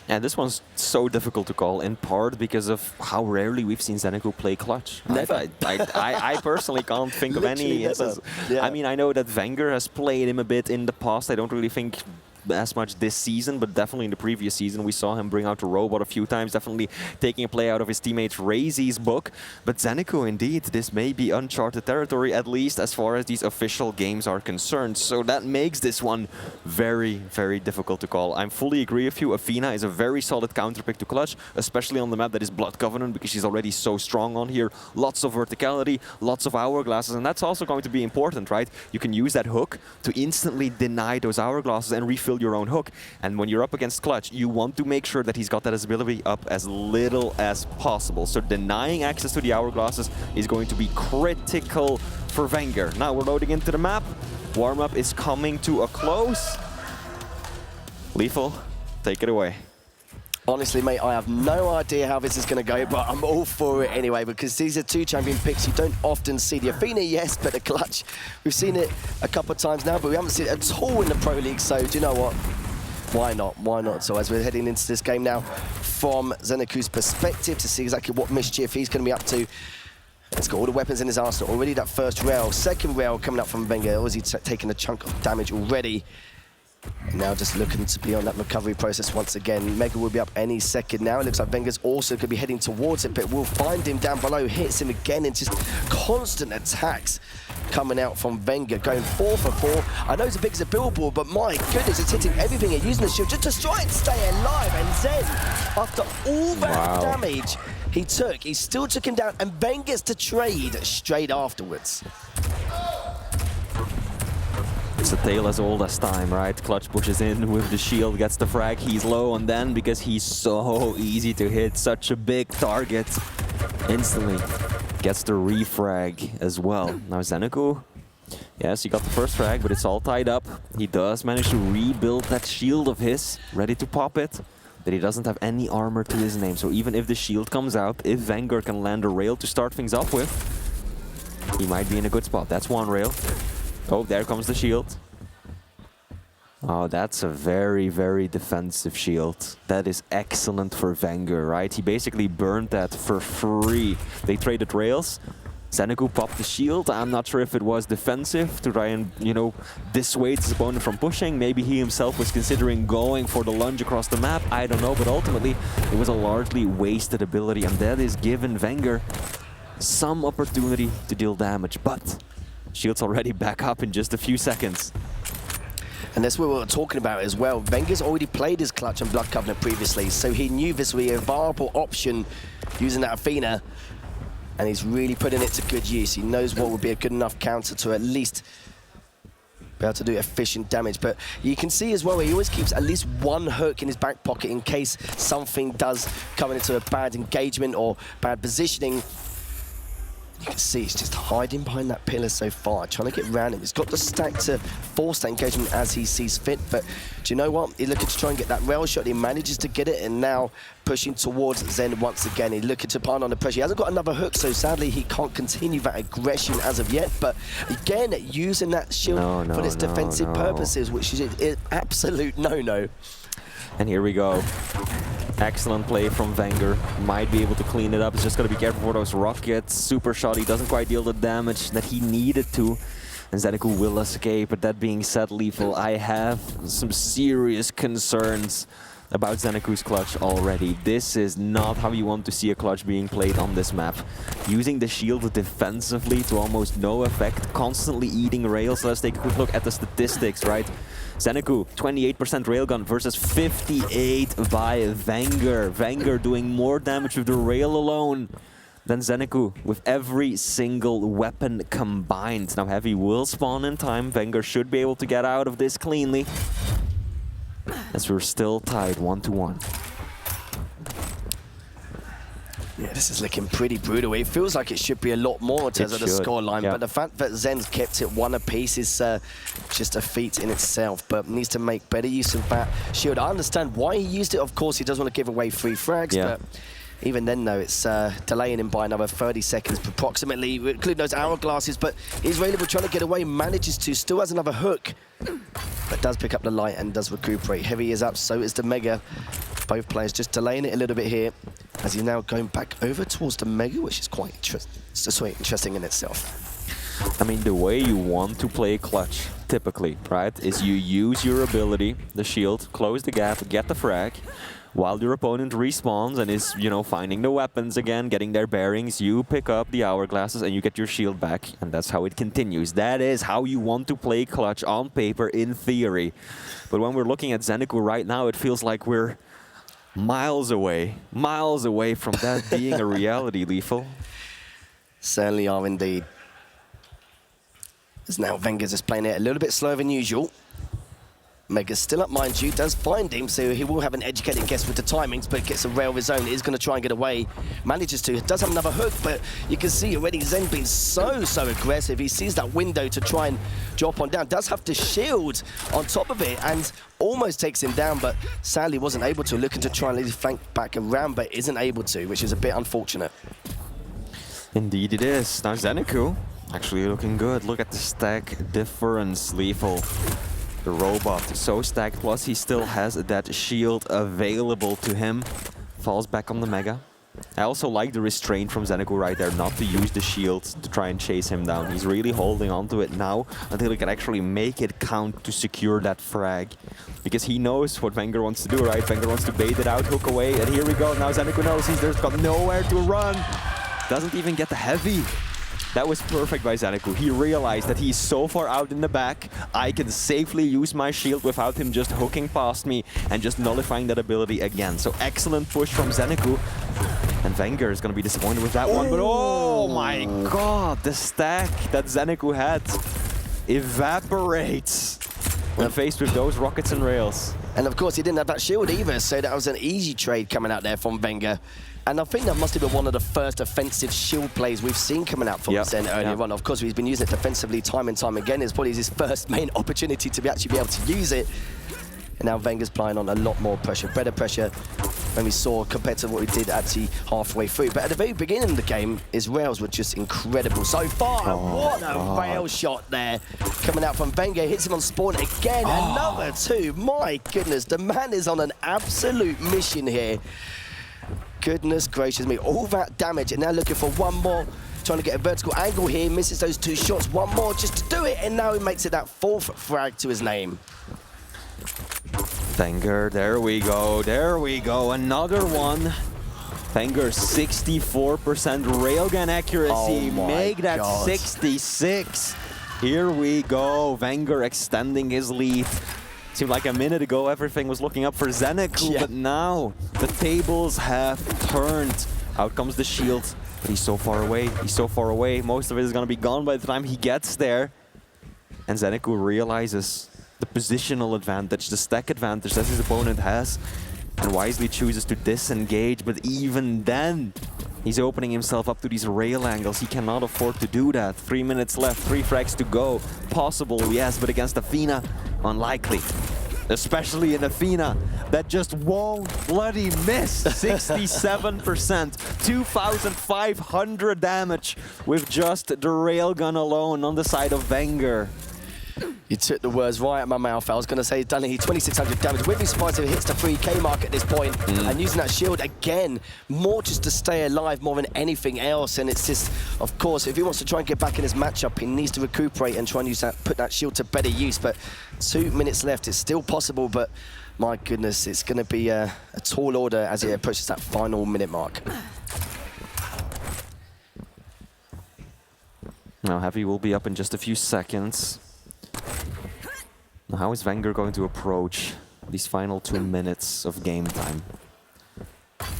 S3: Yeah, this one's so difficult to call, in part because of how rarely we've seen Zeneku play clutch. Right?
S5: Never.
S3: I personally can't think of any instance. I mean, I know that Wenger has played him a bit in the past. I don't really think as much this season, but definitely in the previous season we saw him bring out the robot a few times, definitely taking a play out of his teammate Razy's book. But Zeneku, indeed, this may be uncharted territory, at least as far as these official games are concerned. So that makes this one very, very difficult to call. I fully agree with you. Athena is a very solid counter pick to clutch, especially on the map that is Blood Covenant, because she's already so strong on here. Lots of verticality, lots of hourglasses, and that's also going to be important, right? You can use that hook to instantly deny those hourglasses and refill your own hook. And when you're up against clutch, you want to make sure that he's got that ability up as little as possible. So denying access to the hourglasses is going to be critical for Wenger. Now we're loading into the map. Warm-up is coming to a close. Lethal, take it away.
S5: Honestly, mate, I have no idea how this is going to go, but I'm all for it anyway, because these are two champion picks. You don't often see the Athena, yes, but the clutch. We've seen it a couple of times now, but we haven't seen it at all in the Pro League, so do you know what? Why not? Why not? So as we're heading into this game now, from Zeneku's perspective, to see exactly what mischief he's going to be up to. He's got all the weapons in his arsenal already. That first rail, second rail coming up from Wenger. Obviously taking a chunk of damage already. Now just looking to be on that recovery process once again. Mega will be up any second now. It looks like Wenger's also going to be heading towards it, but we'll find him down below, hits him again, and just constant attacks coming out from Wenger, going 4 for 4. I know it's as big as a billboard, but my goodness, it's hitting everything and using the shield just to try and stay alive. And Zen, after all that damage he took, he still took him down, and Ben gets to trade straight afterwards.
S3: It's a tale as old as time, right? Clutch pushes in with the shield, gets the frag, he's low on then because he's so easy to hit, such a big target. Instantly gets the refrag as well. Now Zeneku, yes, he got the first frag, but it's all tied up. He does manage to rebuild that shield of his, ready to pop it. But he doesn't have any armor to his name, so even if the shield comes out, if Wenger can land a rail to start things off with, he might be in a good spot. That's one rail. Oh, there comes the shield. Oh, that's a very, very defensive shield. That is excellent for Wenger, right? He basically burned that for free. They traded rails. Zeneku popped the shield. I'm not sure if it was defensive to try and, you know, dissuade his opponent from pushing. Maybe he himself was considering going for the lunge across the map. I don't know, but ultimately it was a largely wasted ability, and that is given Wenger some opportunity to deal damage. But shield's already back up in just a few seconds.
S5: And that's what we were talking about as well. Wenger's already played his Clutch and Blood Covenant previously, so he knew this would be a viable option using that Athena. And he's really putting it to good use. He knows what would be a good enough counter to at least be able to do efficient damage. But you can see as well, he always keeps at least one hook in his back pocket in case something does come into a bad engagement or bad positioning. You can see he's just hiding behind that pillar so far, trying to get around him. He's got the stack to force that engagement as he sees fit, but do you know what? He's looking to try and get that rail shot. He manages to get it, and now pushing towards Zen once again. He's looking to pile on the pressure. He hasn't got another hook, so sadly he can't continue that aggression as of yet, but again, using that shield for its defensive purposes, which is an absolute no-no.
S3: And here we go. Excellent play from Wenger. Might be able to clean it up. He's just got to be careful for those rockets. Super shot. He doesn't quite deal the damage that he needed to. And Zeneku will escape. But that being said, Lethal, I have some serious concerns about Zeneku's clutch already. This is not how you want to see a clutch being played on this map. Using the shield defensively to almost no effect, constantly eating rails. Let's take a quick look at the statistics, right? Zeneku, 28% railgun versus 58 by Wenger. Wenger doing more damage with the rail alone than Zeneku with every single weapon combined. Now Heavy will spawn in time. Wenger should be able to get out of this cleanly, as we're still tied 1-1.
S5: Yeah, this is looking pretty brutal. It feels like it should be a lot more in terms of the scoreline, but the fact that Zen's kept it one apiece is just a feat in itself, but needs to make better use of that shield. I understand why he used it. Of course, he doesn't want to give away free frags, but even then, though, it's delaying him by another 30 seconds approximately, including those hourglasses, but he's really trying to get away, manages to, still has another hook, but does pick up the light and does recuperate. Heavy is up, so is the Mega. Both players just delaying it a little bit here, as he's now going back over towards the Mega, which is quite interesting in itself.
S3: I mean, the way you want to play clutch, typically, right, is you use your ability, the shield, close the gap, get the frag, while your opponent respawns and is, you know, finding the weapons again, getting their bearings, you pick up the hourglasses and you get your shield back, and that's how it continues. That is how you want to play clutch on paper, in theory. But when we're looking at Zeneku right now, it feels like we're miles away from that being a reality, Lethal.
S5: Certainly are indeed. As now Wenger's just playing it a little bit slower than usual. Mega's still up, mind you, does find him, so he will have an educated guess with the timings, but gets a rail of his own, is going to try and get away, manages to, does have another hook, but you can see already Zen being so aggressive. He sees that window to try and drop on down, does have the shield on top of it, and almost takes him down, but sadly wasn't able to, looking to try and lead his flank back around, but isn't able to, which is a bit unfortunate.
S3: Indeed it is. Now Zeneku, actually looking good. Look at the stack difference, Lethal. The robot so stacked, plus he still has that shield available to him. Falls back on the Mega. I also like the restraint from Zeneku right there, not to use the shield to try and chase him down. He's really holding onto it now until he can actually make it count to secure that frag. Because he knows what Wenger wants to do, right? Wenger wants to bait it out, hook away, and here we go. Now Zeneku knows there's got nowhere to run. Doesn't even get the Heavy. That was perfect by Zeneku. He realized that he's so far out in the back, I can safely use my shield without him just hooking past me and just nullifying that ability again. So excellent push from Zeneku. And Wenger is going to be disappointed with that one, but oh my god, the stack that Zeneku had evaporates when faced with those rockets and rails.
S5: And of course, he didn't have that shield either, so that was an easy trade coming out there from Wenger. And I think that must have been one of the first offensive shield plays we've seen coming out from Zen earlier on. Of course, he's been using it defensively time and time again. It's probably his first main opportunity to actually be able to use it. And now Wenger's applying on a lot more pressure, better pressure than we saw compared to what we did actually halfway through. But at the very beginning of the game, his rails were just incredible so far. What a rail shot there coming out from Wenger. Hits him on spawn again. Another two. My goodness, the man is on an absolute mission here. Goodness gracious me, all that damage, and now looking for one more, trying to get a vertical angle here, misses those two shots, one more just to do it, and now he makes it that fourth frag to his name.
S3: Wenger, there we go, another one. Wenger, 64% railgun accuracy, make that 66. Here we go, Wenger extending his lead. Seemed like a minute ago everything was looking up for Zeneku, but now the tables have turned. Out comes the shield, but he's so far away, most of it is going to be gone by the time he gets there. And Zeneku realizes the positional advantage, the stack advantage that his opponent has, and wisely chooses to disengage, but even then, he's opening himself up to these rail angles. He cannot afford to do that. 3 minutes left, 3 frags to go. Possible, yes, but against Athena, unlikely. Especially in Athena, that just won't bloody miss. 67%, 2,500 damage with just the railgun alone on the side of Wenger.
S5: You took the words right out of my mouth. I was going to say, done it, 2,600 damage. Wouldn't be surprised if it hits the 3k mark at this point. And using that shield again, more just to stay alive more than anything else. And it's just, of course, if he wants to try and get back in his matchup, he needs to recuperate and try and use that, put that shield to better use. But 2 minutes left, it's still possible, but my goodness, it's going to be a tall order as he approaches that final minute mark.
S3: Now Heavy will be up in just a few seconds. Now, how is Wenger going to approach these final 2 minutes of game time?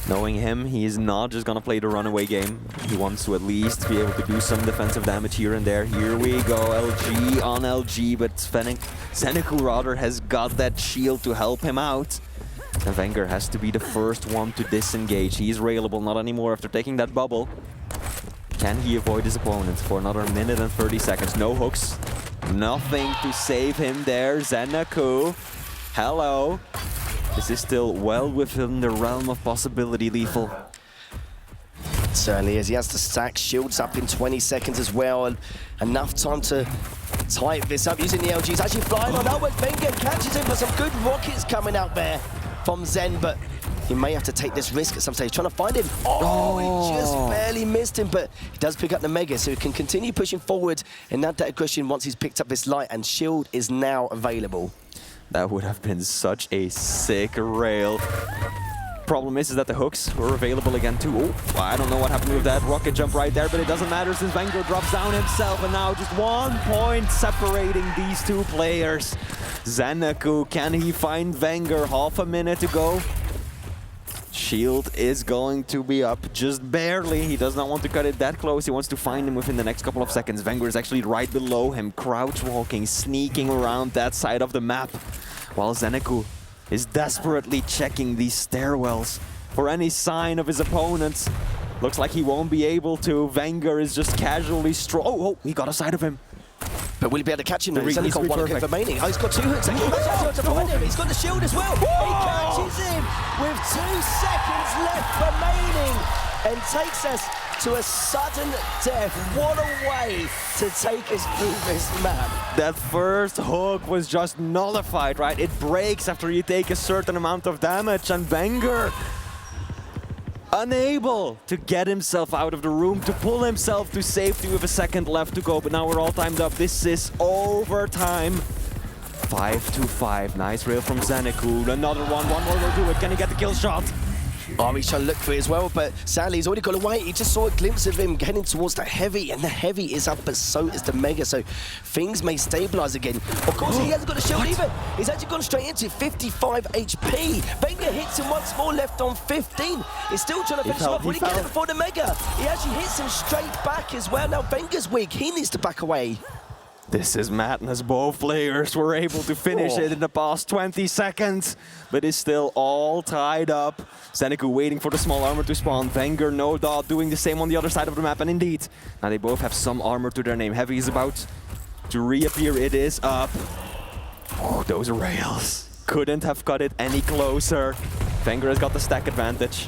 S3: Knowing him, he is not just going to play the runaway game. He wants to at least be able to do some defensive damage here and there. Here we go, LG on LG, but Zeneku rather has got that shield to help him out. And Wenger has to be the first one to disengage. He is railable, not anymore after taking that bubble. Can he avoid his opponent for another minute and 30 seconds? No hooks. Nothing to save him there. Zeneku. Hello. This is still well within the realm of possibility, Lethal.
S5: Certainly is. He has to stack shields up in 20 seconds as well. And enough time to type this up using the LG. He's actually flying on upwards. Wenger catches him, but some good rockets coming out there from Zen. But he may have to take this risk at some stage, trying to find him. He just barely missed him, but he does pick up the Mega, so he can continue pushing forward in that aggression once he's picked up this light, and shield is now available.
S3: That would have been such a sick rail. Problem is that the hooks were available again too. Oh, I don't know what happened with that rocket jump right there, but it doesn't matter since Wenger drops down himself, and now just 1 point separating these two players. Zeneku, can he find Wenger? Half a minute to go. Shield is going to be up just barely. He does not want to cut it that close. He wants to find him within the next couple of seconds. Wenger is actually right below him, crouch walking, sneaking around that side of the map, while Zeneku is desperately checking these stairwells for any sign of his opponents. Looks like he won't be able to. Wenger is just casually he got a sight of him.
S5: But will he be able to catch him? He's only got 1 hit remaining. Oh, he's got 2 hooks. He has to find him. He's got the shield as well. He catches him with 2 seconds left remaining and takes us to a sudden death. What a way to take us through this map.
S3: That first hook was just nullified, right? It breaks after you take a certain amount of damage, and Wenger unable to get himself out of the room, to pull himself to safety with a second left to go. But now we're all timed up. This is overtime. 5-5. Nice rail from Zeneku. Another one. One more will do it. Can he get the kill shot?
S5: Oh, he's trying to look for it as well, but sadly he's already got away. He just saw a glimpse of him heading towards the heavy, and the heavy is up, but so is the mega, so things may stabilize again. Of course, he hasn't got a shield either. He's actually gone straight into 55 HP. Wenger hits him once more, left on 15. He's still trying to finish him off. Will he get it before the mega? He actually hits him straight back as well. Now Wenger's weak. He needs to back away.
S3: This is madness. Both players were able to finish it in the past 20 seconds, but it's still all tied up. Zenecu waiting for the small armor to spawn. Wenger, no doubt, doing the same on the other side of the map, and indeed, now they both have some armor to their name. Heavy is about to reappear. It is up. Oh, those rails. Couldn't have cut it any closer. Wenger has got the stack advantage.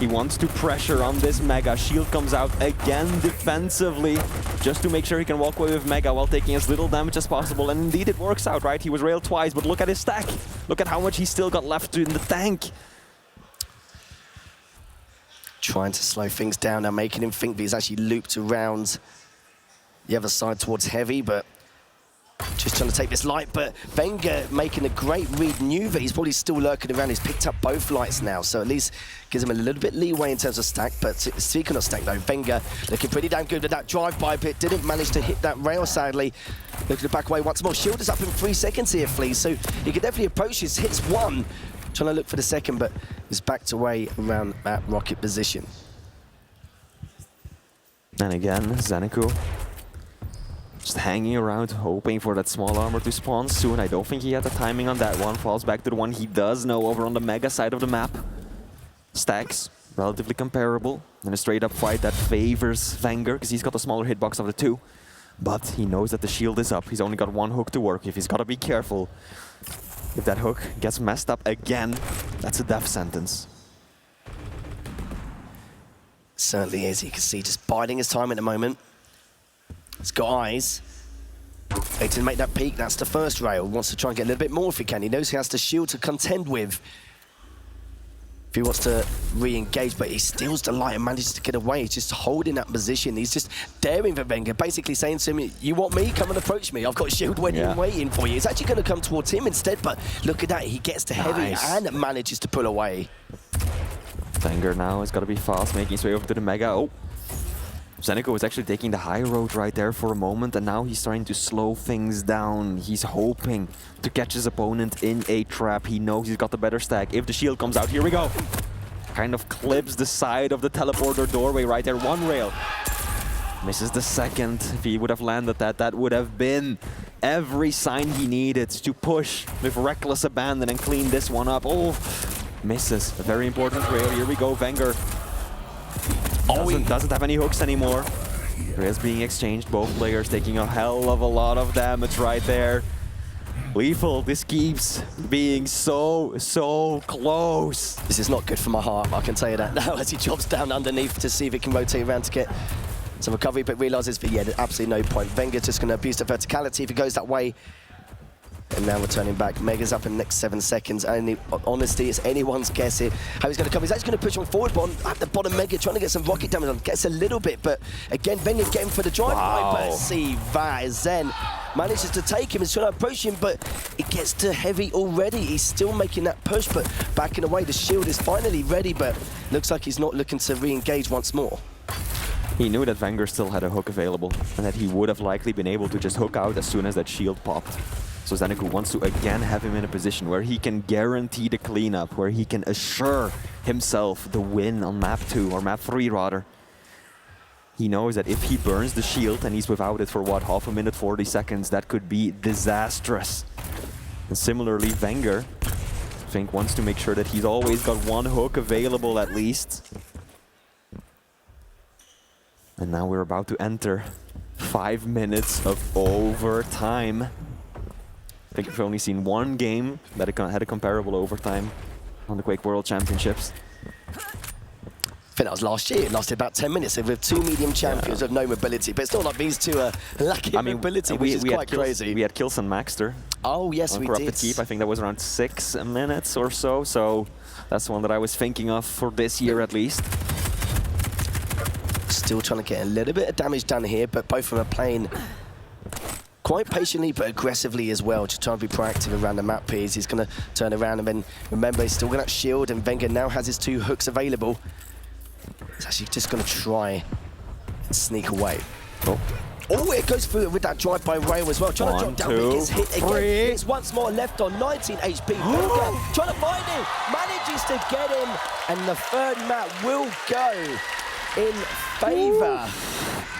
S3: He wants to pressure on this Mega. Shield comes out again defensively, just to make sure he can walk away with Mega while taking as little damage as possible. And indeed it works out, right? He was railed twice, but look at his stack. Look at how much he's still got left in the tank.
S5: Trying to slow things down now, making him think that he's actually looped around the other side towards Heavy, but just trying to take this light. But Wenger making a great read, knew that he's probably still lurking around. He's picked up both lights now, so at least gives him a little bit leeway in terms of stack. But speaking of stack though, Wenger looking pretty damn good at that drive-by, but didn't manage to hit that rail, sadly. Looking to back away once more. Shield is up in 3 seconds here, Flea, so he can definitely approach this. Hits one, trying to look for the second, but is backed away around that rocket position.
S3: And again, Zenecu just hanging around, hoping for that small armor to spawn soon. I don't think he had the timing on that one. Falls back to the one he does know over on the Mega side of the map. Stacks, relatively comparable. In a straight-up fight that favors Wenger, because he's got the smaller hitbox of the two. But he knows that the shield is up. He's only got one hook to work with. He's got to be careful. If that hook gets messed up again, that's a death sentence.
S5: Certainly is. You can see just biding his time at the moment. He's got eyes. Waiting to make that peak. That's the first rail. Wants to try and get a little bit more if he can. He knows he has the shield to contend with if he wants to re-engage, but he steals the light and manages to get away. He's just holding that position. He's just daring for Wenger, basically saying to him, you want me? Come and approach me. I've got shield waiting for you. It's actually going to come towards him instead, but look at that. He gets to Heavy and manages to pull away.
S3: Wenger now has got to be fast, making his way over to the Mega. Oh, Zenecu was actually taking the high road right there for a moment, and now he's starting to slow things down. He's hoping to catch his opponent in a trap. He knows he's got the better stack. If the shield comes out, here we go. Kind of clips the side of the teleporter doorway right there. One rail. Misses the second. If he would have landed that, that would have been every sign he needed to push with reckless abandon and clean this one up. Oh, misses. A very important rail. Here we go, Wenger. Doesn't have any hooks anymore. Rails being exchanged, both players taking a hell of a lot of damage right there. Lethal, this keeps being so close.
S5: This is not good for my heart, I can tell you that now, as he drops down underneath to see if he can rotate around to get some recovery, but realises that, yeah, there's absolutely no point. Wenger's just going to abuse the verticality if he goes that way. And now returning back. Mega's up in the next 7 seconds. And honestly, it's anyone's guess here how he's going to come. He's actually going to push on forward, but at the bottom, Mega trying to get some rocket damage on. Gets a little bit, but again, Wenger getting for the drive-by. But see that Zen manages to take him. He's trying to approach him, but it gets to Heavy already. He's still making that push, but backing away. The shield is finally ready, but looks like he's not looking to re-engage once more.
S3: He knew that Wenger still had a hook available, and that he would have likely been able to just hook out as soon as that shield popped. So Zenecu wants to again have him in a position where he can guarantee the cleanup, where he can assure himself the win on map 2, or map 3 rather. He knows that if he burns the shield and he's without it for what, half a minute, 40 seconds, that could be disastrous. And similarly, Wenger, I think, wants to make sure that he's always got one hook available at least. And now we're about to enter 5 minutes of overtime. I think we've only seen one game that had a comparable overtime on the Quake World Championships.
S5: I think that was last year. It lasted about 10 minutes with 2 medium champions of no mobility. But it's not like these two are lacking mobility, which is quite crazy.
S3: We had Kills and Maxter.
S5: Oh, yes, we did.
S3: Keep. I think that was around 6 minutes or so. So that's one that I was thinking of for this year at least.
S5: Still trying to get a little bit of damage done here, but both of them are playing quite patiently but aggressively as well, just trying to be proactive around the map here. He's going to turn around and then remember he's still got that shield, and Wenger now has his 2 hooks available. He's actually just going to try and sneak away. Oh, it goes through with that drive by rail as well. Trying to drop down, but he gets hit again. It's once more left on 19 HP. Wenger trying to find him, manages to get him, and the 3rd map will go in favour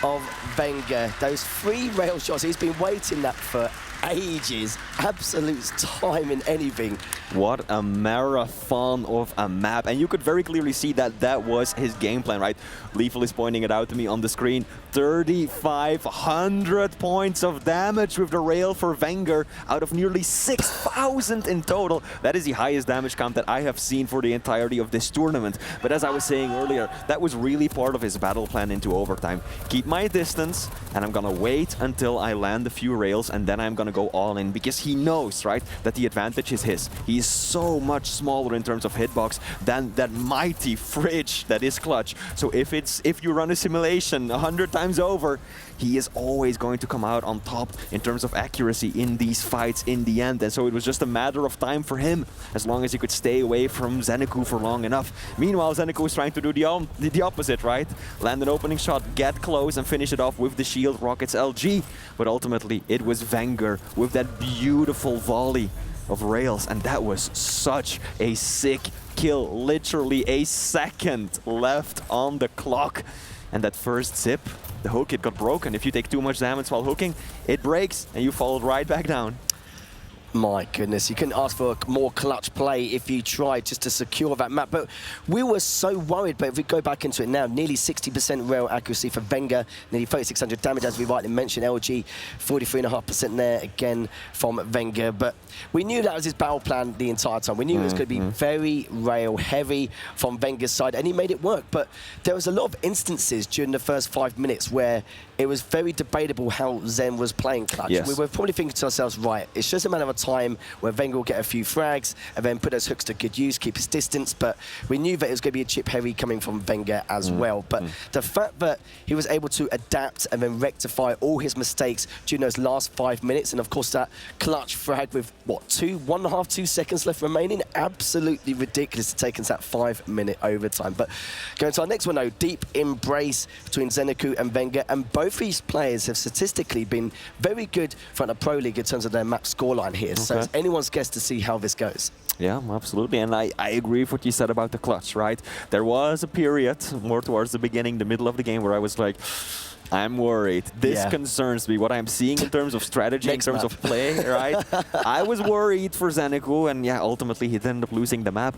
S5: of Wenger. Those 3 rail shots, he's been waiting that for ages. Absolute time in anything.
S3: What a marathon of a map. And you could very clearly see that that was his game plan, right? Lethal is pointing it out to me on the screen. 3,500 points of damage with the rail for Wenger out of nearly 6,000 in total. That is the highest damage count that I have seen for the entirety of this tournament. But as I was saying earlier, that was really part of his battle plan into overtime. Keep my distance, and I'm gonna wait until I land a few rails, and then I'm gonna go all in, because he knows, right, that the advantage is his. He is so much smaller in terms of hitbox than that mighty fridge that is Clutch. So if you run a simulation 100 times over, he is always going to come out on top in terms of accuracy in these fights in the end. And so it was just a matter of time for him, as long as he could stay away from Zeneku for long enough. Meanwhile, Zeneku was trying to do the opposite, right? Land an opening shot, get close, and finish it off with the shield rockets LG. But ultimately, it was Wenger with that beautiful volley of rails, and that was such a sick kill. Literally a second left on the clock. And that first zip, the hook, it got broken. If you take too much damage while hooking, it breaks and you fall right back down.
S5: My goodness, you couldn't ask for a more clutch play if you tried just to secure that map. But we were so worried, but if we go back into it now, nearly 60% rail accuracy for Wenger, nearly 3,600 damage, as we rightly mentioned. LG, 43.5% there again from Wenger. But we knew that was his battle plan the entire time. We knew it was going to be very rail heavy from Wenger's side, and he made it work. But there was a lot of instances during the first 5 minutes where it was very debatable how Zen was playing Clutch.
S3: Yes.
S5: We were probably thinking to ourselves, right, it's just a matter of time where Wenger will get a few frags and then put those hooks to good use, keep his distance. But we knew that it was going to be a chip heavy coming from Wenger as well. But the fact that he was able to adapt and then rectify all his mistakes during those last 5 minutes, and of course that clutch frag with, what, 1.5, 2 seconds left remaining, absolutely ridiculous to take us that 5-minute overtime. But going to our next one, though, deep embrace between Zeneku and Wenger, and both these players have statistically been very good throughout the Pro League in terms of their map scoreline here. So it's anyone's guess to see how this goes.
S3: Yeah, absolutely. And I agree with what you said about the clutch, right? There was a period more towards the beginning, the middle of the game, where I was like, I'm worried. This concerns me. What I'm seeing in terms of strategy, in terms of play, right? I was worried for Zeneku, and yeah, ultimately he ended up losing the map.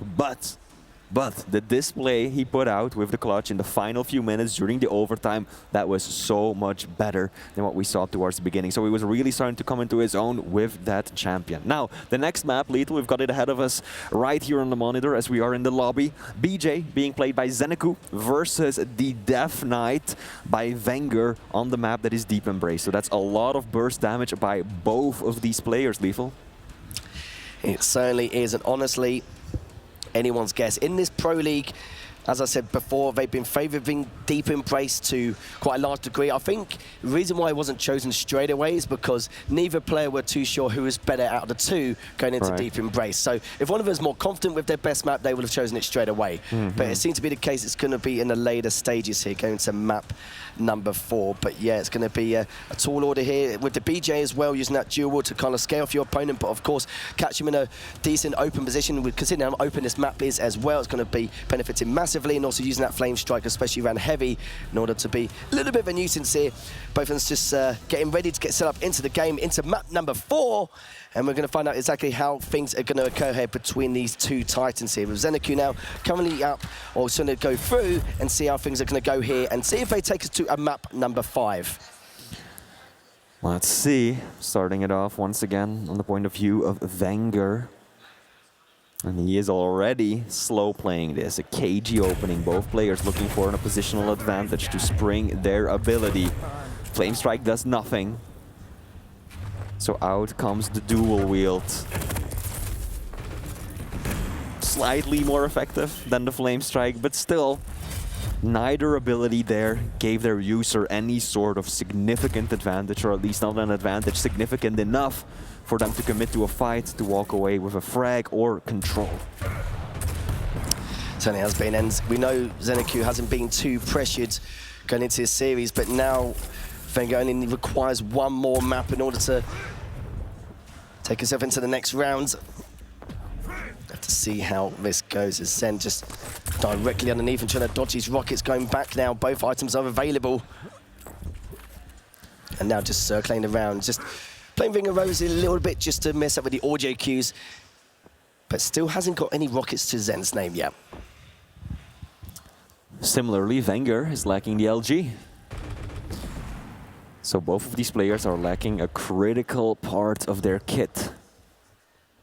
S3: But the display he put out with the clutch in the final few minutes during the overtime, that was so much better than what we saw towards the beginning. So he was really starting to come into his own with that champion. Now, the next map, Lethal, we've got it ahead of us right here on the monitor as we are in the lobby. BJ being played by Zeneku versus the Death Knight by Wenger on the map that is Deep Embrace. So that's a lot of burst damage by both of these players, Lethal.
S5: It certainly is, and honestly, anyone's guess. In this Pro League, as I said before, they've been favouring Deep Embrace to quite a large degree. I think the reason why it wasn't chosen straight away is because neither player were too sure who was better out of the two going into Deep Embrace. So if one of them is more confident with their best map, they would have chosen it straight away. But it seems to be the case it's going to be in the later stages here, going to map number 4. But yeah, it's going to be a tall order here with the BJ as well, using that dual ward to kind of scale off your opponent, but of course catch him in a decent open position. Considering how open this map is as well, it's going to be benefiting massively, and also using that flame strike, especially around heavy, in order to be a little bit of a nuisance here. Both of us just getting ready to get set up into the game, into map number 4. And we're going to find out exactly how things are going to occur here between these two titans here. With Zeneku now currently up, or going to go through and see how things are going to go here and see if they take us to a map number 5.
S3: Let's see. Starting it off once again on the point of view of Wenger. And he is already slow playing this. A cagey opening. Both players looking for a positional advantage to spring their ability. Flame Strike does nothing. So out comes the dual wield. Slightly more effective than the Flame Strike, but still Neither ability there gave their user any sort of significant advantage, or at least not an advantage significant enough for them to commit to a fight, to walk away with a frag or control.
S5: Certainly has been, and we know Zenecu hasn't been too pressured going into this series, but now Wenger only requires one more map in order to take himself into the next round. Have to see how this goes as Zen just directly underneath and trying to dodge his rockets, going back now. Both items are available. And now just circling around, just playing Ring of Roses a little bit just to mess up with the audio cues, but still hasn't got any rockets to Zen's name yet.
S3: Similarly, Wenger is lacking the LG. So both of these players are lacking a critical part of their kit.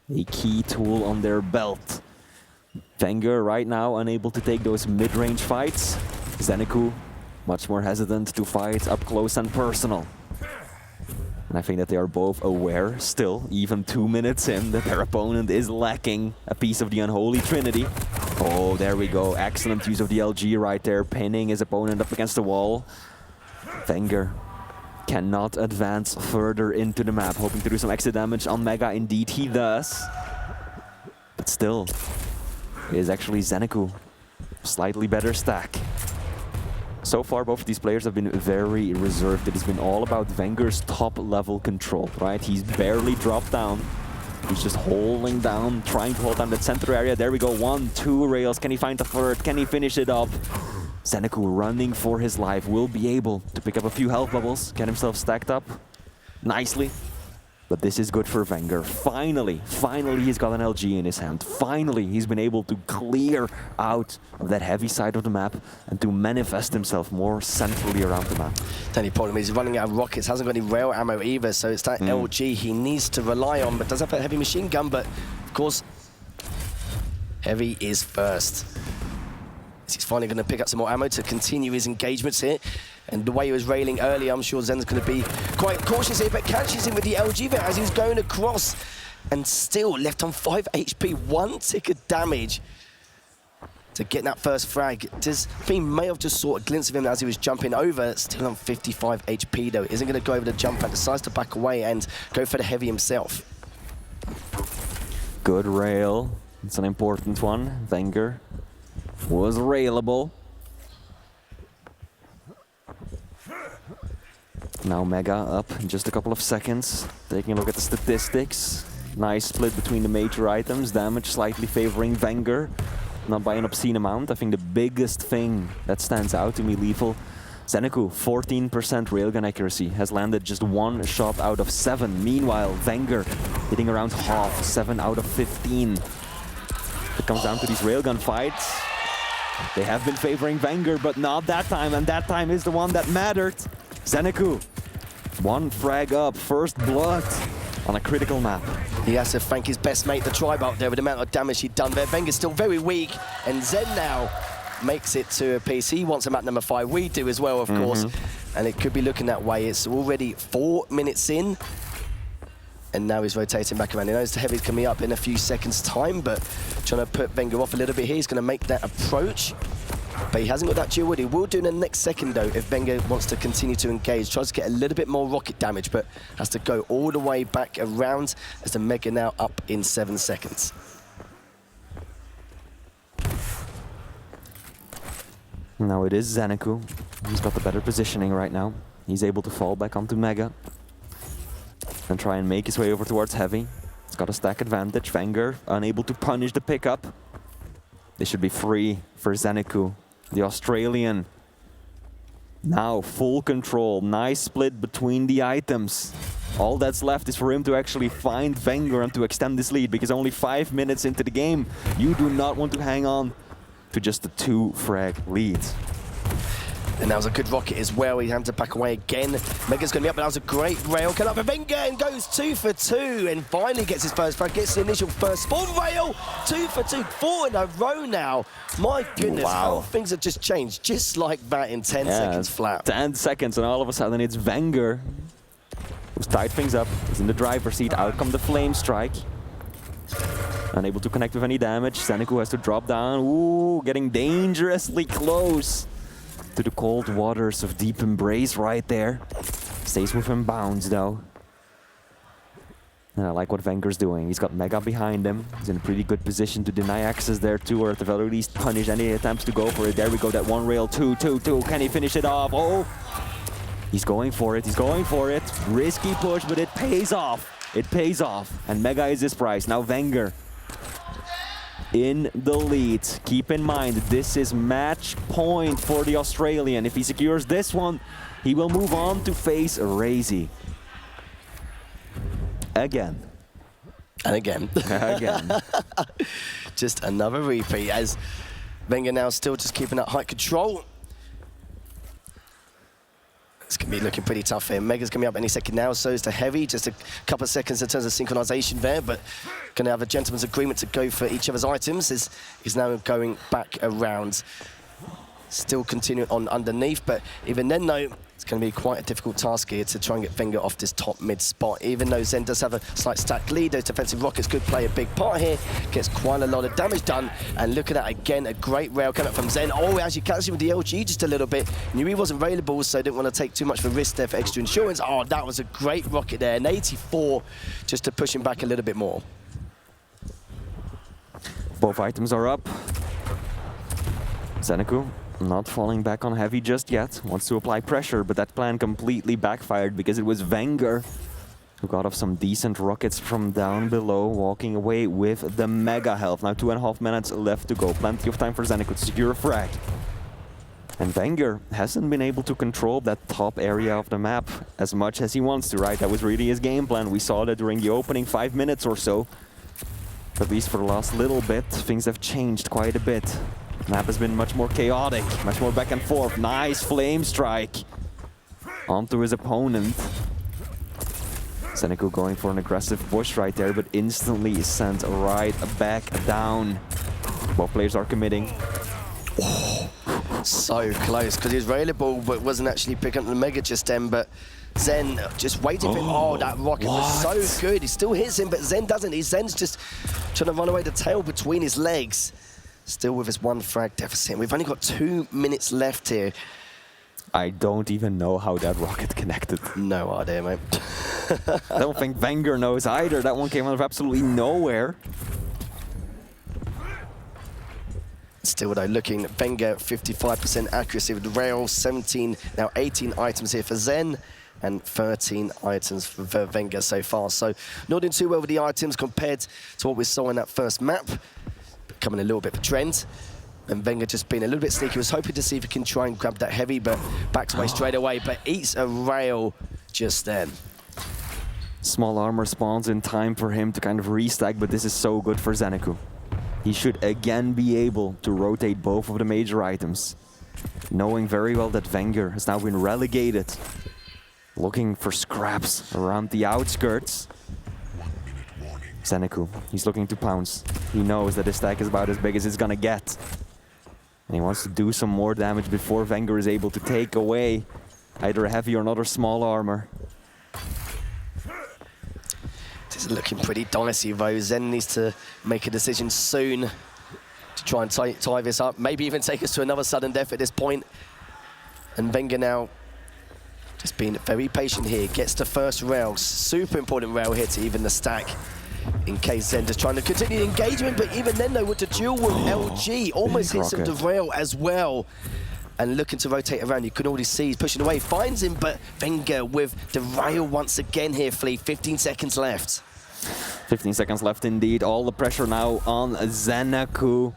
S3: A key tool on their belt. Wenger right now unable to take those mid-range fights. Zenecu much more hesitant to fight up close and personal. And I think that they are both aware still, even 2 minutes in, that their opponent is lacking a piece of the unholy trinity. Oh, there we go. Excellent use of the LG right there, pinning his opponent up against the wall. Wenger cannot advance further into the map, hoping to do some extra damage on Mega. Indeed, he does. But still, it is actually Zenecu. Slightly better stack. So far, both of these players have been very reserved. It has been all about Wenger's top-level control, right? He's barely dropped down. He's just holding down, trying to hold down that center area. There we go, 1, 2 rails. Can he find the third? Can he finish it up? Zenecu running for his life, will be able to pick up a few health bubbles, get himself stacked up nicely. But this is good for Wenger. Finally he's got an LG in his hand. Finally he's been able to clear out of that heavy side of the map and to manifest himself more centrally around the map.
S5: The only problem is he's running out of rockets, hasn't got any rail ammo either, so it's that LG he needs to rely on, but does have a heavy machine gun, but of course, heavy is first. He's finally going to pick up some more ammo to continue his engagements here. And the way he was railing earlier, I'm sure Zen's going to be quite cautious here, but catches him with the LG there as he's going across. And still left on 5 HP, 1 tick of damage to get that first frag. Fiend may have just saw a glimpse of him as he was jumping over, still on 55 HP though. Isn't going to go over the jump and decides to back away and go for the heavy himself.
S3: Good rail. It's an important one. Wenger was railable. Now Mega up in just a couple of seconds. Taking a look at the statistics. Nice split between the major items. Damage slightly favoring Wenger. Not by an obscene amount. I think the biggest thing that stands out to me, Lethal, Zenecu, 14% railgun accuracy. Has landed just 1 shot out of 7. Meanwhile, Wenger hitting around half, 7 out of 15. It comes down to these railgun fights. They have been favoring Wenger, but not that time, and that time is the one that mattered. Zenecu, 1 frag up, first blood on a critical map.
S5: He has to thank his best mate, the Tribe, out there with the amount of damage he'd done there. Wenger's still very weak, and Zen now makes it to a piece. He wants a map number 5. We do as well, of course, and it could be looking that way. It's already 4 minutes in, and now he's rotating back around. He knows the heavy's coming up in a few seconds' time, but trying to put Wenger off a little bit here. He's going to make that approach, but he hasn't got that dual wood. He will do in the next second, though, if Wenger wants to continue to engage. Tries to get a little bit more rocket damage, but has to go all the way back around as the Mega now up in 7 seconds.
S3: Now it is Zenecu. He's got the better positioning right now. He's able to fall back onto Mega and try and make his way over towards Heavy. He's got a stack advantage. Wenger unable to punish the pickup. This should be free for Zenecu, the Australian. Now full control, nice split between the items. All that's left is for him to actually find Wenger and to extend this lead, because only 5 minutes into the game, you do not want to hang on to just a 2 frag lead.
S5: And that was a good rocket as well. He had to back away again. Mega's going to be up, but that was a great rail. Cut up for Wenger and goes 2 for 2 and finally gets his first frag. Gets the initial first spawn rail. 2 for 2, 4 in a row now. My goodness, how things have just changed. Just like that in 10 seconds flat.
S3: 10 seconds and all of a sudden it's Wenger who's tied things up. He's in the driver's seat. Out come the flame strike. Unable to connect with any damage. Zenecu has to drop down. Ooh, getting dangerously close to the cold waters of Deep Embrace right there. Stays within bounds though. And I like what Wenger's doing. He's got Mega behind him. He's in a pretty good position to deny access there too, or at the very least punish any attempts to go for it. There we go, that one rail, 2-2-2. Can he finish it off? Oh! He's going for it, he's going for it. Risky push, but it pays off. It pays off. And Mega is his prize. Now Wenger in the lead. Keep in mind, this is match point for the Australian. If he secures this one, he will move on to face Razy. Again.
S5: And again.
S3: Again.
S5: Just another repeat as Wenger now still just keeping that height control. It's going to be looking pretty tough here. Mega's going to be up any second now, so is the Heavy. Just a couple of seconds in terms of synchronization there, but going to have a gentleman's agreement to go for each other's items. Is now going back around. Still continuing on underneath, but even then, though, it's going to be quite a difficult task here to try and get Wenger off this top mid spot. Even though Zen does have a slight stack lead, those defensive rockets could play a big part here. Gets quite a lot of damage done, and look at that again, a great rail coming up from Zen. Oh, actually catches him with the LG just a little bit. Knew he wasn't available, so didn't want to take too much of a risk there for extra insurance. Oh, that was a great rocket there, an 84, just to push him back a little bit more.
S3: Both items are up. Zeneku not falling back on Heavy just yet. Wants to apply pressure, but that plan completely backfired because it was Wenger who got off some decent rockets from down below, walking away with the Mega health. Now 2.5 minutes left to go. Plenty of time for Zeneku to secure a frag. And Wenger hasn't been able to control that top area of the map as much as he wants to, right? That was really his game plan. We saw that during the opening 5 minutes or so. At least for the last little bit, things have changed quite a bit. Map has been much more chaotic, much more back and forth. Nice flame strike onto his opponent. Zeneku going for an aggressive push right there, but instantly is sent right back down. Both players are committing.
S5: Oh, so close, because he was available, but wasn't actually picking up the Mega just then, but Zen just waiting for him. Oh, that rocket was so good. He still hits him, but Zen doesn't. Zen's just trying to run away the tail between his legs. Still with his one frag deficit. We've only got 2 minutes left here.
S3: I don't even know how that rocket connected.
S5: No idea, mate.
S3: I don't think Wenger knows either. That one came out of absolutely nowhere.
S5: Still though, looking at Wenger, 55% accuracy with the rail, 17, now 18 items here for Zen, and 13 items for Wenger so far. So not doing too well with the items compared to what we saw in that first map. Becoming a little bit of a trend. And Wenger just being a little bit sneaky. Was hoping to see if he can try and grab that Heavy, but backs away straight away, but eats a rail just then.
S3: Small armor spawns in time for him to kind of restack, but this is so good for Zeneku. He should again be able to rotate both of the major items. Knowing very well that Wenger has now been relegated. Looking for scraps around the outskirts. Zeneku, he's looking to pounce. He knows that his stack is about as big as it's gonna get. And he wants to do some more damage before Wenger is able to take away either a Heavy or another small armor.
S5: This is looking pretty dicey though. Zen needs to make a decision soon to try and tie this up. Maybe even take us to another sudden death at this point. And Wenger now just being very patient here. Gets the first rail. Super important rail here to even the stack. In case Zen just trying to continue the engagement, but even then though with the duel with LG, almost hits him the rail as well. And looking to rotate around, you can already see he's pushing away, finds him, but Wenger with the rail once again here, Flea. 15 seconds left.
S3: 15 seconds left indeed. All the pressure now on Zeneku.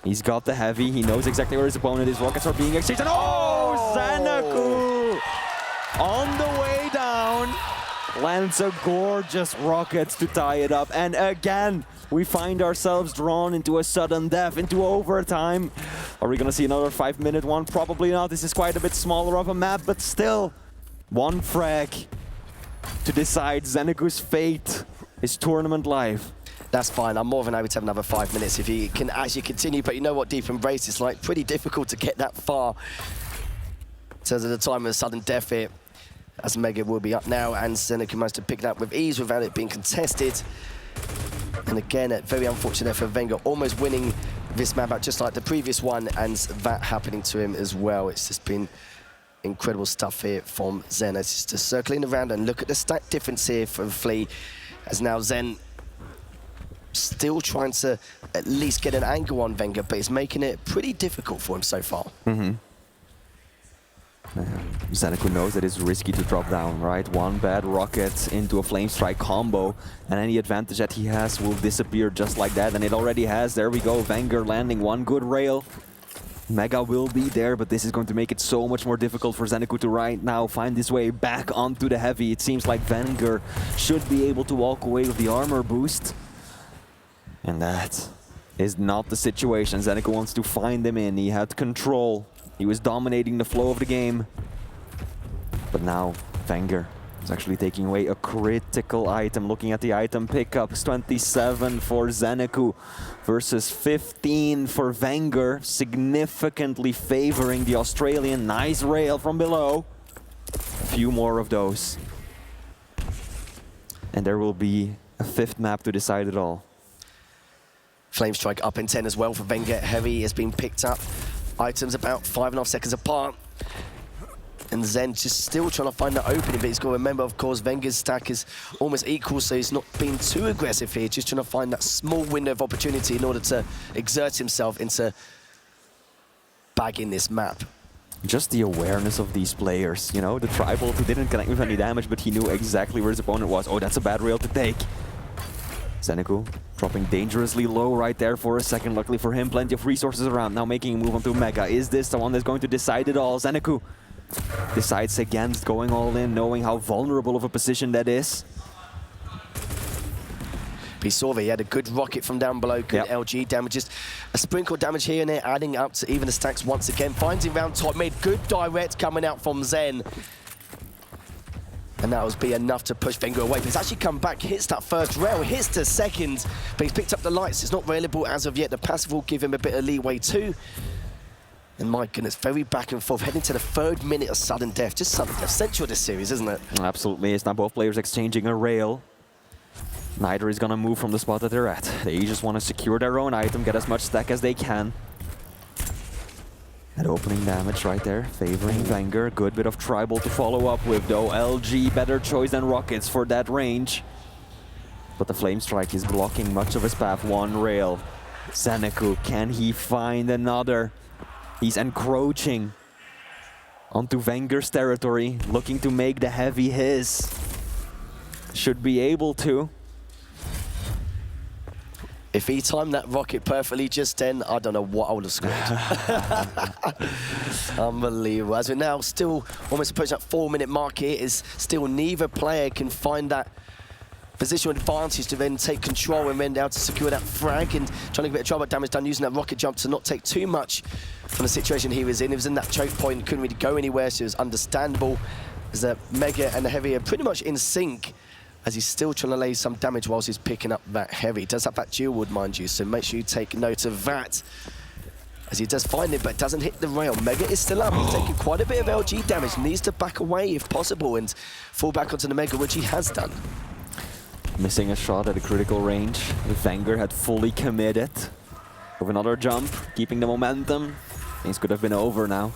S3: He's got the Heavy, he knows exactly where his opponent is. Rockets are being exchanged, and Zeneku on the way down. Lands a gorgeous rocket to tie it up. And again, we find ourselves drawn into a sudden death, into overtime. Are we gonna see another 5-minute one? Probably not. This is quite a bit smaller of a map, but still, one frag to decide Zeneku's fate, his tournament life.
S5: That's fine. I'm more than happy to have another 5 minutes if he can actually continue. But you know what Deep Embrace is like? Pretty difficult to get that far. In terms of the time of sudden death here, as Mega will be up now, and Zeneku managed to pick it up with ease without it being contested. And again, very unfortunate for Wenger, almost winning this map out just like the previous one, and that happening to him as well. It's just been incredible stuff here from Zen. It's just circling around, and look at the stat difference here for Flea, as now Zen still trying to at least get an angle on Wenger, but it's making it pretty difficult for him so far.
S3: Zeneku knows that it's risky to drop down, right? One bad rocket into a flame strike combo, and any advantage that he has will disappear just like that, and it already has. There we go, Wenger landing one good rail. Mega will be there, but this is going to make it so much more difficult for Zeneku to right now find his way back onto the heavy. It seems like Wenger should be able to walk away with the armor boost. And that is not the situation. Zeneku wants to find him in. He had control. He was dominating the flow of the game. But now Wenger is actually taking away a critical item. Looking at the item pickups, 27 for Zeneku versus 15 for Wenger, significantly favoring the Australian. Nice rail from below. A few more of those. And there will be a 5th map to decide it all.
S5: Flame Strike up in 10 as well for Wenger. Heavy has been picked up. Items about 5.5 seconds apart. And Zen just still trying to find that opening, but he's got to remember, of course, Wenger's stack is almost equal, so he's not being too aggressive here, just trying to find that small window of opportunity in order to exert himself into bagging this map.
S3: Just the awareness of these players, you know, the tribal who didn't connect with any damage, but he knew exactly where his opponent was. Oh, that's a bad rail to take. Zeneku dropping dangerously low right there for a second. Luckily for him, plenty of resources around. Now making a move onto Mega. Is this the one that's going to decide it all? Zeneku decides against going all in, knowing how vulnerable of a position that is.
S5: He saw that he had a good rocket from down below, good LG damage, just a sprinkle damage here and there, adding up to even the stacks once again. Finds him round top mid, good direct coming out from Zen. And that will be enough to push Wenger away. But he's actually come back, hits that first rail, hits the second, but he's picked up the lights. It's not railable as of yet. The passive will give him a bit of leeway too. And my goodness, very back and forth, heading to the 3rd minute of sudden death. Just sudden death, central this series, isn't it?
S3: Absolutely, it's now both players exchanging a rail. Neither is gonna move from the spot that they're at. They just want to secure their own item, get as much stack as they can. That opening damage right there, favoring Wenger. Good bit of tribal to follow up with, though. LG, better choice than rockets for that range. But the Flame Strike is blocking much of his path. One rail. Zeneku, can he find another? He's encroaching onto Wenger's territory, looking to make the heavy his. Should be able to.
S5: If he timed that rocket perfectly just then, I don't know what I would have scored. Unbelievable. As we're now still almost approaching that 4-minute mark here, is still neither player can find that positional advantage to then take control and then able to secure that frag, and trying to get a bit of trouble damage done using that rocket jump to not take too much from the situation he was in. He was in that choke point, couldn't really go anywhere, so it was understandable. As the Mega and the Heavy are pretty much in sync, as he's still trying to lay some damage whilst he's picking up that Heavy. He does have that dual wood, mind you, so make sure you take note of that. As he does find it, but doesn't hit the rail. Mega is still up. He's taking quite a bit of LG damage. Needs to back away if possible and fall back onto the Mega, which he has done.
S3: Missing a shot at a critical range. Wenger had fully committed. With another jump, keeping the momentum. Things could have been over now.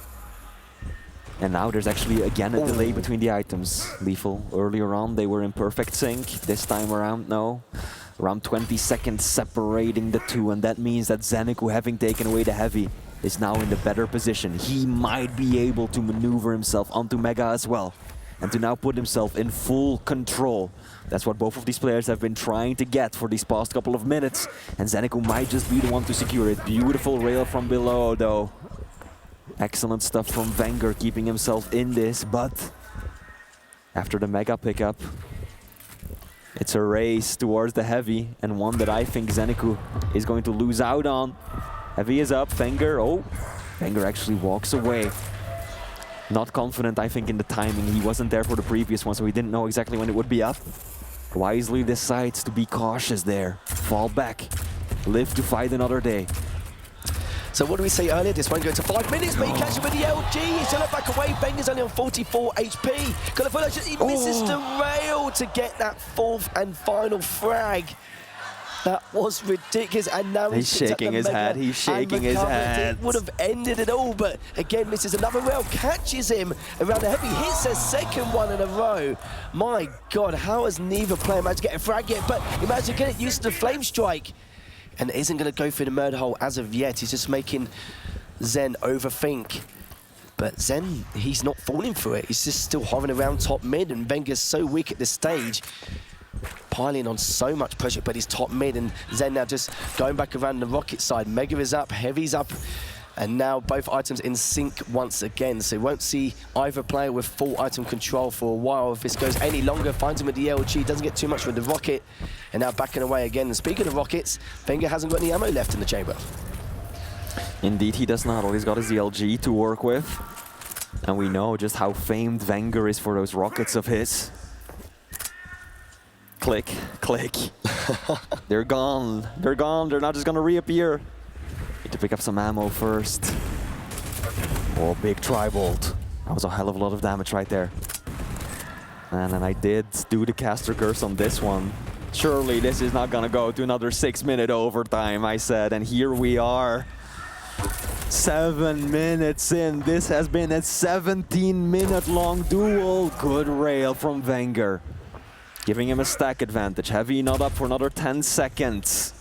S3: And now there's actually again a delay between the items. Lethal, earlier on they were in perfect sync. This time around, no. Around 20 seconds separating the two, and that means that Zeneku, having taken away the Heavy, is now in the better position. He might be able to maneuver himself onto Mega as well, and to now put himself in full control. That's what both of these players have been trying to get for these past couple of minutes, and Zeneku might just be the one to secure it. Beautiful rail from below, though. Excellent stuff from Wenger, keeping himself in this, but after the Mega pickup, it's a race towards the Heavy, and one that I think Zeneku is going to lose out on. Heavy is up, Wenger, Wenger actually walks away. Not confident, I think, in the timing. He wasn't there for the previous one, so he didn't know exactly when it would be up. Wisely decides to be cautious there. Fall back. Live to fight another day.
S5: So what did we say earlier? This won't go to 5 minutes, but he catches with the LG. He's trying to back away. Wenger's only on 44 HP. Got a full action. He misses the rail to get that 4th and final frag. That was ridiculous, and now
S3: He's shaking his head. He's shaking his head.
S5: It would have ended it all, but again, misses another rail, catches him around the heavy, hits a second one in a row. My God, how has neither player managed to get a frag yet? But he managed to get it used to the flame strike, and isn't going to go through the murder hole as of yet. He's just making Zen overthink. But Zen, he's not falling for it. He's just still hovering around top mid, and Venger's so weak at this stage, piling on so much pressure, but he's top mid, and Zen now just going back around the rocket side. Mega is up, Heavy's up, and now both items in sync once again. So we won't see either player with full item control for a while. If this goes any longer, finds him with the LG, doesn't get too much with the rocket, and now backing away again. And speaking of rockets, Wenger hasn't got any ammo left in the chamber.
S3: Indeed, he does not. All he's got is the LG to work with. And we know just how famed Wenger is for those rockets of his. Click, click. They're gone. They're gone. They're not just gonna reappear. Need to pick up some ammo first. Oh, big tri-bolt. That was a hell of a lot of damage right there. And then I did do the caster curse on this one. Surely this is not gonna go to another 6-minute overtime, I said. And here we are. 7 minutes in. This has been a 17-minute long duel. Good rail from Wenger, giving him a stack advantage. Heavy not up for another 10 seconds.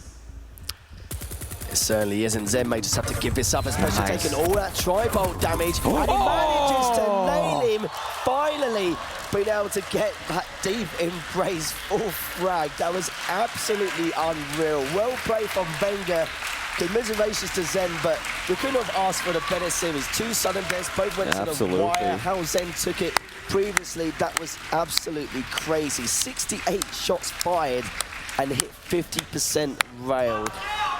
S5: It certainly isn't. Zen may just have to give this up, especially taking all that tri-bolt damage. And he manages to nail him, finally being able to get that deep embrace full frag. That was absolutely unreal. Well played from Wenger. Commiserations to Zen, but we couldn't have asked for a better series. 2 sudden deaths, both went to the wire. How Zen took it previously, that was absolutely crazy. 68 shots fired and hit 50% rail.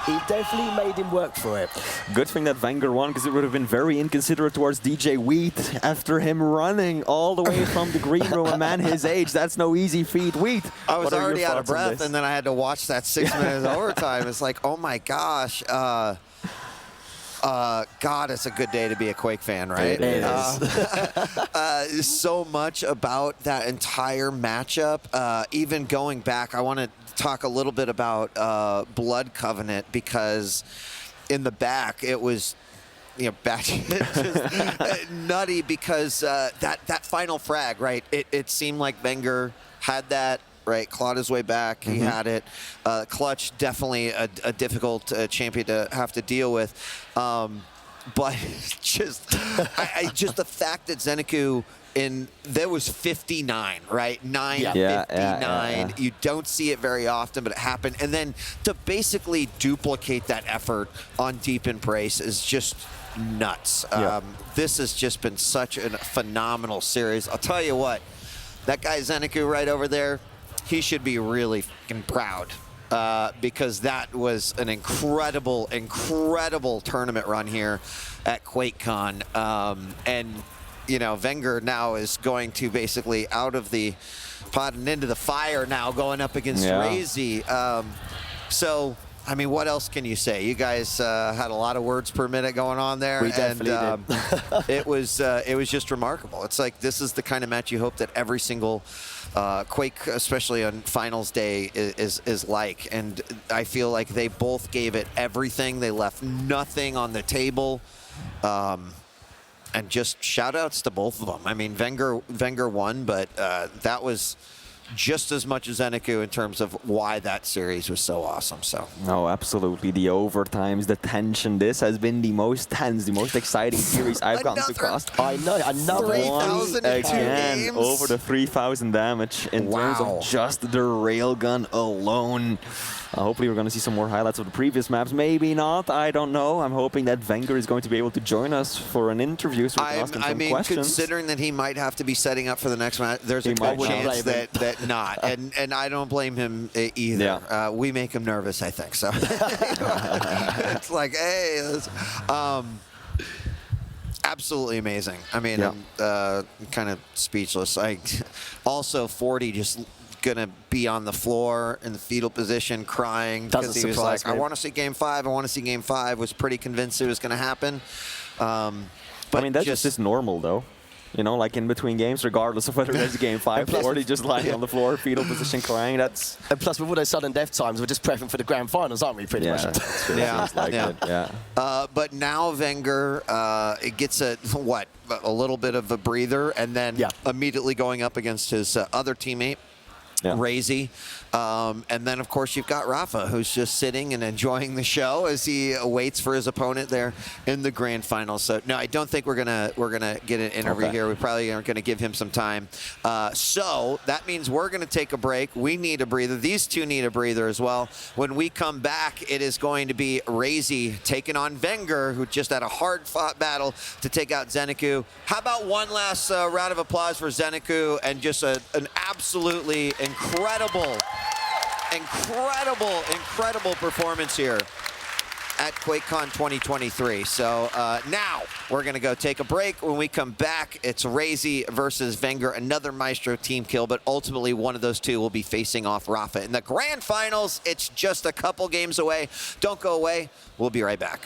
S5: He definitely made him work for it.
S3: Good thing that Wenger won, because it would have been very inconsiderate towards DJ Wheat after him running all the way from the green room. A man his age, that's no easy feat. Wheat,
S1: I was already out of breath, and then I had to watch that 6 minutes overtime. It's like, oh my gosh. God, it's a good day to be a Quake fan, right?
S5: It is.
S1: So much about that entire matchup. Even going back, I want to talk a little bit about Blood Covenant, because in the back it was, you know, just nutty, because that final frag, right? It seemed like Wenger had that. Right, clawed his way back. He had it. Clutch, definitely a difficult champion to have to deal with. But just, just the fact that Zenecu there was 59, right? 959.
S3: Yeah.
S1: You don't see it very often, but it happened. And then to basically duplicate that effort on Deep Embrace is just nuts. This has just been such a phenomenal series. I'll tell you what, that guy Zenecu right over there, he should be really fucking proud, because that was an incredible, incredible tournament run here at QuakeCon. And, you know, Wenger now is going to basically out of the pot and into the fire now, going up against Razy. So, I mean, what else can you say? You guys had a lot of words per minute going on there.
S5: We definitely did.
S1: it was just remarkable. It's like, this is the kind of match you hope that every single Quake, especially on finals day, is like. And I feel like they both gave it everything. They left nothing on the table. And just shout outs to both of them. I mean, Wenger won, but that was just as much as Zenecu in terms of why that series was so awesome. So
S3: no, absolutely. The overtimes, the tension. This has been the most tense, the most exciting series I've gotten to cast.
S5: I know, another
S1: 3,000
S3: again, over the 3,000 damage in terms of just the railgun alone. Hopefully we're going to see some more highlights of the previous maps. Maybe not. I don't know. I'm hoping that Wenger is going to be able to join us for an interview so we can ask him some questions.
S1: Considering that he might have to be setting up for the next match, there's a good chance that not. And I don't blame him either.
S3: Yeah.
S1: We make him nervous, I think. So it's like, hey, absolutely amazing. I mean, I'm kind of speechless. Also, 40 just gonna be on the floor in the fetal position crying because he was like, I want to see game 5, I want to see game 5. Was pretty convinced it was gonna happen. But
S3: I mean, that's just normal though. you know, like in between games, regardless of whether there's a game 5 or they just lying on the floor, fetal position, crying. That's
S5: And plus, with all those sudden death times, we're just prepping for the grand finals, aren't we? Pretty much.
S1: Yeah,
S3: like
S1: yeah.
S3: it. Yeah.
S1: But now Wenger, it gets a little bit of a breather, and then immediately going up against his other teammate, Razy. And then, of course, you've got Rafa, who's just sitting and enjoying the show as he waits for his opponent there in the grand final. So, no, I don't think we're gonna get an interview here. We probably aren't going to give him some time. So that means we're going to take a break. We need a breather. These two need a breather as well. When we come back, it is going to be Razy taking on Wenger, who just had a hard-fought battle to take out Zenecu. How about one last round of applause for Zenecu and just an absolutely incredible performance here at QuakeCon 2023. So now we're going to go take a break. When we come back, it's Razy versus Wenger, another Maestro team kill, but ultimately one of those two will be facing off Rafa in the grand finals. It's just a couple games away. Don't go away. We'll be right back.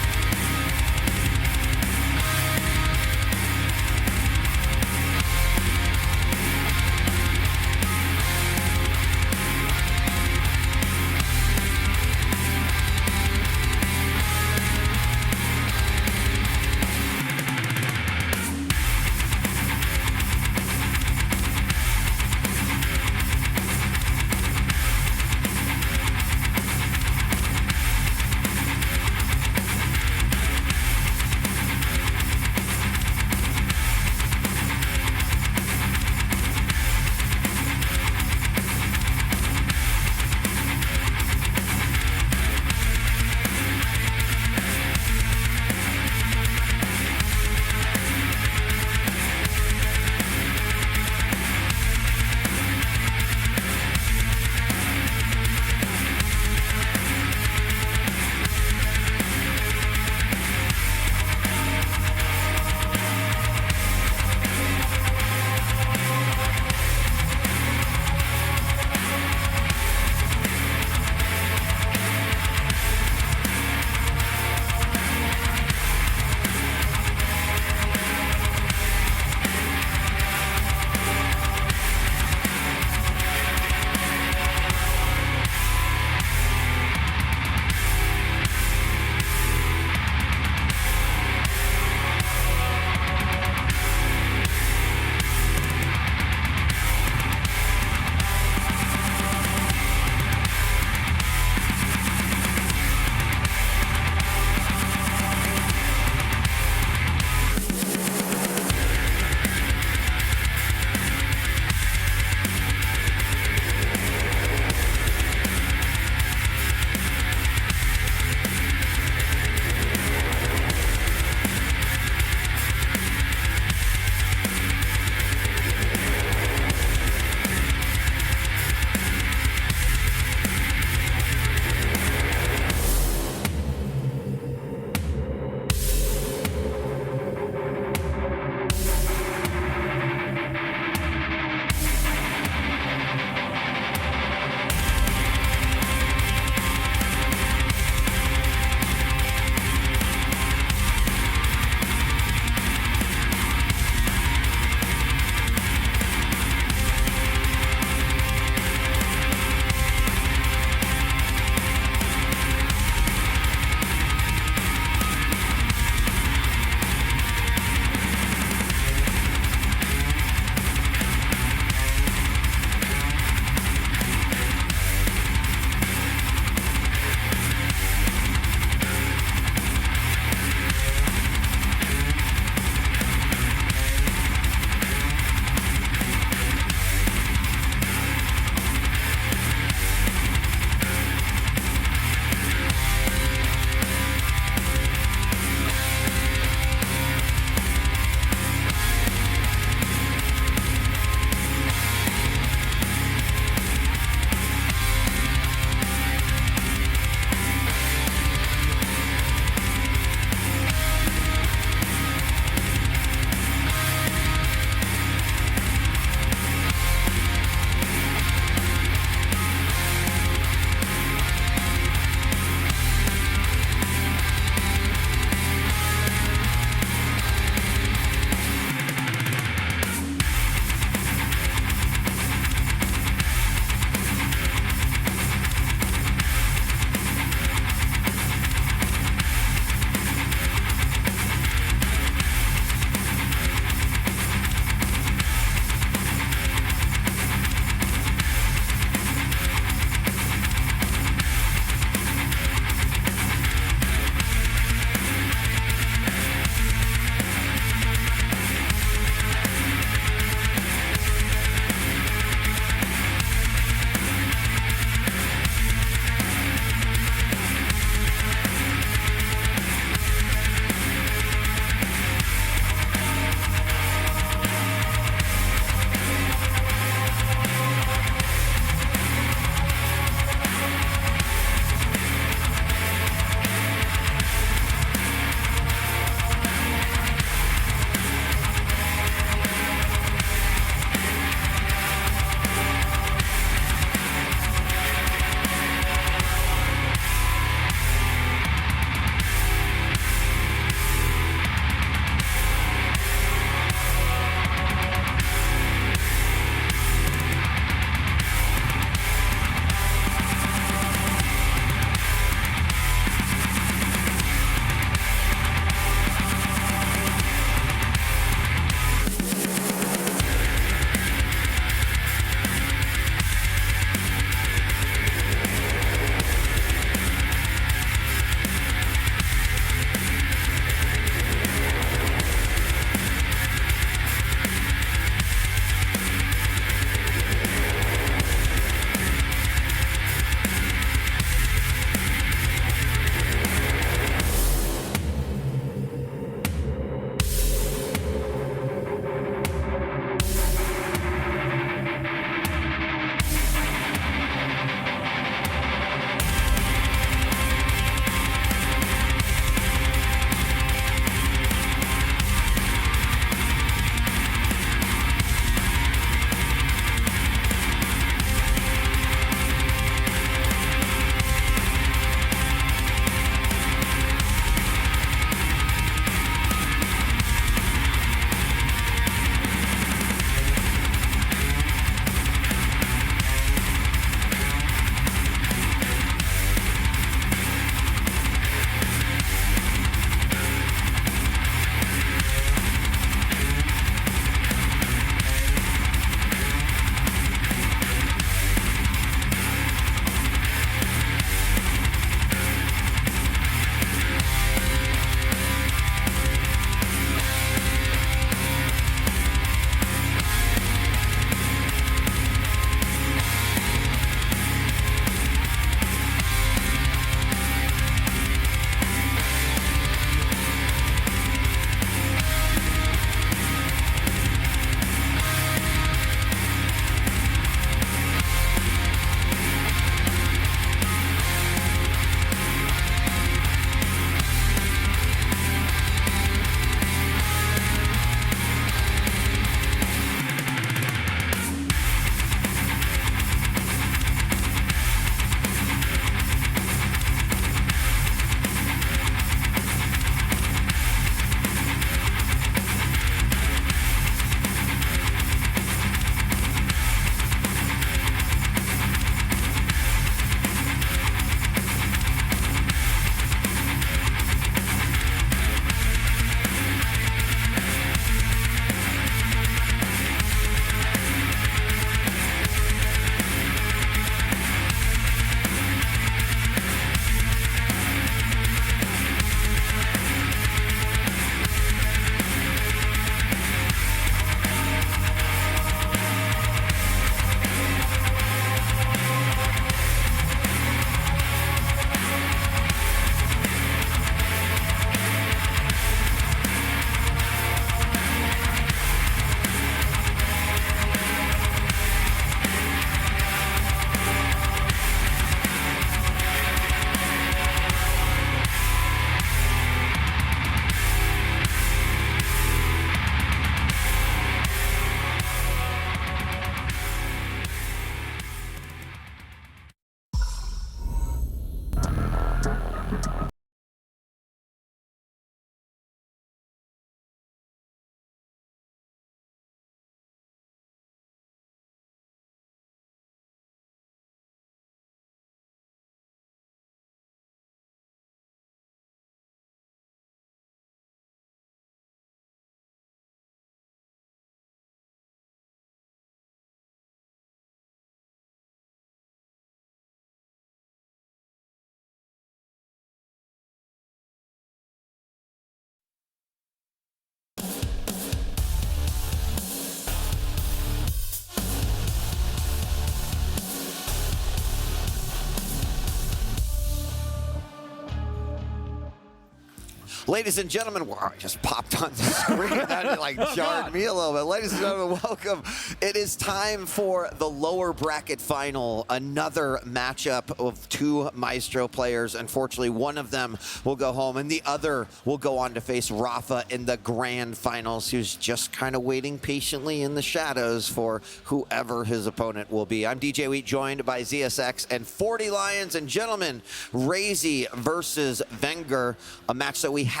S1: Ladies and gentlemen, wow, I just popped on the screen. That like jarred me a little bit. Ladies and gentlemen, welcome. It is time for the lower bracket final. Another matchup of two Maestro players. Unfortunately, one of them will go home, and the other will go on to face Rafa in the grand finals, who's just kind of waiting patiently in the shadows for whoever his opponent will be. I'm DJ Wheat, joined by ZSX and 40 Lions. And gentlemen, Razy versus Wenger, a match that we have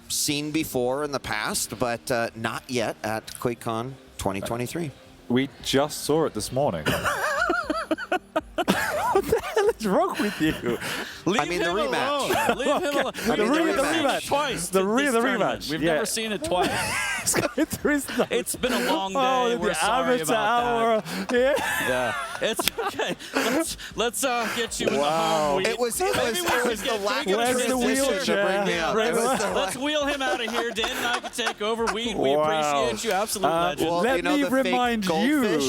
S1: seen before in the past, but not yet at QuakeCon 2023.
S2: We just saw it this morning. What the hell is wrong with you?
S1: I mean, the rematch.
S6: Leave him alone.
S1: I mean, the rematch.
S6: Twice.
S2: The
S6: this tournament.
S2: rematch.
S6: We've
S2: Yeah.
S6: never seen it twice.
S2: It's going through his nose.
S6: It's been a long day.
S2: Oh,
S6: We're
S2: the
S6: sorry
S2: amateur
S6: about
S2: hour.
S6: that.
S2: Yeah.
S6: Yeah, it's okay. Let's get you in the
S2: Wow.
S6: home.
S1: It was the lack of
S2: Where's the
S1: transition
S2: wheelchair?
S1: to bring me up. It was the
S6: Let's wheel him out of here. Dan and I can take over. We
S2: Wow.
S6: appreciate you, absolute legend.
S1: Well,
S2: Let
S1: you know,
S2: me
S1: the fake
S2: remind you.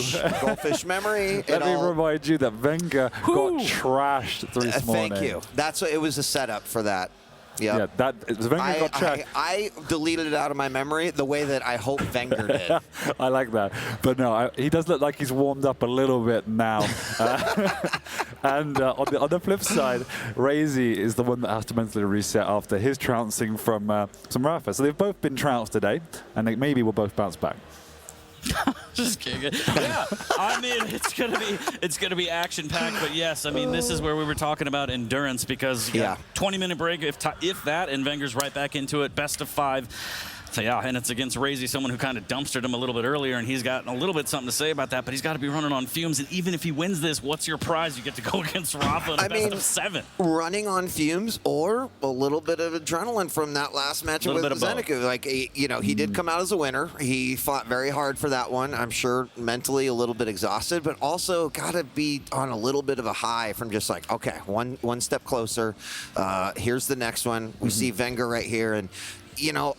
S1: goldfish memory.
S2: Let me remind you that Wenger got trashed this morning.
S1: Thank you. That's what it was, a setup for that. Yep.
S2: Yeah, that Wenger got trashed.
S1: I deleted it out of my memory the way that I hope Wenger did.
S2: I like that. But no, he does look like he's warmed up a little bit now. And on the flip side, Razy is the one that has to mentally reset after his trouncing from Rafa. So they've both been trounced today, and they maybe will both bounce back.
S6: Just kidding. Yeah, I mean it's gonna be action packed, but yes, I mean this is where we were talking about endurance, because 20-minute break if that, and Wenger's right back into it, best of 5. So yeah, and it's against Razy, someone who kind of dumpstered him a little bit earlier, and he's got a little bit something to say about that, but he's got to be running on fumes. And even if he wins this, what's your prize? You get to go against Rafa in a best of 7.
S1: Running on fumes, or a little bit of adrenaline from that last match with Zeneku. Like, you know, he did come out as a winner. He fought very hard for that one. I'm sure mentally a little bit exhausted, but also got to be on a little bit of a high from just like, okay, one step closer. Here's the next one. We see Wenger right here, and you know,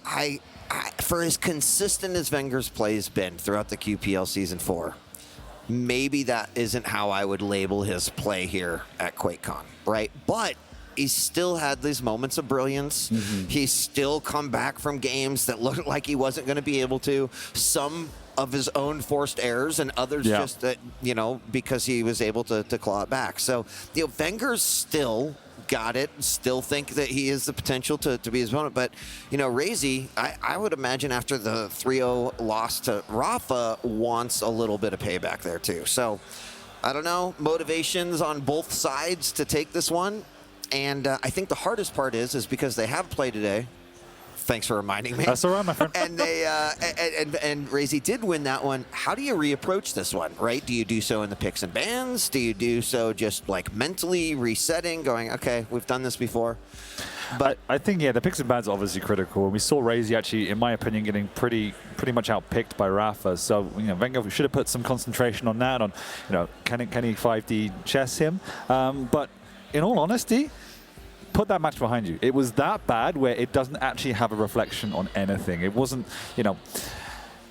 S1: for as consistent as Wenger's play has been throughout the QPL Season 4, maybe that isn't how I would label his play here at QuakeCon, right? But he's still had these moments of brilliance. He's still come back from games that looked like he wasn't going to be able to. Some of his own forced errors, and others just that, you know, because he was able to claw it back. So, you know, Wenger's still got it, still think that he has the potential to be his opponent. But, you know, Razy, I would imagine after the 3-0 loss to Rafa, wants a little bit of payback there too. So, I don't know, motivations on both sides to take this one. And I think the hardest part is because they have played today. Thanks for reminding me.
S2: That's all right, my friend.
S1: And they and Razy did win that one. How do you reapproach this one, right? Do you do so in the picks and bans? Do you do so just like mentally resetting, going, okay, we've done this before? But
S2: I think, yeah, the picks and bans are obviously critical. And we saw Razy actually, in my opinion, getting pretty much outpicked by Rafa. So, you know, Wenger should have put some concentration on that, on, you know, can he 5D chess him? But in all honesty, put that match behind you. It was that bad where it doesn't actually have a reflection on anything. It wasn't, you know,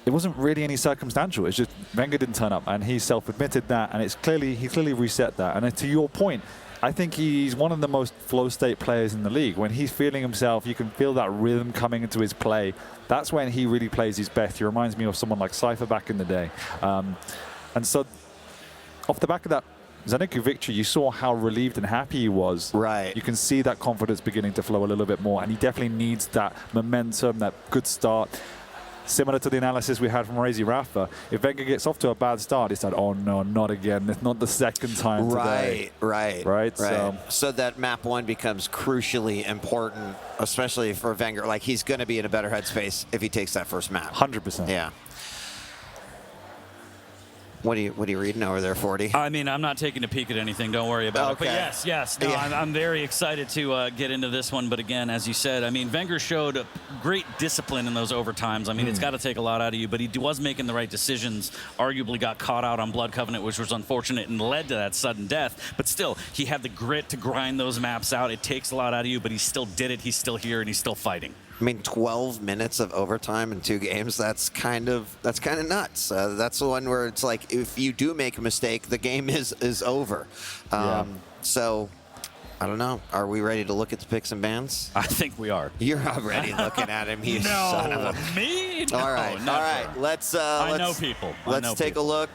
S2: it wasn't really any circumstantial. It's just Wenger didn't turn up, and he self-admitted that, and he clearly reset that. And to your point, I think he's one of the most flow state players in the league. When he's feeling himself, you can feel that rhythm coming into his play. That's when he really plays his best. He reminds me of someone like Cypher back in the day. And so off the back of that Zeneku victory, you saw how relieved and happy he was.
S1: Right.
S2: You can see that confidence beginning to flow a little bit more, and he definitely needs that momentum, that good start. Similar to the analysis we had from Razy Rafa, if Wenger gets off to a bad start, it's like, oh no, not again. It's not the second time today.
S1: Right. So that map 1 becomes crucially important, especially for Wenger. Like, he's going to be in a better headspace if he takes that first map.
S2: 100%.
S1: Yeah. What are you reading over there, 40?
S6: I mean, I'm not taking a peek at anything. Don't worry about it. But yes. No,
S1: Yeah.
S6: I'm very excited to get into this one. But again, as you said, I mean, Wenger showed great discipline in those overtimes. I mean, it's got to take a lot out of you. But he was making the right decisions. Arguably got caught out on Blood Covenant, which was unfortunate and led to that sudden death. But still, he had the grit to grind those maps out. It takes a lot out of you, but he still did it. He's still here, and he's still fighting.
S1: I mean, 12 minutes of overtime in 2 games, that's kind of nuts. That's the one where it's like, if you do make a mistake, the game is over. So I don't know. Are we ready to look at the picks and bans?
S6: I think we are.
S1: You're already looking at him, you son of a...
S6: Me? No,
S1: all right. Let's
S6: I know people.
S1: Let's take a look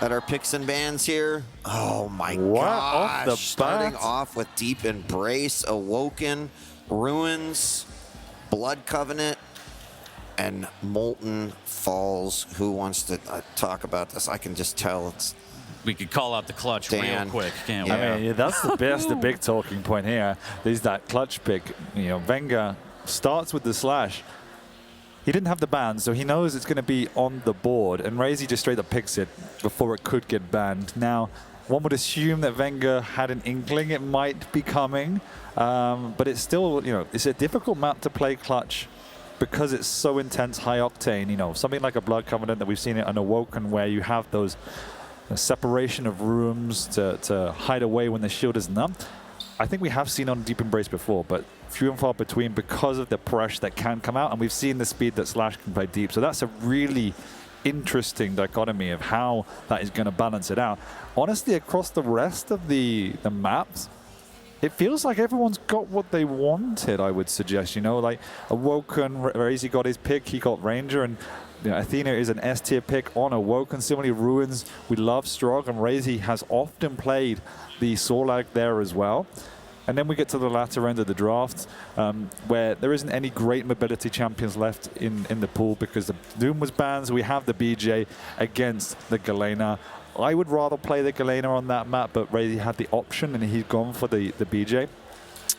S1: at our picks and bans here. Oh my
S2: What?
S1: gosh!
S2: Off the
S1: Starting
S2: bat?
S1: off with Deep Embrace, Awoken, Ruins, Blood Covenant, and Molten Falls. Who wants to talk about this? I can just tell it's.
S6: We could call out the clutch
S1: Dan.
S6: real quick, can't we?
S2: I mean, that's the big talking point here. Is that clutch pick? You know, Wenger starts with the slash. He didn't have the ban, so he knows it's going to be on the board, and Razy just straight up picks it before it could get banned. Now, one would assume that Wenger had an inkling it might be coming, but it's still, you know, it's a difficult map to play clutch because it's so intense, high octane. You know, something like a Blood Covenant that we've seen it on Awoken, where you have those separation of rooms to hide away when the shield isn't up. I think we have seen on Deep Embrace before, but few and far between because of the pressure that can come out, and we've seen the speed that Slash can play deep. So that's a really interesting dichotomy of how that is going to balance it out. Honestly, across the rest of the maps, it feels like everyone's got what they wanted, I would suggest. You know, like Awoken, Razy got his pick, he got Ranger, and you know, Athena is an S tier pick on Awoken. Similarly, Ruins, we love Strog, and Razy has often played the Sorlag there as well. And then we get to the latter end of the draft, where there isn't any great mobility champions left in the pool because the Doom was banned, so we have the BJ against the Galena. I would rather play the Galena on that map, but Razy had the option, and he's gone for the BJ.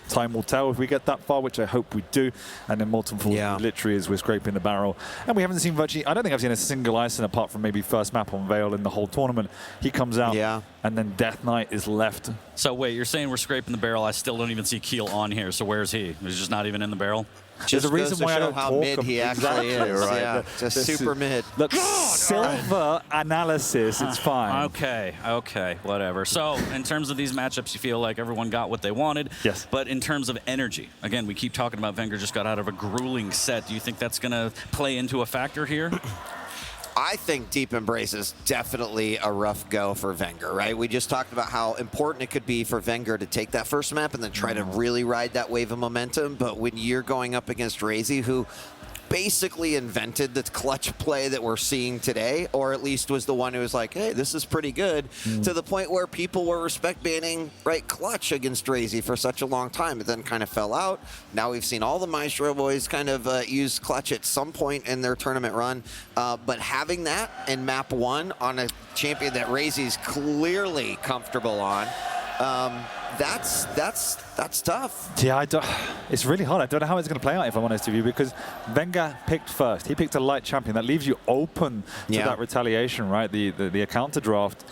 S2: Time will tell if we get that far, which I hope we do. And then Molten Falls literally is we're scraping the barrel. And we haven't seen virtually, I don't think I've seen a single Ison apart from maybe first map on Veil in the whole tournament. He comes out, and then Death Knight is left.
S6: So wait, you're saying we're scraping the barrel. I still don't even see Keel on here. So where's he? He's just not even in the barrel?
S1: Just
S2: There's a reason why I don't
S1: how
S2: talk
S1: mid he actually is.
S2: Right.
S1: Yeah, just super mid.
S2: Look, silver analysis, it's fine.
S6: Okay, whatever. So in terms of these matchups, you feel like everyone got what they wanted.
S2: Yes.
S6: But in terms of energy, again, we keep talking about Wenger just got out of a grueling set. Do you think that's going to play into a factor here?
S1: I think Deep Embrace is definitely a rough go for Wenger, right? We just talked about how important it could be for Wenger to take that first map and then try to really ride that wave of momentum. But when you're going up against Razy, who basically invented the clutch play that we're seeing today, or at least was the one who was like, hey, this is pretty good, to the point where people were respect banning clutch against Razy for such a long time. It then kind of fell out. Now we've seen all the Maestro boys kind of use clutch at some point in their tournament run. But having that in map 1 on a champion that Razy's clearly comfortable on, that's tough.
S2: Yeah, it's really hard. I don't know how it's going to play out, if I'm honest with you, because Wenger picked first. He picked a light champion. That leaves you open to that retaliation, right? The counter draft.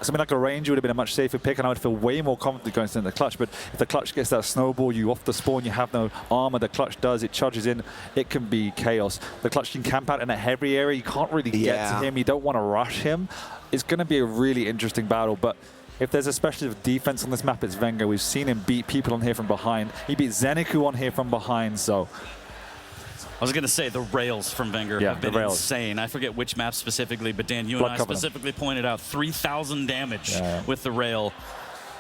S2: Something like a Ranger would have been a much safer pick, and I would feel way more confident going into the clutch. But if the clutch gets that snowball, you off the spawn, you have no armor. The clutch does, it charges in. It can be chaos. The clutch can camp out in a heavy area. You can't really get to him. You don't want to rush him. It's going to be a really interesting battle, but if there's a specialist defense on this map, it's Wenger. We've seen him beat people on here from behind. He beat Zeniku on here from behind, so.
S6: I was going to say the rails from Wenger have been insane. I forget which map specifically, but Dan, you and I specifically pointed out 3,000 damage with the rail.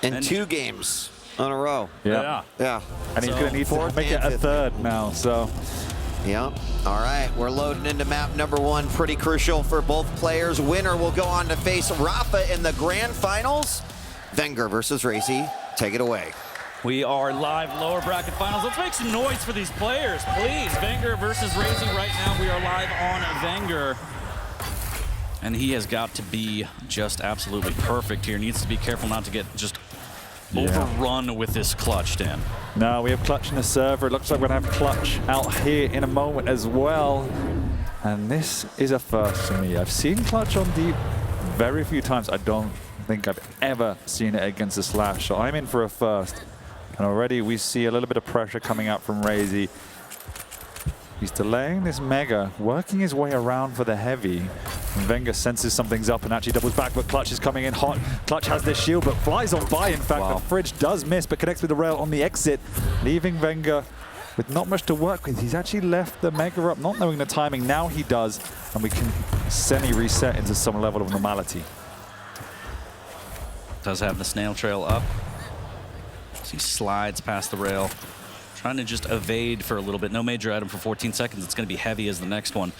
S1: In 2 games in a row.
S2: Yeah. And he's going to need to make it a third now, so.
S1: Yep. All right, we're loading into map number 1. Pretty crucial for both players. Winner will go on to face Rafa in the grand finals. Wenger versus Razy. Take it away.
S6: We are live lower bracket finals. Let's make some noise for these players, please. Wenger versus Razy right now. We are live on Wenger. And he has got to be just absolutely perfect here. Needs to be careful not to get just overrun with this clutch, Dan.
S2: No, we have clutch in the server. It looks like we're going to have clutch out here in a moment as well. And this is a first for me. I've seen clutch on deep very few times. I don't think I've ever seen it against a slash. So I'm in for a first. And already we see a little bit of pressure coming out from Razy. He's delaying this Mega, working his way around for the heavy. And Wenger senses something's up and actually doubles back, but Clutch is coming in hot. Clutch has this shield, but flies on by. In fact, the Fridge does miss, but connects with the rail on the exit, leaving Wenger with not much to work with. He's actually left the Mega up, not knowing the timing. Now he does, and we can semi-reset into some level of normality.
S6: Does have the snail trail up. He slides past the rail, trying to just evade for a little bit. No major item for 14 seconds. It's going to be heavy as the next one.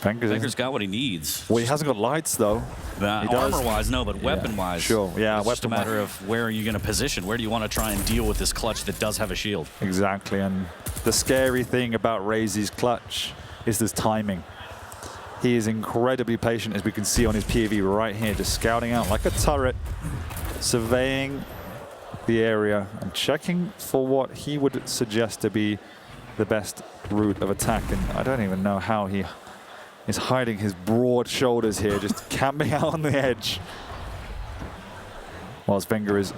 S6: Venger's got what he needs.
S2: Well, he hasn't got lights, though.
S6: Armor-wise, no, but weapon-wise.
S2: Sure, yeah.
S6: It's just a matter of where are you going to position? Where do you want to try and deal with this clutch that does have a shield?
S2: Exactly, and the scary thing about Razy's clutch is this timing. He is incredibly patient, as we can see on his POV right here, just scouting out like a turret, surveying the area and checking for what he would suggest to be the best route of attack. And I don't even know how he is hiding his broad shoulders here, just camping out on the edge. Whilst Wenger is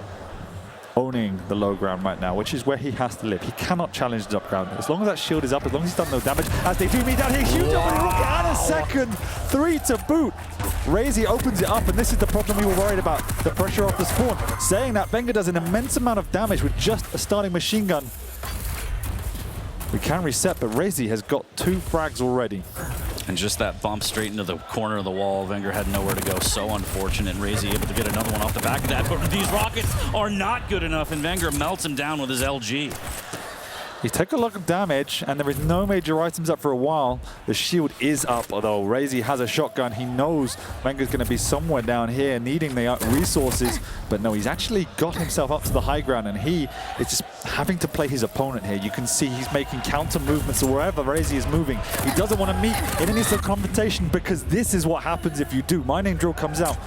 S2: owning the low ground right now, which is where he has to live. He cannot challenge the up ground. As long as that shield is up, as long as he's done no damage, as they do meet down here, huge opening rocket and a second 3 to boot. Razy opens it up, and this is the problem we were worried about, the pressure off the spawn. Saying that, Wenger does an immense amount of damage with just a starting machine gun. We can reset, but Razy has got 2 frags already.
S6: And just that bump straight into the corner of the wall. Wenger had nowhere to go. So unfortunate. Razy able to get another one off the back of that. But these rockets are not good enough, and Wenger melts him down with his LG.
S2: He's taken a lot of damage, and there is no major items up for a while. The shield is up, although Razy has a shotgun. He knows Wenger's going to be somewhere down here needing the resources, but no, he's actually got himself up to the high ground, and he is just having to play his opponent here. You can see he's making counter movements wherever Razy is moving. He doesn't want to meet in any sort of confrontation, because this is what happens if you do. Mining drill comes out.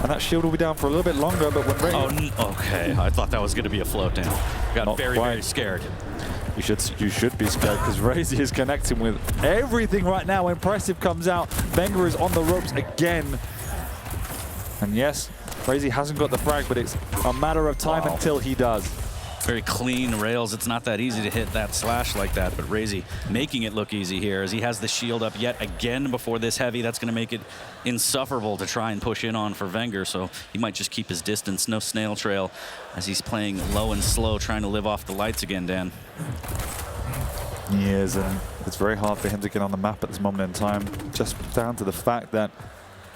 S2: And that shield will be down for a little bit longer, but when Razy...
S6: Oh, okay. I thought that was going to be a float down. Got very scared.
S2: You should be scared, because Razy is connecting with everything right now. Impressive comes out. Wenger is on the ropes again. And yes, Razy hasn't got the frag, but it's a matter of time until he does.
S6: Very clean rails. It's not that easy to hit that slash like that, but Razy making it look easy here as he has the shield up yet again before this heavy. That's going to make it insufferable to try and push in on for Wenger, so he might just keep his distance. No snail trail as he's playing low and slow, trying to live off the lights again, Dan.
S2: He is, and it's very hard for him to get on the map at this moment in time, just down to the fact that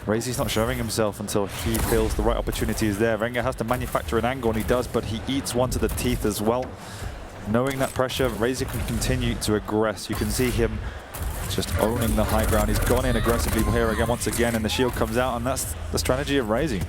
S2: Razy's not showing himself until he feels the right opportunity is there. Wenger has to manufacture an angle, and he does, but he eats one to the teeth as well. Knowing that pressure, Razy can continue to aggress. You can see him just owning the high ground. He's gone in aggressively here again, once again, and the shield comes out, and that's the strategy of Razy.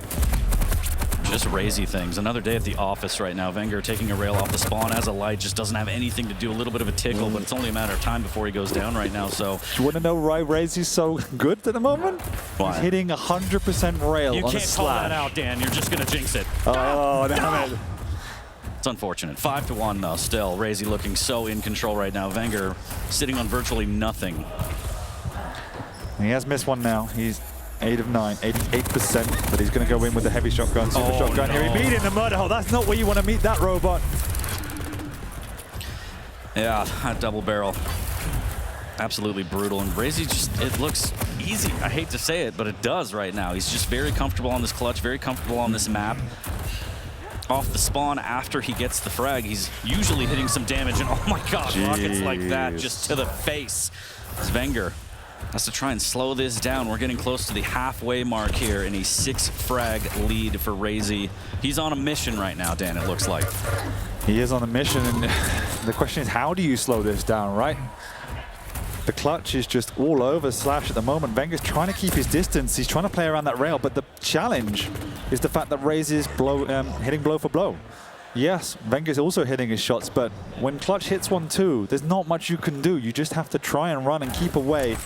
S6: Just Razy things. Another day at the office right now. Wenger taking a rail off the spawn as a light, just doesn't have anything to do. A little bit of a tickle, but it's only a matter of time before he goes down right now. So
S2: you want to know why Razy's so good at the moment?
S6: Why?
S2: He's hitting 100% rail
S6: you
S2: on a
S6: can't
S2: slash.
S6: call that out, Dan. You're just going to jinx it.
S2: Oh, damn it.
S6: It's unfortunate. 5-1 though. Still, Razy looking so in control right now. Wenger sitting on virtually nothing.
S2: He has missed one now. He's 8 of 9, 88%, but he's going to go in with the heavy shotgun, super shotgun here. He beat in the mud hole. That's not where you want to meet that robot.
S6: Yeah, that double barrel. Absolutely brutal. And Razy just, it looks easy. I hate to say it, but it does right now. He's just very comfortable on this clutch, very comfortable on this map. Off the spawn after he gets the frag, he's usually hitting some damage, and oh my god, rockets like that just to the face. Wenger has to try and slow this down. We're getting close to the halfway mark here in a 6-frag lead for Razy. He's on a mission right now, Dan, it looks like.
S2: He is on a mission, and the question is, how do you slow this down, right? The clutch is just all over Slash at the moment. Wenger's trying to keep his distance. He's trying to play around that rail, but the challenge is the fact that Razy is hitting blow for blow. Yes, Wenger's also hitting his shots, but when clutch hits 1-2, there's not much you can do. You just have to try and run and keep away.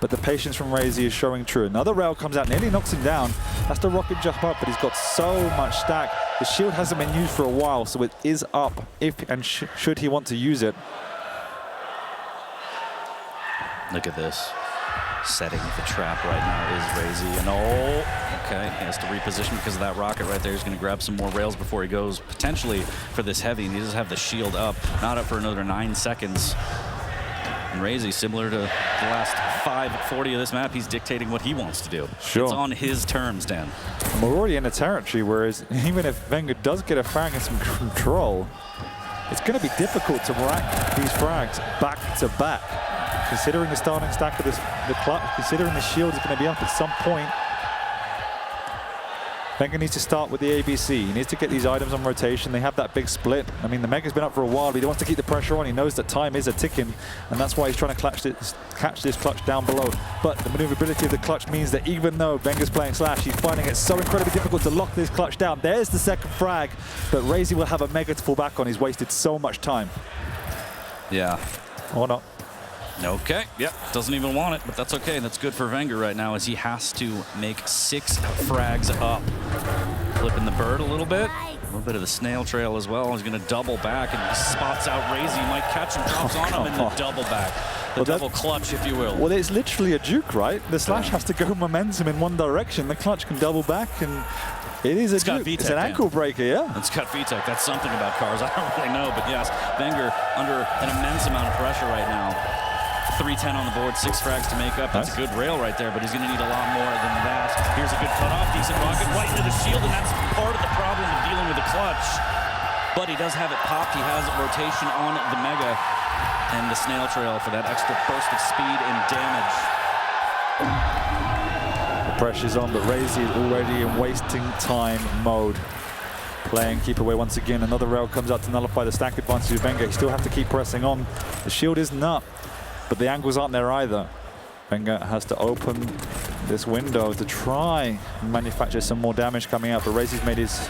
S2: But the patience from Razy is showing true. Another rail comes out, nearly knocks him down. Has to rocket jump up, but he's got so much stack. The shield hasn't been used for a while, so it is up if and should he want to use it.
S6: Look at this. Setting the trap right now is Razy. And okay, he has to reposition because of that rocket right there. He's going to grab some more rails before he goes potentially for this heavy, and he does have the shield up. Not up for another 9 seconds. And Razy, similar to the last 5:40 of this map, he's dictating what he wants to do.
S2: Sure.
S6: It's on his terms, Dan.
S2: We're already in a territory, whereas even if Wenger does get a frag and some control, it's going to be difficult to rack these frags back to back. Considering the starting stack of the clutch, considering the shield is going to be up at some point. Wenger needs to start with the ABC. He needs to get these items on rotation. They have that big split. I mean, the Mega's been up for a while, but he wants to keep the pressure on. He knows that time is a ticking, and that's why he's trying to catch this clutch down below. But the maneuverability of the clutch means that even though Wenger's playing Slash, he's finding it so incredibly difficult to lock this clutch down. There's the second frag, but Razy will have a Mega to fall back on. He's wasted so much time.
S6: Yeah.
S2: Or not.
S6: Okay, yep, doesn't even want it, but that's okay. That's good for Wenger right now, as he has to make 6 frags up. Flipping the bird a little bit of the snail trail as well. He's going to double back, and he spots out Razy. He might catch him, drops on him, and the double back. The double clutch, if you will.
S2: Well, it's literally a juke, right? The Slash has to go momentum in one direction. The clutch can double back, and it is a juke. It's an ankle breaker, yeah?
S6: It's got VTech. That's something about cars. I don't really know, but yes, Wenger under an immense amount of pressure right now. 310 on the board, 6 frags to make up. That's a good rail right there, but he's going to need a lot more than that. Here's a good cutoff, decent rocket right into the shield, and that's part of the problem of dealing with the clutch. But he does have it popped. He has rotation on the Mega and the snail trail for that extra burst of speed and damage.
S2: The pressure's on, but Razy is already in wasting time mode. Playing keep away once again. Another rail comes out to nullify the stack advantage of Wenger. He still have to keep pressing on. The shield isn't up, but the angles aren't there either. Wenger has to open this window to try and manufacture some more damage coming out, but Razy's made his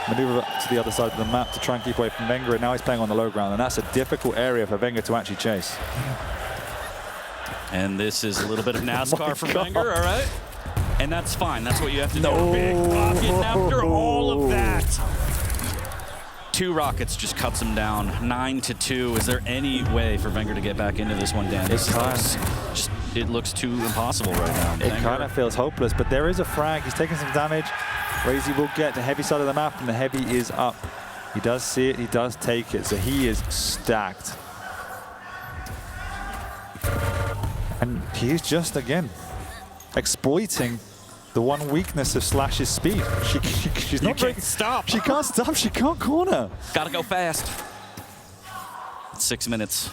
S2: maneuver to the other side of the map to try and keep away from Wenger, and now he's playing on the low ground, and that's a difficult area for Wenger to actually chase.
S6: And this is a little bit of NASCAR from Wenger, all right? And that's fine. That's what you have to do. Big rocket, and after all of that, 2 rockets just cuts him down. 9-2. Is there any way for Wenger to get back into this one, Dan? It looks too impossible right now.
S2: It kind of feels hopeless, but there is a frag. He's taking some damage. Razy will get the heavy side of the map, and the heavy is up. He does see it. He does take it. So he is stacked. And he's just, again, exploiting the one weakness of Slash's speed. She's not
S6: can't stop.
S2: She can't stop. She can't corner.
S6: Gotta go fast. 6 minutes.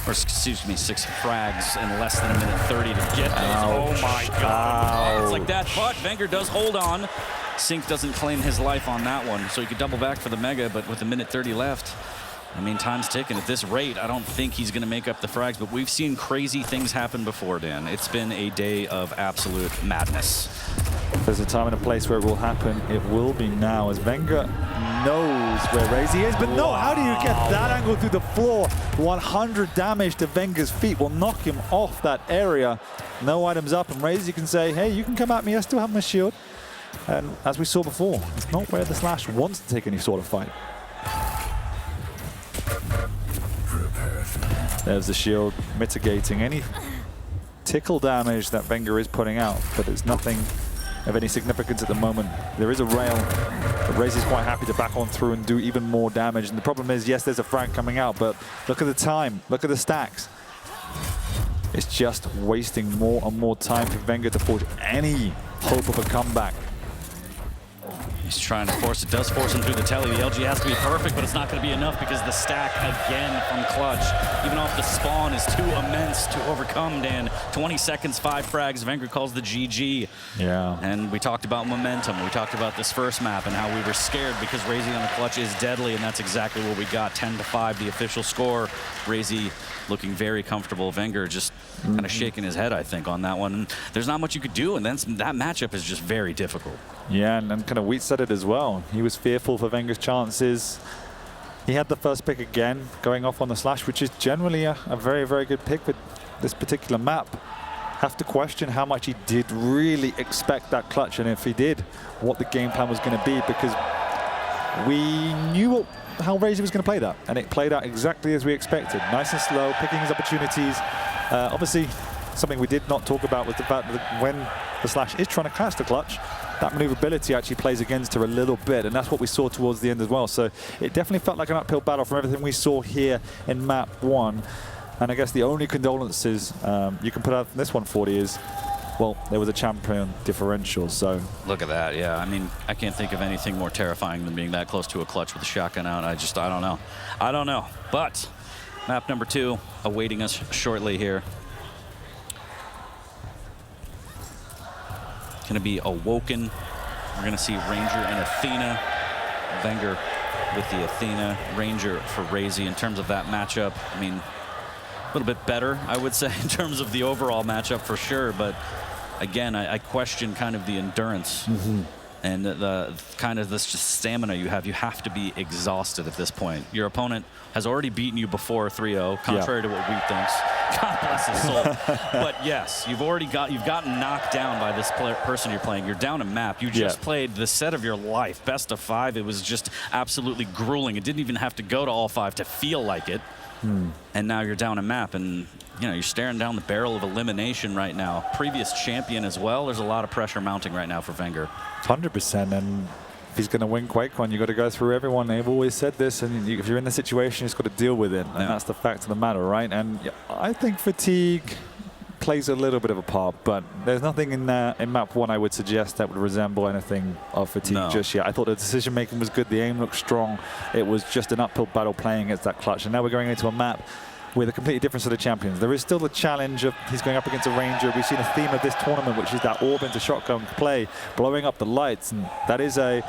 S6: Or excuse me, 6 frags in less than 1:30 to get those. Oh my God. It's like that, but Wenger does hold on. Sync doesn't claim his life on that one, so he could double back for the Mega, but with 1:30 left, I mean, time's ticking. At this rate, I don't think he's going to make up the frags, but we've seen crazy things happen before, Dan. It's been a day of absolute madness.
S2: If there's a time and a place where it will happen, it will be now, as Wenger knows where Razy is, but no, how do you get that angle through the floor? 100 damage to Wenger's feet will knock him off that area. No items up, and Razy can say, hey, you can come at me, I still have my shield. And as we saw before, it's not where the Slash wants to take any sort of fight. There's the shield mitigating any tickle damage that Wenger is putting out, but it's nothing of any significance at the moment. There is a rail, but Razy's quite happy to back on through and do even more damage. And the problem is, yes, there's a frag coming out, but look at the time, look at the stacks. It's just wasting more and more time for Wenger to forge any hope of a comeback.
S6: He's trying to force it, does force him through the telly. The LG has to be perfect, but it's not going to be enough because the stack again from Clutch, even off the spawn, is too immense to overcome, Dan. 20 seconds, 5 frags. Wenger calls the GG.
S2: Yeah.
S6: And we talked about momentum. We talked about this first map and how we were scared because Razy on the Clutch is deadly, and that's exactly what we got. 10-5, the official score. Razy looking very comfortable. Wenger just kind of shaking his head, I think, on that one. And there's not much you could do, and then that matchup is just very difficult.
S2: Yeah, and kind of Wheat said it as well. He was fearful for Wenger's chances. He had the first pick again, going off on the Slash, which is generally a very, very good pick with this particular map. Have to question how much he did really expect that clutch, and if he did, what the game plan was going to be, because we knew how Razy was going to play that, and it played out exactly as we expected. Nice and slow, picking his opportunities. Obviously, something we did not talk about was the fact that when the Slash is trying to catch the clutch, that maneuverability actually plays against her a little bit, and that's what we saw towards the end as well. So it definitely felt like an uphill battle from everything we saw here in map 1. And I guess the only condolences you can put out from this 140 is, well, there was a champion differential, so.
S6: Look at that, yeah. I mean, I can't think of anything more terrifying than being that close to a clutch with a shotgun out. I don't know. I don't know. But map number 2 awaiting us shortly here. Going to be Awoken We're going to see Ranger and Athena. Wenger with the Athena, Ranger for Razy. In terms of that matchup, I mean, a little bit better, I would say, in terms of the overall matchup for sure. But again, I question kind of the endurance and the kind of this just stamina you have. You have to be exhausted at this point. Your opponent has already beaten you before 3-0, contrary to what we thinks. God bless his soul. But yes, you've gotten knocked down by this person you're playing. You're down a map. You just played the set of your life, best of 5. It was just absolutely grueling. It didn't even have to go to all 5 to feel like it. And now you're down a map, and you're staring down the barrel of elimination right now. Previous champion as well. There's a lot of pressure mounting right now for Wenger.
S2: 100%. And if he's going to win QuakeCon, you've got to go through everyone. They've always said this, and if you're in the situation, you've got to deal with it. And that's the fact of the matter, right? And I think fatigue plays a little bit of a part, but there's nothing in map 1 I would suggest that would resemble anything of fatigue just yet. I thought the decision making was good, the aim looked strong. It was just an uphill battle playing against that clutch, and now we're going into a map with a completely different set of champions. There is still the challenge of he's going up against a Ranger. We've seen a theme of this tournament, which is that orb into shotgun play, blowing up the lights, and that is a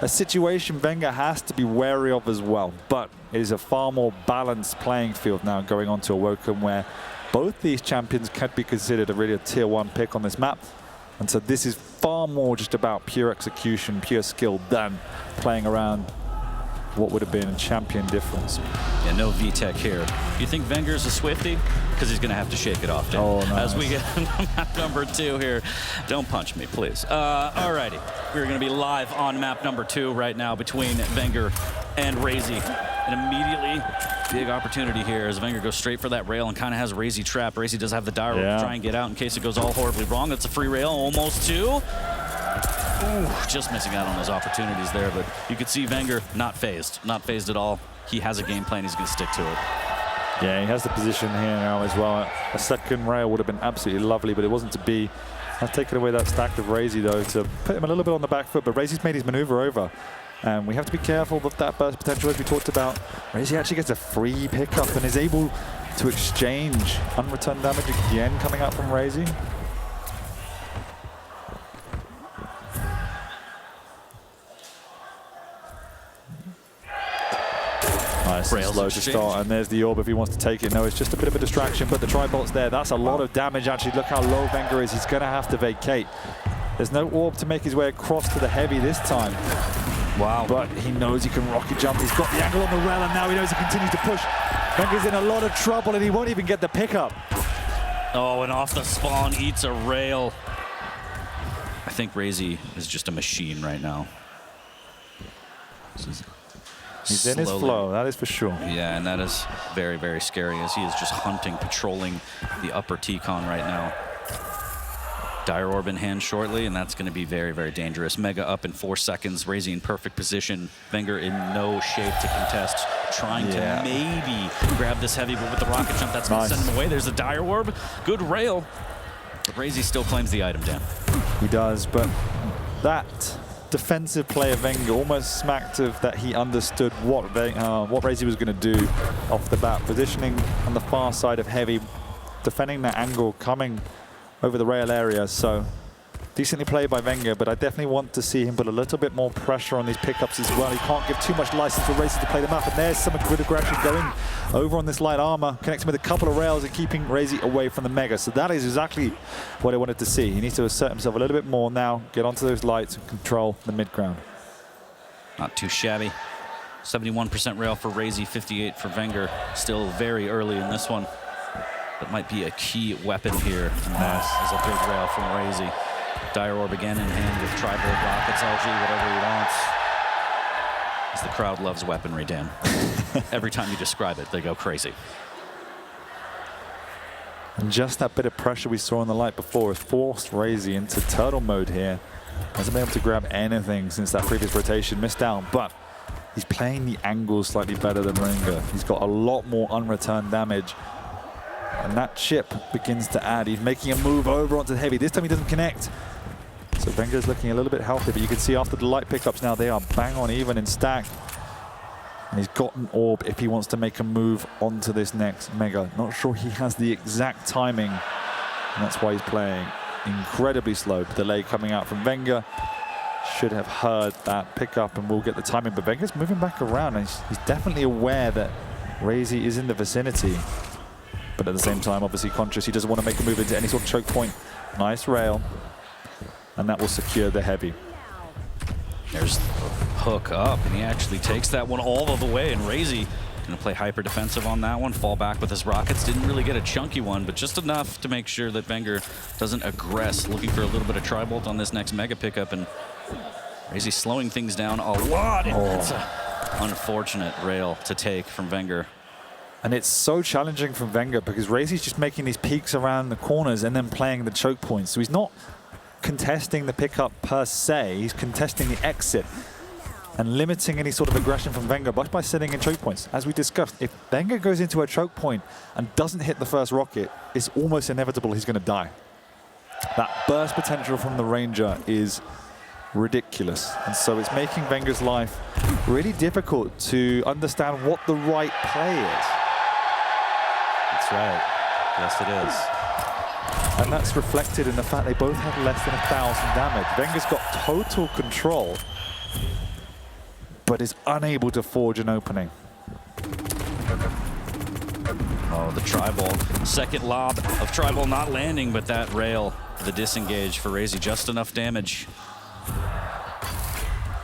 S2: situation Wenger has to be wary of as well. But it is a far more balanced playing field now going on to Awoken, where both these champions could be considered a tier 1 pick on this map. And so this is far more just about pure execution, pure skill than playing around what would have been a champion difference.
S6: Yeah, no VTech here. You think Wenger's a Swiftie? Because he's going to have to shake it off, Dan.
S2: Oh, nice.
S6: As we get map number 2 here. Don't punch me, please. Alrighty. We're going to be live on map number 2 right now between Wenger and Razy. And immediately, big opportunity here as Wenger goes straight for that rail and kind of has Razy trapped. Razy does have the dire to try and get out in case it goes all horribly wrong. That's a free rail, almost 2. Ooh, just missing out on those opportunities there, but you could see Wenger not phased at all. He has a game plan, he's going to stick to it.
S2: Yeah, he has the position here now as well. A second rail would have been absolutely lovely, but it wasn't to be. I've taken away that stack of Razy, though, to put him a little bit on the back foot, but Razy's made his maneuver over. And we have to be careful of that burst potential, as we talked about. Razy actually gets a free pickup and is able to exchange unreturned damage again coming out from Razy. Nice and slow to start, and there's the orb if he wants to take it. No, it's just a bit of a distraction, but the tri-bolt's there. That's a lot of damage, actually. Look how low Wenger is. He's going to have to vacate. There's no orb to make his way across to the heavy this time. Wow. But he knows he can rocket jump. He's got the angle on the rail, and now he knows he continues to push. Wenger's in a lot of trouble, and he won't even get the pickup.
S6: Oh, and off the spawn, eats a rail. I think Razy is just a machine right now.
S2: He's in his flow, that is for sure.
S6: Yeah, and that is very, very scary as he is just hunting, patrolling the upper T-Con right now. Dire Orb in hand shortly, and that's going to be very, very dangerous. Mega up in 4 seconds, Razy in perfect position. Wenger in no shape to contest, trying to maybe grab this heavy, but with the rocket jump, that's going to send him away. There's the Dire Orb. Good rail. But Razy still claims the item, Dan.
S2: He does, but that defensive play of Wenger almost smacked of that he understood what Razy was going to do off the bat. Positioning on the far side of heavy, defending that angle, coming over the rail area. So decently played by Wenger, but I definitely want to see him put a little bit more pressure on these pickups as well. He can't give too much license for Razy to play them up, and there's some good aggression going over on this light armor, connecting with a couple of rails and keeping Razy away from the Mega. So that is exactly what I wanted to see. He needs to assert himself a little bit more now, get onto those lights and control the mid ground.
S6: Not too shabby. 71% rail for Razy, 58 for Wenger. Still very early in this one. That might be a key weapon here, and that is a big rail from Razy. Dire Orb again in hand with tribal rockets, LG, whatever he wants. As the crowd loves weaponry, Dan. Every time you describe it, they go crazy.
S2: And just that bit of pressure we saw on the light before has forced Razy into turtle mode here. Hasn't been able to grab anything since that previous rotation. Missed out, but he's playing the angles slightly better than Wenger. He's got a lot more unreturned damage. And that chip begins to add. He's making a move over onto the heavy. This time he doesn't connect. So Wenger's looking a little bit healthy, but you can see after the light pickups now, they are bang on even in stack. And he's got an orb if he wants to make a move onto this next Mega. Not sure he has the exact timing, and that's why he's playing incredibly slow. Delay coming out from Wenger. should have heard that pickup and will get the timing. But Venga's moving back around, and he's definitely aware that Razy is in the vicinity. But at the same time, obviously conscious, he doesn't want to make a move into any sort of choke point. Nice rail. And that will secure the heavy.
S6: There's the hook up, and he actually takes that one all of the way, and Razy gonna play hyper defensive on that one, fall back with his rockets. Didn't really get a chunky one, but just enough to make sure that Wenger doesn't aggress. Looking for a little bit of tri-bolt on this next mega pickup, and Razy slowing things down a lot. And that's an unfortunate rail to take from Wenger.
S2: And it's so challenging from Wenger because Razy's just making these peeks around the corners and then playing the choke points. So he's not contesting the pickup per se, he's contesting the exit and limiting any sort of aggression from Wenger by sitting in choke points. As we discussed, if Wenger goes into a choke point and doesn't hit the first rocket, it's almost inevitable he's going to die. That burst potential from the Ranger is ridiculous. And so it's making Wenger's life really difficult to understand what the right play is.
S6: That's right. Yes, it is.
S2: And that's reflected in the fact they both have less than 1,000 damage. Wenger's got total control, but is unable to forge an opening.
S6: Oh, the tri-ball. Second lob of tri-ball not landing, but that rail, the disengage for Razy, just enough damage.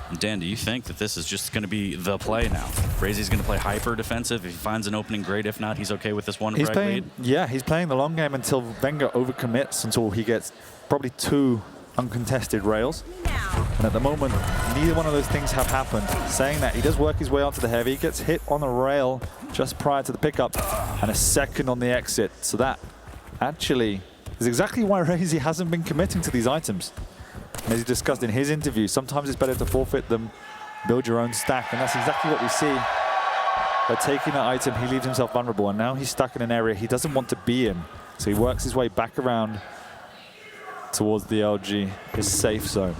S6: And Dan, do you think that this is just going to be the play now? Razy's going to play hyper defensive. If he finds an opening, great. If not, he's okay with this one frag lead.
S2: Yeah, he's playing the long game until Wenger overcommits, until he gets probably 2 uncontested rails. And at the moment, neither one of those things have happened. Saying that, he does work his way onto the heavy, gets hit on the rail just prior to the pickup, and a second on the exit. So that actually is exactly why Razy hasn't been committing to these items. And as he discussed in his interview, sometimes it's better to forfeit them, build your own stack, and that's exactly what we see. By taking that item, he leaves himself vulnerable, and now he's stuck in an area he doesn't want to be in. So he works his way back around towards the LG, his safe zone.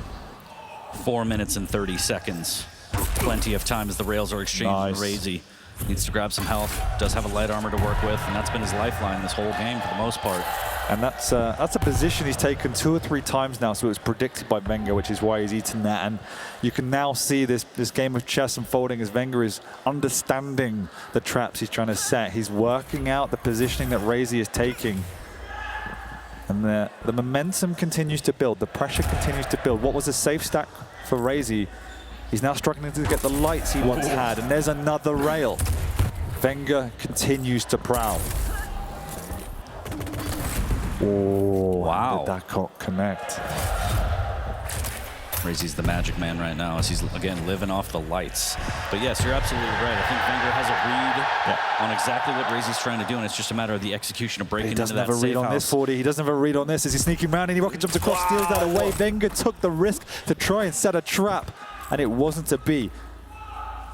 S6: 4 minutes and 30 seconds. Plenty of time as the rails are exchanged.
S2: Nice.
S6: Razy needs to grab some health, does have a light armor to work with, and that's been his lifeline this whole game for the most part.
S2: And that's a position he's taken 2 or 3 times now, so it was predicted by Wenger, which is why he's eaten that. And you can now see this game of chess unfolding as Wenger is understanding the traps he's trying to set. He's working out the positioning that Razy is taking. And the momentum continues to build, the pressure continues to build. What was a safe stack for Razy, he's now struggling to get the lights he once had, and there's another rail. Wenger continues to prowl. Oh,
S6: wow.
S2: Did that connect?
S6: Razy's the magic man right now as he's, again, living off the lights. But yes, you're absolutely right. I think Wenger has a read on exactly what Razy's trying to do, and it's just a matter of the execution of breaking into that safe house.
S2: He doesn't have a read on this, 40. He doesn't have a read on this as he's sneaking around, and he rocket jumps across, steals that away. Wenger took the risk to try and set a trap, and it wasn't to be.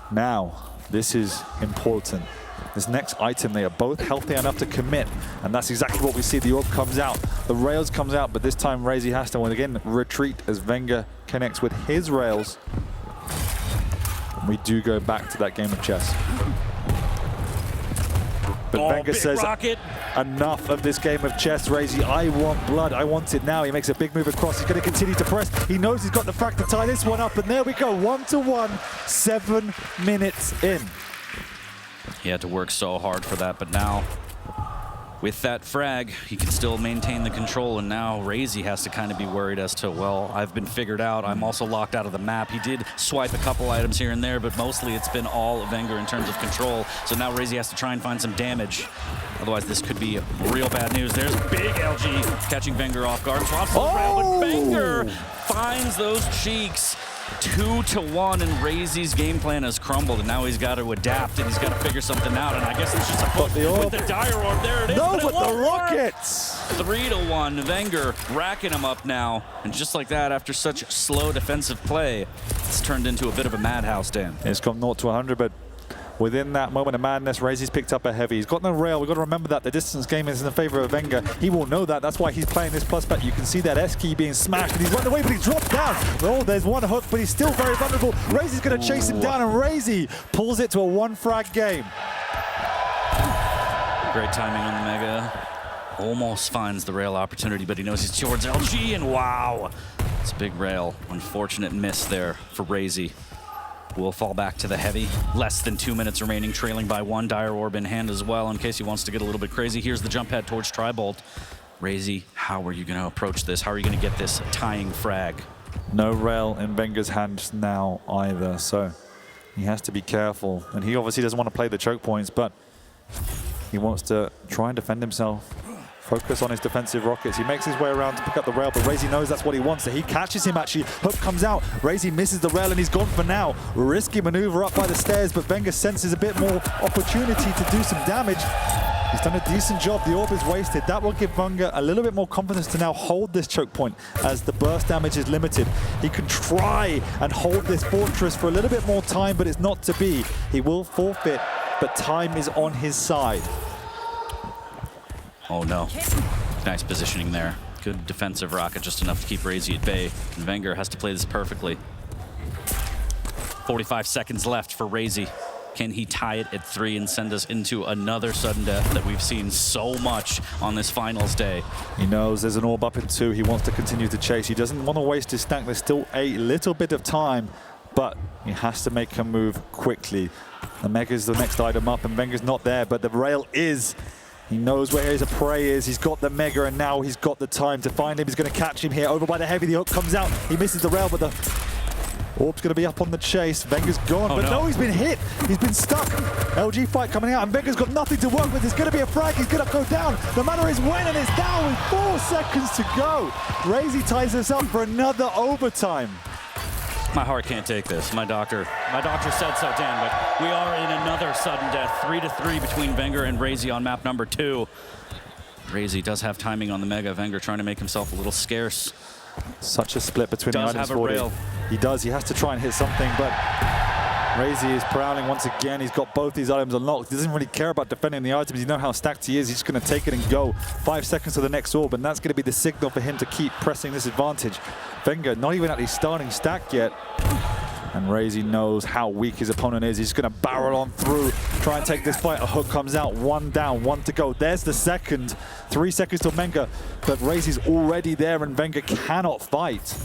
S2: Now, this is important. This next item, they are both healthy enough to commit, and that's exactly what we see. The orb comes out, the rails comes out, but this time Razy has to, again, retreat as Wenger connects with his rails. And we do go back to that game of chess. But Wenger says, enough of this game of chess, Razy. I want blood. I want it now. He makes a big move across. He's going to continue to press. He knows he's got the frag to tie this one up, and there we go, 1-1, 7 minutes in.
S6: He had to work so hard for that, but now with that frag, he can still maintain the control, and now Razy has to kind of be worried as to, well, I've been figured out. I'm also locked out of the map. He did swipe a couple items here and there, but mostly it's been all Wenger in terms of control. So now Razy has to try and find some damage. Otherwise, this could be real bad news. There's big LG catching Wenger off guard. Drops the rail, but Wenger finds those cheeks. 2-1, and Razy's game plan has crumbled, and now he's got to adapt, and he's got to figure something out, and I guess it's just a book with the dire orb. There it is.
S2: No, but the rockets!
S6: 3-1, Wenger racking him up now, and just like that, after such slow defensive play, it's turned into a bit of a madhouse, Dan.
S2: It's gone 0-100, but within that moment of madness, Razy's picked up a heavy. He's got no rail. We've got to remember that the distance game is in the favor of Wenger. He will know that. That's why he's playing this plus bet. You can see that S key being smashed, and he's run away, but he's dropped down. Oh, there's one hook, but he's still very vulnerable. Razy's going to chase him down, and Razy pulls it to a 1-frag game.
S6: Great timing on the Mega. Almost finds the rail opportunity, but he knows he's towards LG, and wow. It's a big rail. Unfortunate miss there for Razy. Will fall back to the heavy. Less than 2 minutes remaining, trailing by 1. Dire Orb in hand as well, in case he wants to get a little bit crazy. Here's the jump head towards Tribolt. Razy, how are you going to approach this? How are you going to get this tying frag?
S2: No rail in Venga's hands now either, so he has to be careful. And he obviously doesn't want to play the choke points, but he wants to try and defend himself. Focus on his defensive rockets. He makes his way around to pick up the rail, but Razy knows that's what he wants. So he catches him actually. Hook comes out. Razy misses the rail and he's gone for now. Risky maneuver up by the stairs, but Venga senses a bit more opportunity to do some damage. He's done a decent job. The orb is wasted. That will give Venga a little bit more confidence to now hold this choke point as the burst damage is limited. He can try and hold this fortress for a little bit more time, but it's not to be. He will forfeit, but time is on his side.
S6: Oh no. Nice positioning there. Good defensive rocket, just enough to keep Razy at bay. And Wenger has to play this perfectly. 45 seconds left for Razy. Can he tie it at 3 and send us into another sudden death that we've seen so much on this finals day?
S2: He knows there's an orb up in 2. He wants to continue to chase. He doesn't want to waste his stack. There's still a little bit of time, but he has to make a move quickly. The Mega's the next item up, and Venga's not there, but the rail is. He knows where his prey is. He's got the Mega, and now he's got the time to find him. He's going to catch him here. Over by the heavy. The hook comes out. He misses the rail, but the orb's going to be up on the chase. Venga's gone, but no, he's been hit. He's been stuck. LG fight coming out, and Venga's got nothing to work with. There's going to be a frag. He's going to go down. The matter is when, and it's down with 4 seconds to go. Razy ties us up for another overtime.
S6: My heart can't take this. My doctor said so, Dan, but we are in another sudden death. 3-3 between Wenger and Razy on map number 2. Razy does have timing on the Mega. Wenger trying to make himself a little scarce.
S2: Such a split between
S6: Does
S2: the items
S6: have a
S2: for
S6: rail.
S2: He does. He has to try and hit something, but Razy is prowling once again. He's got both these items unlocked. He doesn't really care about defending the items. You know how stacked he is. He's just going to take it and go. 5 seconds to the next orb, and that's going to be the signal for him to keep pressing this advantage. Wenger not even at his starting stack yet. And Razy knows how weak his opponent is. He's going to barrel on through, try and take this fight. A hook comes out, 1 down, 1 to go. There's the second. 3 seconds to Wenger, but Razy's already there, and Wenger cannot fight.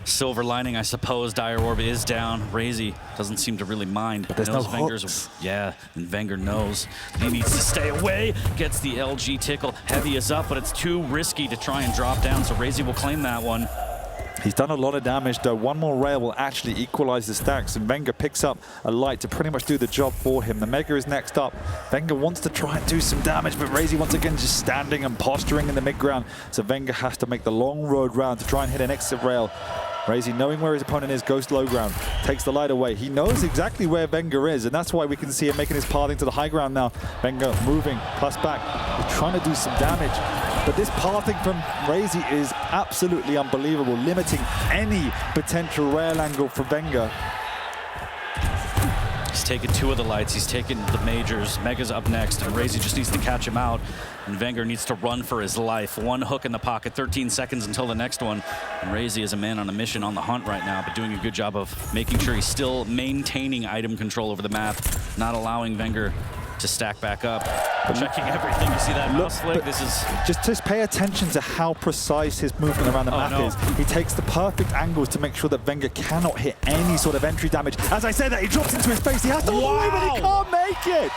S6: Silver lining, I suppose. Dire Orb is down. Razy doesn't seem to really mind.
S2: But there's no hooks.
S6: Yeah, and Wenger knows he needs to stay away. Gets the LG tickle. Heavy is up, but it's too risky to try and drop down, so Razy will claim that one.
S2: He's done a lot of damage, though. 1 more rail will actually equalize the stacks, and Wenger picks up a light to pretty much do the job for him. The Mega is next up. Wenger wants to try and do some damage, but Razy once again just standing and posturing in the mid-ground. So Wenger has to make the long road round to try and hit an exit rail. Razy, knowing where his opponent is, goes low ground, takes the light away. He knows exactly where Wenger is, and that's why we can see him making his path into the high ground now. Wenger moving, plus back. He's trying to do some damage. But this pathing from Razy is absolutely unbelievable, limiting any potential rail angle for Wenger.
S6: He's taken 2 of the lights. He's taken the majors. Mega's up next, and Razy just needs to catch him out. And Wenger needs to run for his life. 1 hook in the pocket, 13 seconds until the next one. And Razy is a man on a mission on the hunt right now, but doing a good job of making sure he's still maintaining item control over the map, not allowing Wenger to stack back up. Checking everything. You see that mouse flick? This is
S2: just pay attention to how precise his movement around the map is. He takes the perfect angles to make sure that Wenger cannot hit any sort of entry damage. As I say that, he drops into his face. He has to move, but he can't make it.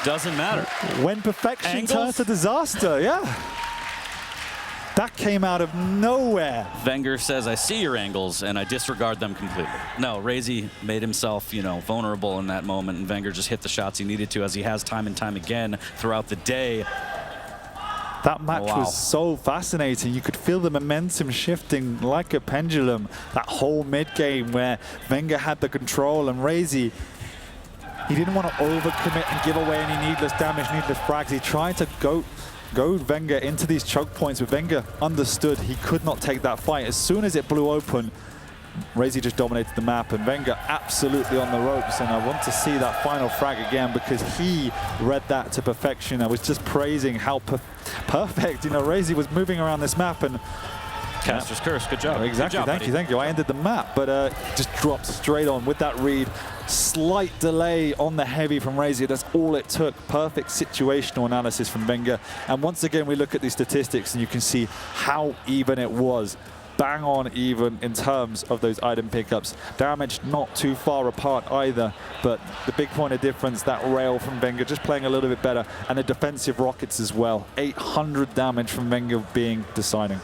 S6: Doesn't matter.
S2: When perfection turns to disaster, yeah. That came out of nowhere.
S6: Wenger says, I see your angles, and I disregard them completely. No, Razy made himself, vulnerable in that moment, and Wenger just hit the shots he needed to, as he has time and time again throughout the day.
S2: That match was so fascinating. You could feel the momentum shifting like a pendulum. That whole mid-game where Wenger had the control, and Razy, he didn't want to overcommit and give away any needless damage, needless frags. He tried to go Wenger into these choke points, but Wenger understood he could not take that fight. As soon as it blew open, Razy just dominated the map, and Wenger absolutely on the ropes. And I want to see that final frag again, because he read that to perfection. I was just praising how perfect, Razy was moving around this map, and
S6: Caster's Curse. Good job.
S2: Exactly.
S6: Good job,
S2: Thank you. I ended the map, but just dropped straight on with that read. Slight delay on the heavy from Razier. That's all it took. Perfect situational analysis from Wenger. And once again, we look at these statistics and you can see how even it was. Bang on even in terms of those item pickups. Damage not too far apart either, but the big point of difference, that rail from Wenger just playing a little bit better, and the defensive rockets as well. 800 damage from Wenger being deciding.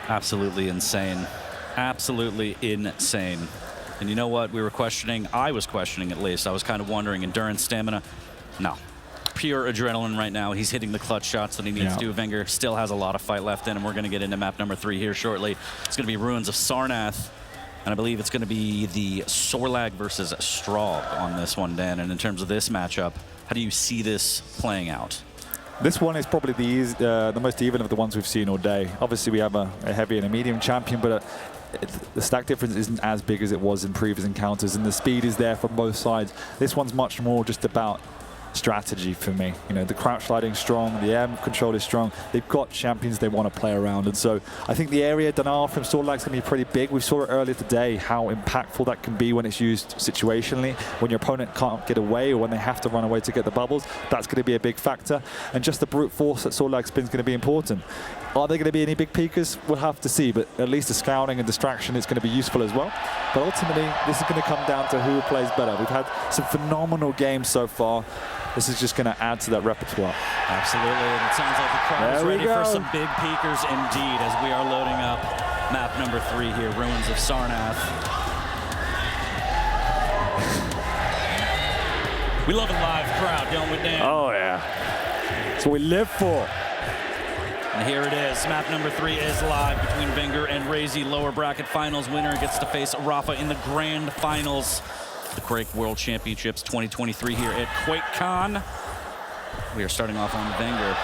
S6: Absolutely insane. Absolutely insane. And you know what? We were questioning, I was questioning at least. I was kind of wondering, endurance, stamina? No. Pure adrenaline right now. He's hitting the clutch shots that he needs to. Wenger still has a lot of fight left in him. We're going to get into map number 3 here shortly. It's going to be Ruins of Sarnath. And I believe it's going to be the Sorlag versus Straub on this one, Dan. And in terms of this matchup, how do you see this playing out?
S2: This one is probably the most even of the ones we've seen all day. Obviously, we have a heavy and a medium champion, but the stack difference isn't as big as it was in previous encounters, and the speed is there from both sides. This one's much more just about strategy for me. You know, the crouch sliding strong, the air control is strong. They've got champions they want to play around, and so I think the area Dinar from Sorlag's going to be pretty big. We saw it earlier today how impactful that can be when it's used situationally, when your opponent can't get away or when they have to run away to get the bubbles. That's going to be a big factor, and just the brute force that Sorlag spins is going to be important. Are there going to be any big peekers? We'll have to see, but at least the scouting and distraction is going to be useful as well. But ultimately, this is going to come down to who plays better. We've had some phenomenal games so far. This is just going to add to that repertoire.
S6: Absolutely, and it sounds like the crowd is ready for some big peekers indeed as we are loading up map number 3 here, Ruins of Sarnath. We love a live crowd, don't we, Dan?
S2: Oh, yeah. That's what we live for.
S6: And here it is. Map number 3 is live between Wenger and Razy. Lower bracket finals winner gets to face Rafa in the grand finals. The Quake World Championships 2023 here at QuakeCon. We are starting off on Wenger.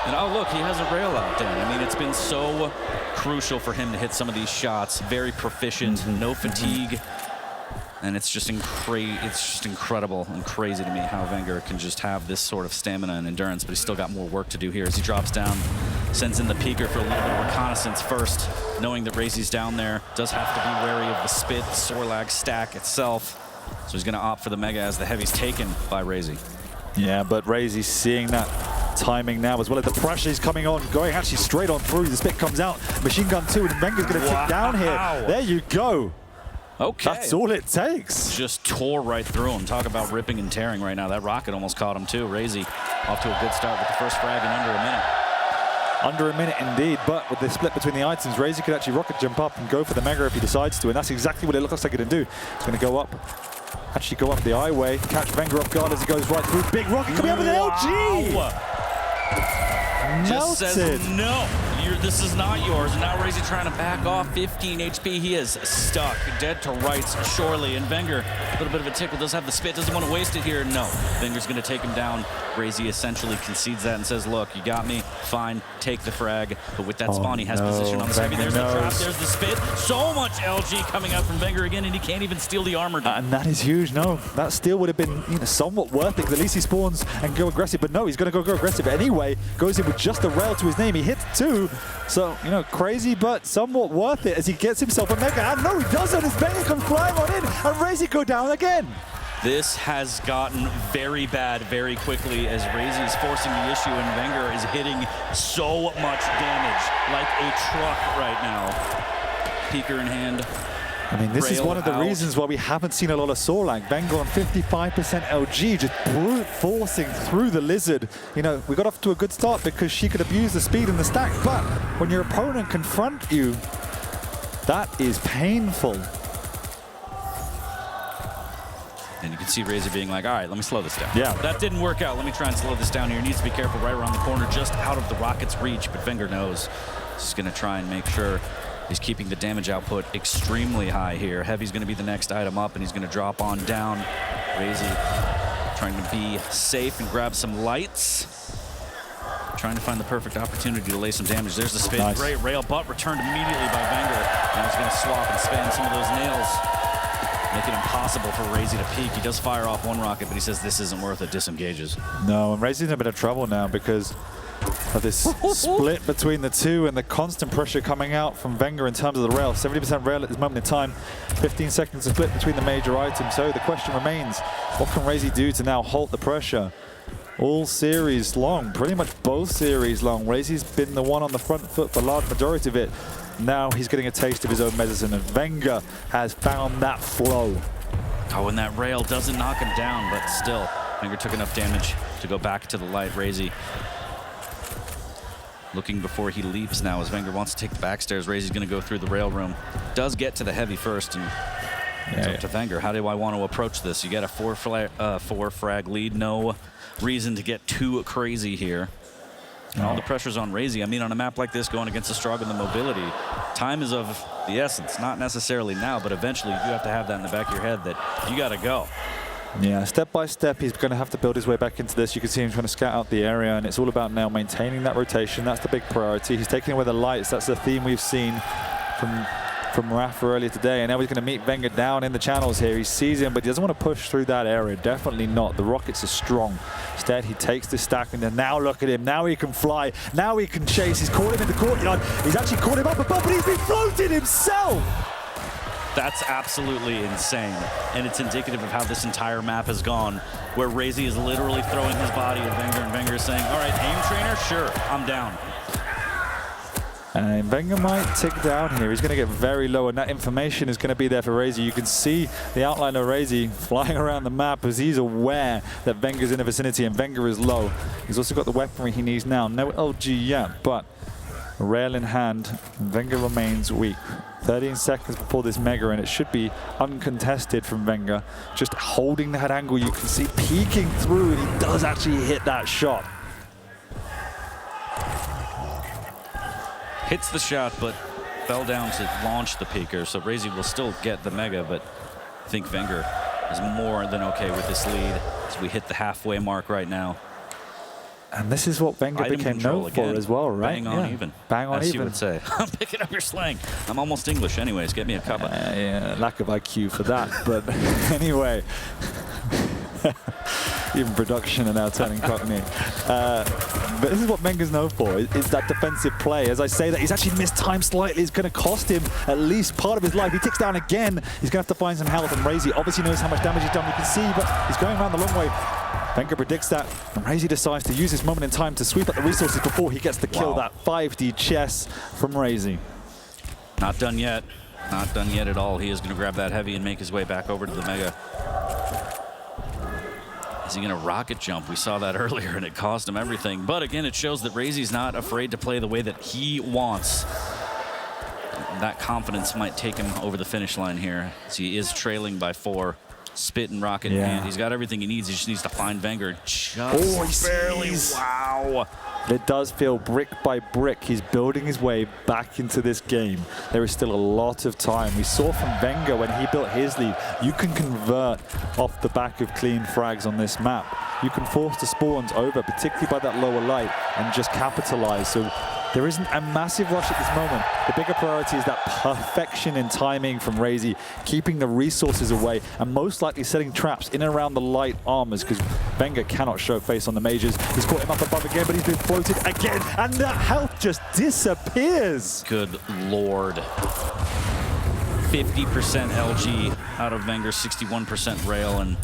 S6: And oh, look, he has a rail out, Dan. I mean, it's been so crucial for him to hit some of these shots. Very proficient, no fatigue. And it's just incredible and crazy to me how Wenger can just have this sort of stamina and endurance, but he's still got more work to do here as he drops down, sends in the peeker for a little bit of reconnaissance first, knowing that Razy's down there. Does have to be wary of the spit, Sorlag stack itself. So he's going to opt for the Mega as the heavy's taken by Razy.
S2: Yeah, but Razy's seeing that timing now as well as the pressure is coming on, going actually straight on through. The spit comes out, machine gun 2, and Wenger's going to tick down here. There you go.
S6: Okay.
S2: That's all it takes.
S6: Just tore right through him. Talk about ripping and tearing right now. That rocket almost caught him too. Razy off to a good start with the first frag in under a minute.
S2: Under a minute indeed, but with the split between the items, Razy could actually rocket jump up and go for the Mega if he decides to, and that's exactly what it looks like he's going to do. He's going to go up, actually go up the I-way, catch Wenger off guard as he goes right through. Big rocket coming up with an LG!
S6: Just
S2: Melted.
S6: says no. This is not yours. And now Razy trying to back off. 15 HP. He is stuck. Dead to rights, surely. And Wenger, a little bit of a tickle, does have the spit. Doesn't want to waste it here. No. Wenger's going to take him down. Razy essentially concedes that and says, look, you got me. Fine. Take the frag. But with that spawn, he has position on the heavy. There's the trap. There's the spit. So much LG coming out from Wenger again, and he can't even steal the armor.
S2: And that is huge. No, that steal would have been somewhat worth it. At least he spawns and go aggressive. But no, he's going to go aggressive anyway. Goes in with just a rail to his name. He hits 2. So, crazy, but somewhat worth it as he gets himself a Mega. And no, he doesn't. His Mega comes flying on in, and Razy go down again.
S6: This has gotten very bad very quickly as Razy is forcing the issue, and Wenger is hitting so much damage like a truck right now. Peeker in hand.
S2: I mean, this is one of the reasons why we haven't seen a lot of Sorlag. Wenger on 55% LG, just brute forcing through the Lizard. We got off to a good start because she could abuse the speed and the stack, but when your opponent confront you, that is painful.
S6: And you can see Razy being like, all right, let me slow this down.
S2: Yeah.
S6: That didn't work out. Let me try and slow this down here. He needs to be careful right around the corner, just out of the rocket's reach, but Wenger knows. He's going to try and make sure he's keeping the damage output extremely high here. Heavy's going to be the next item up, and he's going to drop on down. Razy trying to be safe and grab some lights. Trying to find the perfect opportunity to lay some damage. There's the spin. Nice. Great rail, but returned immediately by Wenger. Now he's going to swap and spam some of those nails. Make it impossible for Razy to peek. He does fire off one rocket, but he says this isn't worth it, disengages.
S2: No, and Razy's in a bit of trouble now because of this split between the two and the constant pressure coming out from Wenger in terms of the rail. 70% rail at this moment in time. 15 seconds to split between the major items. So the question remains, what can Razy do to now halt the pressure? All series long, pretty much both series long. Razy's been the one on the front foot for a large majority of it. Now he's getting a taste of his own medicine, and Wenger has found that flow.
S6: Oh, and that rail doesn't knock him down, but still, Wenger took enough damage to go back to the light. Razy looking before he leaps now as Wenger wants to take the back stairs. Razy's going to go through the rail room. Does get to the heavy first, and it's up to Wenger. How do I want to approach this? You get a four frag lead. No reason to get too crazy here. And all the pressure's on Razy. I mean, on a map like this, going against the Strog and the mobility, time is of the essence. Not necessarily now, but eventually you do have to have that in the back of your head that you got to go.
S2: Yeah, step by step, he's going to have to build his way back into this. You can see him trying to scout out the area, and it's all about now maintaining that rotation. That's the big priority. He's taking away the lights. That's the theme we've seen from Rafa earlier today, and now he's going to meet Wenger down in the channels here. He sees him, but he doesn't want to push through that area. Definitely not. The rockets are strong. Instead, he takes the stack, and then now look at him. Now he can fly. Now he can chase. He's caught him in the courtyard. He's actually caught him up above, but he's been floated himself.
S6: That's absolutely insane, and it's indicative of how this entire map has gone, where Razy is literally throwing his body at Wenger, and Wenger is saying, all right, aim trainer, sure, I'm down.
S2: And Wenger might tick down here. He's going to get very low, and that information is going to be there for Razy. You can see the outline of Razy flying around the map as he's aware that Wenger's in the vicinity, and Wenger is low. He's also got the weaponry he needs now. No LG yet, but rail in hand, Wenger remains weak. 13 seconds before this mega, and it should be uncontested from Wenger. Just holding that angle, you can see peeking through, and he does actually hit that shot.
S6: Hits the shot, but fell down to launch the peeker, so Razy will still get the mega, but I think Wenger is more than okay with this lead as we hit the halfway mark right now.
S2: And this is what Wenger became known for as well, right?
S6: Bang on even.
S2: Bang on
S6: as
S2: even.
S6: you would say. I'm picking up your slang. I'm almost English anyways. Get me a cuppa.
S2: Yeah, lack of IQ for that. But anyway, even production are now turning Cockney. But this is what Wenger's known for, is that defensive play. As I say that, he's actually missed time slightly. It's going to cost him at least part of his life. He ticks down again. He's going to have to find some health, and Razy obviously knows how much damage he's done. You can see, but he's going around the long way. Wenger predicts that, and Razy decides to use this moment in time to sweep up the resources before he gets the kill. That 5D chess from Razy.
S6: Not done yet. Not done yet at all. He is going to grab that heavy and make his way back over to the mega. Is he going to rocket jump? We saw that earlier, and it cost him everything. But again, it shows that Razy's not afraid to play the way that he wants. That confidence might take him over the finish line here, as he is trailing by 4. Spit and rocket in hand. He's got everything he needs. He just needs to find Wenger. Just barely. Wow.
S2: It does feel brick by brick. He's building his way back into this game. There is still a lot of time. We saw from Wenger when he built his lead, you can convert off the back of clean frags on this map. You can force the spawns over, particularly by that lower light, and just capitalize. So there isn't a massive rush at this moment. The bigger priority is that perfection in timing from Razy, keeping the resources away, and most likely setting traps in and around the light armors, because Wenger cannot show face on the majors. He's caught him up above again, but he's been floated again, and that health just disappears.
S6: Good Lord. 50% LG out of Wenger, 61% rail, and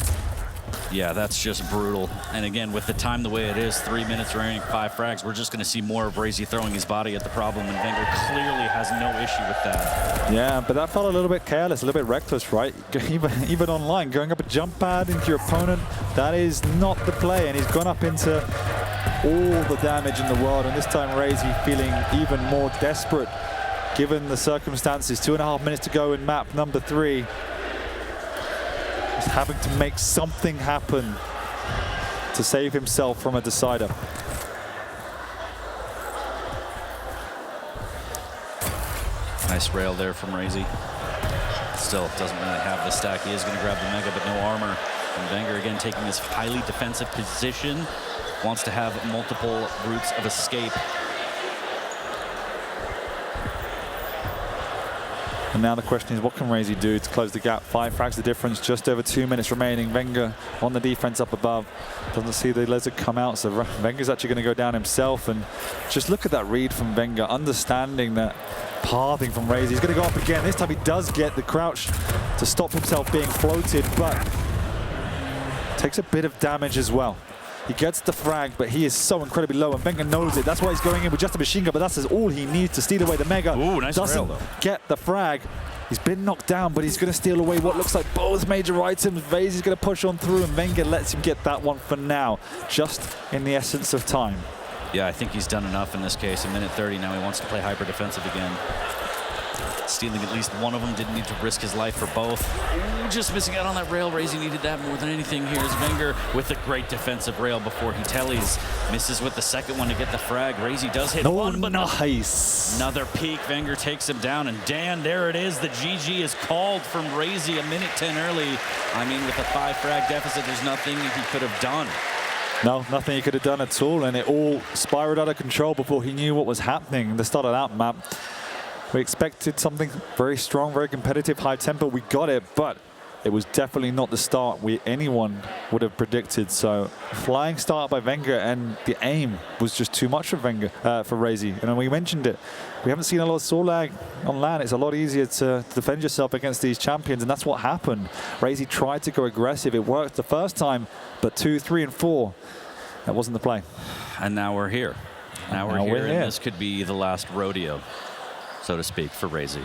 S6: yeah, that's just brutal. And again, with the time the way it is, 3 minutes remaining, 5 frags, we're just going to see more of Razy throwing his body at the problem, and Wenger clearly has no issue with that.
S2: Yeah, but that felt a little bit careless, a little bit reckless, right? Even online, going up a jump pad into your opponent, that is not the play, and he's gone up into all the damage in the world, and this time Razy feeling even more desperate given the circumstances. 2.5 minutes to go in map number 3. He's having to make something happen to save himself from a decider.
S6: Nice rail there from Razy. Still doesn't really have the stack. He is going to grab the mega, but no armor. And Wenger again taking this highly defensive position. Wants to have multiple routes of escape.
S2: And now the question is, what can Razy do to close the gap? 5 frags the difference, just over 2 minutes remaining. Wenger on the defense up above. Doesn't see the lizard come out, so Wenger's actually going to go down himself. And just look at that read from Wenger, understanding that pathing from Razy. He's going to go up again. This time he does get the crouch to stop himself being floated, but takes a bit of damage as well. He gets the frag, but he is so incredibly low, and Wenger knows it. That's why he's going in with just a machine gun, but that's all he needs to steal away the Mega.
S6: Ooh, nice
S2: Doesn't
S6: rail, though.
S2: get the frag. He's been knocked down, but he's going to steal away what looks like both major items. Vazy's going to push on through, and Wenger lets him get that one for now, just in the essence of time.
S6: Yeah, I think he's done enough in this case. A minute 30 now, he wants to play hyper defensive again. Stealing at least one of them, didn't need to risk his life for both. Ooh, just missing out on that rail. Razy needed that more than anything. Here's Wenger with a great defensive rail before he tellies. Misses with the second one to get the frag. Razy does hit one, but
S2: nice.
S6: Another peek. Wenger takes him down, and Dan, there it is. The GG is called from Razy a minute 10 early. I mean, with a 5 frag deficit, there's nothing he could have done.
S2: No, nothing he could have done at all, and it all spiraled out of control before he knew what was happening. The start of that map, we expected something very strong, very competitive, high tempo. We got it, but it was definitely not the start anyone would have predicted. So flying start by Wenger, and the aim was just too much for Wenger, for Razy. And we mentioned it. We haven't seen a lot of saw lag on LAN. It's a lot easier to defend yourself against these champions, and that's what happened. Razy tried to go aggressive. It worked the first time, but 2, 3, and 4, that wasn't the play.
S6: And now we're here. Now we're here, and this could be the last rodeo, so to speak, for Razy.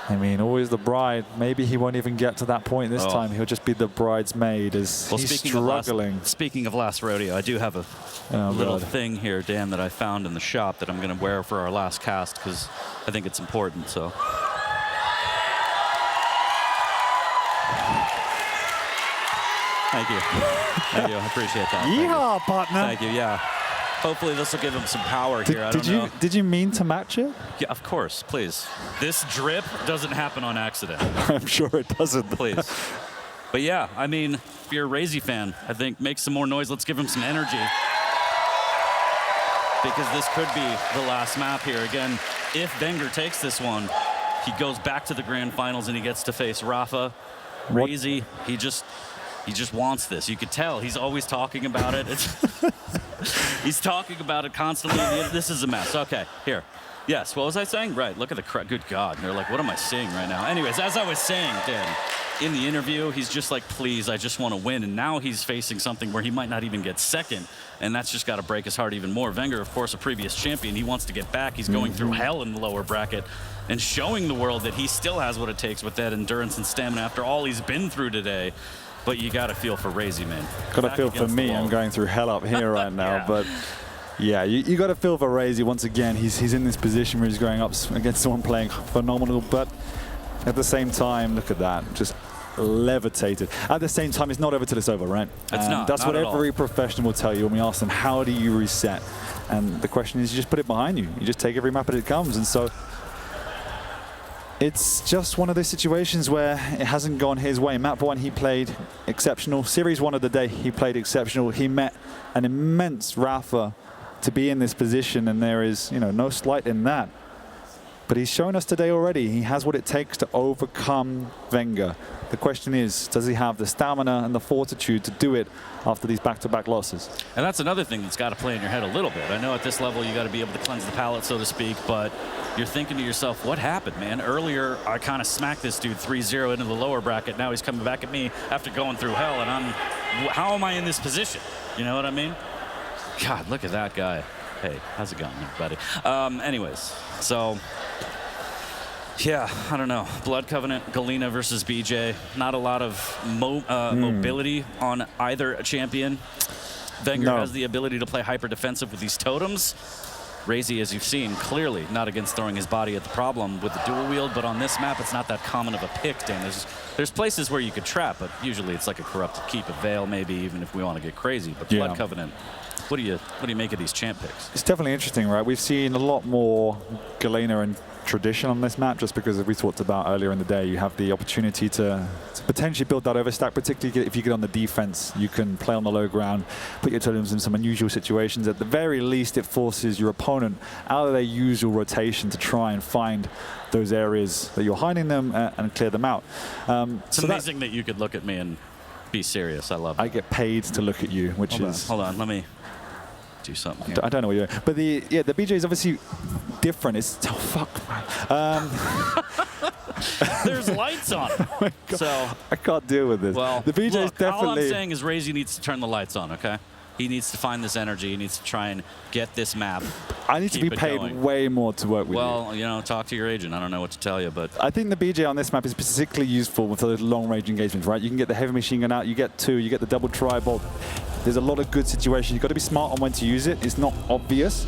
S2: I mean, always the bride. Maybe he won't even get to that point this time. He'll just be the bridesmaid as he's struggling.
S6: Speaking of last rodeo, I do have a little thing here, Dan, that I found in the shop that I'm going to wear for our last cast because I think it's important. So. Thank you. Thank you. I appreciate that.
S2: Yeehaw, partner.
S6: Thank you. Yeah. Hopefully this will give him some power here. I don't know.
S2: Did you mean to match it?
S6: Yeah, of course, please. This drip doesn't happen on accident.
S2: I'm sure it doesn't.
S6: Please. But yeah, I mean, if you're a Razy fan, I think make some more noise. Let's give him some energy. Because this could be the last map here. Again, if Wenger takes this one, he goes back to the grand finals and he gets to face Rafa. Razy, he just wants this. You could tell. He's always talking about it. He's talking about it constantly. This is a mess. Okay, here. Yes, what was I saying? Right, look at the crowd. Good God. And they're like, what am I seeing right now? Anyways, as I was saying, Dan, in the interview, he's just like, please, I just want to win. And now he's facing something where he might not even get second. And that's just got to break his heart even more. Wenger, of course, a previous champion. He wants to get back. He's going through hell in the lower bracket and showing the world that he still has what it takes with that endurance and stamina after all he's been through today. But you got to feel for Razy, man.
S2: Got to feel for me. I'm going through hell up here right now. But yeah, you got to feel for Razy once again. He's in this position where he's going up against someone playing phenomenal. But at the same time, look at that. Just levitated. At the same time, it's not over till it's over, right?
S6: It's not.
S2: That's
S6: not
S2: what every professional will tell you when we ask them, how do you reset? And the question is, you just put it behind you. You just take every map as it comes. And so it's just one of those situations where it hasn't gone his way. Map 1, he played exceptional. Series 1 of the day, he played exceptional. He met an immense Rafa to be in this position, and there is, no slight in that. But he's shown us today already, he has what it takes to overcome Wenger. The question is, does he have the stamina and the fortitude to do it after these back-to-back losses?
S6: And that's another thing that's got to play in your head a little bit. I know at this level you got to be able to cleanse the palate, so to speak, but you're thinking to yourself, what happened, man? Earlier, I kind of smacked this dude 3-0 into the lower bracket. Now he's coming back at me after going through hell, and how am I in this position? You know what I mean? God, look at that guy. Hey, how's it going, buddy? Anyways, so yeah, I don't know. Blood Covenant, Galena versus BJ. Not a lot of mobility on either champion. Wenger has the ability to play hyper defensive with these totems. Razy, as you've seen, clearly not against throwing his body at the problem with the dual wield, but on this map, it's not that common of a pick, Dan. There's places where you could trap, but usually it's like a corrupted keep, a veil, maybe, even if we want to get crazy. But Blood Covenant, what do you make of these champ picks?
S2: It's definitely interesting, right? We've seen a lot more Galena and tradition on this map, just because as we talked about earlier in the day, you have the opportunity to potentially build that overstack, particularly if you get on the defense. You can play on the low ground, put your totems in some unusual situations. At the very least, it forces your opponent out of their usual rotation to try and find those areas that you're hiding them and clear them out.
S6: It's amazing that you could look at me and be serious. I love it.
S2: I get paid to look at you, which
S6: Hold on, let me do something here.
S2: I don't know what you're doing. But the BJ is obviously different. It's fuck.
S6: There's lights on.
S2: Oh so I can't deal with this.
S6: Well,
S2: the BJ is definitely.
S6: All I'm saying is Razy needs to turn the lights on. Okay. He needs to find this energy. He needs to try and get this map.
S2: I need to be paid way more to work with you.
S6: Well, you know, talk to your agent. I don't know what to tell you, but
S2: I think the BJ on this map is particularly useful with those long-range engagements, right? You can get the heavy machine gun out, you get 2, you get the double tri-bolt. There's a lot of good situations. You've got to be smart on when to use it. It's not obvious,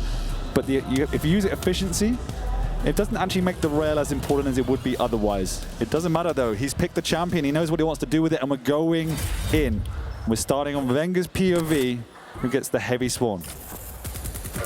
S2: but if you use it efficiency, it doesn't actually make the rail as important as it would be otherwise. It doesn't matter though. He's picked the champion. He knows what he wants to do with it, and we're going in. We're starting on Venger's POV, who gets the heavy spawn.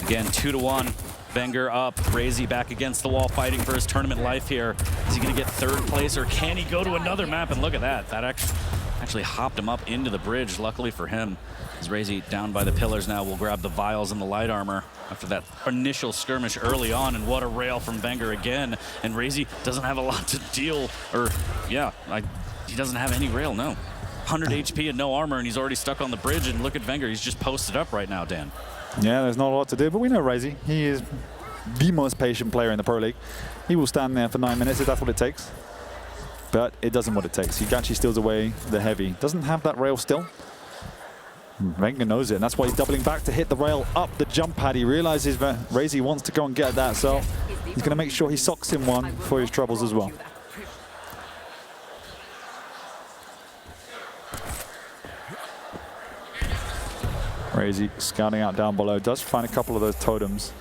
S6: Again, 2-1. Wenger up, Razy back against the wall, fighting for his tournament life here. Is he going to get 3rd place, or can he go to another map? And look at that. That actually hopped him up into the bridge, luckily for him. As Razy down by the pillars now, will grab the vials and the light armor after that initial skirmish early on. And what a rail from Wenger again. And Razy doesn't have a lot to deal, or yeah, he doesn't have any rail, no. 100 HP and no armor, and he's already stuck on the bridge. And look at Wenger, he's just posted up right now, Dan.
S2: Yeah, there's not a lot to do, but we know Razy. He is the most patient player in the Pro League. He will stand there for 9 minutes if that's what it takes. But it doesn't what it takes. He actually steals away the heavy. Doesn't have that rail still. Wenger knows it, and that's why he's doubling back to hit the rail up the jump pad. He realizes that Razy wants to go and get that, so he's going to make sure he socks him one for his troubles as well. Razy scouting out down below, does find a couple of those totems.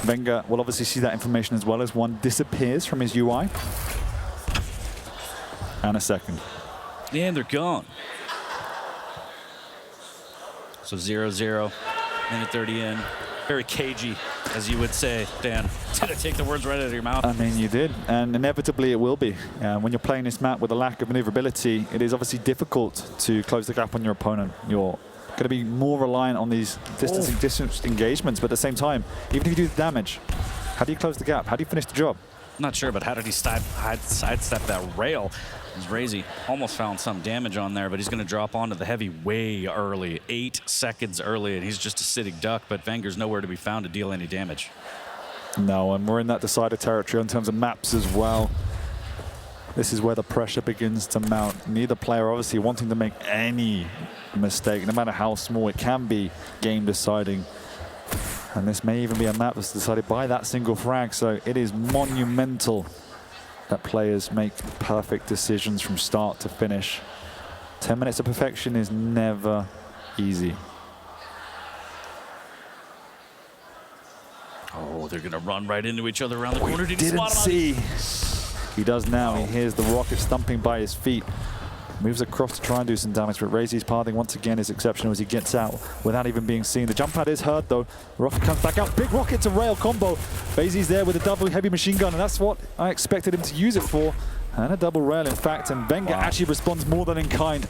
S2: Wenger will obviously see that information as well as one disappears from his UI. And a second.
S6: And they're gone. So 0-0, minute 30 in. Very cagey, as you would say, Dan. Did I take the words right out of your mouth?
S2: I mean, you did, and inevitably it will be. When you're playing this map with a lack of maneuverability, it is obviously difficult to close the gap on your opponent. You're going to be more reliant on these distance engagements, but at the same time, even if you do the damage, how do you close the gap? How do you finish the job?
S6: Not sure, but how did he sidestep that rail? Razy almost found some damage on there, but he's going to drop onto the heavy way early, 8 seconds early, and he's just a sitting duck, but Wenger's nowhere to be found to deal any damage.
S2: No, and we're in that decided territory in terms of maps as well. This is where the pressure begins to mount. Neither player obviously wanting to make any mistake, no matter how small it can be, game deciding. And this may even be a map that's decided by that single frag, so it is monumental that players make perfect decisions from start to finish. 10 minutes of perfection is never easy.
S6: Oh, they're going to run right into each other around the corner.
S2: He didn't see. He does now. He hears the rocket stumping by his feet. Moves across to try and do some damage, but Razy's pathing once again is exceptional as he gets out without even being seen. The jump pad is hurt though. The rocket comes back out. Big rocket to rail combo. Razy's there with a double heavy machine gun, and that's what I expected him to use it for. And a double rail, in fact, and Wenger actually responds more than in kind.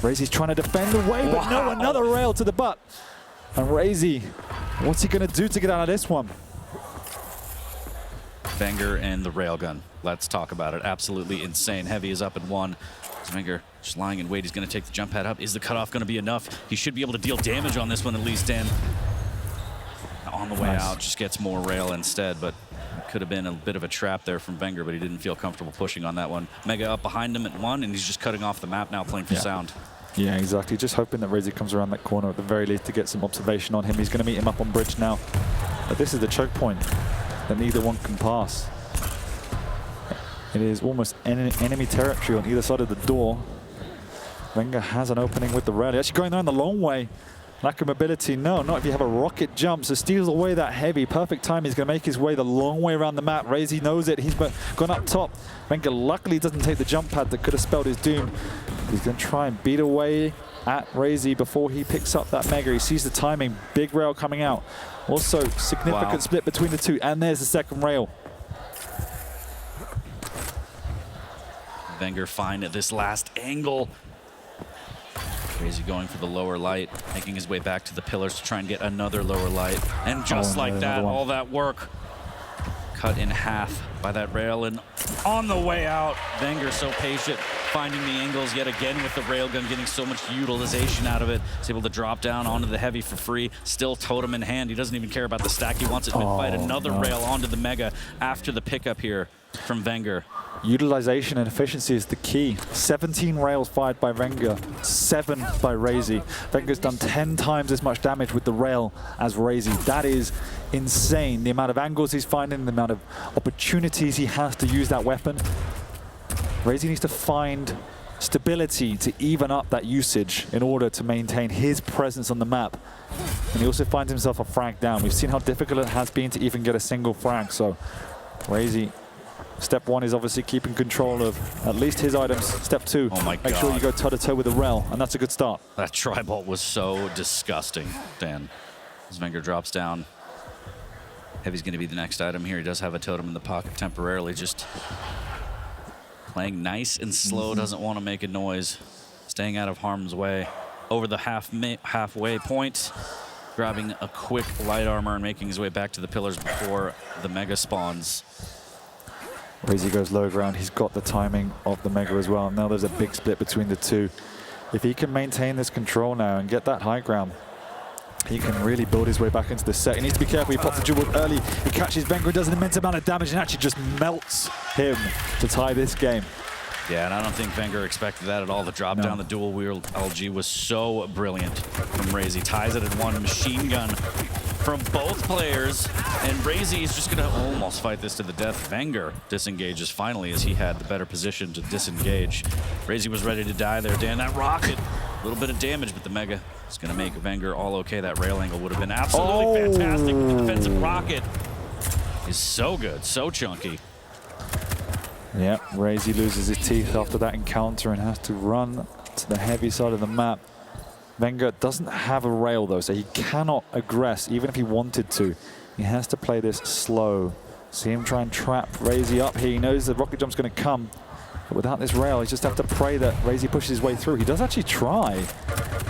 S2: Razy's trying to defend away, but no, another rail to the butt. And Razy, what's he going to do to get out of this one?
S6: Wenger and the railgun. Let's talk about it. Absolutely insane. Heavy is up at 1. Wenger just lying in wait. He's going to take the jump pad up. Is the cutoff going to be enough? He should be able to deal damage on this one at least, Dan. On the way out, just gets more rail instead, but it could have been a bit of a trap there from Wenger, but he didn't feel comfortable pushing on that one. Mega up behind him at 1, and he's just cutting off the map now, playing for sound.
S2: Yeah, exactly. Just hoping that Razy comes around that corner at the very least to get some observation on him. He's going to meet him up on bridge now. But this is the choke point that neither one can pass. It is almost enemy territory on either side of the door. Wenger has an opening with the rail. He's actually going down the long way. Lack of mobility, no, not if you have a rocket jump. So steals away that heavy. Perfect time. He's going to make his way the long way around the map. Razy knows it. He's gone up top. Wenger luckily doesn't take the jump pad that could have spelled his doom. He's going to try and beat away at Razy before he picks up that Mega. He sees the timing. Big rail coming out. Also, significant split between the two. And there's the second rail.
S6: Wenger find this last angle. Crazy going for the lower light, making his way back to the pillars to try and get another lower light. And just like that, all that work cut in half by that rail. And on the way out, Wenger so patient, finding the angles yet again with the railgun, getting so much utilization out of it. He's able to drop down onto the heavy for free, still totem in hand. He doesn't even care about the stack. He wants it to fight another rail onto the Mega after the pickup here from Wenger.
S2: Utilization and efficiency is the key. 17 rails fired by Wenger, 7 by Razy. Wenger's done 10 times as much damage with the rail as Razy. That is insane. The amount of angles he's finding, the amount of opportunities he has to use that weapon. Razy needs to find stability to even up that usage in order to maintain his presence on the map. And he also finds himself a frag down. We've seen how difficult it has been to even get a single frag, so Razy, step 1 is obviously keeping control of at least his items. Step 2, make sure you go toe-to-toe with the rail, and that's a good start.
S6: That tri-bolt was so disgusting, Dan. As Wenger drops down. Heavy's going to be the next item here. He does have a totem in the pocket temporarily, just playing nice and slow, doesn't want to make a noise, staying out of harm's way. Over the halfway point, grabbing a quick light armor and making his way back to the pillars before the Mega spawns.
S2: Razy goes low ground. He's got the timing of the Mega as well. Now there's a big split between the two. If he can maintain this control now and get that high ground, he can really build his way back into the set. He needs to be careful. He pops the jewel early. He catches Wenger, does an immense amount of damage, and actually just melts him to tie this game.
S6: Yeah, and I don't think Wenger expected that at all. The drop down, the dual wield LG was so brilliant from Razy. Ties it in one, machine gun from both players, and Razy is just gonna almost fight this to the death. Wenger disengages finally as he had the better position to disengage. Razy was ready to die there, Dan. That rocket, a little bit of damage, but the Mega is gonna make Wenger all okay. That rail angle would have been absolutely fantastic, but the defensive rocket is so good, so chunky.
S2: Yeah, Razy loses his teeth after that encounter and has to run to the heavy side of the map. Wenger doesn't have a rail though, so he cannot aggress even if he wanted to. He has to play this slow. See him try and trap Razy up here. He knows the rocket jump's going to come, but without this rail, he just have to pray that Razy pushes his way through. He does actually try.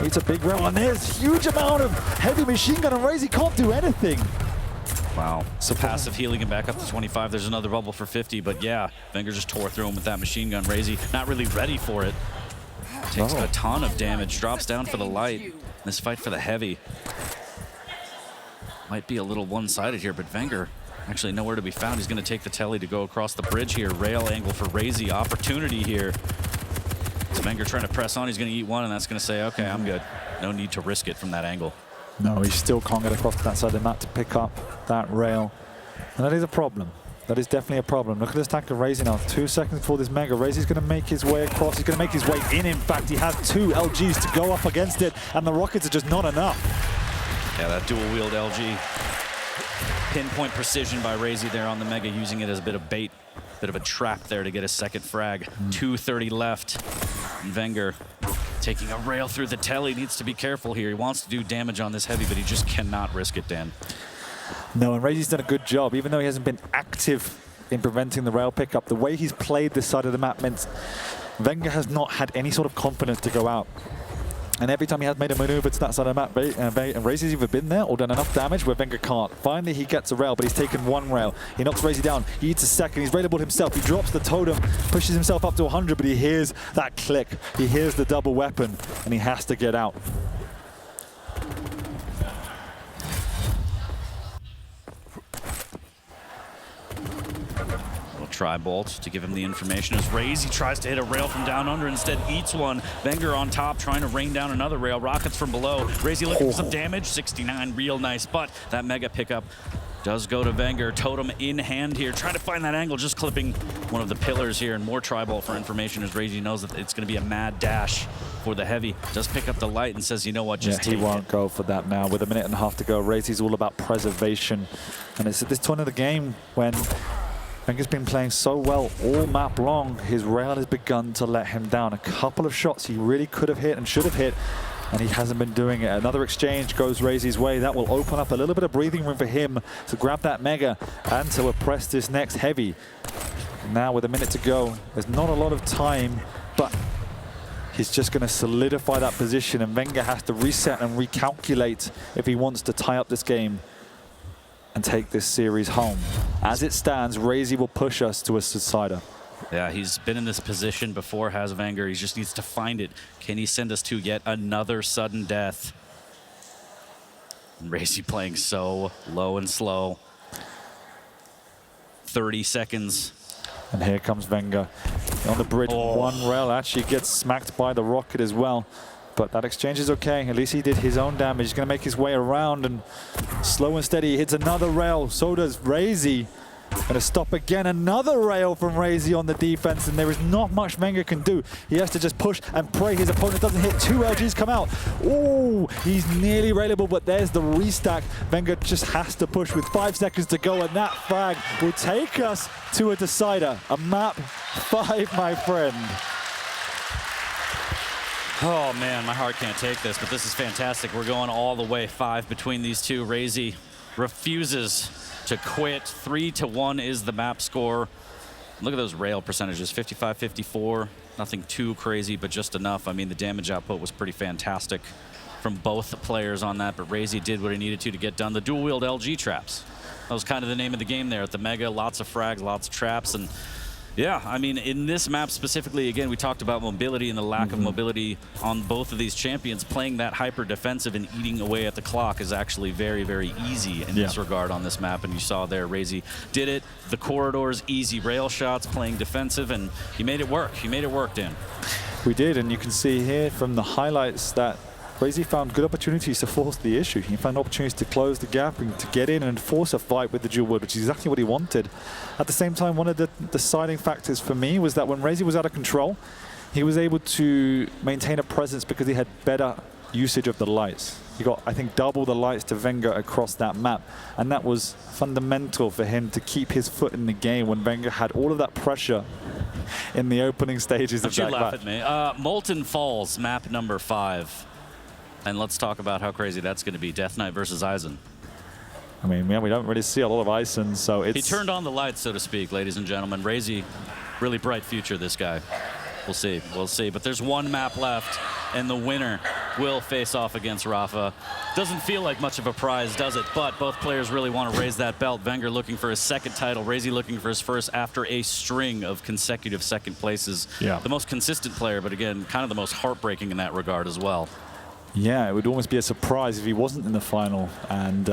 S2: It's a big rail, and there's huge amount of heavy machine gun, and Razy can't do anything.
S6: Wow. So passive healing him back up to 25. There's another bubble for 50, but yeah, Wenger just tore through him with that machine gun. Razy not really ready for it. Takes a ton of damage, drops down for the light. This fight for the heavy might be a little one-sided here, but Wenger actually nowhere to be found. He's going to take the telly to go across the bridge here. Rail angle for Razy. Opportunity here. So Wenger trying to press on. He's going to eat one, and that's going to say, okay, I'm good. No need to risk it from that angle.
S2: No, he still can't get across to that side of the map to pick up that rail. And that is a problem. That is definitely a problem. Look at this attack of Razy now. 2 seconds before this Mega. Razy's going to make his way across. He's going to make his way in fact. He has 2 LGs to go up against it, and the rockets are just not enough.
S6: Yeah, that dual wield LG. Pinpoint precision by Razy there on the Mega, using it as a bit of bait, bit of a trap there to get a second frag. 2:30 left. And Wenger taking a rail through the telly. Needs to be careful here. He wants to do damage on this heavy, but he just cannot risk it, Dan.
S2: No, and Razy's done a good job, even though he hasn't been active in preventing the rail pickup. The way he's played this side of the map meant Wenger has not had any sort of confidence to go out. And every time he has made a maneuver to that side of the map, and Razy's either been there or done enough damage where Wenger can't. Finally, he gets a rail, but he's taken 1 rail. He knocks Razy down. He eats a second. He's railable himself. He drops the totem, pushes himself up to 100, but he hears that click. He hears the double weapon, and he has to get out.
S6: Tri-bolt to give him the information as Razy tries to hit a rail from down under, instead eats one. Wenger on top trying to rain down another rail. Rockets from below. Razy looking for some damage. 69, real nice, but that Mega pickup does go to Wenger. Totem in hand here, trying to find that angle, just clipping one of the pillars here, and more tri-bolt for information as Razy knows that it's going to be a mad dash for the heavy. Does pick up the light and says, you know what, just
S2: he won't go for that now. With 1.5 minutes to go, Razy's all about preservation, and it's at this point of the game when Wenger's been playing so well all map long. His rail has begun to let him down. A couple of shots he really could have hit and should have hit, and he hasn't been doing it. Another exchange goes Razy's way. That will open up a little bit of breathing room for him to grab that Mega and to oppress this next heavy. Now with a minute to go, there's not a lot of time, but he's just going to solidify that position, and Wenger has to reset and recalculate if he wants to tie up this game and take this series home. As it stands, Razy will push us to a decider.
S6: Yeah, he's been in this position before, has Wenger. He just needs to find it. Can he send us to yet another sudden death? And Razy playing so low and slow. 30 seconds.
S2: And here comes Wenger on the bridge. One rail actually gets smacked by the rocket as well. But that exchange is okay. At least he did his own damage. He's going to make his way around, and slow and steady he hits another rail. So does Razy. Going to stop again. Another rail from Razy on the defense, and there is not much Wenger can do. He has to just push and pray his opponent doesn't hit. 2 LGs come out. Oh, he's nearly railable, but there's the restack. Wenger just has to push with 5 seconds to go, and that frag will take us to a decider. A map 5, my friend.
S6: Oh man, my heart can't take this, but this is fantastic. We're going all the way 5 between these two. Razy refuses to quit. 3-1 is the map score. Look at those rail percentages, 55-54. Nothing too crazy, but just enough. I mean, the damage output was pretty fantastic from both players on that, but Razy did what he needed to get done. The dual-wield LG traps. That was kind of the name of the game there at the Mega. Lots of frags, lots of traps, and yeah, I mean, in this map specifically, again, we talked about mobility and the lack of mobility on both of these champions. Playing that hyper-defensive and eating away at the clock is actually very, very easy in this regard on this map, and you saw there, Razy did it. The corridors, easy rail shots, playing defensive, and he made it work. He made it work, Dan.
S2: We did, and you can see here from the highlights that Razy found good opportunities to force the issue. He found opportunities to close the gap and to get in and force a fight with the dual wield, which is exactly what he wanted. At the same time, one of the deciding factors for me was that when Razy was out of control, he was able to maintain a presence because he had better usage of the lights. He got, I think, double the lights to Wenger across that map, and that was fundamental for him to keep his foot in the game when Wenger had all of that pressure in the opening stages of that match.
S6: Don't you laugh at me. Molten Falls, map number 5. And let's talk about how crazy that's going to be. Death Knight versus Aizen.
S2: I mean, yeah, we don't really see a lot of Aizen, so it's...
S6: He turned on the lights, so to speak, ladies and gentlemen. Razy, really bright future, this guy. We'll see, we'll see. But there's one map left, and the winner will face off against Rafa. Doesn't feel like much of a prize, does it? But both players really want to raise that belt. Wenger looking for his 2nd title. Razy looking for his 1st after a string of consecutive 2nd places. Yeah. The most consistent player, but again, kind of the most heartbreaking in that regard as well.
S2: Yeah, it would almost be a surprise if he wasn't in the final. And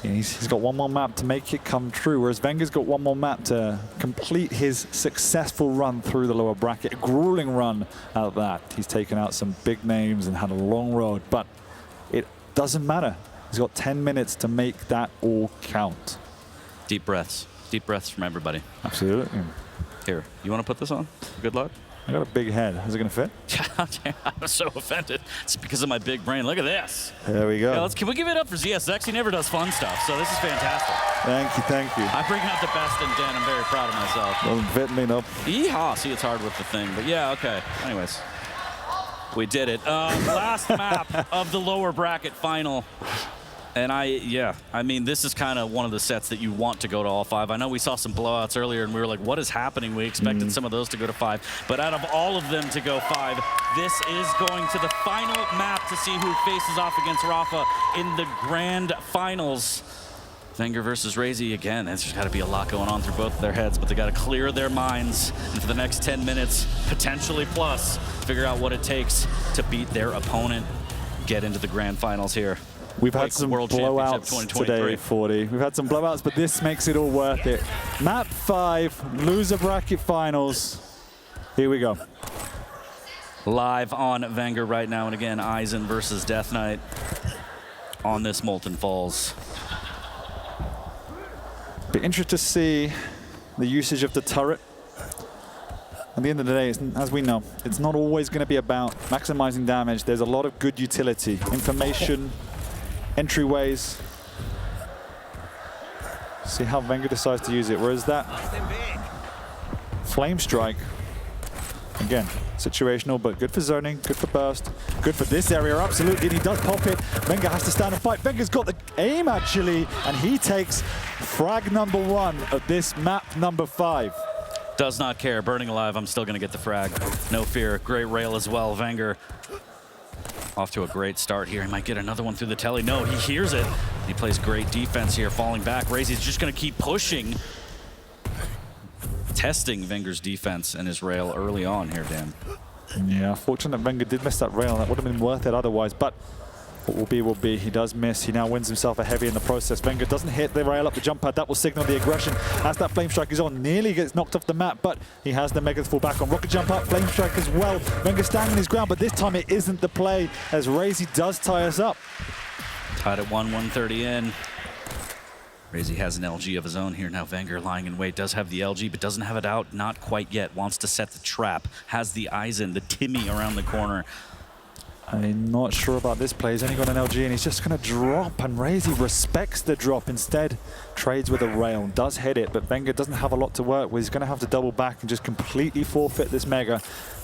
S2: he's got one more map to make it come true, whereas Wenger's got one more map to complete his successful run through the lower bracket. A grueling run out of that. He's taken out some big names and had a long road, but it doesn't matter. He's got 10 minutes to make that all count.
S6: Deep breaths from everybody.
S2: Absolutely.
S6: Here, you want to put this on? Good luck.
S2: I got a big head. Is it going to fit?
S6: I'm so offended. It's because of my big brain. Look at this.
S2: There we go.
S6: Yeah, can we give it up for ZSX? He never does fun stuff, so this is fantastic.
S2: Thank you, thank you.
S6: I bring out the best in Dan. I'm very proud of myself.
S2: Doesn't fit me, nope.
S6: Yeehaw. See, it's hard with the thing, but yeah, okay. Anyways, we did it. Last map of the lower bracket final. And I mean, this is kind of one of the sets that you want to go to all 5. I know we saw some blowouts earlier, and we were like, what is happening? We expected some of those to go to 5. But out of all of them to go 5, this is going to the final map to see who faces off against Rafa in the grand finals. Wenger versus Razy again. There's got to be a lot going on through both of their heads, but they got to clear their minds. And for the next 10 minutes, potentially plus, figure out what it takes to beat their opponent, get into the grand finals here.
S2: We've had some blowouts today, 40. We've had some blowouts, but this makes it all worth it. Map 5, loser bracket finals. Here we go.
S6: Live on Wenger right now, and again, Aizen versus Death Knight on this Molten Falls.
S2: Be interested to see the usage of the turret. At the end of the day, as we know, it's not always going to be about maximizing damage. There's a lot of good utility, information, entryways. See how Wenger decides to use it. Whereas that Flame Strike, again, situational, but good for zoning, good for burst, good for this area, absolutely, and he does pop it. Wenger has to stand and fight. Wenger's got the aim, actually, and he takes frag number 1 of this map number 5.
S6: Does not care. Burning alive, I'm still going to get the frag. No fear. Great rail as well. Wenger off to a great start here. He might get another one through the telly. No, he hears it. He plays great defense here, falling back. Razy's just going to keep pushing. Testing Wenger's defense and his rail early on here, Dan.
S2: Yeah, fortunate Wenger did miss that rail. That would have been worth it otherwise, but what will be will be. He does miss. He now wins himself a heavy in the process. Wenger doesn't hit the rail up the jump pad. That will signal the aggression as that flame strike is on. Nearly gets knocked off the map, but he has the Mega to fall back on. Rocket jump up, flame strike as well. Wenger standing his ground, but this time it isn't the play as Razy does tie us up.
S6: Tied at 130 in. Razy has an LG of his own here now. Wenger lying in wait, does have the LG, but doesn't have it out. Not quite yet. Wants to set the trap. Has the eyes in, the Timmy around the corner.
S2: I'm not sure about this play. He's only got an LG and he's just going to drop, and Razy respects the drop. Instead, trades with a rail, does hit it, but Wenger doesn't have a lot to work with. He's going to have to double back and just completely forfeit this Mega.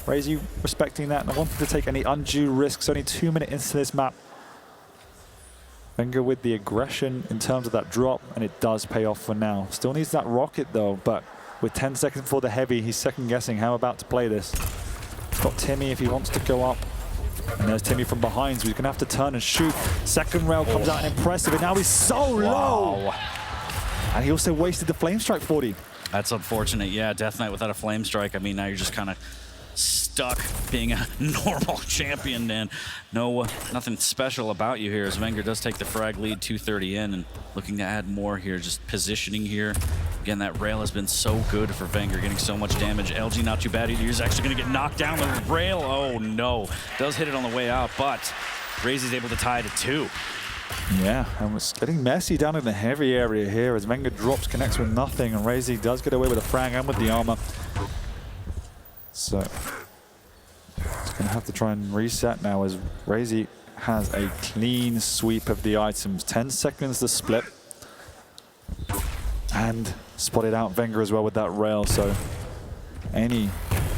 S2: Razy respecting that, and I wanted to take any undue risks. Only 2 minutes into this map. Wenger with the aggression in terms of that drop, and it does pay off for now. Still needs that rocket though, but with 10 seconds before the heavy, he's second guessing how about to play this. He's got Timmy if he wants to go up. And there's Timmy from behind, so he's going to have to turn and shoot. Second rail comes out and impressive, and now he's so low. And he also wasted the flame strike 40.
S6: That's unfortunate. Yeah, Death Knight without a flame strike. I mean, now you're just kind of stuck being a normal champion, and nothing special about you here as Wenger does take the frag lead, 230 in, and looking to add more here, just positioning here. Again, that rail has been so good for Wenger, getting so much damage. LG not too bad either. He's actually going to get knocked down the rail. Oh no, does hit it on the way out, but Razy's able to tie it at 2.
S2: Yeah, and it's getting messy down in the heavy area here as Wenger drops, connects with nothing, and Razy does get away with a frag and with the armor. So it's going to have to try and reset now as Razy has a clean sweep of the items. 10 seconds to split. And spotted out Wenger as well with that rail, so any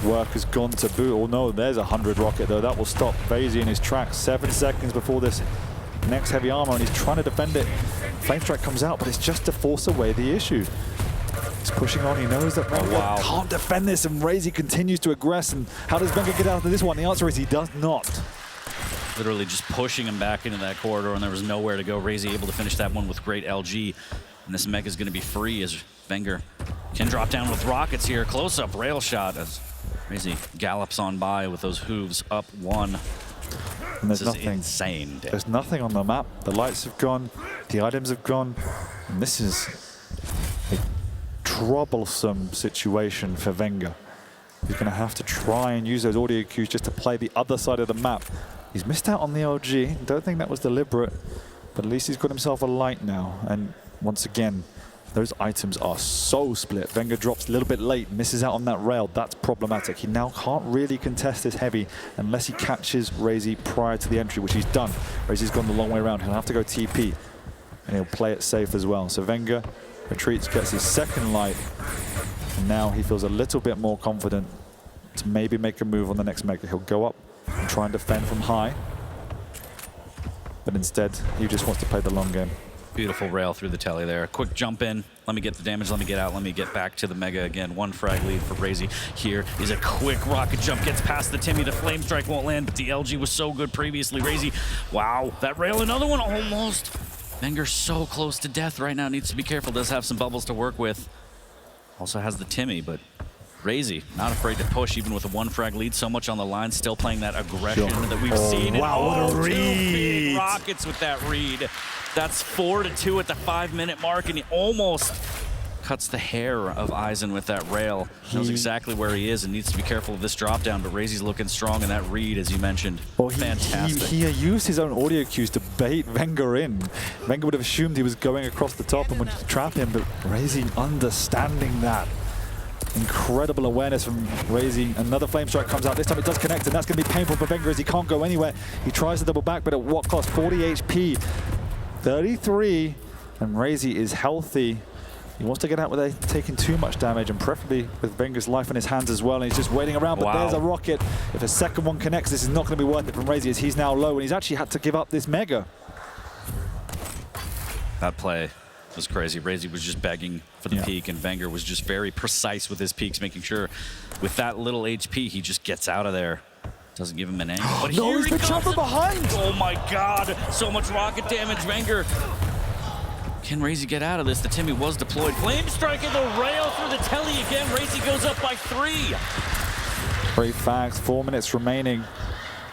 S2: work has gone to boot. Oh no, there's a 100 rocket though. That will stop Razy in his tracks. 7 seconds before this next heavy armor, and he's trying to defend it. Flame strike comes out, but it's just to force away the issue. He's pushing on. He knows that Wenger can't defend this, and Razy continues to aggress. And how does Wenger get out of this one? The answer is he does not.
S6: Literally just pushing him back into that corridor, and there was nowhere to go. Razy able to finish that one with great LG. And this Mega is going to be free as Wenger can drop down with rockets here. Close-up rail shot as Razy gallops on by with those hooves up 1.
S2: And there's
S6: this
S2: nothing.
S6: Is insane. Dave.
S2: There's nothing on the map. The lights have gone. The items have gone. And this is a troublesome situation for Wenger. He's going to have to try and use those audio cues just to play the other side of the map. He's missed out on the LG. Don't think that was deliberate, but at least he's got himself a light now. And once again, those items are so split. Wenger drops a little bit late, misses out on that rail. That's problematic. He now can't really contest this heavy unless he catches Razy prior to the entry, which he's done. Razy's gone the long way around. He'll have to go TP, and he'll play it safe as well. So Wenger retreats, gets his second light, and now he feels a little bit more confident to maybe make a move on the next Mega. He'll go up and try and defend from high, but instead he just wants to play the long game.
S6: Beautiful rail through the telly there. Quick jump in. Let me get the damage. Let me get out. Let me get back to the Mega again. 1 frag lead for Razy. Here is a quick rocket jump. Gets past the Timmy. The flame strike won't land, but the LG was so good previously. Razy, wow. That rail, another one almost. Wenger's so close to death right now. Needs to be careful. Does have some bubbles to work with. Also has the Timmy, but Razy not afraid to push even with a 1 frag lead. So much on the line. Still playing that aggression that we've seen.
S2: Wow, what a read.
S6: 2 big rockets with that read. That's 4-2 at the 5-minute mark, and he almost cuts the hair of Eisen with that rail. Knows exactly where he is and needs to be careful of this drop down, but Razy's looking strong in that read, as you mentioned. Fantastic.
S2: He used his own audio cues to bait Wenger in. Wenger would have assumed he was going across the top and would trap him, but Razy understanding that. Incredible awareness from Razy. Another flame strike comes out. This time it does connect, and that's going to be painful for Wenger as he can't go anywhere. He tries to double back, but at what cost? 40 HP. 33, and Razy is healthy. He wants to get out without taking too much damage, and preferably with Wenger's life in his hands as well. And he's just waiting around, but there's a rocket. If a second one connects, this is not going to be worth it from Razy, as he's now low, and he's actually had to give up this Mega.
S6: That play was crazy. Razy was just begging for the peak, and Wenger was just very precise with his peaks, making sure with that little HP, he just gets out of there. Doesn't give him an angle. But
S3: No,
S6: here
S3: he's
S6: he
S3: the
S6: comes.
S3: jumper behind!
S6: Oh my God, so much rocket damage, Wenger. Can Razy get out of this? The Timmy was deployed. Flame striking the rail through the telly again. Razy goes up by 3.
S2: Great facts, 4 minutes remaining.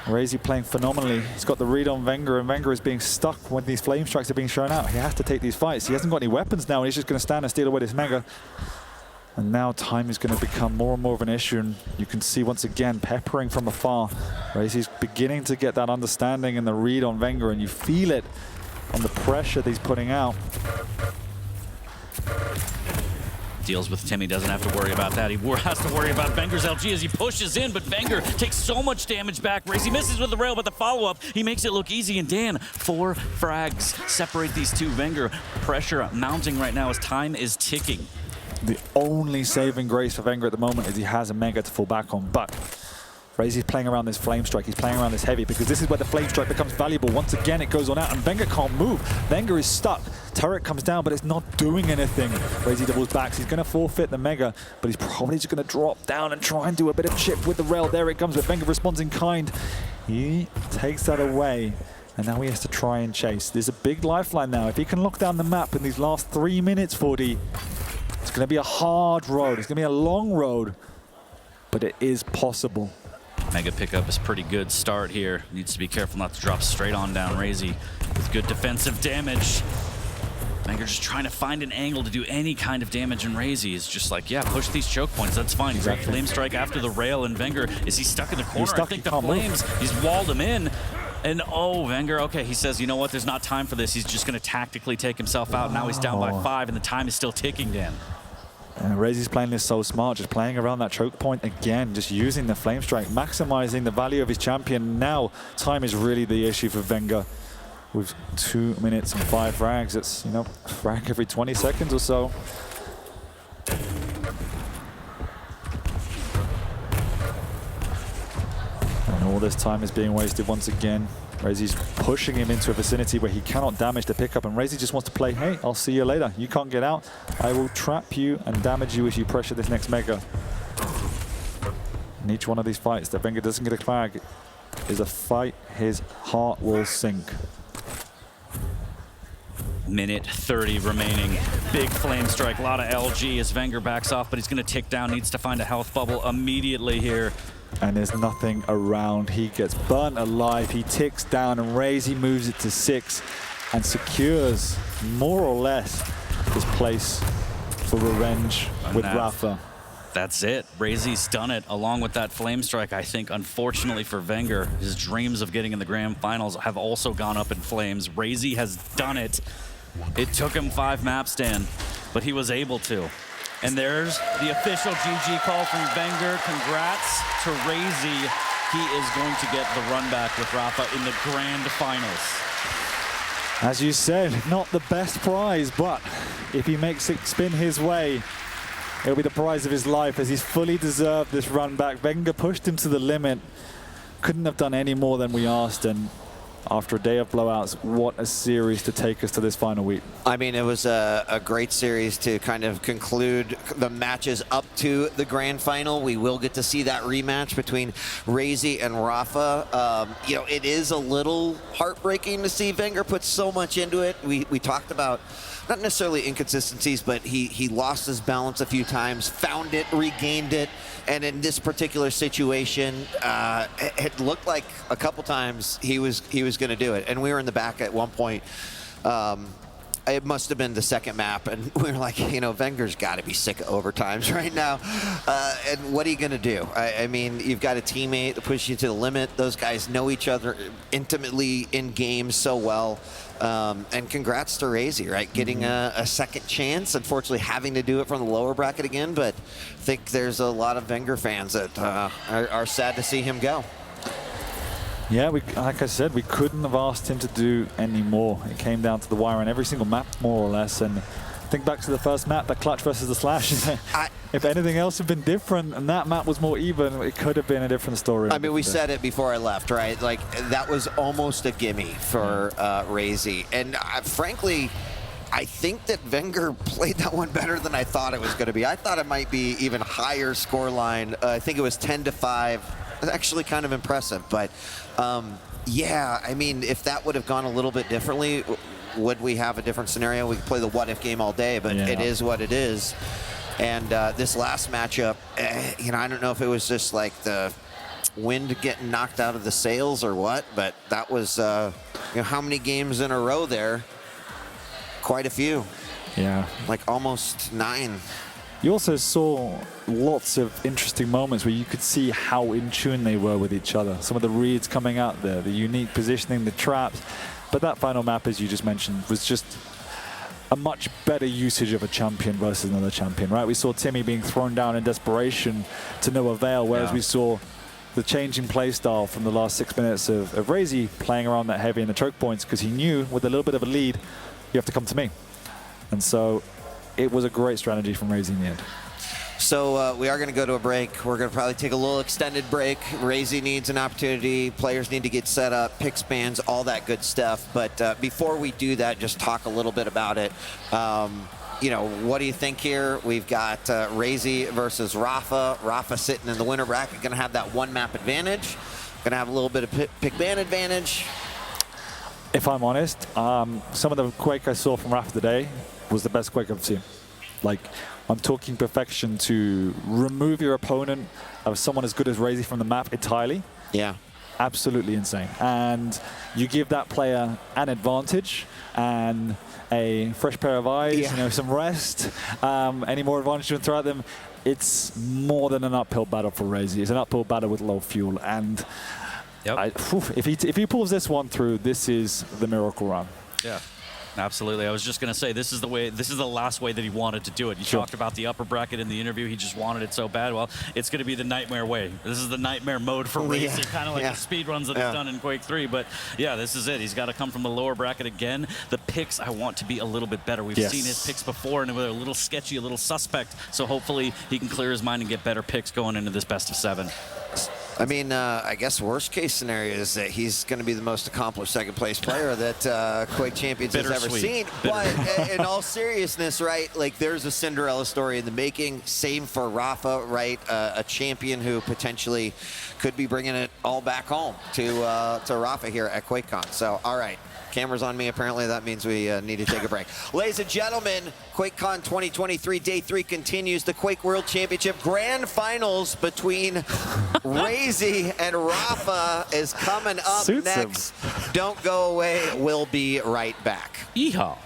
S2: Razy playing phenomenally. He's got the read on Wenger, and Wenger is being stuck when these flame strikes are being shown out. He has to take these fights. He hasn't got any weapons now, and he's just going to stand and steal away this Mega. And now time is going to become more and more of an issue, and you can see once again peppering from afar. Razy's beginning to get that understanding and the read on Wenger, and you feel it on the pressure that he's putting out.
S6: Deals with Timmy, doesn't have to worry about that. He has to worry about Wenger's LG as he pushes in, but Wenger takes so much damage back. Razy misses with the rail, but the follow-up, he makes it look easy. And Dan, 4 frags separate these two. Wenger, pressure mounting right now as time is ticking.
S2: The only saving grace for Wenger at the moment is he has a Mega to fall back on, but Razy's playing around this flame strike, he's playing around this heavy, because this is where the flame strike becomes valuable. Once again, it goes on out, and Wenger can't move. Wenger is stuck. Turret comes down, but it's not doing anything. Razy doubles back. He's going to forfeit the Mega, but he's probably just going to drop down and try and do a bit of chip with the rail. There it comes, but Wenger responds in kind. He takes that away, and now he has to try and chase. There's a big lifeline now. If he can lock down the map in these last 3 minutes, 40, it's going to be a hard road. It's going to be a long road, but it is possible.
S6: Mega pickup is pretty good start here. Needs to be careful not to drop straight on down Razy with good defensive damage. Wenger just trying to find an angle to do any kind of damage, and Razy is just like, yeah, push these choke points, that's fine. Great flame strike after the rail, and Wenger, is he stuck in the corner?
S2: He's stuck,
S6: I think the flames, he's walled him in. And oh, Wenger, okay, he says, you know what, there's not time for this. He's just going to tactically take himself out. Now he's down by 5, and the time is still ticking, Dan.
S2: And Razy's playing this so smart, just playing around that choke point again, just using the flame strike, maximizing the value of his champion. Now, time is really the issue for Wenger. With 2 minutes and 5 frags, it's, you know, frag every 20 seconds or so. And all this time is being wasted once again. Razy's pushing him into a vicinity where he cannot damage the pickup, and Razy just wants to play, hey, I'll see you later. You can't get out. I will trap you and damage you as you pressure this next Mega. In each one of these fights that Wenger doesn't get a frag is a fight his heart will sink.
S6: Minute 30 remaining. Big flame strike, a lot of LG as Wenger backs off, but he's going to tick down, needs to find a health bubble immediately here.
S2: And there's nothing around. He gets burnt alive. He ticks down, and Razy moves it to 6 and secures more or less his place for revenge with Rafa.
S6: That's it. Razy's done it, along with that flame strike. I think, unfortunately for Wenger, his dreams of getting in the grand finals have also gone up in flames. Razy has done it. It took him 5 maps, Dan, but he was able to. And there's the official GG call from Wenger. Congrats to Razy. He is going to get the run back with Rafa in the grand finals.
S2: As you said, not the best prize, but if he makes it spin his way, it'll be the prize of his life, as he's fully deserved this run back. Wenger pushed him to the limit. Couldn't have done any more than we asked, and after a day of blowouts, what a series to take us to this final week.
S1: I mean, it was a great series to kind of conclude the matches up to the grand final. We will get to see that rematch between Razy and Rafa. You know, it is a little heartbreaking to see Wenger put so much into it. We talked about not necessarily inconsistencies, but he lost his balance a few times, found it, regained it, and in this particular situation, it looked like a couple times he was going to do it. And we were in the back at one point. It must have been the second map, and we were like, you know, Wenger's got to be sick of overtimes right now. And what are you going to do? I mean, you've got a teammate that pushes you to the limit. Those guys know each other intimately in games so well. And congrats to Razy, right? Getting a second chance. Unfortunately, having to do it from the lower bracket again, but I think there's a lot of Wenger fans that are sad to see him go.
S2: Yeah, like I said, we couldn't have asked him to do any more. It came down to the wire on every single map, more or less. And think back to the first map, the clutch versus the slash. If anything else had been different and that map was more even, it could have been a different story.
S1: I mean, we said it before I left, right? Like, that was almost a gimme for Razy. And frankly, I think that Wenger played that one better than I thought it was going to be. I thought it might be even higher scoreline. I think it was 10-5. It's actually kind of impressive. But, yeah, I mean, if that would have gone a little bit differently, would we have a different scenario? We could play the what-if game all day, but it is what it is. And this last matchup, you know, I don't know if it was just like the wind getting knocked out of the sails or what, but that was, you know, how many games in a row there? Quite a few.
S2: Yeah.
S1: Like almost 9.
S2: You also saw lots of interesting moments where you could see how in tune they were with each other. Some of the reads coming out there, the unique positioning, the traps. But that final map, as you just mentioned, was just a much better usage of a champion versus another champion, right? We saw Timmy being thrown down in desperation to no avail, whereas we saw the changing play style from the last 6 minutes of Razy playing around that heavy in the choke points, because he knew with a little bit of a lead, you have to come to me. And so it was a great strategy from Razy in the end.
S1: So we are going to go to a break. We're going to probably take a little extended break. Razy needs an opportunity. Players need to get set up, pick spans, all that good stuff. But before we do that, just talk a little bit about it. You know, what do you think here? We've got Razy versus Rafa. Rafa sitting in the winner bracket, going to have that one map advantage. Going to have a little bit of pick ban advantage.
S2: If I'm honest, some of the Quake I saw from Rafa today was the best Quake I've seen. Like, I'm talking perfection to remove your opponent of someone as good as Razy from the map entirely.
S1: Yeah.
S2: Absolutely insane. And you give that player an advantage and a fresh pair of eyes, you know, some rest, any more advantage you can throw at them. It's more than an uphill battle for Razy. It's an uphill battle with low fuel. And if he pulls this one through, this is the miracle run.
S6: Yeah. Absolutely. I was just going to say, this is the last way that he wanted to do it. You talked about the upper bracket in the interview. He just wanted it so bad. Well, it's going to be the nightmare way. This is the nightmare mode for Razy, kind of like the speed runs that he's done in Quake 3. But yeah, this is it. He's got to come from the lower bracket again. The picks I want to be a little bit better. We've seen his picks before, and they're a little sketchy, a little suspect. So hopefully he can clear his mind and get better picks going into this best of 7.
S1: I mean, I guess worst case scenario is that he's going to be the most accomplished second place player that Quake Champions has ever seen. But in all seriousness, right, like there's a Cinderella story in the making. Same for Rafa, right? A champion who potentially could be bringing it all back home to Rafa here at QuakeCon. So, all right. Camera's on me, apparently. That means we need to take a break. Ladies and gentlemen, QuakeCon 2023 Day 3 continues. The Quake World Championship Grand Finals between Razy and Rafa is coming up next. Don't go away. We'll be right back.
S6: Yeehaw.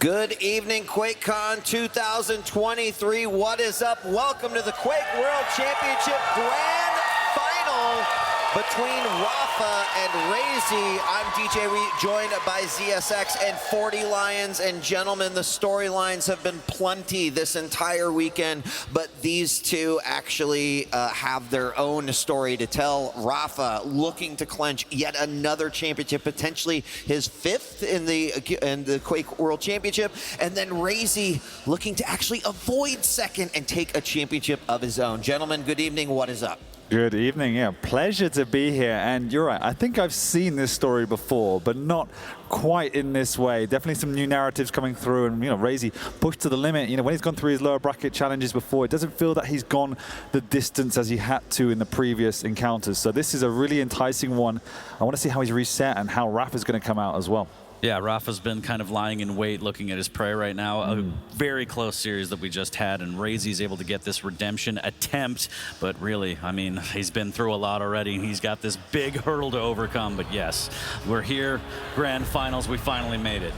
S1: Good evening, QuakeCon 2023. What is up? Welcome to the Quake World Championship Grand Final between Rafa and Razy. I'm DJ Wheat, joined by ZSX and 40 Lions. And gentlemen, the storylines have been plenty this entire weekend, but these two actually have their own story to tell. Rafa looking to clinch yet another championship, potentially his 5th in the Quake World Championship, and then Razy looking to actually avoid 2nd and take a championship of his own. Gentlemen, good evening. What is up?
S2: Good evening. Yeah, pleasure to be here. And you're right. I think I've seen this story before, but not quite in this way. Definitely some new narratives coming through. And, Razy pushed to the limit. When he's gone through his lower bracket challenges before, it doesn't feel that he's gone the distance as he had to in the previous encounters. So this is a really enticing one. I want to see how he's reset and how Rafa's going to come out as well.
S6: Yeah, Rafa's been kind of lying in wait, looking at his prey right now. A very close series that we just had, and Razy's able to get this redemption attempt. But really, I mean, he's been through a lot already. He's got this big hurdle to overcome. But yes, we're here, grand finals. We finally made it.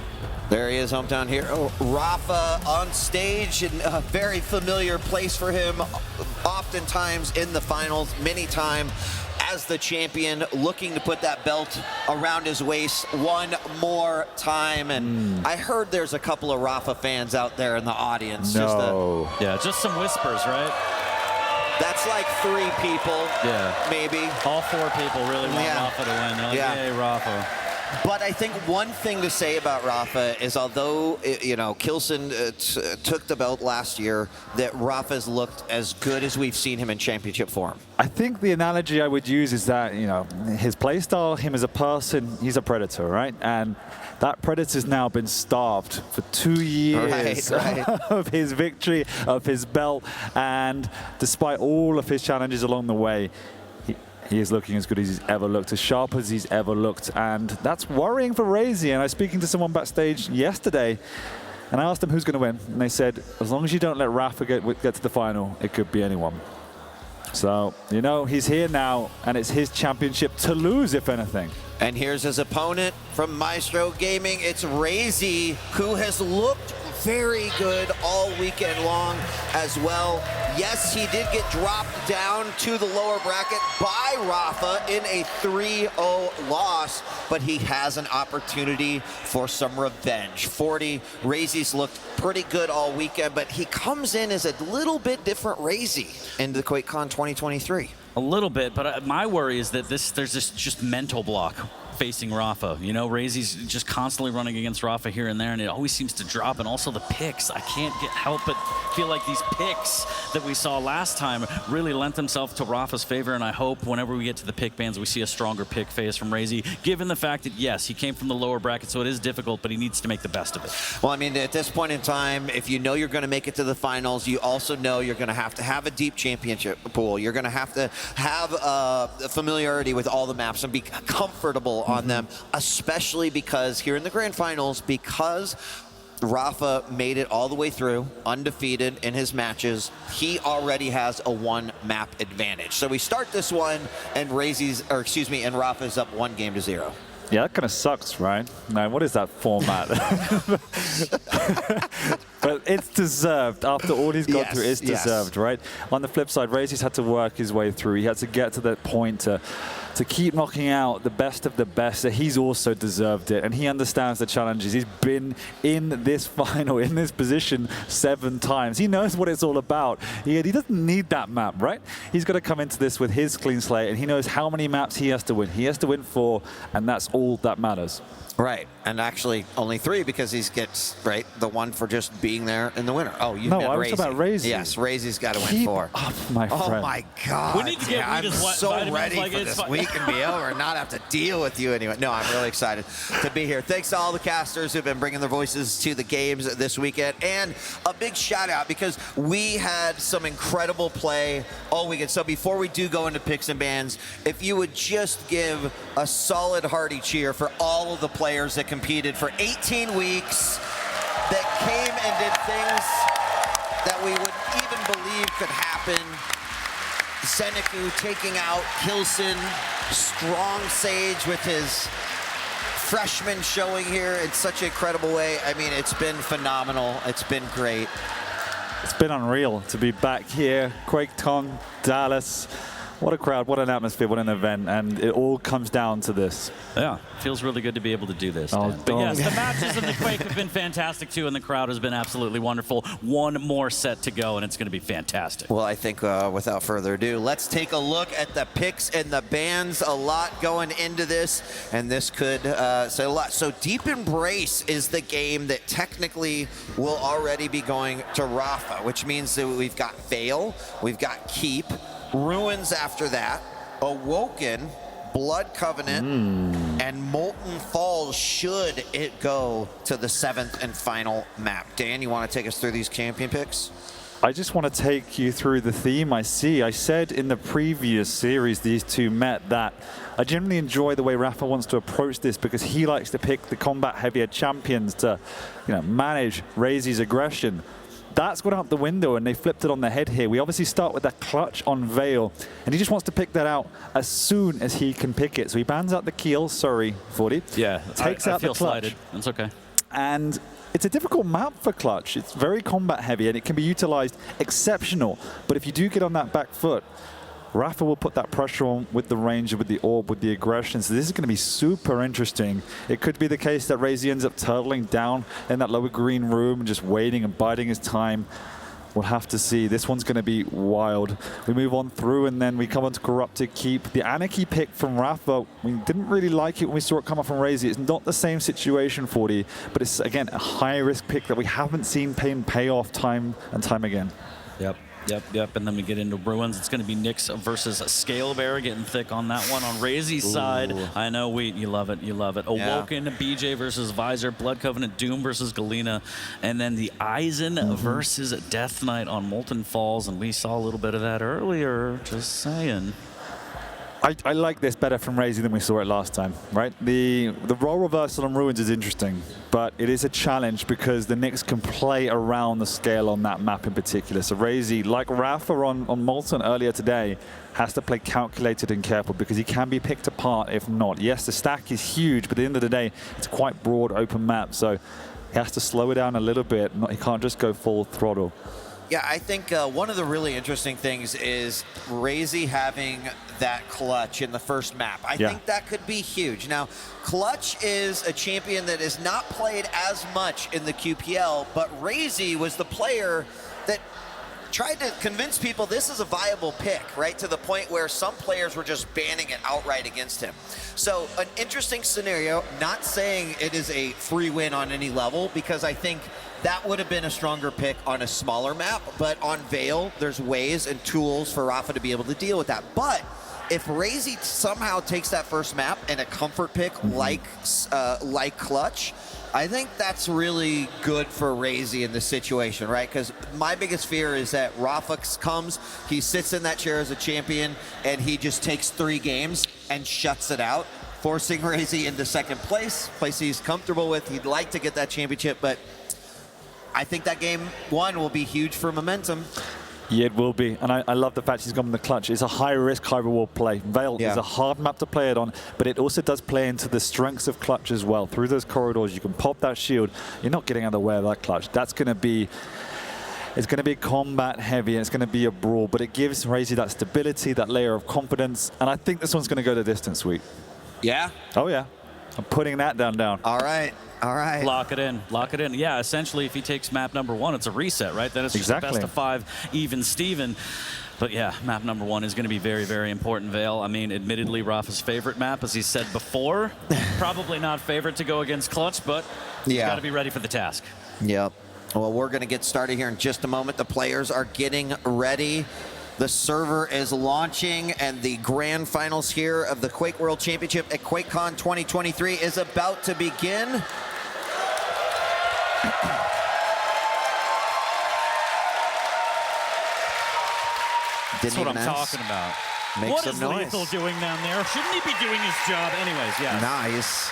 S1: There he is, hometown hero. Rafa on stage in a very familiar place for him, oftentimes in the finals, many times as the champion, looking to put that belt around his waist one more time. And I heard there's a couple of Rafa fans out there in the audience.
S2: No.
S6: Just some whispers, right?
S1: That's like 3 people, maybe.
S6: All 4 people really want Rafa to win. They're like, yay, Rafa.
S1: But I think one thing to say about Rafa is, although Kilson took the belt last year, that Rafa's looked as good as we've seen him in championship form.
S2: I think the analogy I would use is that, his playstyle, him as a person, he's a predator, right? And that predator's now been starved for 2 years of his victory, of his belt. And despite all of his challenges along the way, he is looking as good as he's ever looked, as sharp as he's ever looked, and that's worrying for Razy. And I was speaking to someone backstage yesterday, and I asked them who's going to win, and they said, as long as you don't let Rafa get to the final, it could be anyone. So, he's here now, and it's his championship to lose, if anything.
S1: And here's his opponent from Maestro Gaming. It's Razy, who has looked very good all weekend long as well. Yes, he did get dropped down to the lower bracket by Rafa in a 3-0 loss, but he has an opportunity for some revenge. 40, Razy's looked pretty good all weekend, but he comes in as a little bit different Razy into the QuakeCon 2023.
S6: A little bit, but my worry is that there's this just mental block facing Rafa. Razy's just constantly running against Rafa here and there, and it always seems to drop. And also the picks. I can't help but feel like these picks that we saw last time really lent themselves to Rafa's favor, and I hope whenever we get to the pick bans, we see a stronger pick phase from Razy, given the fact that, yes, he came from the lower bracket, so it is difficult, but he needs to make the best of it.
S1: Well, I mean, at this point in time, if you know you're going to make it to the finals, you also know you're going to have a deep championship pool. You're going to have familiarity with all the maps and be comfortable on them, especially because here in the grand finals, because Rafa made it all the way through undefeated in his matches, he already has a 1 map advantage. So we start this one, and Rafa's up 1-0.
S2: Yeah, that kind of sucks, right? Now, what is that format? But it's deserved. After all he's gone through, it's deserved, right? On the flip side, Razy's had to work his way through. He had to get to that point to keep knocking out the best of the best. He's also deserved it, and he understands the challenges. He's been in this final, in this position 7 times. He knows what it's all about. He doesn't need that map, right? He's got to come into this with his clean slate, and he knows how many maps he has to win. He has to win 4, and that's all that matters.
S1: Right, and actually only 3 because he gets the 1 for just being there in the winner. Oh, you meant Razy.
S2: No, I was talking about Razy.
S1: Yes, Razy's got to win 4.
S2: Up, my friend.
S1: Oh my God!
S6: We need to get
S1: I'm so ready for this week and be over and not have to deal with you anyway. No, I'm really excited to be here. Thanks to all the casters who've been bringing their voices to the games this weekend, and a big shout out because we had some incredible play all weekend. So before we do go into picks and bans, if you would just give a solid hearty cheer for all of the players that competed for 18 weeks, that came and did things that we wouldn't even believe could happen. Zeneku taking out Kilson, strong Sage with his freshman showing here in such an incredible way. I mean, it's been phenomenal. It's been great.
S2: It's been unreal to be back here, QuakeCon, Dallas. What a crowd, what an atmosphere, what an event, and it all comes down to this.
S6: Yeah, feels really good to be able to do this.
S2: Oh,
S6: But yes, the matches in the Quake have been fantastic too, and the crowd has been absolutely wonderful. One more set to go, and it's going to be fantastic.
S1: Well, I think without further ado, let's take a look at the picks and the bans. A lot going into this, and this could say a lot. So Deep Embrace is the game that technically will already be going to Rafa, which means that we've got Veil, we've got Keep, Ruins after that, Awoken, Blood Covenant, and Molten Falls should it go to the 7th and final map. Dan, you want to take us through these champion picks?
S2: I just want to take you through the theme I see. I said in the previous series these two met that I generally enjoy the way Rafa wants to approach this because he likes to pick the combat heavier champions to, manage Raze's aggression. That's gone out the window, and they flipped it on the head here. We obviously start with that clutch on Veil, and he just wants to pick that out as soon as he can pick it. So he bans out the keel, sorry, 40.
S6: Yeah,
S2: takes
S6: I
S2: out
S6: feel
S2: the clutch.
S6: slighted. That's okay.
S2: And it's a difficult map for clutch. It's very combat heavy, and it can be utilized exceptional. But if you do get on that back foot, Rafa will put that pressure on with the range, with the orb, with the aggression. So this is going to be super interesting. It could be the case that Raze ends up turtling down in that lower green room and just waiting and biding his time. We'll have to see. This one's going to be wild. We move on through, and then we come on to Corrupted Keep. The Anarchy pick from Rafa, we didn't really like it when we saw it come up from Raze. It's not the same situation, 40, but it's, again, a high-risk pick that we haven't seen pay off time and time again.
S6: Yep. And then we get into Ruins. It's going to be Nyx versus Scale Bear, getting thick on that one. On Raze's side, I know, you love it. Awoken, BJ versus Visor, Blood Covenant, Doom versus Galena, and then the Eisen versus Death Knight on Molten Falls. And we saw a little bit of that earlier, just saying.
S2: I like this better from Raze than we saw it last time, right? The role reversal on Ruins is interesting, but it is a challenge because the Nyx can play around the scale on that map in particular. So Raze, like Rafa on Molten earlier today, has to play calculated and careful because he can be picked apart if not. Yes, the stack is huge, but at the end of the day, it's quite broad, open map, so he has to slow it down a little bit. He can't just go full throttle.
S1: Yeah, I think one of the really interesting things is Raze having that clutch in the first map. I think that could be huge. Now, clutch is a champion that is not played as much in the QPL, but Raze was the player that tried to convince people this is a viable pick, right? To the point where some players were just banning it outright against him. So an interesting scenario, not saying it is a free win on any level, because I think that would have been a stronger pick on a smaller map, but on Veil, there's ways and tools for Rafa to be able to deal with that. But if Raze somehow takes that first map and a comfort pick like Clutch, I think that's really good for Raze in this situation, right? Because my biggest fear is that Rafa comes, he sits in that chair as a champion, and he just takes 3 games and shuts it out, forcing Raze into second place he's comfortable with. He'd like to get that championship, but I think that game 1 will be huge for momentum.
S2: Yeah, it will be. And I love the fact he's gone with the clutch. It's a high-risk, high-reward play. Veil is a hard map to play it on, but it also does play into the strengths of clutch as well. Through those corridors, you can pop that shield. You're not getting out of the way of that clutch. That's going to be... It's going to be combat heavy, and it's going to be a brawl, but it gives Raze that stability, that layer of confidence, and I think this one's going to go the distance, Sweet.
S1: Yeah?
S2: Oh, yeah. I'm putting that down.
S1: All right.
S6: Lock it in. Yeah, essentially, if he takes map number 1, it's a reset, right? Then it's just a best of 5, even Steven. But yeah, map number 1 is going to be very, very important, Veil. I mean, admittedly, Rafa's favorite map, as he said before. Probably not favorite to go against Clutch, but he's got to be ready for the task.
S1: Yep. Well, we're going to get started here in just a moment. The players are getting ready. The server is launching, and the grand finals here of the Quake World Championship at QuakeCon 2023 is about to begin.
S6: That's what I'm talking about. What is Lethal doing down there? Shouldn't he be doing his job? Anyways, yeah.
S1: Nice.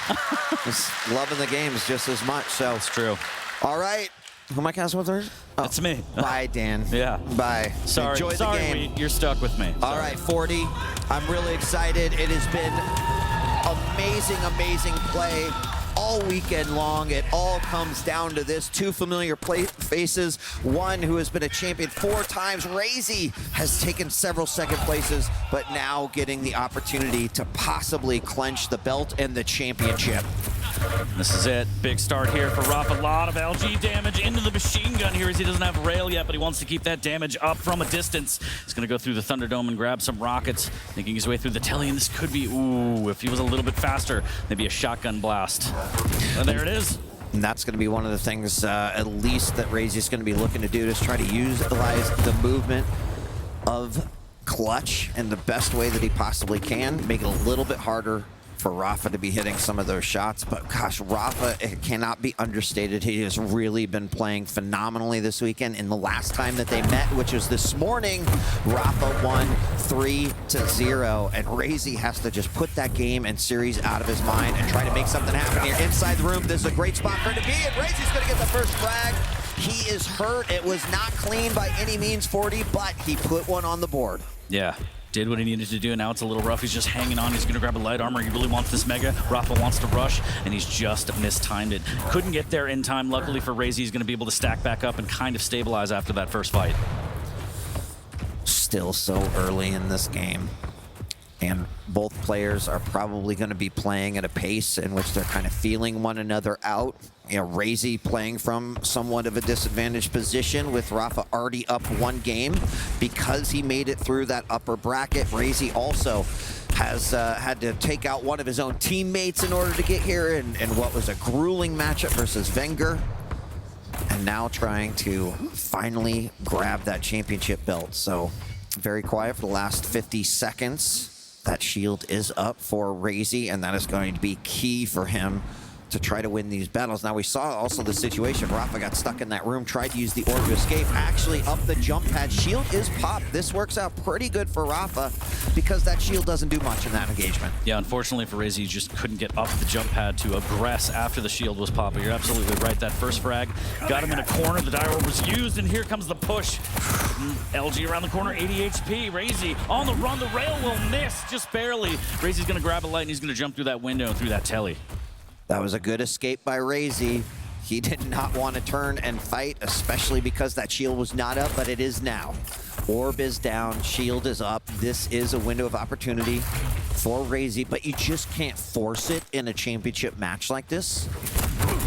S1: He's loving the games just as much. So
S6: it's true.
S1: All right. Who am I casting with?
S6: That's me.
S1: Bye, Dan.
S6: Yeah.
S1: Bye.
S6: Sorry.
S1: Enjoy the game.
S6: You're stuck with me.
S1: All right, 40. I'm really excited. It has been amazing, amazing play all weekend long. It all comes down to this. Two familiar faces. One who has been a champion 4 times. Razy has taken several second places, but now getting the opportunity to possibly clinch the belt and the championship.
S6: This is it. Big start here for Rafa. A lot of LG damage into the machine gun here as he doesn't have rail yet, but he wants to keep that damage up from a distance. He's going to go through the Thunderdome and grab some rockets, making his way through the telly, and this could be, ooh, if he was a little bit faster, maybe a shotgun blast. And there it is.
S1: And that's going to be one of the things, at least, that Razy's going to be looking to do, is try to utilize the movement of Clutch in the best way that he possibly can, make it a little bit harder for Rafa to be hitting some of those shots. But gosh, Rafa, it cannot be understated. He has really been playing phenomenally this weekend. In the last time that they met, which was this morning, Rafa won 3-0, and Razy has to just put that game and series out of his mind and try to make something happen here. Inside the room, this is a great spot for him to be, and Razy's gonna get the first frag. He is hurt. It was not clean by any means, 40, but he put one on the board.
S6: Yeah. Did what he needed to do, and now it's a little rough. He's just hanging on. He's going to grab a light armor. He really wants this Mega. Rafa wants to rush, and he's just mistimed it. Couldn't get there in time. Luckily for Razy, he's going to be able to stack back up and kind of stabilize after that first fight.
S1: Still so early in this game, and both players are probably going to be playing at a pace in which they're kind of feeling one another out. You know, Razy playing from somewhat of a disadvantaged position with Rafa already up 1 game because he made it through that upper bracket. Razy also has had to take out one of his own teammates in order to get here in what was a grueling matchup versus Wenger. And now trying to finally grab that championship belt. So very quiet for the last 50 seconds. That shield is up for Razy, and that is going to be key for him to try to win these battles. Now, we saw also the situation. Rafa got stuck in that room, tried to use the orb to escape, actually up the jump pad. Shield is popped. This works out pretty good for Rafa because that shield doesn't do much in that engagement.
S6: Yeah, unfortunately for Razy, he just couldn't get up the jump pad to aggress after the shield was popped. But you're absolutely right. That first frag got him in a corner. The dire orb was used, and here comes the push. LG around the corner, 80 HP. Razy on the run. The rail will miss just barely. Razy's going to grab a light, and he's going to jump through that window and through that telly.
S1: That was a good escape by Razy. He did not want to turn and fight, especially because that shield was not up, but it is now. Orb is down, shield is up. This is a window of opportunity for Razy, but you just can't force it in a championship match like this.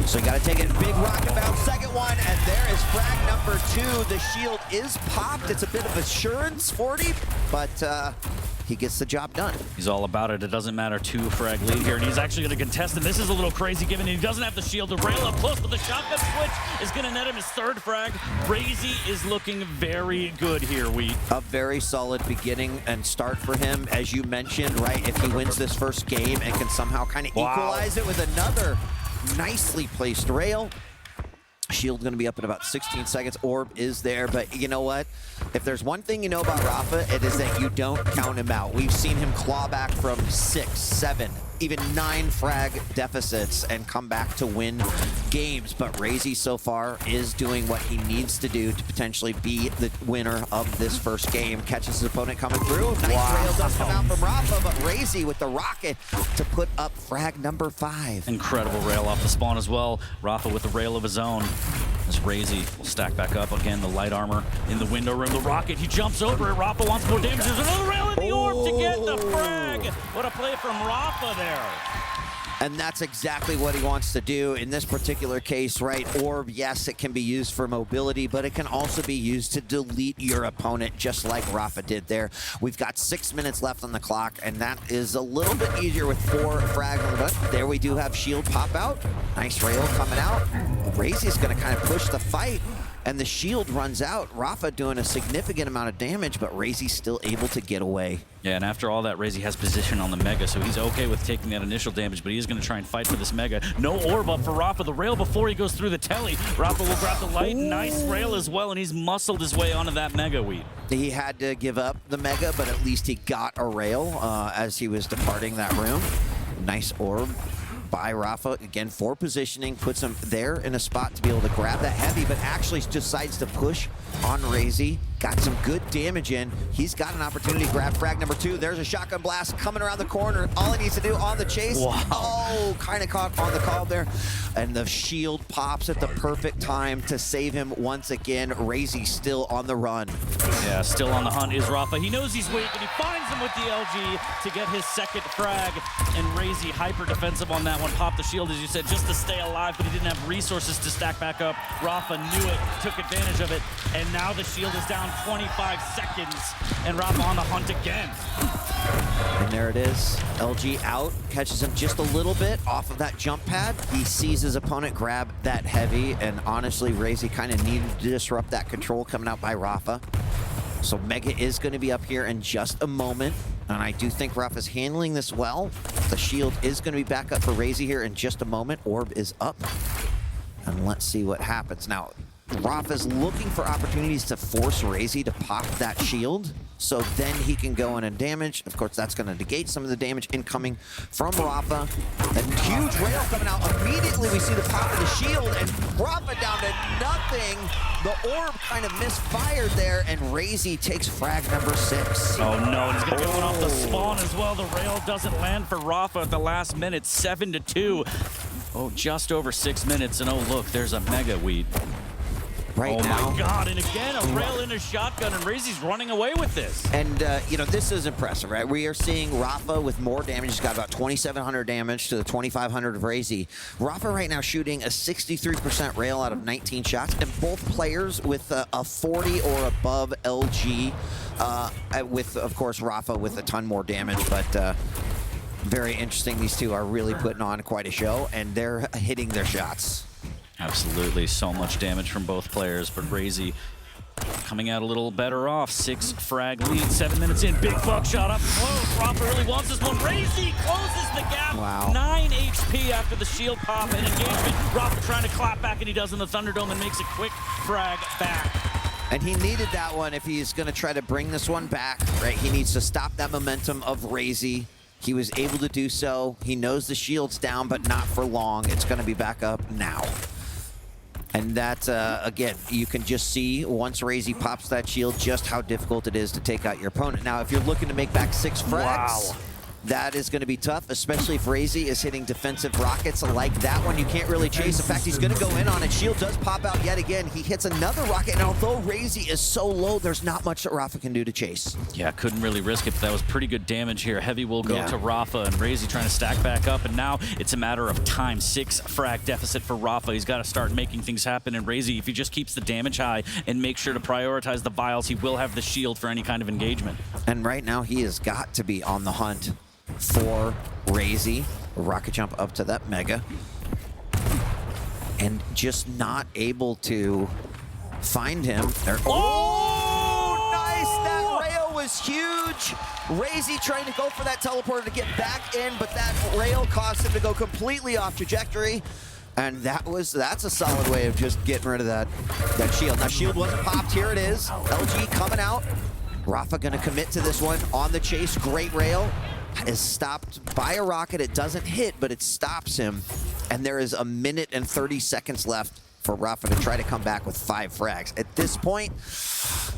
S1: So you got to take it. Big rocket bounce, second one, and there is frag number 2. The shield is popped. It's a bit of assurance, 40, but he gets the job done.
S6: He's all about it. It doesn't matter. 2 frag lead here, and he's actually going to contest, and this is a little crazy given he doesn't have the shield. The rail up close, but the shotgun switch is going to net him his 3rd frag. Razy is looking very good here, Wheat.
S1: A very solid beginning and start for him, as you mentioned, right? If he wins this first game and can somehow kind of equalize it with another nicely placed rail. Shield going to be up in about 16 seconds. Orb is there, but you know what? If there's one thing you know about Rafa, it is that you don't count him out. We've seen him claw back from 6, 7, even 9 frag deficits and come back to win games. But Razy so far is doing what he needs to do to potentially be the winner of this first game. Catches his opponent coming through. Nice rail does come out from Rafa, but Razy with the rocket to put up frag number 5.
S6: Incredible rail off the spawn as well. Rafa with the rail of his own. As Razy will stack back up again, the light armor in the window room. The rocket, he jumps over it. Rafa wants more damage. There's another rail in the orb to get the frag. What a play from Rafa there.
S1: And that's exactly what he wants to do in this particular case, right? Orb, yes, it can be used for mobility, but it can also be used to delete your opponent, just like Rafa did there. We've got 6 minutes left on the clock, and that is a little bit easier with 4 frags on the butt. There we do have shield pop out. Nice rail coming out. Razy's going to kind of push the fight, and the shield runs out. Rafa doing a significant amount of damage, but Razy's still able to get away.
S6: Yeah, and after all that, Razy has position on the Mega, so he's okay with taking that initial damage, but he is going to try and fight for this Mega. No orb up for Rafa. The rail before he goes through the telly. Rafa will grab the light. Nice rail as well, and he's muscled his way onto that Mega, Wheat.
S1: He had to give up the Mega, but at least he got a rail as he was departing that room. Nice orb by Rafa. Again, for positioning, puts him there in a spot to be able to grab that heavy, but actually decides to push on Razy. Got some good damage in. He's got an opportunity to grab frag number 2. There's a shotgun blast coming around the corner. All he needs to do on the chase.
S6: Wow.
S1: Oh, kind of caught on the call there. And the shield pops at the perfect time to save him once again. Razy still on the run.
S6: Yeah, still on the hunt is Rafa. He knows he's weak, and he finds him with the LG to get his second frag. And Razy hyper defensive on that one. Popped the shield, as you said, just to stay alive, but he didn't have resources to stack back up. Rafa knew it, took advantage of it, and now the shield is down 25 seconds, and Rafa on the hunt again.
S1: And there it is. LG out, catches him just a little bit off of that jump pad. He sees his opponent grab that heavy, and honestly, Razy kind of needed to disrupt that control coming out by Rafa. So Mega is going to be up here in just a moment, and I do think Rafa's handling this well. The shield is going to be back up for Razy here in just a moment. Orb is up, and let's see what happens. Now, Rafa's looking for opportunities to force Razy to pop that shield, so then he can go in and damage. Of course, that's going to negate some of the damage incoming from Rafa. A huge rail coming out. Immediately, we see the pop of the shield, and Rafa down to nothing. The orb kind of misfired there, and Razy takes frag number 6.
S6: Oh no, and he's gonna get one off the spawn as well. The rail doesn't land for Rafa at the last minute, 7-2. Oh, just over 6 minutes, and oh look, there's a Mega Wheat.
S1: Right now.
S6: Oh my God, and again, a rail in a shotgun, and Razy's running away with this.
S1: And, you know, this is impressive, right? We are seeing Rafa with more damage. He's got about 2,700 damage to the 2,500 of Razy. Rafa right now shooting a 63% rail out of 19 shots, and both players with a 40 or above LG, with, of course, Rafa with a ton more damage, but very interesting. These two are really putting on quite a show, and they're hitting their shots.
S6: Absolutely, so much damage from both players, but Razy coming out a little better off. 6 frag lead, 7 minutes in. Big buckshot up close. Rafa really wants this one. Razy closes the gap.
S1: Wow.
S6: 9 HP after the shield pop and engagement. Rafa trying to clap back, and he does in the Thunderdome and makes a quick frag back.
S1: And he needed that one if he's going to try to bring this one back, right? He needs to stop that momentum of Razy. He was able to do so. He knows the shield's down, but not for long. It's going to be back up now. And that, again, you can just see once Razy pops that shield just how difficult it is to take out your opponent. Now, if you're looking to make back 6 frags, that is going to be tough, especially if Razy is hitting defensive rockets like that one. You can't really chase. In fact, he's going to go in on it. Shield does pop out yet again. He hits another rocket, and although Razy is so low, there's not much that Rafa can do to chase.
S6: Yeah, couldn't really risk it, but that was pretty good damage here. Heavy will go to Rafa, and Razy trying to stack back up, and now it's a matter of time. 6 frag deficit for Rafa. He's got to start making things happen, and Razy, if he just keeps the damage high and makes sure to prioritize the vials, he will have the shield for any kind of engagement.
S1: And right now, he has got to be on the hunt for Razy. Rocket jump up to that Mega. And just not able to find him. Oh, nice! That rail was huge. Razy trying to go for that teleporter to get back in, but that rail caused him to go completely off trajectory. And that's a solid way of just getting rid of that shield. Now, shield wasn't popped. Here it is. LG coming out. Rafa gonna commit to this one on the chase. Great rail. Is stopped by a rocket. It doesn't hit, but it stops him. And there is 1 minute and 30 seconds left for Rafa to try to come back with 5 frags. At this point,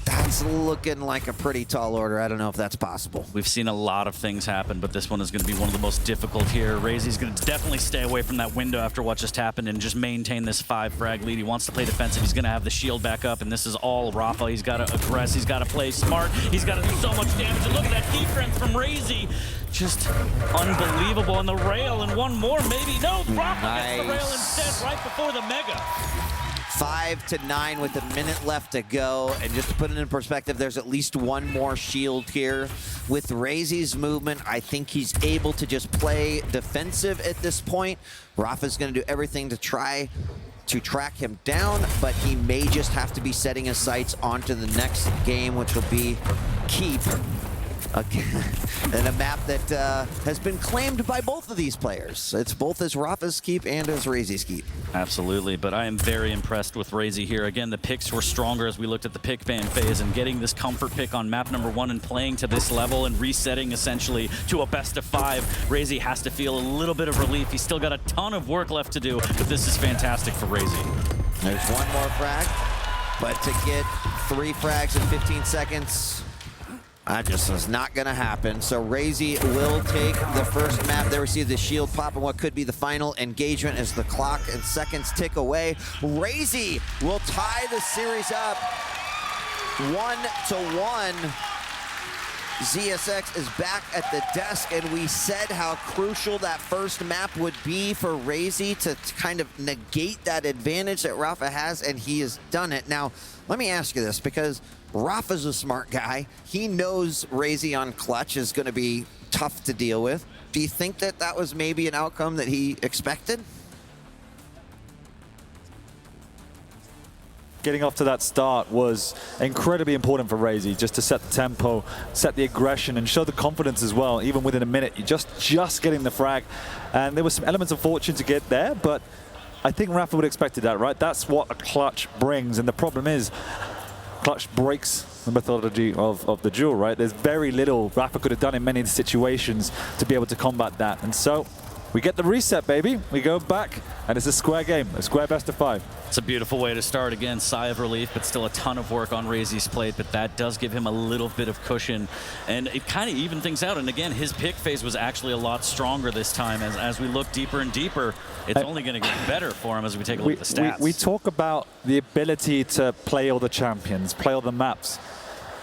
S1: that's looking like a pretty tall order. I don't know if that's possible.
S6: We've seen a lot of things happen, but this one is going to be one of the most difficult here. Razy's going to definitely stay away from that window after what just happened and just maintain this 5 frag lead. He wants to play defensive. He's going to have the shield back up, and this is all Rafa. He's got to aggress. He's got to play smart. He's got to do so much damage. And look at that defense from Razy. Just unbelievable on the rail, and one more maybe. No, Rafa gets the rail instead right before the Mega.
S1: 5-9 with a minute left to go. And just to put it in perspective, there's at least one more shield here. With Razy's movement, I think he's able to just play defensive at this point. Rafa's going to do everything to try to track him down, but he may just have to be setting his sights onto the next game, which will be Keep. And a map that has been claimed by both of these players. It's both as Rafa's keep and as Razy's keep.
S6: Absolutely, but I am very impressed with Razy here. Again, the picks were stronger as we looked at the pick ban phase, and getting this comfort pick on map number 1 and playing to this level and resetting essentially to a best of 5. Razy has to feel a little bit of relief. He's still got a ton of work left to do, but this is fantastic for Razy.
S1: There's one more frag, but to get 3 frags in 15 seconds, that just is not going to happen. So Razy will take the first map. There we see the shield pop and what could be the final engagement as the clock and seconds tick away. Razy will tie the series up 1-1. ZSX is back at the desk, and we said how crucial that first map would be for Razy to kind of negate that advantage that Rafa has, and he has done it. Now, let me ask you this, because Rafa's a smart guy. He knows Razy on clutch is going to be tough to deal with. Do you think that that was maybe an outcome that he expected?
S2: Getting off to that start was incredibly important for Razy, just to set the tempo, set the aggression, and show the confidence as well. Even within a minute, you're just getting the frag. And there were some elements of fortune to get there, but I think Rafa would have expected that, right? That's what a clutch brings, and the problem is, clutch breaks the methodology of the duel, right? There's very little Rafa could have done in many situations to be able to combat that. And so we get the reset, baby. We go back, and it's a square game, a square best of 5.
S6: It's a beautiful way to start. Again, sigh of relief, but still a ton of work on Razy's plate, but that does give him a little bit of cushion, and it kind of evened things out. And again, his pick phase was actually a lot stronger this time. As we look deeper and deeper, it's only going to get better for him as we take a look at the stats.
S2: We talk about the ability to play all the champions, play all the maps.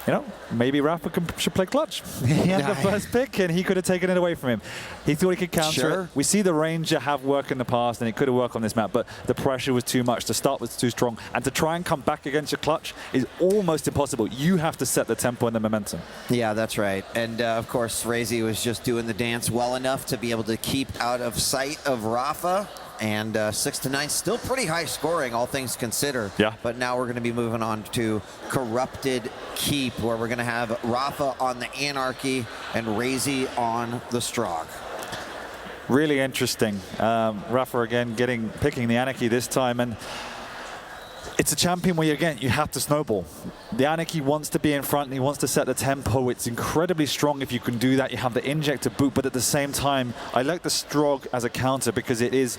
S2: You know, maybe Rafa should play clutch. He had the first pick, and he could have taken it away from him. He thought he could counter it. We see the Ranger have worked in the past, and it could have worked on this map, but the pressure was too much. The start was too strong, and to try and come back against your clutch is almost impossible. You have to set the tempo and the momentum.
S1: Yeah, that's right. And of course, Razy was just doing the dance well enough to be able to keep out of sight of Rafa. And 6-9, still pretty high scoring, all things considered.
S2: Yeah.
S1: But now we're going to be moving on to Corrupted Keep, where we're going to have Rafa on the Anarchy and Razy on the Strogg.
S2: Really interesting. Rafa again picking the Anarchy this time, and it's a champion where you have to snowball. The Anarchy wants to be in front, and he wants to set the tempo. It's incredibly strong if you can do that. You have the inject to boot, but at the same time, I like the Strogg as a counter because it is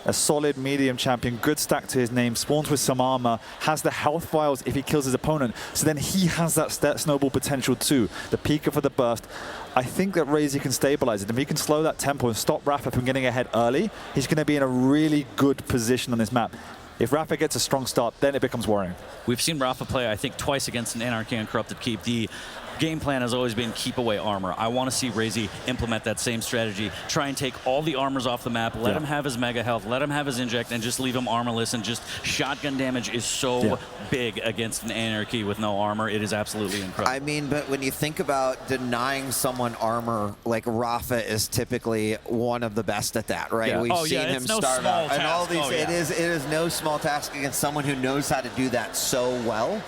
S2: a solid medium champion, good stack to his name, spawns with some armor, has the health vials if he kills his opponent. So then he has that snowball potential too. The Pika for the burst. I think that Razy can stabilize it. If he can slow that tempo and stop Rafa from getting ahead early, he's going to be in a really good position on this map. If Rafa gets a strong start, then it becomes worrying.
S6: We've seen Rafa play, I think, twice against an Anarchy and Corrupted Keep. The game plan has always been keep away armor. I want to see Razy implement that same strategy. Try and take all the armors off the map, let him have his mega health, let him have his inject, and just leave him armorless. And just shotgun damage is so big against an Anarchy with no armor. It is absolutely incredible.
S1: I mean, but when you think about denying someone armor, like Rafa is typically one of the best at that, right?
S6: Yeah.
S1: We've seen him start out. And all these, it is no small task against someone who knows how to do that so well.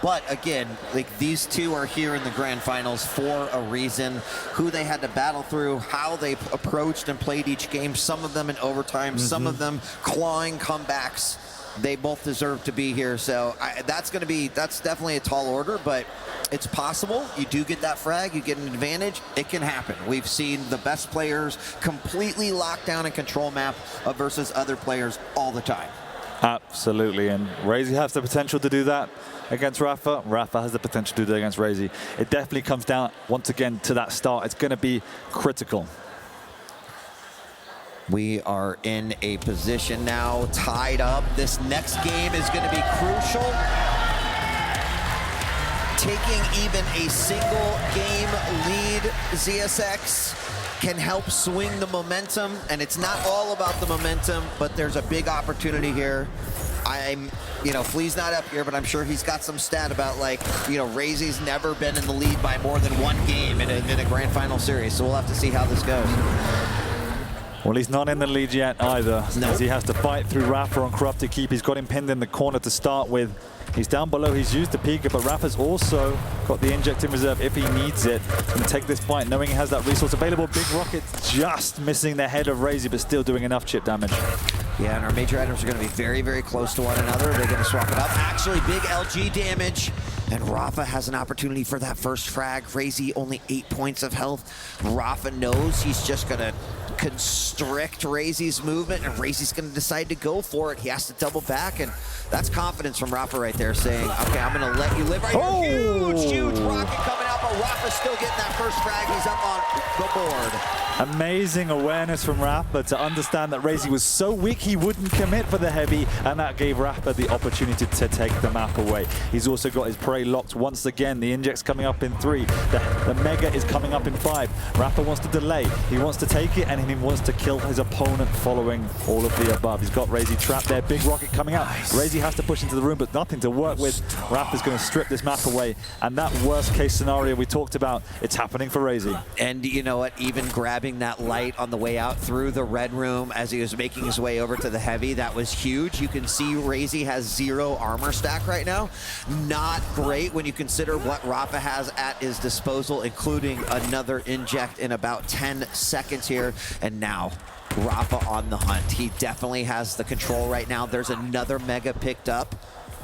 S1: But again, like these two are here in the grand finals for a reason. Who they had to battle through, how they approached and played each game, some of them in overtime, some of them clawing comebacks. They both deserve to be here. So that's definitely a tall order, but it's possible. You do get that frag, you get an advantage, it can happen. We've seen the best players completely lock down and control map versus other players all the time.
S2: Absolutely, and Razy has the potential to do that against Rafa. Rafa has the potential to do that against Razy. It definitely comes down, once again, to that start. It's going to be critical.
S1: We are in a position now, tied up. This next game is going to be crucial. Taking even a single game lead, ZSX can help swing the momentum, and it's not all about the momentum, but there's a big opportunity here. Flea's not up here, but I'm sure he's got some stat about, like, Razy's never been in the lead by more than one game in a grand final series, so we'll have to see how this goes.
S2: Well, he's not in the lead yet either, as he has to fight through Rafa on Corrupted Keep. He's got him pinned in the corner to start with. He's down below. He's used the Pika, but Rafa's also got the inject in reserve if he needs it. He's going to take this fight knowing he has that resource available. Big Rocket just missing the head of Razy, but still doing enough chip damage.
S1: Yeah, and our major items are going to be very, very close to one another. They're going to swap it up. Actually, big LG damage. And Rafa has an opportunity for that first frag. Razy only 8 points of health. Rafa knows he's just going to constrict Razy's movement, and Razy's going to decide to go for it. He has to double back, and that's confidence from Rafa right there, saying, okay, I'm going to let you live right here. Huge rocket coming out, but Rafa's still getting that first frag. He's up on the board.
S2: Amazing awareness from Rafa to understand that Razy was so weak he wouldn't commit for the heavy, and that gave Rafa the opportunity to take the map away. He's also got his prey locked once again. The inject's coming up in 3. The Mega is coming up in 5. Rafa wants to delay. He wants to take it, and he wants to kill his opponent following all of the above. He's got Razy trapped there. Big Rocket coming out. Razy has to push into the room, but nothing to work with. Rafa's going to strip this map away, and that worst case scenario we talked about, it's happening for Razy.
S1: And you know what, even grabbing that light on the way out through the red room as he was making his way over to the heavy, that was huge. You can see Razy has 0 armor stack right now. Not great when you consider what Rafa has at his disposal, including another inject in about 10 seconds here. And now Rafa on the hunt. He definitely has the control right now. There's another Mega picked up.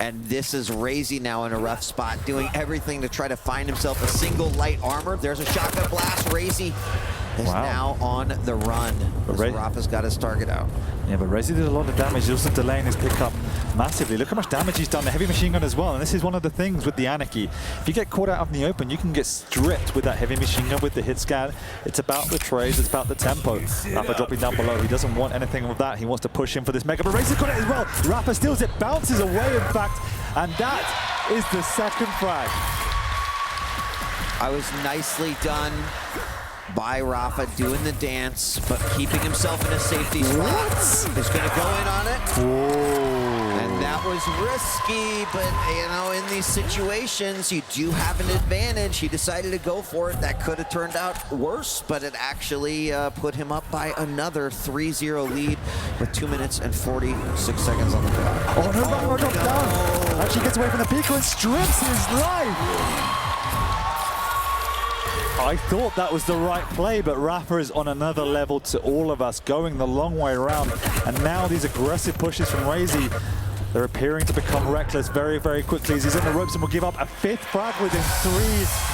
S1: And this is Razy now in a rough spot, doing everything to try to find himself a single light armor. There's a shotgun blast. Razy is now on the run. Rafa's got his target out.
S2: Yeah, but Razy did a lot of damage. He's also delaying his pickup massively. Look how much damage he's done. The heavy machine gun as well. And this is one of the things with the Anarchy. If you get caught out in the open, you can get stripped with that heavy machine gun with the hit scan. It's about the trades. It's about the tempo. Rafa dropping down below. He doesn't want anything with that. He wants to push in for this Mega. But Razy's got it as well. Rafa steals it, bounces away, in fact. And that is the second frag.
S1: I was nicely done by Rafa doing the dance, but keeping himself in a safety spot. He's going to go in on it. And that was risky, but you know, in these situations, you do have an advantage. He decided to go for it. That could have turned out worse, but it actually put him up by another 3-0 lead with 2 minutes and 46 seconds on the clock.
S2: Oh no, Rafa drops down. Actually gets away from the Pico and strips his life. I thought that was the right play, but Rafa is on another level to all of us, going the long way around. And now these aggressive pushes from Razy, they're appearing to become reckless very, very quickly as he's in the ropes and will give up a 5th frag within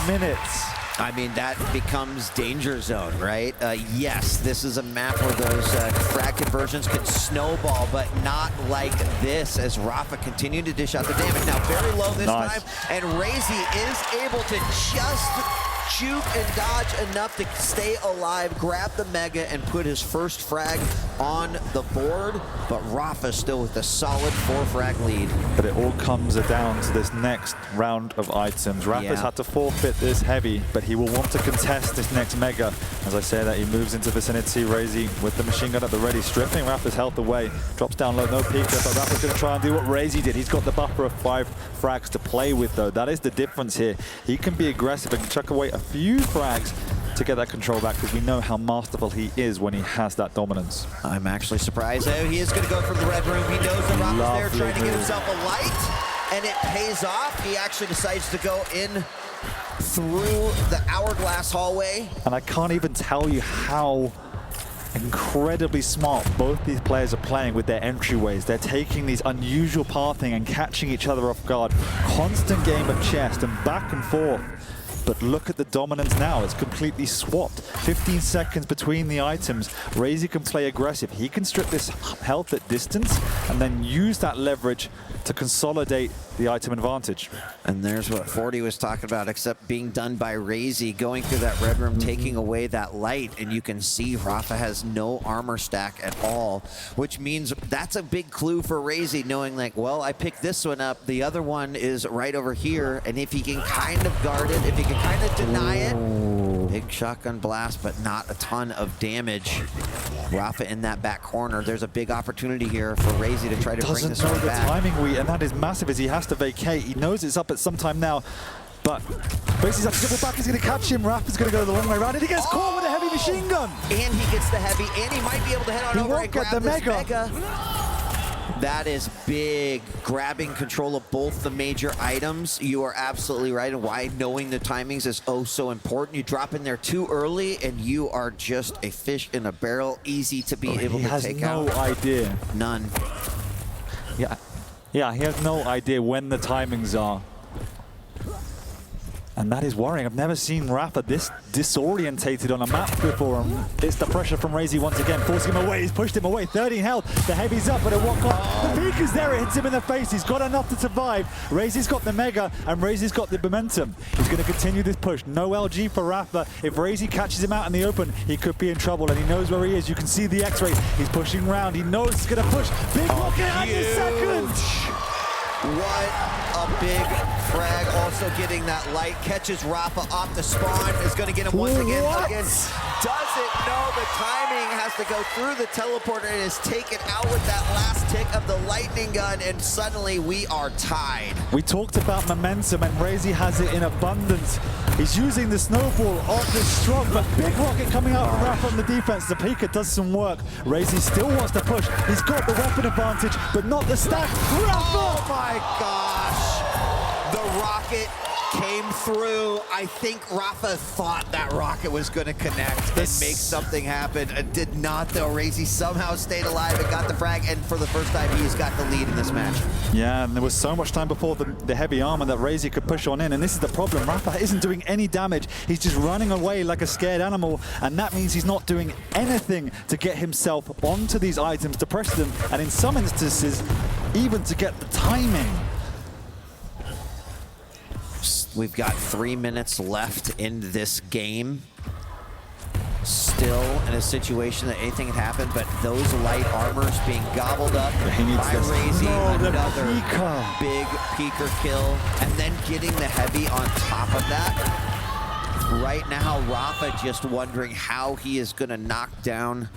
S2: 3 minutes.
S1: I mean, that becomes danger zone, right? Yes, this is a map where those frag conversions can snowball, but not like this as Rafa continued to dish out the damage. Now, very low this time, and Razy is able to just juke and dodge enough to stay alive, grab the Mega, and put his first frag on the board. But Rafa still with a solid 4 frag lead.
S2: But it all comes down to this next round of items. Rafa's had to forfeit this heavy, but he will want to contest this next Mega. As I say that, he moves into vicinity. Razy with the machine gun at the ready, stripping Rafa's health away. Drops down low, no Pika, but Rafa's going to try and do what Razy did. He's got the buffer of 5 frags to play with, though. That is the difference here. He can be aggressive and chuck away a few frags to get that control back, because we know how masterful he is when he has that dominance.
S1: I'm actually surprised. He is going to go for the red room. He knows that Rafa's there trying to get himself a light, and it pays off. He actually decides to go in through the hourglass hallway.
S2: And I can't even tell you how incredibly smart both these players are playing with their entryways. They're taking these unusual pathing and catching each other off guard. Constant game of chess and back and forth. But look at the dominance now. It's completely swapped. 15 seconds between the items. Razy can play aggressive. He can strip this health at distance and then use that leverage to consolidate the item advantage.
S1: And there's what 40 was talking about, except being done by Razy, going through that red room, taking away that light, and you can see Rafa has no armor stack at all, which means that's a big clue for Razy, knowing like, well, I picked this one up, the other one is right over here, and if he can kind of guard it, if he can kind of deny it, big shotgun blast, but not a ton of damage. Rafa in that back corner. There's a big opportunity here for Razy to try to bring this one back.
S2: Doesn't know the timing read, and that is massive as he has to vacate. He knows it's up at some time now, but Razy's up to double back. He's going to catch him. Rafa's going to go the long way around, and he gets caught with a heavy machine gun.
S1: And he gets the heavy, and he might be able to head on over and grab
S2: the
S1: this
S2: Mega.
S1: That is big. Grabbing control of both the major items. You are absolutely right, and why knowing the timings is oh so important. You drop in there too early, and you are just a fish in a barrel, easy to be able to take out.
S2: He has no idea.
S1: None.
S2: Yeah, he has no idea when the timings are. And that is worrying. I've never seen Rafa this disorientated on a map before. And it's the pressure from Razy once again, forcing him away. He's pushed him away. 13 health. The heavy's up, but at what cost? The peak is there. It hits him in the face. He's got enough to survive. Razy's got the Mega, and Razy's got the momentum. He's going to continue this push. No LG for Rafa. If Razy catches him out in the open, he could be in trouble, and he knows where he is. You can see the X-ray. He's pushing round. He knows he's going to push. Big rocket at the second.
S1: What a big frag. Also getting that light. Catches Rafa off the spawn. Is going to get him once again. Doesn't know the timing. Has to go through the teleporter and is taken out with that last tick of the lightning gun. And suddenly we are tied.
S2: We talked about momentum, and Razy has it in abundance. He's using the snowball on the strong, but big rocket coming out from Rafa on the defense. The Pika does some work. Razy still wants to push. He's got the weapon advantage, but not the stack. Rafa!
S1: Oh my gosh. The rocket came through. I think Rafa thought that rocket was going to connect and make something happen. It did not, though. Razy somehow stayed alive and got the frag, and for the first time, he's got the lead in this match.
S2: Yeah, and there was so much time before the heavy armor that Razy could push on in, and this is the problem. Rafa isn't doing any damage. He's just running away like a scared animal, and that means he's not doing anything to get himself onto these items, to press them, and in some instances, even to get the timing.
S1: We've got 3 minutes left in this game. Still in a situation that anything can happen, but those light armors being gobbled up by Razy. Another big peeker kill, and then getting the heavy on top of that. Right now, Rafa just wondering how he is going to knock down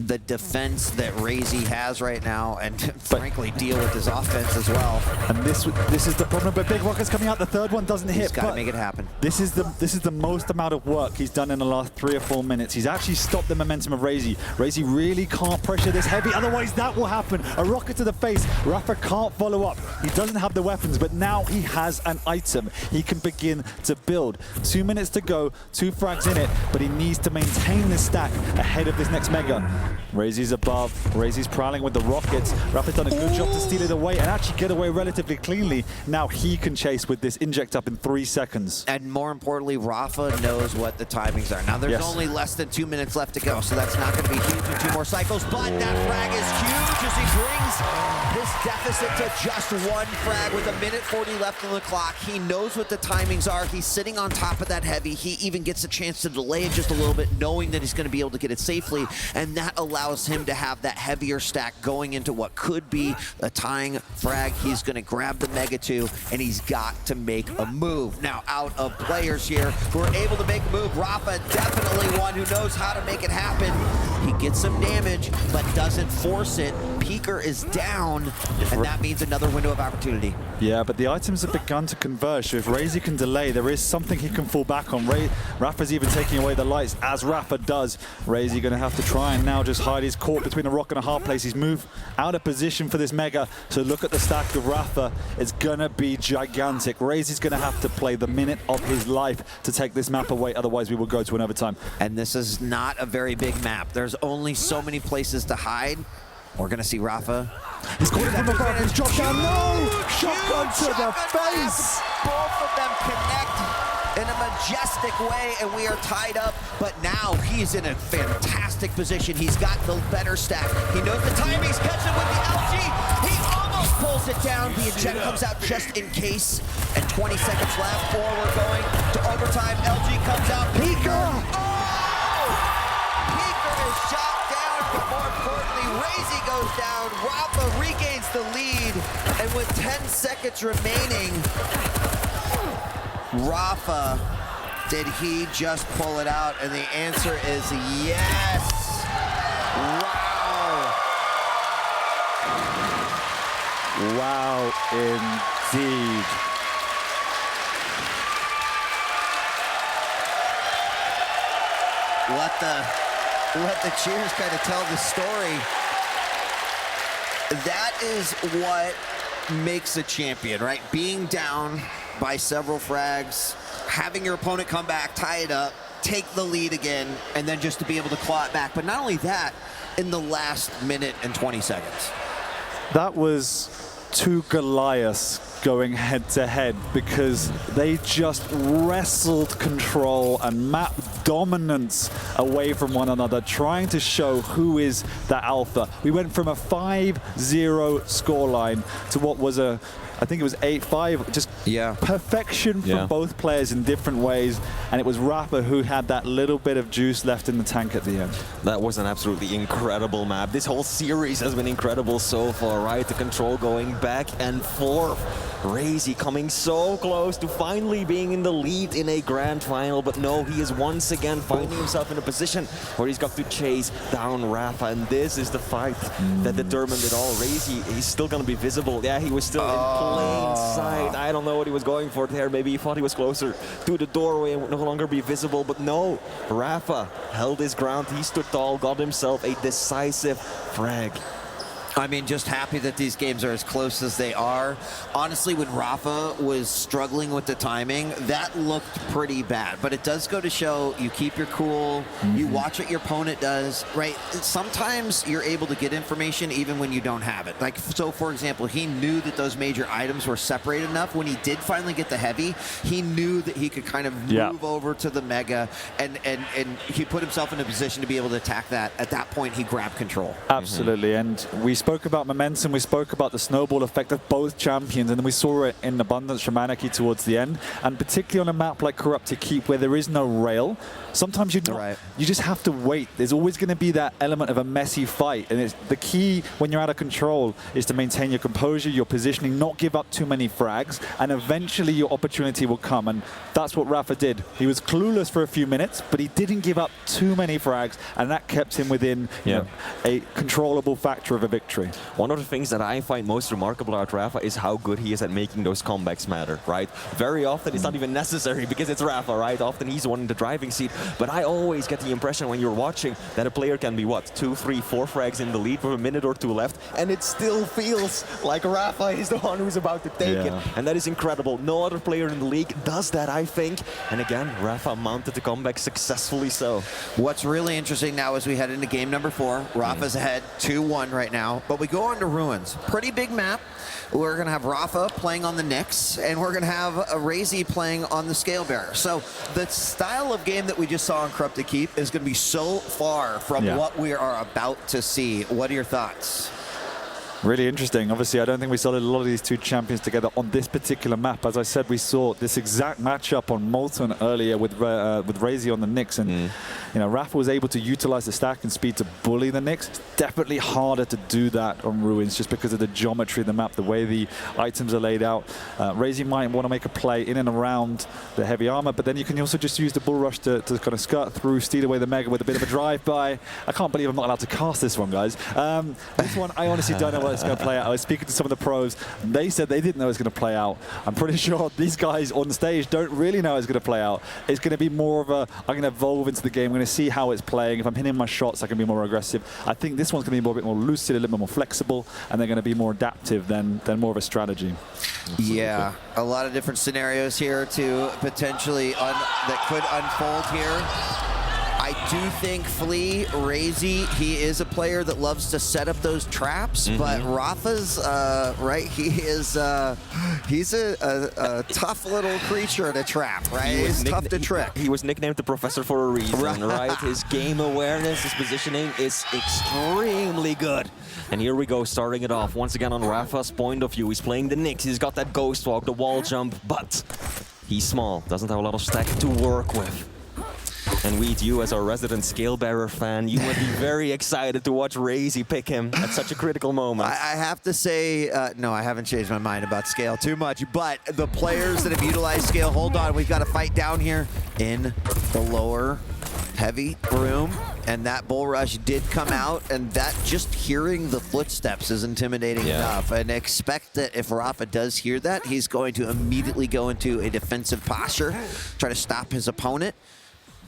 S1: the defense that Razy has right now, and frankly deal with his offense as well.
S2: And this is the problem, but big rocket's coming out. The third one doesn't hit.
S1: He's got to make it happen.
S2: This is the most amount of work he's done in the last 3 or 4 minutes. He's actually stopped the momentum of Razy. Razy really can't pressure this heavy, otherwise that will happen. A rocket to the face. Rafa can't follow up. He doesn't have the weapons, but now he has an item. He can begin to build. 2 minutes to go, 2 frags in it, but he needs to maintain this stack ahead of this next Mega. Razy's above. Razy's prowling with the rockets. Rafa's done a good job to steal it away and actually get away relatively cleanly. Now he can chase with this inject up in 3 seconds.
S1: And more importantly, Rafa knows what the timings are. Now there's only less than 2 minutes left to go, so that's not going to be huge in 2 more cycles, but that frag is huge as he brings this deficit to just 1 frag with 1:40 left on the clock. He knows what the timings are. He's sitting on top of that heavy. He even gets a chance to delay it just a little bit, knowing that he's going to be able to get it safely, and that allows him to have that heavier stack going into what could be a tying frag. He's going to grab the Mega 2, and he's got to make a move. Now, out of players here who are able to make a move, Rafa definitely one who knows how to make it happen. He gets some damage, but doesn't force it. Peeker is down, and that means another window of opportunity.
S2: Yeah, but the items have begun to converge, so if Razy can delay, there is something he can fall back on. Rafa's even taking away the lights, as Rafa does. Razy going to have to try and now just hide. He's caught between a rock and a hard place. He's moved out of position for this Mega, so look at the stack of Rafa. It's going to be gigantic. Razy's going to have to play the minute of his life to take this map away, otherwise we will go to an overtime.
S1: And this is not a very big map. There's only so many places to hide. We're going to see Rafa.
S2: He's caught him above. He's dropped down. No! Shotgun to the face!
S1: Both of them connect in a majestic way, and we are tied up. But now he's in a fantastic position. He's got the better stack. He knows the timings. Catches with the LG. He almost pulls it down. The eject comes out just in case. And 20 seconds left, or we're going to overtime. LG comes out. Peeker! Oh! Peeker is shot down, but more importantly, Razy goes down. Rafa regains the lead, and with 10 seconds remaining, Rafa, did he just pull it out? And the answer is yes. Wow.
S2: Wow, indeed.
S1: Let the cheers kind of tell the story. that is what makes a champion, right? Being down by several frags, having your opponent come back, tie it up, take the lead again, and then just to be able to claw it back. But not only that, in the last minute and 20 seconds.
S2: That was two Goliaths going head-to-head because they just wrestled control and map dominance away from one another, trying to show who is the alpha. We went from a 5-0 scoreline to what was a, I think it was 8-5, just perfection from both players in different ways, and it was Rafa who had that little bit of juice left in the tank at the end.
S3: That was an absolutely incredible map. This whole series has been incredible so far, right? The control going back and forth. Razy coming so close to finally being in the lead in a grand final, but no, he is once again finding himself in a position where he's got to chase down Rafa, and this is the fight that determined it all. Razy, he's still going to be visible. Yeah, he was still in plain sight. I don't know what he was going for there. Maybe he thought he was closer to the doorway and would no longer be visible, but no, Rafa held his ground. He stood tall, got himself a decisive frag.
S1: I mean, just happy that these games are as close as they are. Honestly, when Rafa was struggling with the timing, that looked pretty bad. But it does go to show you keep your cool, you watch what your opponent does, right? Sometimes you're able to get information even when you don't have it. Like, so for example, he knew that those major items were separated enough. When he did finally get the heavy, he knew that he could kind of move over to the mega, and he put himself in a position to be able to attack that. At that point, he grabbed control.
S2: Absolutely, and we spoke about momentum, we spoke about the snowball effect of both champions, and then we saw it in abundance from Anarchy towards the end, and particularly on a map like Corrupted Keep where there is no rail, sometimes you just have to wait. There's always going to be that element of a messy fight, and it's the key when you're out of control is to maintain your composure, your positioning, not give up too many frags, and eventually your opportunity will come, and that's what Rafa did. He was clueless for a few minutes, but he didn't give up too many frags, and that kept him within you know, a controllable factor of a victory.
S3: One of the things that I find most remarkable about Rafa is how good he is at making those comebacks matter, right? Very often it's not even necessary because it's Rafa, right? Often he's the one in the driving seat, but I always get the impression when you're watching that a player can be, what, 2, 3, 4 frags in the lead with a minute or two left, and it still feels like Rafa is the one who's about to take it, and that is incredible. No other player in the league does that, I think, and again, Rafa mounted the comeback successfully so.
S1: What's really interesting now as we head into game number 4, Rafa's ahead 2-1 right now, but we go on to Ruins. Pretty big map. We're going to have Rafa playing on the Nyx, and we're going to have Razy playing on the Scale Bearer. So the style of game that we just saw in Corrupted Keep is going to be so far from what we are about to see. What are your thoughts?
S2: Really interesting. Obviously, I don't think we saw a lot of these two champions together on this particular map. As I said, we saw this exact matchup on Molten earlier with Razy on the Nyx, and you know, Rafa was able to utilize the stack and speed to bully the Nyx. It's definitely harder to do that on Ruins just because of the geometry of the map, the way the items are laid out. Razy might want to make a play in and around the heavy armor, but then you can also just use the bull rush to kind of skirt through, steal away the Mega with a bit of a drive-by. I can't believe I'm not allowed to cast this one, guys. This one, I honestly don't know it's going to play out. I was speaking to some of the pros, and they said they didn't know it was going to play out. I'm pretty sure these guys on stage don't really know it's going to play out. It's going to be more of a, I'm going to evolve into the game, I'm going to see how it's playing. If I'm hitting my shots, I can be more aggressive. I think this one's going to be a bit more lucid, a little bit more flexible, and they're going to be more adaptive than more of a strategy.
S1: Yeah, a lot of different scenarios here to potentially that could unfold here. I do think Flea, Razy, he is a player that loves to set up those traps, but Rafa's, right, he's a tough little creature to trap, right? He's tough to trick.
S3: He was nicknamed the Professor for a reason, right? His game awareness, his positioning is extremely good. And here we go, starting it off once again on Rafa's point of view. He's playing the Nyx, he's got that ghost walk, the wall jump, but he's small, doesn't have a lot of stack to work with. And Weed, you as our resident Scale Bearer fan, you would be very excited to watch Razy pick him at such a critical moment.
S1: I have to say, no, I haven't changed my mind about Scale too much, but the players that have utilized Scale, hold on, we've got to fight down here in the lower heavy room, and that bull rush did come out, and that just hearing the footsteps is intimidating enough. And expect that if Rafa does hear that, he's going to immediately go into a defensive posture, try to stop his opponent.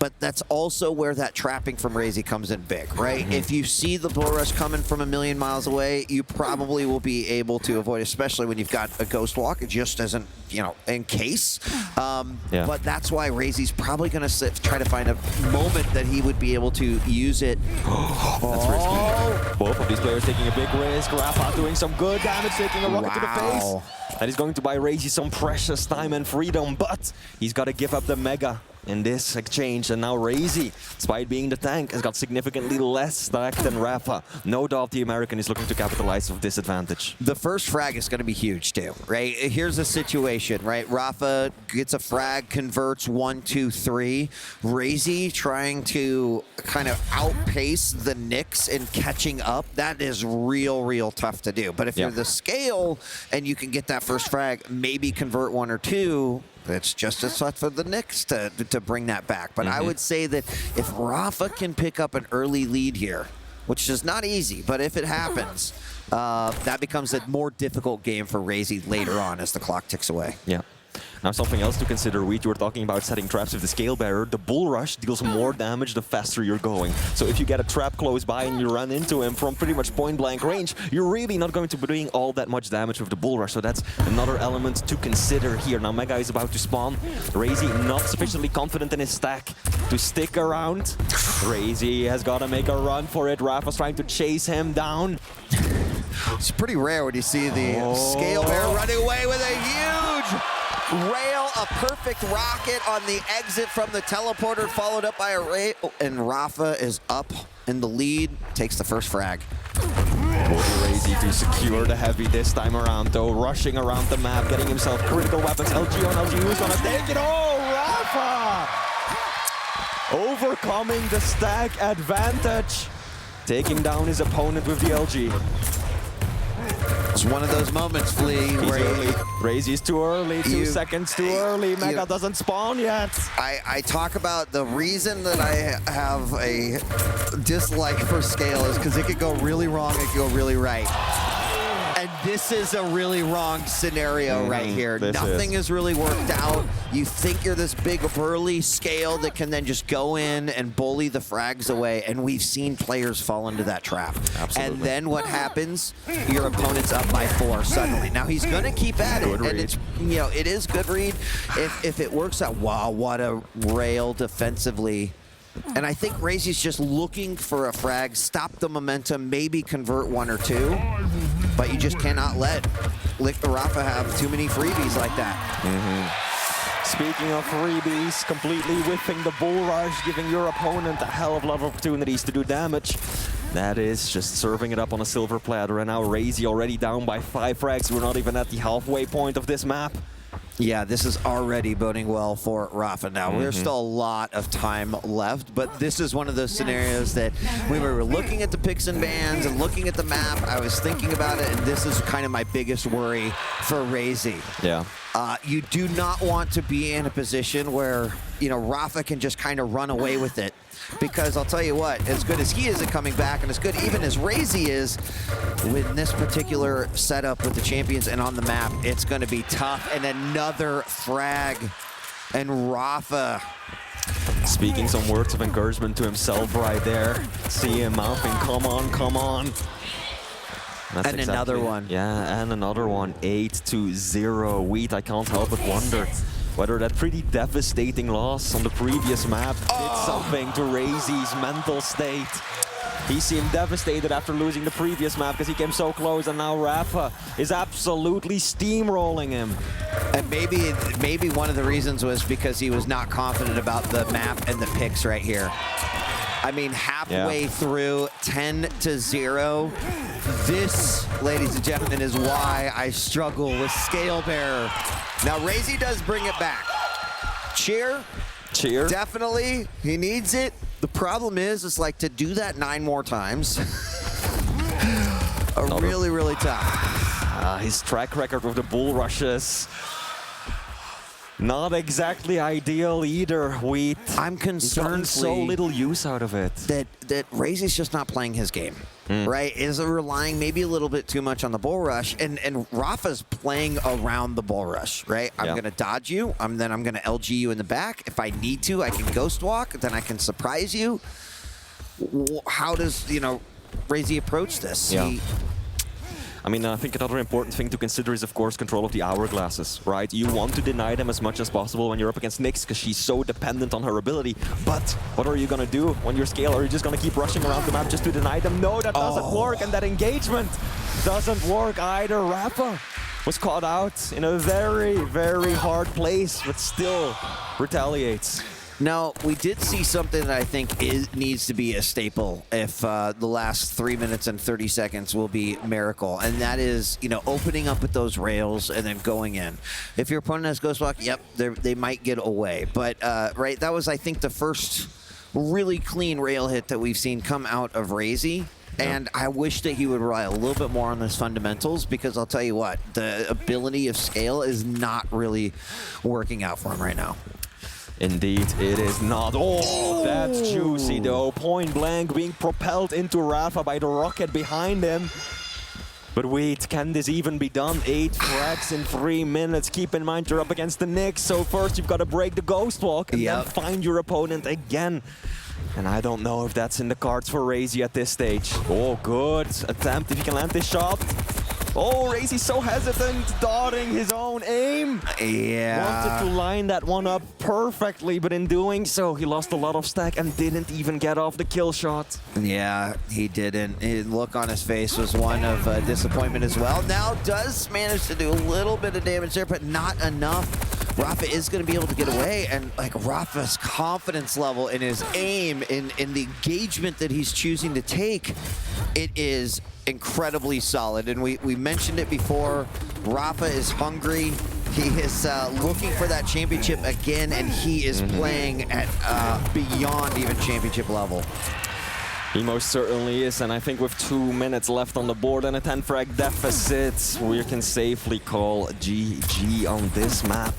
S1: but that's also where that trapping from Razy comes in big, right? If you see the bull rush coming from a million miles away, you probably will be able to avoid, especially when you've got a ghost walk. It just doesn't, you know, in case. But that's why Razy's probably going to try to find a moment that he would be able to use it.
S3: That's risky. Both of these players taking a big risk. Rafa doing some good damage, taking a rocket to the face. And he's going to buy Razy some precious time and freedom, but he's got to give up the Mega in this exchange. And now Razy, despite being the tank, has got significantly less stack than Rafa. No doubt the American is looking to capitalize on this advantage.
S1: The first frag is going to be huge too, right? Here's a situation, right? Rafa gets a frag, converts 1, 2, 3. Razy trying to kind of outpace the Knicks and catching up. That is real tough to do. But if you're the scale and you can get that first frag, maybe convert 1 or 2, it's just as tough for the Knicks to bring that back. But I would say that if Rafa can pick up an early lead here, which is not easy, but if it happens, that becomes a more difficult game for Razy later on as the clock ticks away.
S3: Yeah. Now something else to consider, Reed, you were talking about setting traps with the Scale Bearer. The Bull Rush deals more damage the faster you're going. So if you get a trap close by and you run into him from pretty much point blank range, you're really not going to be doing all that much damage with the Bull Rush. So that's another element to consider here. Now Mega is about to spawn. Razy not sufficiently confident in his stack to stick around. Razy has got to make a run for it. Rafa's trying to chase him down.
S1: It's pretty rare when you see the Scale Bearer running away with a huge rail, a perfect rocket on the exit from the teleporter, followed up by a rail, and Rafa is up in the lead, takes the first frag.
S3: Razy to secure the heavy this time around, though, rushing around the map, getting himself critical weapons. LG on LG, who's gonna take it? Oh, Rafa! Overcoming the stack advantage, taking down his opponent with the LG.
S1: It's one of those moments, Flea, where
S3: Razy's too early, 2 seconds too early. Mega doesn't spawn yet.
S1: I talk about the reason that I have a dislike for Scale is because it could go really wrong, it could go really right. And this is a really wrong scenario right here. Nothing is really worked out. You think you're this big burly Scale that can then just go in and bully the frags away, and we've seen players fall into that trap.
S3: Absolutely.
S1: And then what happens? Your opponent's up by 4 suddenly. Now he's gonna keep at it, and it's, you know, it is good read if it works out. Wow, what a rail defensively. And I think Razy's just looking for a frag, stop the momentum, maybe convert 1 or 2. But you just cannot let Rafa have too many freebies like that.
S3: Speaking of freebies, completely whiffing the Bull Rush, giving your opponent a hell of a lot of opportunities to do damage. That is just serving it up on a silver platter. And now Razy already down by 5 frags. We're not even at the halfway point of this map.
S1: Yeah, this is already boding well for Rafa now. There's still a lot of time left, but this is one of those scenarios that when we were looking at the picks and bans and looking at the map, I was thinking about it, and this is kind of my biggest worry for Razy.
S3: Yeah.
S1: You do not want to be in a position where, you know, Rafa can just kind of run away with it. Because I'll tell you what, as good as he is at coming back, and as good even as Razy is, with this particular setup with the champions and on the map, it's going to be tough. And another frag. And Rafa.
S3: Speaking some words of encouragement to himself right there. See him mouthing, come on, come on. That's
S1: and another one.
S3: Yeah, and another one. 8-0. Wheat, I can't help but wonder whether that pretty devastating loss on the previous map did something to Razy's mental state. He seemed devastated after losing the previous map because he came so close, and now Rafa is absolutely steamrolling him.
S1: And maybe one of the reasons was because he was not confident about the map and the picks right here. I mean, halfway through, 10-0. This, ladies and gentlemen, is why I struggle with Scale Bearer. Now, Razy does bring it back. Cheer.
S3: Cheer.
S1: Definitely. He needs it. The problem is, it's like to do that 9 more times. Really tough.
S3: His track record with the Bull Rushes. Not exactly ideal either.
S1: I'm concerned
S3: so little use out of it.
S1: that Razy's just not playing his game. Right? Is relying maybe a little bit too much on the bull rush, and Rafa's playing around the bull rush, right? I'm gonna dodge you, then I'm gonna LG you in the back. If I need to, I can ghost walk, then I can surprise you. How does, Razy approach this?
S3: Yeah. I mean, I think another important thing to consider is, of course, control of the hourglasses, right? You want to deny them as much as possible when you're up against Nyx, because she's so dependent on her ability. But what are you going to do when you're Scale? Are you just going to keep rushing around the map just to deny them? No, that doesn't work, and that engagement doesn't work either. Rafa was caught out in a very, very hard place, but still retaliates.
S1: Now, we did see something that I think needs to be a staple if the last 3 minutes and 30 seconds will be Miracle, and that is, opening up with those rails and then going in. If your opponent has Ghost Walk, yep, they might get away. But, right, that was, I think, the first really clean rail hit that we've seen come out of Razy. And I wish that he would rely a little bit more on his fundamentals, because I'll tell you what, the ability of Scale is not really working out for him right now.
S3: Indeed, it is not. Oh, that's juicy, though. Point blank being propelled into Rafa by the rocket behind him. But wait, can this even be done? 8 frags in 3 minutes. Keep in mind, you're up against the Nyx, so first you've got to break the Ghost Walk and then find your opponent again. And I don't know if that's in the cards for Razy at this stage. Oh, good attempt if he can land this shot. Oh, Razy's so hesitant, dodging his own aim.
S1: Yeah.
S3: Wanted to line that one up perfectly, but in doing so, he lost a lot of stack and didn't even get off the kill shot.
S1: Yeah, he didn't. His look on his face was one of disappointment as well. Now does manage to do a little bit of damage there, but not enough. Rafa is going to be able to get away, and like Rafa's confidence level in his aim, in the engagement that he's choosing to take, it is incredibly solid. And we mentioned it before, Rafa is hungry. He is looking for that championship again, and he is playing at beyond even championship level.
S3: He most certainly is, and I think with 2 minutes left on the board and a 10 frag deficit, we can safely call GG on this map.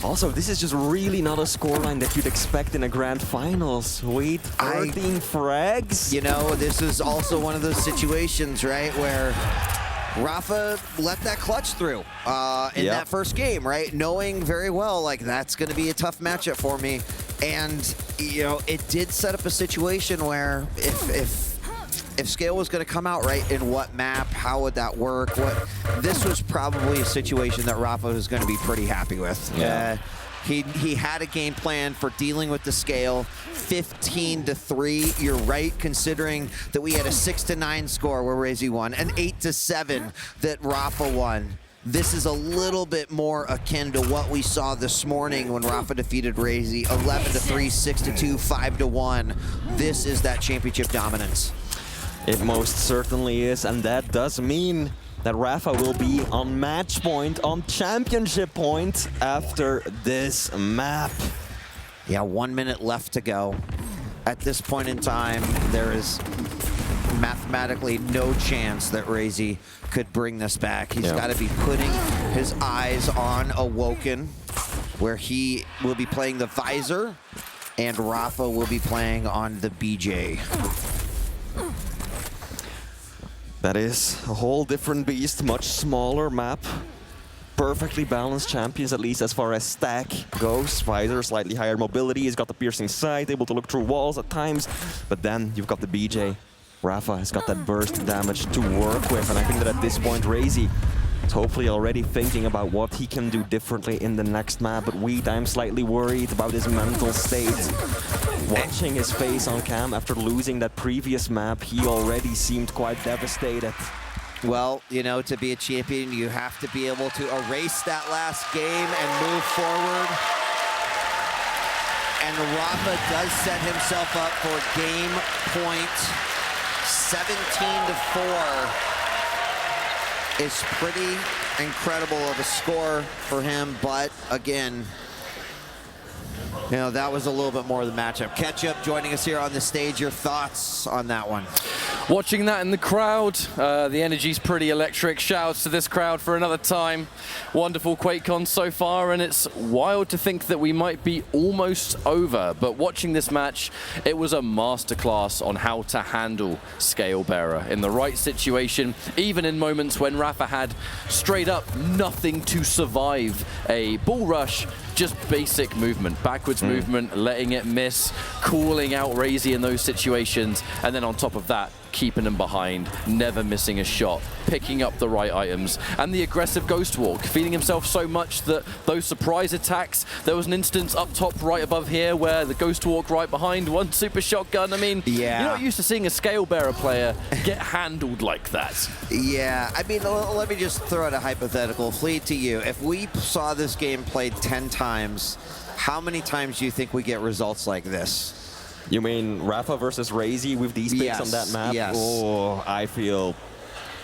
S3: Also, this is just really not a scoreline that you'd expect in a grand finals. Wait, 13 frags?
S1: This is also one of those situations, right, where Rafa let that clutch through in that first game, right? Knowing very well, like, that's going to be a tough matchup for me. And, it did set up a situation where if Scale was going to come out, right, in what map, how would that work? This was probably a situation that Rafa was going to be pretty happy with.
S3: Yeah.
S1: He had a game plan for dealing with the Scale. 15-3, you're right, considering that we had a 6-9 score where Razy won, an 8-7 that Rafa won. This is a little bit more akin to what we saw this morning when Rafa defeated Razy. 11-3, 6-2, 5-1. This is that championship dominance.
S3: It most certainly is, and that does mean that Rafa will be on match point, on championship point after this map.
S1: Yeah, 1 minute left to go. At this point in time, there is mathematically no chance that Razy could bring this back. He's got to be putting his eyes on Awoken, where he will be playing the Visor, and Rafa will be playing on the BJ.
S3: That is a whole different beast, much smaller map. Perfectly balanced champions, at least as far as stack goes. Visor, slightly higher mobility, he's got the piercing sight, able to look through walls at times. But then you've got the BJ. Rafa has got that burst damage to work with, and I think that at this point, Razy is hopefully already thinking about what he can do differently in the next map. But I'm slightly worried about his mental state. Watching his face on cam after losing that previous map, he already seemed quite devastated.
S1: Well, to be a champion, you have to be able to erase that last game and move forward. And Rafa does set himself up for game point. 17-4 is pretty incredible of a score for him, but again, You know, that was a little bit more of the matchup. Ketchup joining us here on the stage. Your thoughts on that one?
S9: Watching that in the crowd, the energy's pretty electric. Shouts to this crowd for another time. Wonderful QuakeCon so far, and it's wild to think that we might be almost over. But watching this match, it was a masterclass on how to handle Scalebearer in the right situation, even in moments when Rafa had straight up nothing to survive a bull rush. Just basic movement, backwards movement, letting it miss, calling out Razy in those situations, and then on top of that, keeping him behind, never missing a shot, picking up the right items, and the aggressive ghost walk, feeding himself so much that those surprise attacks, there was an instance up top right above here where the ghost walk right behind, one super shotgun. I mean, you're not used to seeing a Scalebearer player get handled like that.
S1: Yeah, I mean, let me just throw out a hypothetical. Fleet to you. If we saw this game played 10 times, how many times do you think we get results like this?
S3: You mean Rafa versus Razy with these picks on that map?
S1: Yes.
S3: Oh, I feel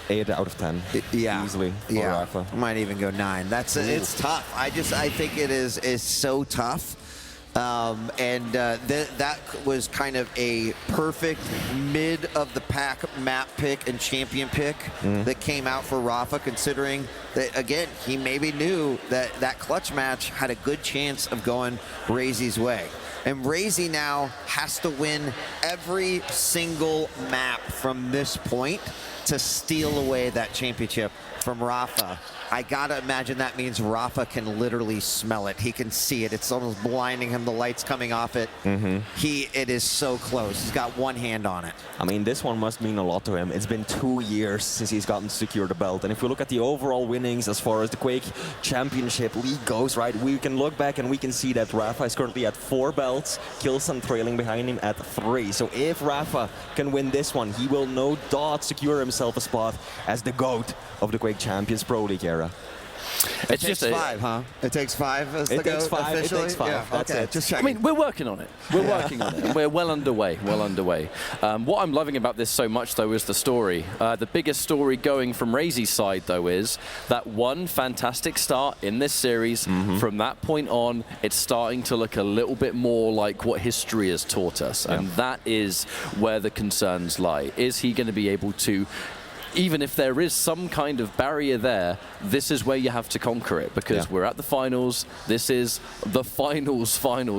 S3: 8 out of 10. Easily for Rafa.
S1: Might even go 9. That's it's tough. I think it is so tough. That was kind of a perfect mid of the pack map pick and champion pick that came out for Rafa, considering that, again, he maybe knew that that clutch match had a good chance of going Razy's way. And Razy now has to win every single map from this point to steal away that championship from Rafa. I gotta imagine that means Rafa can literally smell it. He can see it. It's almost blinding him, the lights coming off it. It is so close. He's got one hand on it.
S3: I mean, this one must mean a lot to him. It's been 2 years since he's gotten to secure the belt. And if we look at the overall winnings as far as the Quake Championship League goes, right, we can look back and we can see that Rafa is currently at 4 belts, Kilson trailing behind him at 3. So if Rafa can win this one, he will no doubt secure himself a spot as the GOAT of the Quake Champions Pro League era.
S1: It takes 5, huh? It takes 5 as the
S3: takes
S1: GOAT
S3: 5.
S1: officially?
S3: It takes 5.
S1: Yeah,
S3: That's
S1: okay.
S3: it.
S1: Just
S9: I
S1: checking.
S9: mean, we're working on it. We're working on it. We're well underway. Well underway. What I'm loving about this so much, though, is the story. The biggest story going from Razy's side, though, is that one fantastic start in this series. From that point on, it's starting to look a little bit more like what history has taught us, and that is where the concerns lie. Is he going to be able to? Even if there is some kind of barrier there, this is where you have to conquer it, because we're at the finals. This is the finals.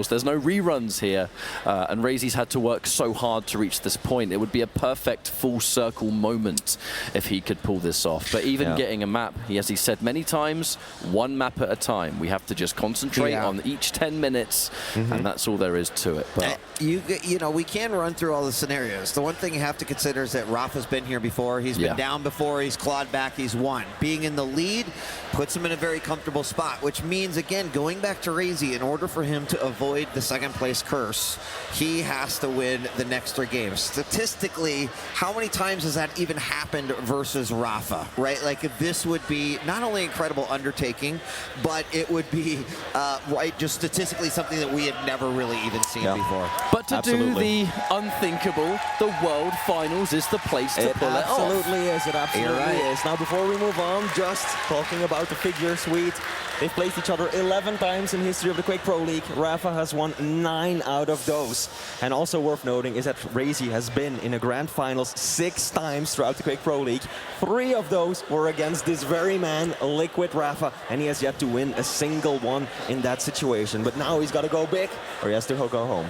S9: There's no reruns here, and Razy's had to work so hard to reach this point. It would be a perfect full circle moment if he could pull this off. But even getting a map, as he said many times, one map at a time. We have to just concentrate on each 10 minutes, and that's all there is to it. But
S1: you know, we can run through all the scenarios. The one thing you have to consider is that Rafa's been here before. He's been down before. He's clawed back. He's won. Being in the lead puts him in a very comfortable spot, which means, again, going back to Razy, in order for him to avoid the second place curse, he has to win the next 3 games. Statistically, how many times has that even happened versus Rafa, right? Like, this would be not only an incredible undertaking, but it would be, right, just statistically something that we had never really even seen before.
S9: But to do the unthinkable, the World Finals is the place to pull it off.
S3: Absolutely is. It absolutely is. Now, before we move on, just talking about the figure suite. They've placed each other 11 times in history of the Quake Pro League. Rafa has won 9 out of those. And also worth noting is that Razy has been in a grand finals 6 times throughout the Quake Pro League. 3 of those were against this very man, Liquid Rafa, and he has yet to win a single one in that situation. But now he's got to go big, or he has to go home.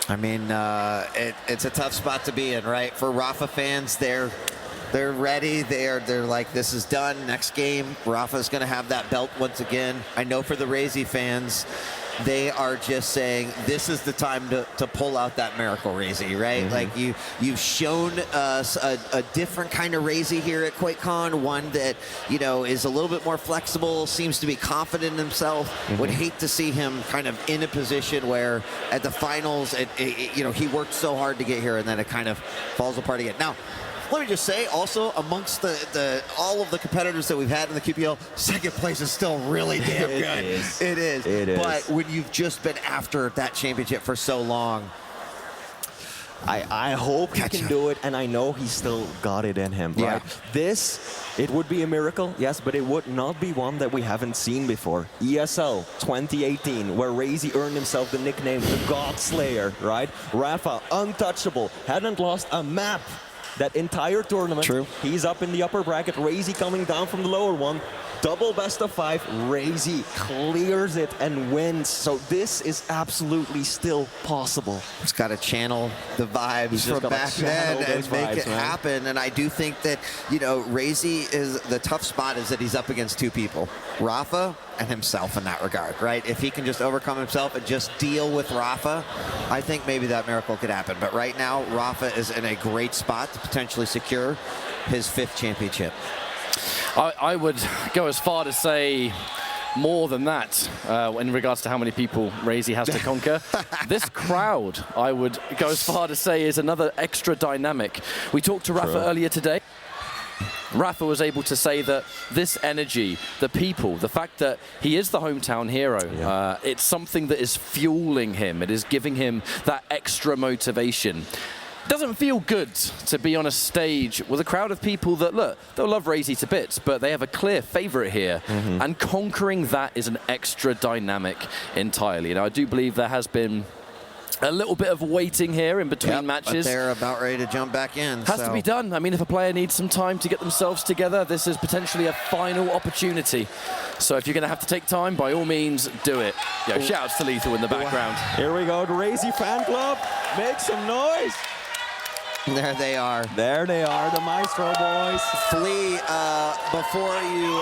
S1: I mean, it's a tough spot to be in, right? For Rafa fans, they're ready. They're like, this is done. Next game, Rafa's going to have that belt once again. I know for the Razy fans, they are just saying this is the time to pull out that miracle Razy, right? Like you've shown us a different kind of Razy here at QuakeCon, one that, you know, is a little bit more flexible, seems to be confident in himself. Would hate to see him kind of in a position where at the finals, you know, he worked so hard to get here and then it kind of falls apart again. Now, let me just say, also, amongst all of the competitors that we've had in the QPL, second place is still really damn good. It is.
S3: It is.
S1: But when you've just been after that championship for so long,
S3: I hope he can do it, and I know he's still got it in him, right? It would be a miracle, yes, but it would not be one that we haven't seen before. ESL 2018, where Razy earned himself the nickname the God Slayer, right? Rafa, untouchable, hadn't lost a map that entire tournament.
S1: True.
S3: He's up in the upper bracket, Razy coming down from the lower one. Double best of 5, Razy clears it and wins. So this is absolutely still possible.
S1: He's got to channel the vibes from back then and make it happen. And I do think that, you know, Razy is the tough spot is that he's up against 2 people, Rafa and himself in that regard, right? If he can just overcome himself and just deal with Rafa, I think maybe that miracle could happen. But right now, Rafa is in a great spot to potentially secure his 5th championship.
S9: I would go as far to say more than that in regards to how many people Razy has to conquer. This crowd, I would go as far to say, is another extra dynamic. We talked to Rafa earlier today. Rafa was able to say that this energy, the people, the fact that he is the hometown hero, it's something that is fueling him. It is giving him that extra motivation. Doesn't feel good to be on a stage with a crowd of people that, look, they'll love Razy to bits, but they have a clear favorite here. And conquering that is an extra dynamic entirely. Now, I do believe there has been a little bit of waiting here in between matches.
S1: But they're about ready to jump back in.
S9: Has to be done. I mean, if a player needs some time to get themselves together, this is potentially a final opportunity. So if you're going to have to take time, by all means, do it. Yo, shout-outs to Lethal in the background.
S3: Here we go, the Razy fan club. Make some noise.
S1: There they are.
S3: There they are, the Maestro boys.
S1: Flea, before you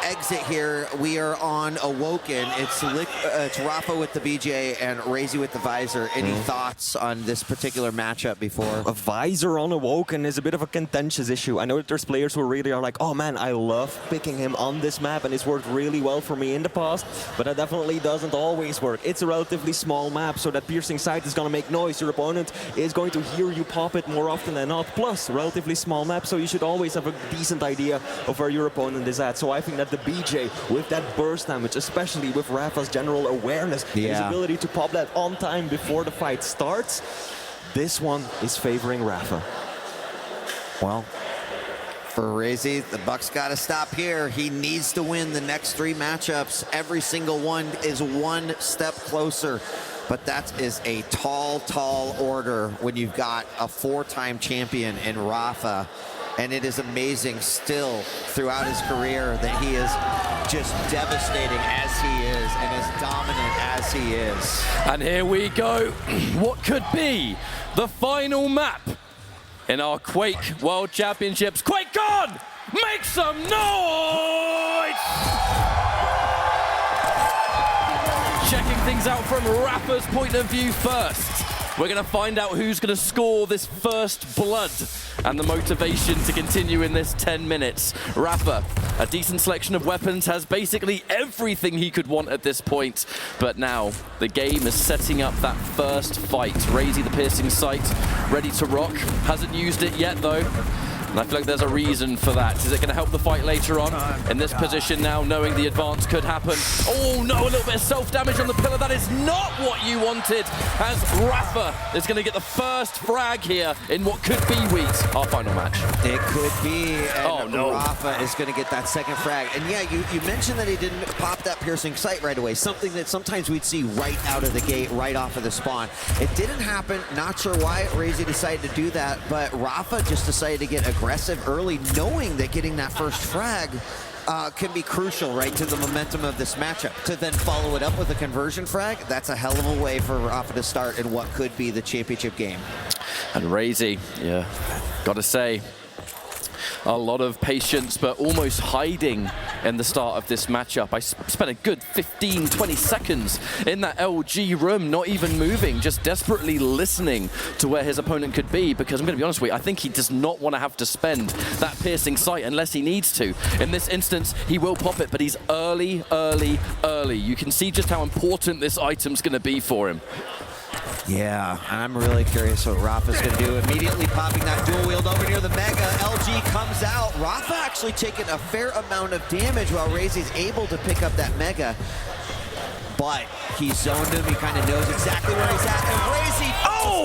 S1: exit here, we are on Awoken. It's Rafa with the BJ and Razy with the Visor. Any thoughts on this particular matchup before?
S3: A Visor on Awoken is a bit of a contentious issue. I know that there's players who really are like, oh man, I love picking him on this map and it's worked really well for me in the past, but that definitely doesn't always work. It's a relatively small map, so that piercing sight is going to make noise. Your opponent is going to hear you pop it more often than not. Plus, relatively small map, so you should always have a decent idea of where your opponent is at. So I think that the BJ, with that burst damage, especially with Rafa's general awareness, his ability to pop that on time before the fight starts, this one is favoring Rafa.
S1: Well, for Razy, the Bucks got to stop here. He needs to win the next 3 matchups. Every single one is one step closer. But that is a tall, tall order when you've got a 4-time champion in Rafa. And it is amazing still throughout his career that he is just devastating as he is and as dominant as he is.
S9: And here we go. What could be the final map in our Quake World Championships? QuakeCon! Make some noise! Checking things out from Rafa's point of view first. We're going to find out who's going to score this first blood and the motivation to continue in this 10 minutes. Rafa, a decent selection of weapons, has basically everything he could want at this point. But now the game is setting up that first fight. Razy, the piercing sight, ready to rock. Hasn't used it yet, though. And I feel like there's a reason for that. Is it going to help the fight later on? In this position now, knowing the advance could happen. Oh no, a little bit of self-damage on the pillar. That is not what you wanted, as Rafa is going to get the first frag here in what could be Wheat, our final match.
S1: It could be, and
S9: oh, no.
S1: Rafa is going to get that second frag. And yeah, you mentioned that he didn't pop that piercing sight right away, something that sometimes we'd see right out of the gate, right off of the spawn. It didn't happen, not sure why Razy decided to do that, but Rafa just decided to get aggressive early, knowing that getting that first frag can be crucial, right, to the momentum of this matchup. To then follow it up with a conversion frag, that's a hell of a way for Rafa to start in what could be the championship game.
S9: And Razy, yeah, gotta say, a lot of patience, but almost hiding in the start of this matchup. I spent a good 15, 20 seconds in that LG room, not even moving, just desperately listening to where his opponent could be, because I'm going to be honest with you, I think he does not want to have to spend that piercing sight unless he needs to. In this instance, he will pop it, but he's early, early, early. You can see just how important this item's going to be for him.
S1: Yeah, I'm really curious what Rafa's going to do. Immediately popping that dual wield over near the Mega. LG comes out. Rafa actually taking a fair amount of damage while Razy's able to pick up that Mega. but he zoned him. He kind of knows exactly where he's at. And Razy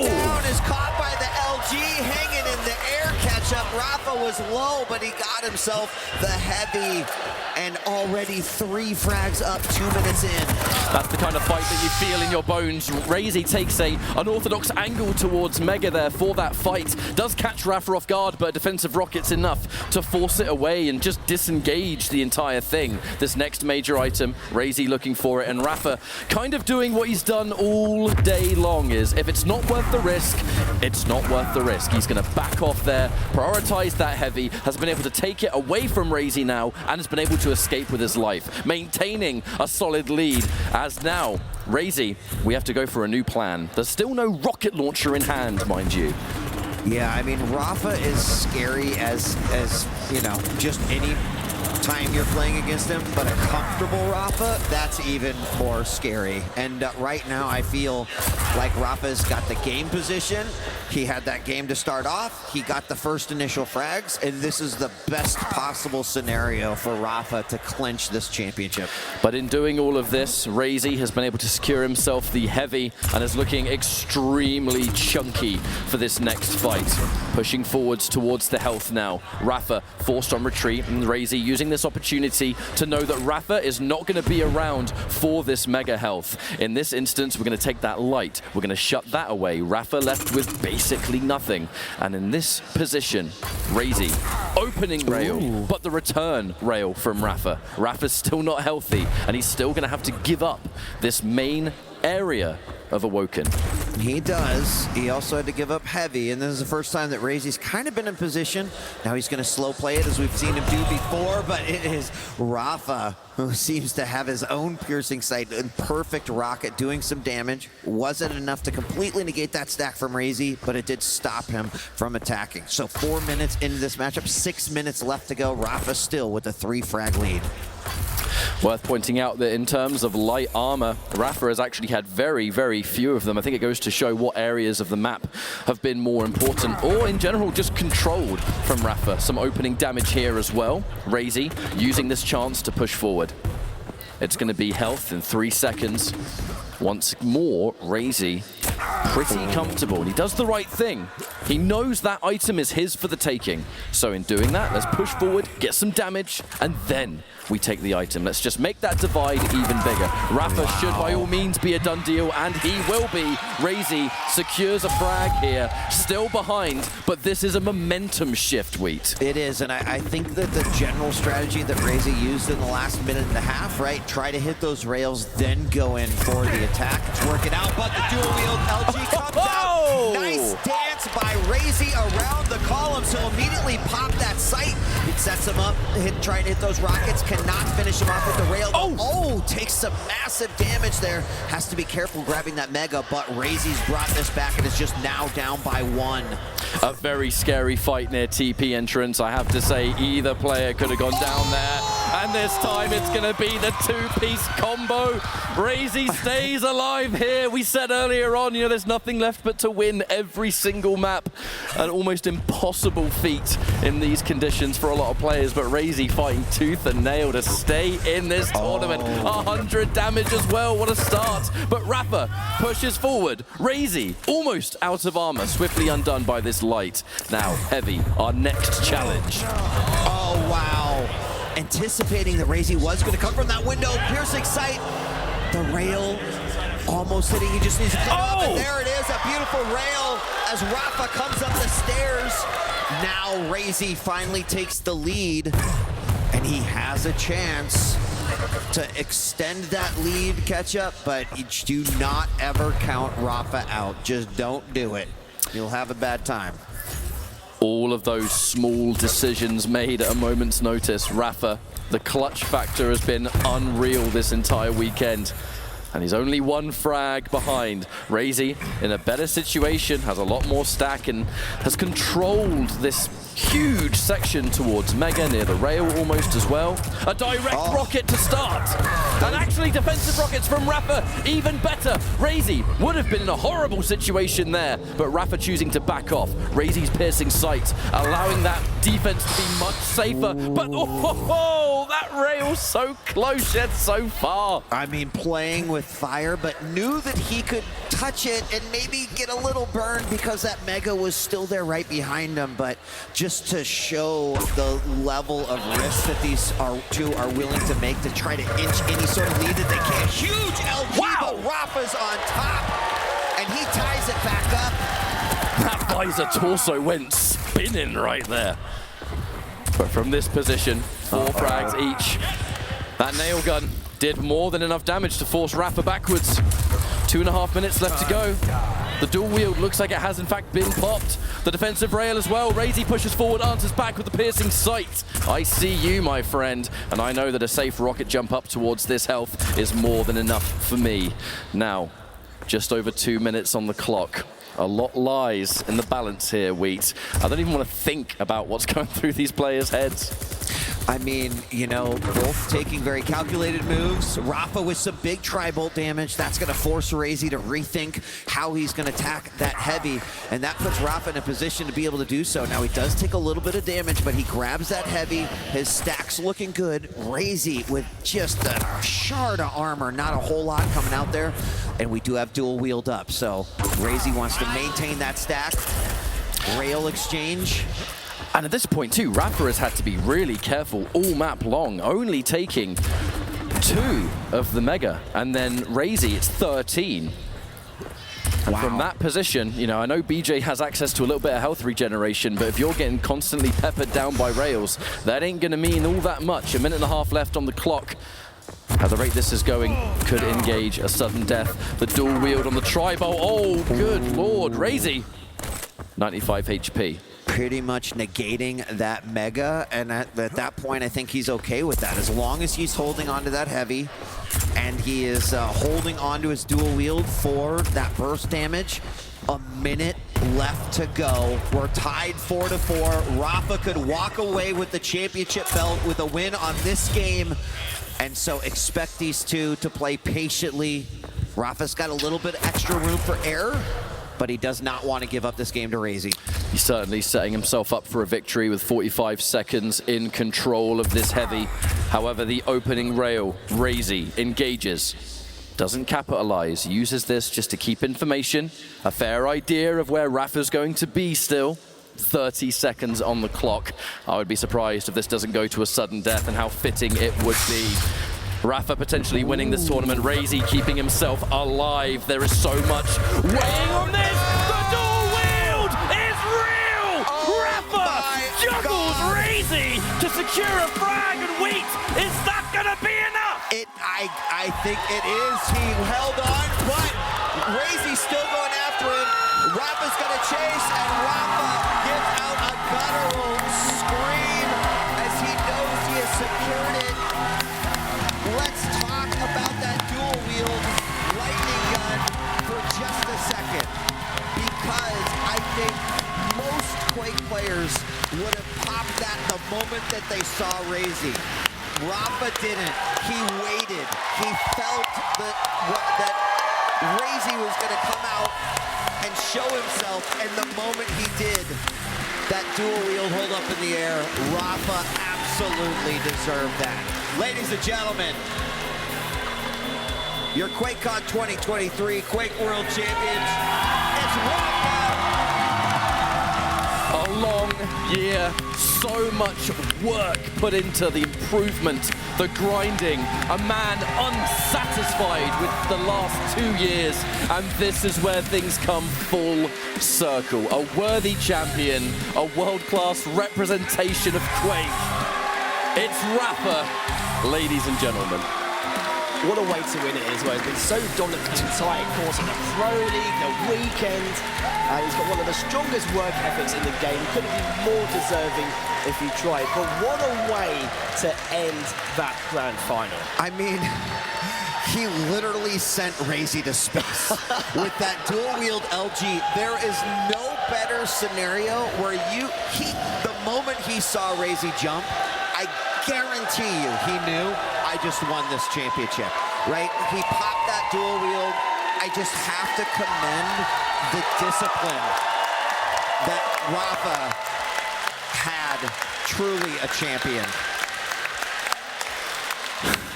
S1: down, is caught by the LG, hanging in the air catch-up. Rafa was low, but he got himself the heavy, and already 3 frags up 2 minutes in.
S9: That's the kind of fight that you feel in your bones. Razy takes an unorthodox angle towards Mega there for that fight. Does catch Rafa off guard, but a defensive rocket's enough to force it away and just disengage the entire thing. This next major item, Razy looking for it, and Rafa kind of doing what he's done all day long is, if it's not worth the risk, it's not worth the risk. He's going to back off there, prioritize that heavy, has been able to take it away from Razy now, and has been able to escape with his life, maintaining a solid lead. As now, Razy, we have to go for a new plan. There's still no rocket launcher in hand, mind you.
S1: Yeah, I mean, Rafa is scary as you know, just any time you're playing against him, but a comfortable Rafa, that's even more scary. And right now, I feel like Rafa's got the game position. He had that game to start off. He got the first initial frags, and this is the best possible scenario for Rafa to clinch this championship.
S9: But in doing all of this, Razy has been able to secure himself the heavy and is looking extremely chunky for this next fight. Pushing forwards towards the health now. Rafa forced on retreat, and Razy using this opportunity to know that Rafa is not going to be around for this mega health. In this instance, we're going to take that light. We're going to shut that away. Rafa left with basically nothing. And in this position, Razy opening rail, but the return rail from Rafa. Rafa's still not healthy, and he's still going to have to give up this main area of Awoken.
S1: He does. He also had to give up heavy, and this is the first time that Razy's kind of been in position. Now he's going to slow play it, as we've seen him do before, but it is Rafa who seems to have his own piercing sight and perfect rocket doing some damage. Wasn't enough to completely negate that stack from Razy, but it did stop him from attacking. So 4 minutes into this matchup, 6 minutes left to go. Rafa still with a 3-frag lead.
S9: Worth pointing out that in terms of light armor, Rafa has actually had very, very few of them. I think it goes to show what areas of the map have been more important, or in general, just controlled from Rafa. Some opening damage here as well. Razy using this chance to push forward. It's going to be health in 3 seconds. Once more, Razy pretty comfortable. And he does the right thing. He knows that item is his for the taking. So in doing that, let's push forward, get some damage, and then we take the item. Let's just make that divide even bigger. Rafa should by all means be a done deal, and he will be. Razy secures a frag here, still behind, but this is a momentum shift, Wheat.
S1: It is, and I think that the general strategy that Razy used in the last minute and a half, right? Try to hit those rails, then go in for the attack. It's working out, but the dual-wield LG comes out. Nice dance by Razy around the columns. He'll immediately pop that sight. It sets him up, trying to hit those rockets. Cannot finish him off with the rail. Oh, takes some massive damage there. Has to be careful grabbing that mega, but Razy's brought this back and is just now down by 1.
S9: A very scary fight near TP entrance. I have to say, either player could have gone down there. And this time it's going to be the 2-piece combo. Razy stays alive here. We said earlier on, you know, there's nothing left but to win every single map. An almost impossible feat in these conditions for a lot of players, but Razy fighting tooth and nail to stay in this tournament. 100 damage as well, what a start. But Rafa pushes forward. Razy almost out of armor, swiftly undone by this light. Now, Heavy, our next challenge.
S1: Oh, wow. Anticipating that Razy was going to come from that window. Piercing sight. The rail almost hitting. He just needs to come up, and there it is. A beautiful rail as Rafa comes up the stairs. Now Razy finally takes the lead, and he has a chance to extend that lead, catch up, but do not ever count Rafa out. Just don't do it. You'll have a bad time.
S9: All of those small decisions made at a moment's notice. Rafa, the clutch factor has been unreal this entire weekend. And he's only 1 frag behind. Razy in a better situation, has a lot more stack, and has controlled this huge section towards Mega near the rail almost as well. A direct rocket to start. And actually defensive rockets from Rafa, even better. Razy would have been in a horrible situation there, but Rafa choosing to back off. Razy's piercing sight, allowing that defense to be much safer. But that rail so close yet so far.
S1: I mean, playing with with fire, but knew that he could touch it and maybe get a little burn because that Mega was still there right behind him. But just to show the level of risk that these two are willing to make to try to inch any sort of lead that they can. Huge LG, but Rafa's on top, and he ties it back up.
S9: That visor torso went spinning right there. But from this position, 4 frags each. That nail gun did more than enough damage to force Rafa backwards. 2.5 minutes left to go. The dual wield looks like it has in fact been popped. The defensive rail as well. Razy pushes forward, answers back with the piercing sight. I see you, my friend, and I know that a safe rocket jump up towards this health is more than enough for me. Now, just over 2 minutes on the clock. A lot lies in the balance here, Wheat. I don't even want to think about what's going through these players' heads.
S1: I mean, you know, both taking very calculated moves. Rafa with some big tri-bolt damage. That's going to force Razy to rethink how he's going to attack that heavy. And that puts Rafa in a position to be able to do so. Now, he does take a little bit of damage, but he grabs that heavy. His stack's looking good. Razy with just a shard of armor. Not a whole lot coming out there. And we do have dual wield up. So Razy wants to maintain that stack. Rail exchange.
S9: And at this point too, Rafa has had to be really careful all map long, only taking 2 of the Mega, and then Razy, it's 13. And from that position, you know, I know BJ has access to a little bit of health regeneration, but if you're getting constantly peppered down by rails, that ain't gonna mean all that much. 1.5 minutes left on the clock. At the rate this is going, could engage a sudden death. The dual wield on the tri-bolt, oh good lord, Razy, 95 HP.
S1: Pretty much negating that Mega, and at that point I think he's okay with that, as long as he's holding on to that heavy and he is holding on to his dual wield for that burst damage. 1 minute left to go. We're tied 4-4. Rafa could walk away with the championship belt with a win on this game, and so expect these two to play patiently. Rafa's got a little bit extra room for error, but he does not want to give up this game to Razy.
S9: He's certainly setting himself up for a victory with 45 seconds in control of this heavy. However, the opening rail, Razy engages, doesn't capitalize, uses this just to keep information, a fair idea of where Rafa's going to be still. 30 seconds on the clock. I would be surprised if this doesn't go to a sudden death, and how fitting it would be. Rafa potentially winning this tournament. Razy keeping himself alive. There is so much weighing on this. The dual wield is real. Rafa juggles Razy to secure a frag, and Wheat, is that gonna be enough?
S1: I think it is. He held on, but Razy's still going after him. Rafa's gonna chase, and Rafa gives out a guttural scream as he knows he has secured it. Let's talk about that dual wield lightning gun for just a second, because I think most Quake players would have popped that the moment that they saw Razy. Rafa didn't. He waited. He felt that Razy was going to come out and show himself, and the moment he did, that dual wield hold up in the air, Rafa absolutely deserved that. Ladies and gentlemen, your QuakeCon 2023 Quake World Champions, it's Rafa!
S9: A long year, so much work put into the improvement, the grinding, a man unsatisfied with the last 2 years, and this is where things come full circle. A worthy champion, a world-class representation of Quake. It's Rafa, ladies and gentlemen.
S5: What a way to win it is, where he's been so dominant the entire course of the Pro League, the weekend, and he's got one of the strongest work ethics in the game. Couldn't be more deserving if he tried, but what a way to end that grand final.
S1: I mean, he literally sent Razy to space with that dual-wield LG. There is no better scenario where the moment he saw Razy jump, I guarantee you he knew, I just won this championship, right? He popped that dual wield. I just have to commend the discipline that Rafa had. Truly a champion.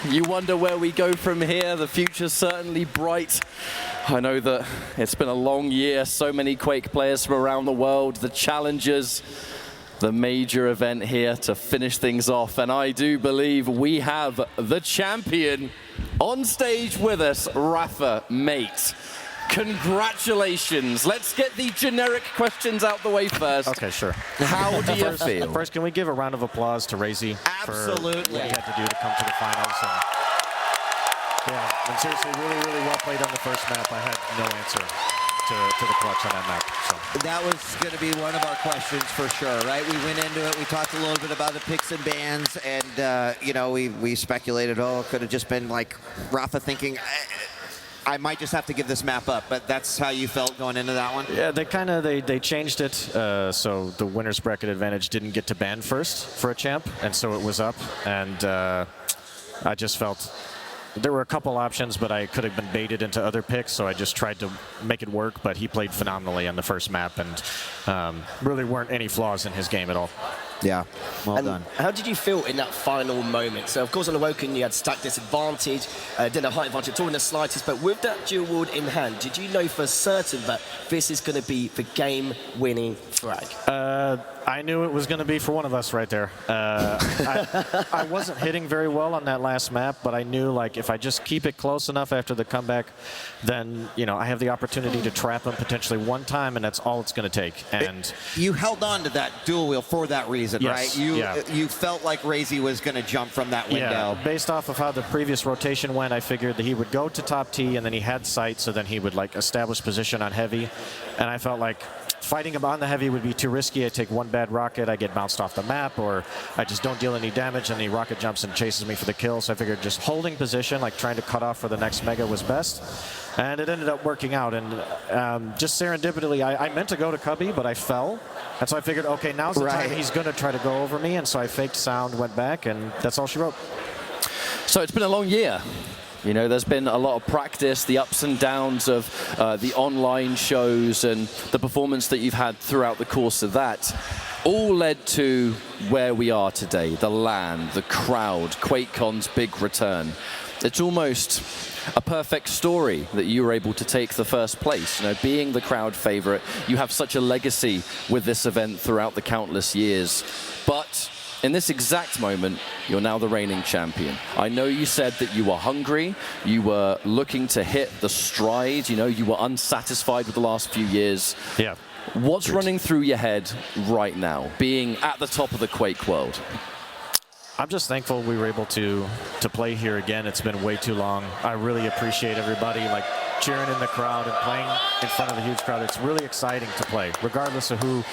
S9: You wonder where we go from here. The future's certainly bright. I know that it's been a long year. So many Quake players from around the world, the challengers, the major event here to finish things off. And I do believe we have the champion on stage with us, Rafa, mate. Congratulations. Let's get the generic questions out the way first.
S12: Okay, sure.
S9: How do you feel?
S12: First, can we give a round of applause to Razy
S1: Absolutely.
S12: for what he had to do to come to the finals? And, yeah, and seriously, really, really well played on the first map. I had no answer to the clutch on that map. So.
S1: That was going to be one of our questions for sure, right? We went into it. We talked a little bit about the picks and bans, and you know, we speculated, oh, it could have just been like Rafa thinking, I might just have to give this map up, but that's how you felt going into that one?
S12: Yeah, they changed it so the winner's bracket advantage didn't get to ban first for a champ, and so it was up, and I just felt there were a couple options, but I could have been baited into other picks, so I just tried to make it work, but he played phenomenally on the first map, and really weren't any flaws in his game at all.
S1: Yeah, well done.
S5: How did you feel in that final moment? So, of course, on Awoken, you had stack disadvantage, didn't have height advantage at all in the slightest, but with that dual wield in hand, did you know for certain that this is going to be the game-winning frag?
S12: I knew it was going to be for one of us right there. I wasn't hitting very well on that last map, but I knew, like, if I just keep it close enough after the comeback, then, you know, I have the opportunity to trap him potentially one time, and that's all it's going to take. And
S1: you held on to that dual wheel for that reason,
S12: yes,
S1: right? You felt like Razy was going to jump from that window.
S12: Yeah, based off of how the previous rotation went, I figured that he would go to top T, and then he had sight, so then he would, like, establish position on heavy. And I felt like fighting him on the heavy would be too risky. I take one bad rocket, I get bounced off the map, or I just don't deal any damage, and the rocket jumps and chases me for the kill. So I figured just holding position, like trying to cut off for the next mega, was best. And it ended up working out. And just serendipitously, I meant to go to Cubby, but I fell. And so I figured, okay, now's the time he's going to try to go over me. And so I faked sound, went back, and that's all she wrote.
S9: So it's been a long year. You know, there's been a lot of practice, the ups and downs of the online shows and the performance that you've had throughout the course of that, all led to where we are today, the LAN, the crowd, QuakeCon's big return. It's almost a perfect story that you were able to take the first place. You know, being the crowd favorite, you have such a legacy with this event throughout the countless years. But in this exact moment, you're now the reigning champion. I know you said that you were hungry, you were looking to hit the stride, you know, you were unsatisfied with the last few years.
S12: Yeah.
S9: What's running through your head right now, being at the top of the Quake world?
S12: I'm just thankful we were able to play here again. It's been way too long. I really appreciate everybody, like, cheering in the crowd and playing in front of a huge crowd. It's really exciting to play, regardless of who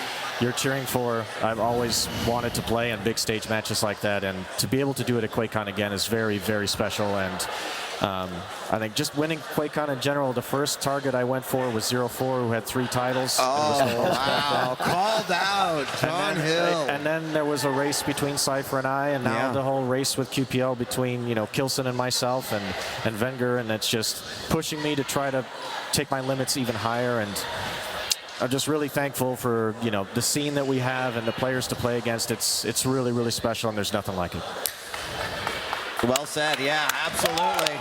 S12: you're cheering for. I've always wanted to play in big stage matches like that, and to be able to do it at QuakeCon again is very, very special. And I think just winning QuakeCon in general, the first target I went for was 0-4, who had 3 titles.
S1: Oh, wow. Called out. John Hill.
S12: And then there was a race between Cypher and I, and now the whole race with QPL between, you know, Kilson and myself and Wenger, and it's just pushing me to try to take my limits even higher. And I'm just really thankful for, you know, the scene that we have and the players to play against. It's really, really special, and there's nothing like it.
S1: Well said. Yeah, absolutely.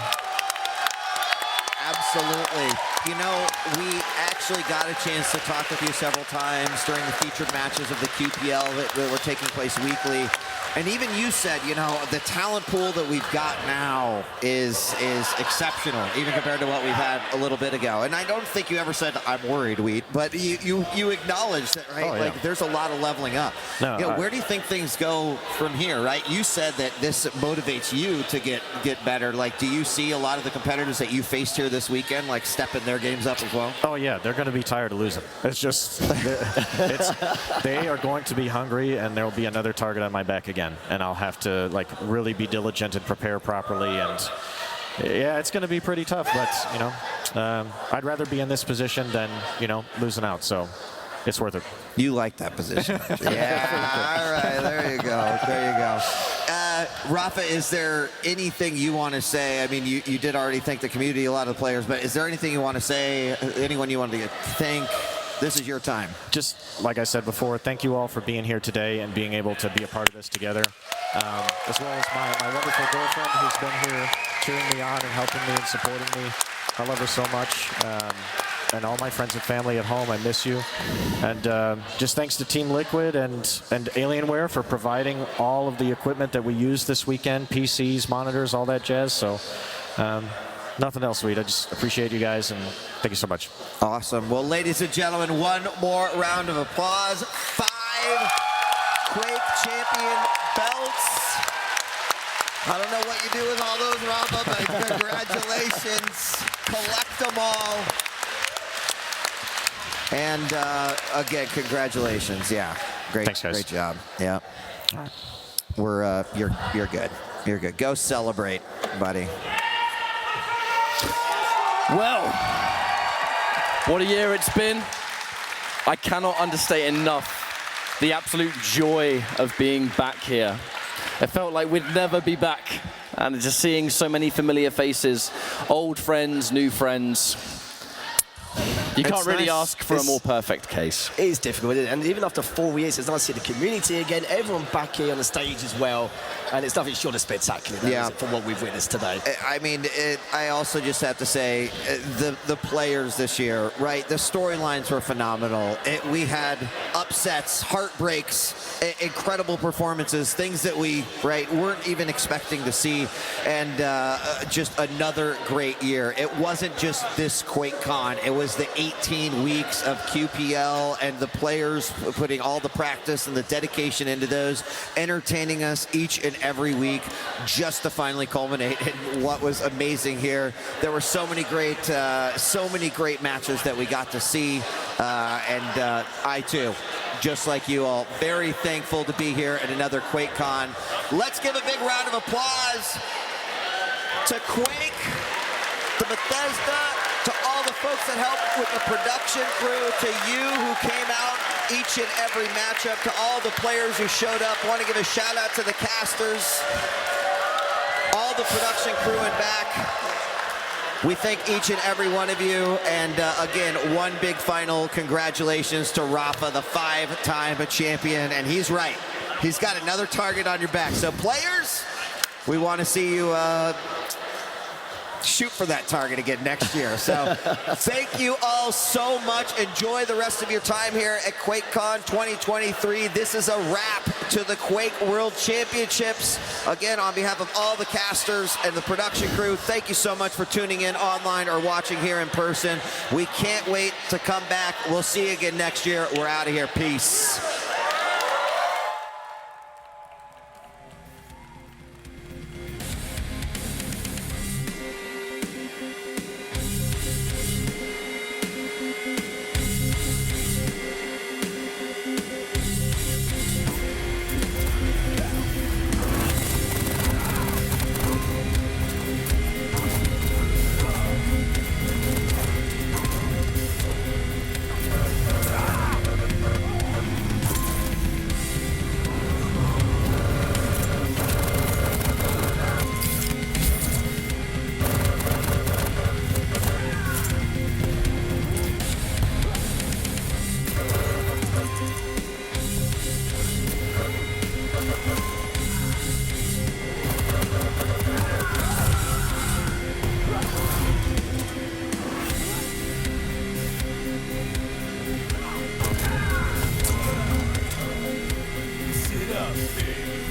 S1: Absolutely. You know, we actually got a chance to talk with you several times during the featured matches of the QPL that were taking place weekly. And even you said, you know, the talent pool that we've got now is exceptional, even compared to what we've had a little bit ago. And I don't think you ever said, I'm worried, Wheat, but you acknowledged that, right?
S12: Oh, yeah.
S1: Like, there's a lot of leveling up.
S12: No,
S1: you know, where do you think things go from here, right? You said that this motivates you to get better. Like, do you see a lot of the competitors that you faced here this weekend, like, stepping their games up as well?
S12: Oh, yeah, they're going to be tired of losing. It's just, they are going to be hungry, and there will be another target on my back again. And I'll have to, like, really be diligent and prepare properly. And yeah, it's going to be pretty tough, but, you know, I'd rather be in this position than, you know, losing out. So it's worth it.
S1: You like that position. Yeah, all right, there you go. There you go. Rafa, is there anything you want to say? I mean, you did already thank the community, a lot of the players, but is there anything you want to say, anyone you want to thank? This is your time.
S12: Just like I said before, thank you all for being here today and being able to be a part of this together, as well as my wonderful girlfriend who's been here cheering me on and helping me and supporting me. I love her so much. And all my friends and family at home, I miss you. And just thanks to Team Liquid and Alienware for providing all of the equipment that we used this weekend, PCs, monitors, all that jazz. So nothing else, Sweet. I just appreciate you guys, and thank you so much.
S1: Awesome. Well, ladies and gentlemen, one more round of applause. 5 Quake champion belts. I don't know what you do with all those, Rafa, but congratulations. Collect them all. And again, congratulations. Yeah, great,
S12: thanks, guys.
S1: Great job. Yeah, we're you're good. You're good. Go celebrate, buddy.
S9: Well, what a year it's been. I cannot understate enough the absolute joy of being back here. It felt like we'd never be back, and just seeing so many familiar faces, old friends, new friends. You can't really ask for a more perfect case.
S5: It is difficult, isn't it? And even after 4 years, it's nice to see the community again, everyone back here on the stage as well. And it's nothing short of spectacular, is it, from what we've witnessed today.
S1: I mean, I also just have to say, the players this year, right? The storylines were phenomenal. We had upsets, heartbreaks, incredible performances, things that we, weren't even expecting to see. And just another great year. It wasn't just this QuakeCon. It was the 18 weeks of QPL and the players putting all the practice and the dedication into those, entertaining us each and every week, just to finally culminate in what was amazing here. There were so many great matches that we got to see, and I too, just like you all, very thankful to be here at another QuakeCon. Let's give a big round of applause to Quake, to Bethesda, to all the folks that helped with the production crew, to you who came out each and every matchup, to all the players who showed up. Want to give a shout out to the casters, all the production crew and back. We thank each and every one of you. And again, one big final congratulations to Rafa, the 5-time champion. And he's right. He's got another target on your back. So players, we want to see you shoot for that target again next year. So thank you all so much. Enjoy the rest of your time here at QuakeCon 2023. This is a wrap to the Quake World Championships. Again, on behalf of all the casters and the production crew, thank you so much for tuning in online or watching here in person. We can't wait to come back. We'll see you again next year. We're out of here. Peace.
S13: Sit up, baby.